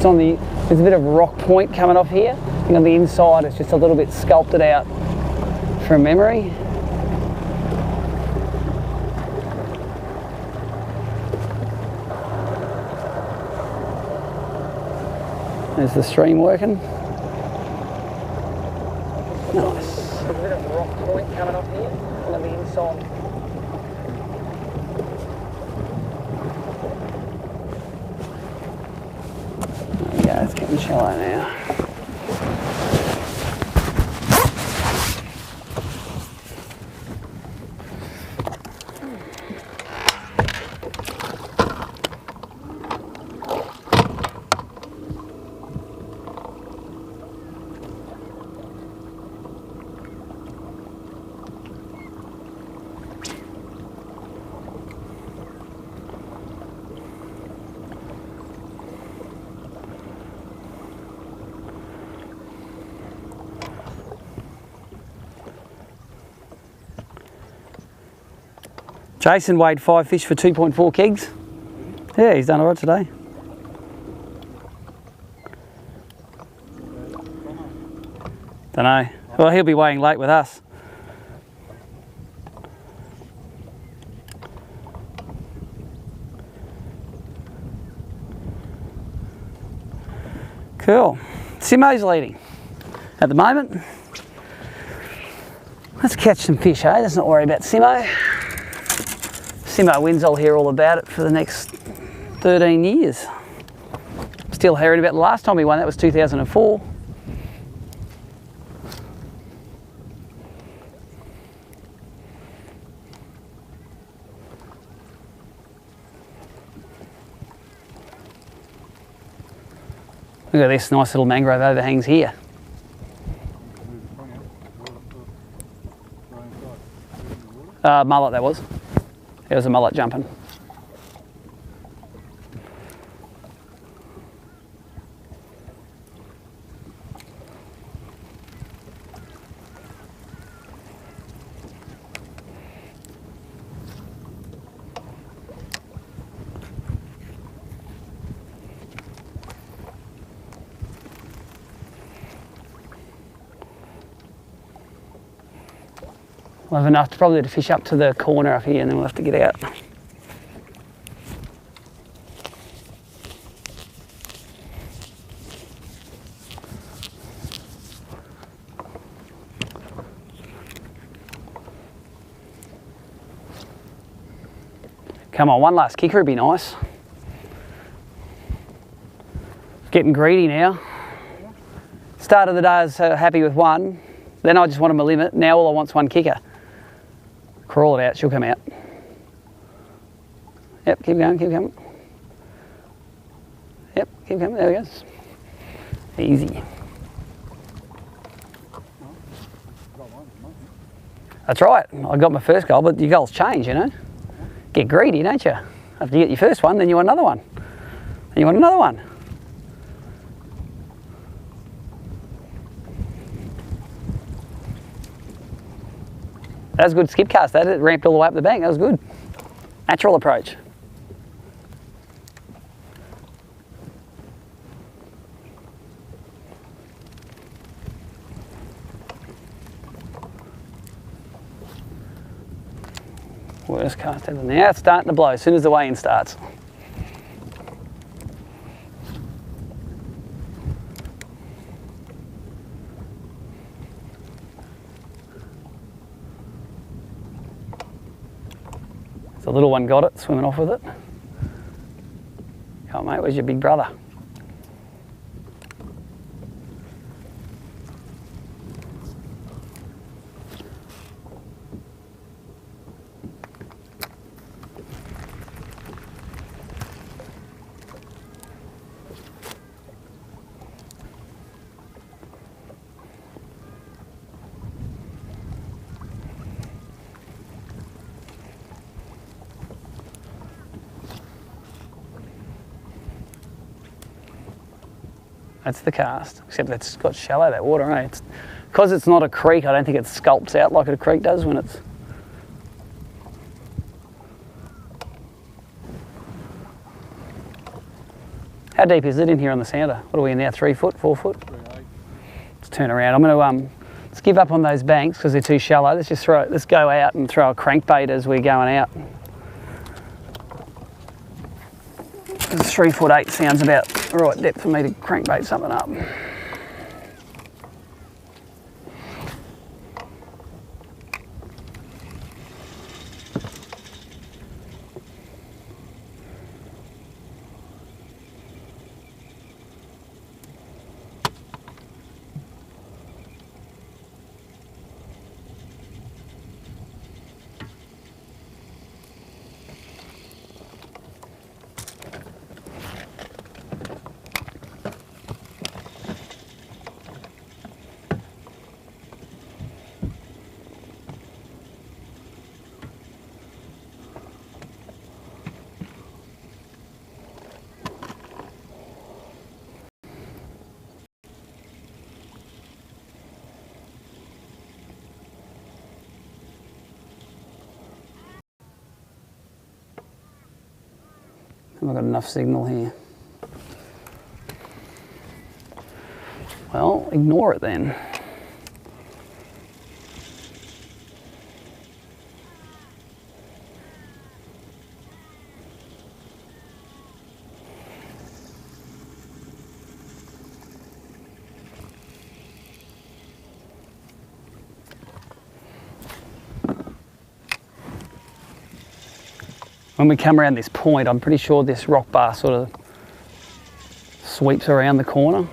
on the, there's a bit of rock point coming off here. I think on the inside it's just a little bit sculpted out from memory. There's the stream working. Nice. There's a bit of rock point coming off here on the inside. There we go, it's getting shallow now. Jason weighed 5 fish for 2.4 kegs. Yeah, he's done all right today. Don't know. Well, he'll be weighing late with us. Cool. Simo's leading at the moment. Let's catch some fish, eh? Let's not worry about Simo. Simo wins, I'll hear all about it for the next 13 years. Still hearing about the last time he won, that was 2004. Look at this nice little mangrove overhangs here. Mullet that was. There was a mullet jumping. We'll have enough probably to fish up to the corner up here and then we'll have to get out. Come on, one last kicker would be nice. Getting greedy now. Start of the day I was happy with one, then I just wanted my limit. Now all I want's one kicker. Crawl it out, she'll come out. Yep, keep going, keep coming. Yep, keep coming, there we go. Easy. That's right, I got my first goal, but your goals change, you know. Get greedy, don't you? After you get your first one, then you want another one. Then you want another one. That was a good skip cast, that. It ramped all the way up the bank, that was good. Natural approach. Worst cast ever. Now it's starting to blow as soon as the weigh-in starts. The little one got it, swimming off with it. Come on, mate, where's your big brother? That's the cast, except that's got shallow, that water, eh? Because it's not a creek, I don't think it sculpts out like a creek does when it's... How deep is it in here on the sounder? What are we in now, 3 foot, 4 foot? 3.8. Let's turn around. I'm going to let's give up on those banks because they're too shallow. Let's go out and throw a crankbait as we're going out. 3'8" sounds about the right depth for me to crankbait something up. Have I got enough signal here? Well, ignore it then. When we come around this point, I'm pretty sure this rock bar sort of sweeps around the corner.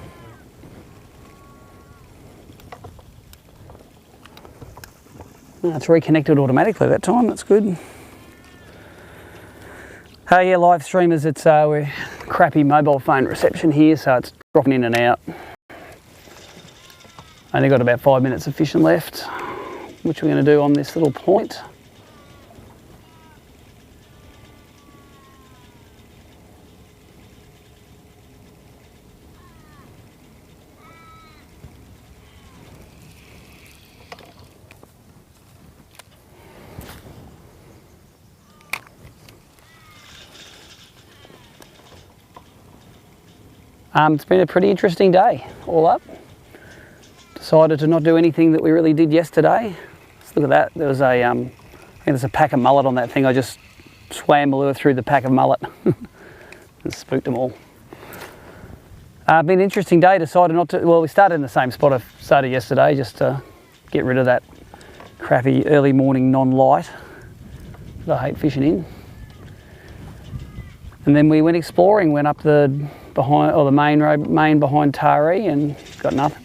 It's reconnected automatically that time, that's good. Yeah, live streamers, it's we're crappy mobile phone reception here, so it's dropping in and out. Only got about 5 minutes of fishing left, which we're going to do on this little point. It's been a pretty interesting day, all up. Decided to not do anything that we really did yesterday. Let's look at that. There was a, I think there's a pack of mullet on that thing. I just swam the lure through the pack of mullet and spooked them all. Been an interesting day. Decided not to, well, we started in the same spot I started yesterday just to get rid of that crappy early morning non-light that I hate fishing in. And then we went exploring, went up the main road, behind Taree, and got nothing.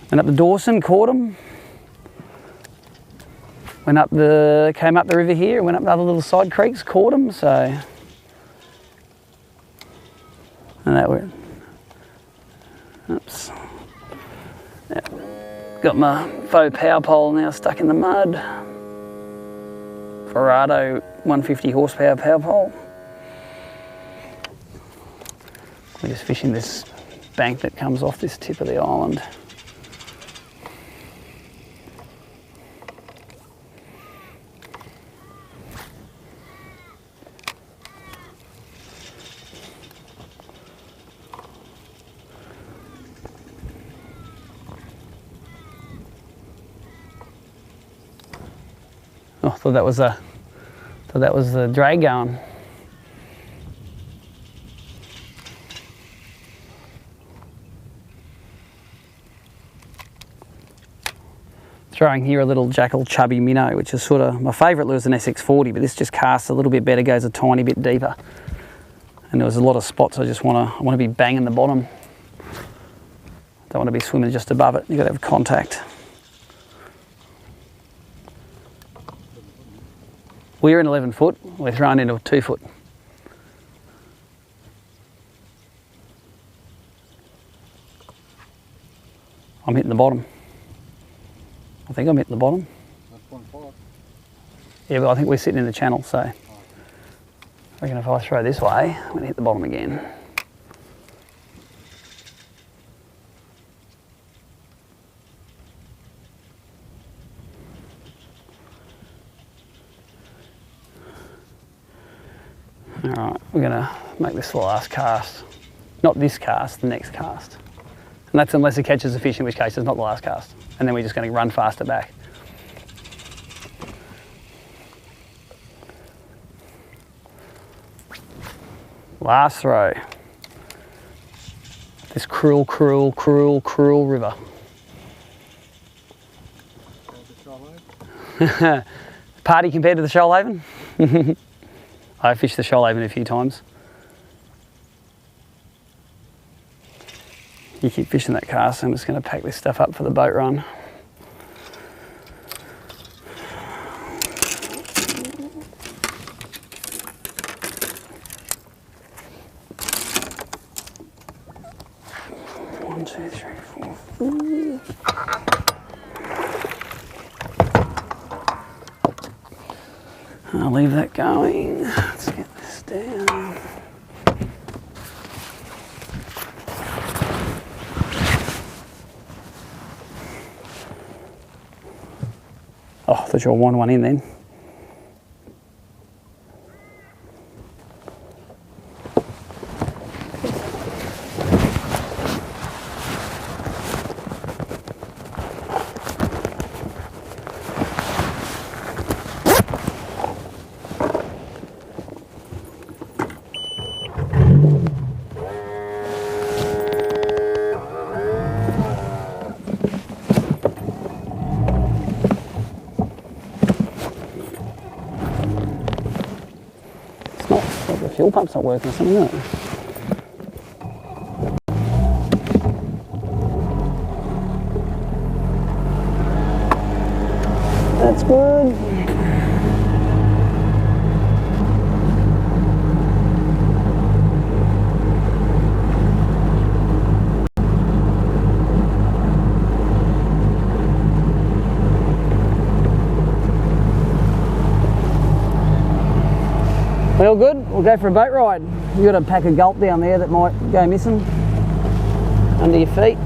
Went up the Dawson, caught them. Came up the river here, went up the other little side creeks, caught them. So, and that were, oops. Yeah. Got my faux power pole now stuck in the mud. Ferrado 150 horsepower power pole. We're just fishing this bank that comes off this tip of the island. Oh, thought that was the drag going. Throwing here a little Jackal chubby minnow, which is sort of, my favourite lure is an SX40, but this just casts a little bit better, goes a tiny bit deeper. And there was a lot of spots I want to be banging the bottom. Don't want to be swimming just above it, you've got to have contact. We're in 11 foot, we're thrown into a 2 foot. I'm hitting the bottom. I think I'm hitting the bottom. That's 1.5. Yeah, but I think we're sitting in the channel, so I reckon if I throw this way, I'm going to hit the bottom again. All right, we're gonna make this the last cast. Not this cast, the next cast. And that's unless it catches a fish, in which case it's not the last cast. And then we're just gonna run faster back. Last throw. This cruel, cruel, cruel, cruel river. Party compared to the Shoalhaven? I fished the Shoalhaven a few times. You keep fishing that cast, I'm just going to pack this stuff up for the boat run. One, two, three, four. I'll leave that going. Let's get this down. Oh, I thought you were one in then. The fuel pump's not working or something, is it? That's good. We all good? We'll go for a boat ride. You've got a pack of gulp down there that might go missing under your feet.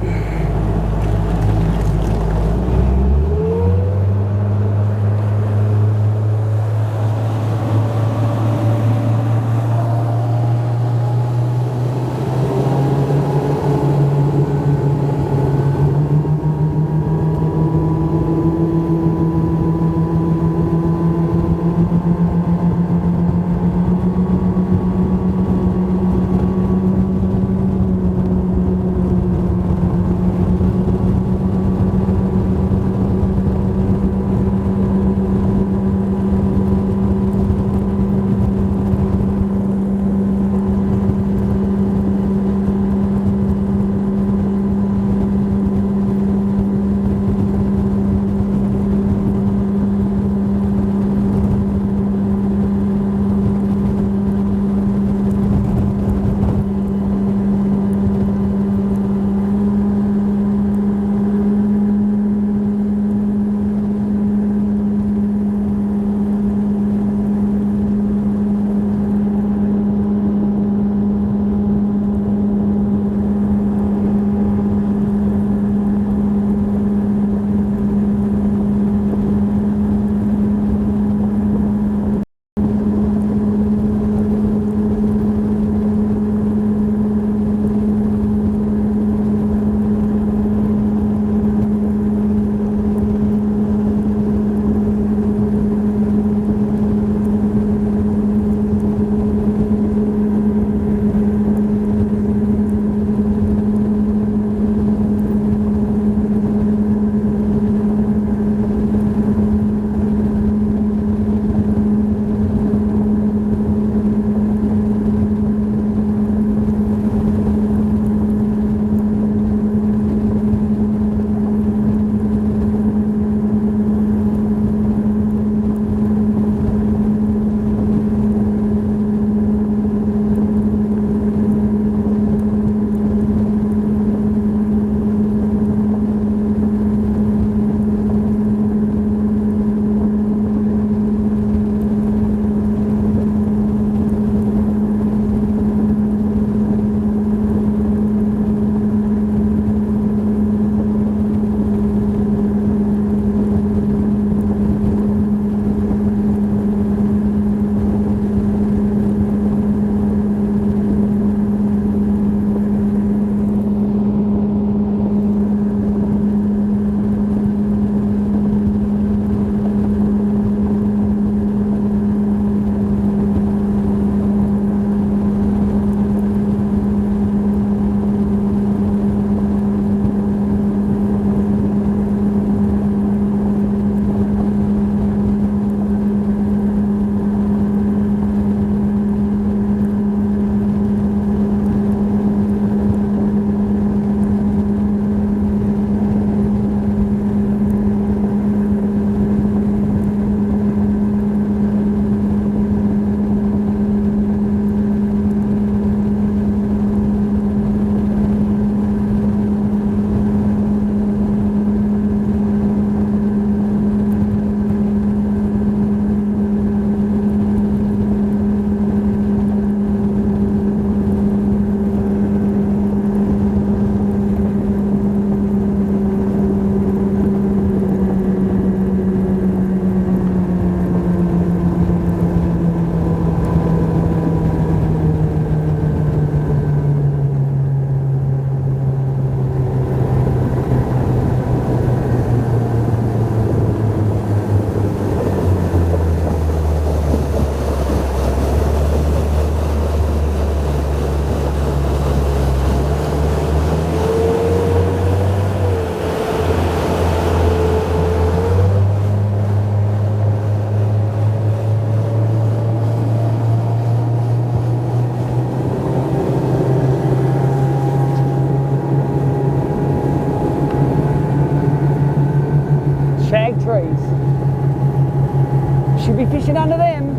fishing under them.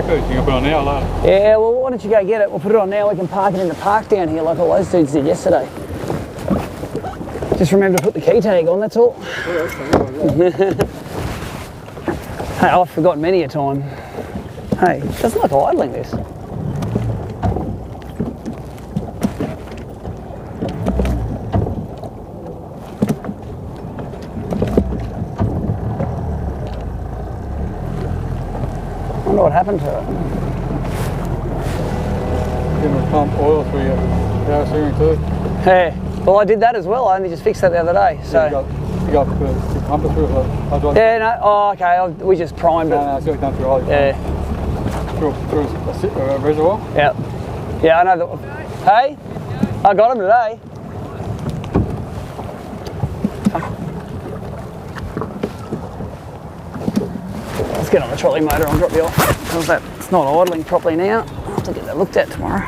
You can put on now later. Yeah, well, why don't you go get it? We'll put it on now. We can park it in the park down here like all those dudes did yesterday. Just remember to put the key tag on, that's all. Hey, I've forgotten many a time. Hey, it doesn't like idling this. I wonder what happened to it. You can pump oil through your power steering too. Yeah, well, I did that as well. I only just fixed that the other day. So. You got to pump it through hydraulic. Yeah, no, oh, okay, we just primed it. No, it's done through hydraulic. Yeah. Through a reservoir. Yeah. Yeah, I know that. Hey, I got him today. Let's get on the trolley motor, I'll drop you off. How's that? It's not idling properly now. I'll have to get that looked at tomorrow.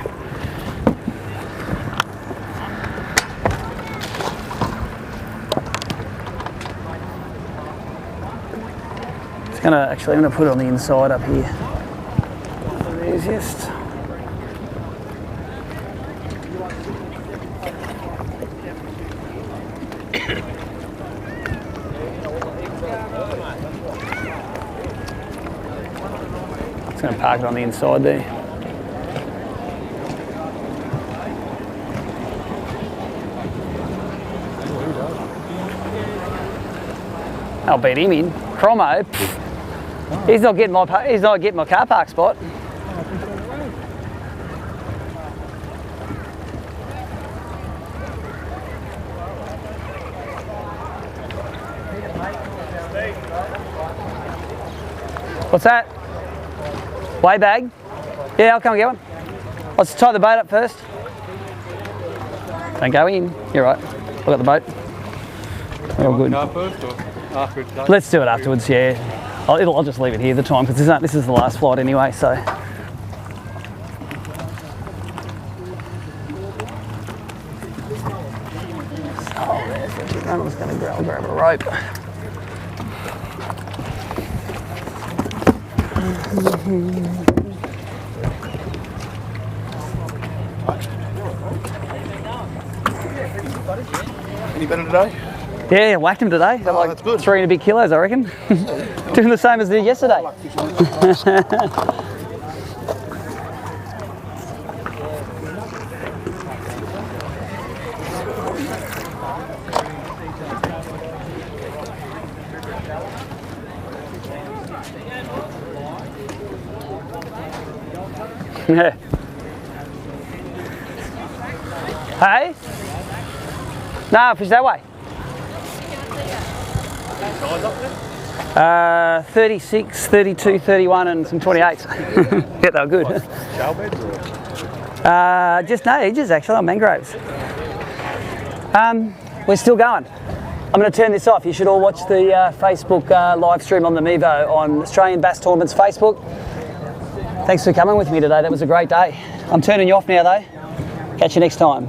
It's gonna, actually, I'm gonna put it on the inside up here. The easiest. Just going to park it on the inside there. I'll beat him in. Cromo, he's not getting my car park spot. What's that? Weigh bag? Yeah, I'll come and get one. Let's tie the boat up first. Don't go in. You're right. I've got the boat. We're all good. First or afterwards? Let's do it afterwards, yeah. I'll just leave it here the time because this is the last flight anyway, so. I'm just going to grab a rope. Any better today? Yeah, whacked him today. Oh, that's good. 3 and a bit kilos, I reckon. Doing the same as I did yesterday. Yeah. Hey? No, fish that way. 36, 32, 31 and some 28s. Yeah, they were good. Shell beds or? Just no edges actually, on mangroves. We're still going. I'm going to turn this off. You should all watch the Facebook live stream on the Mevo on Australian Bass Tournament's Facebook. Thanks for coming with me today. That was a great day. I'm turning you off now though. Catch you next time.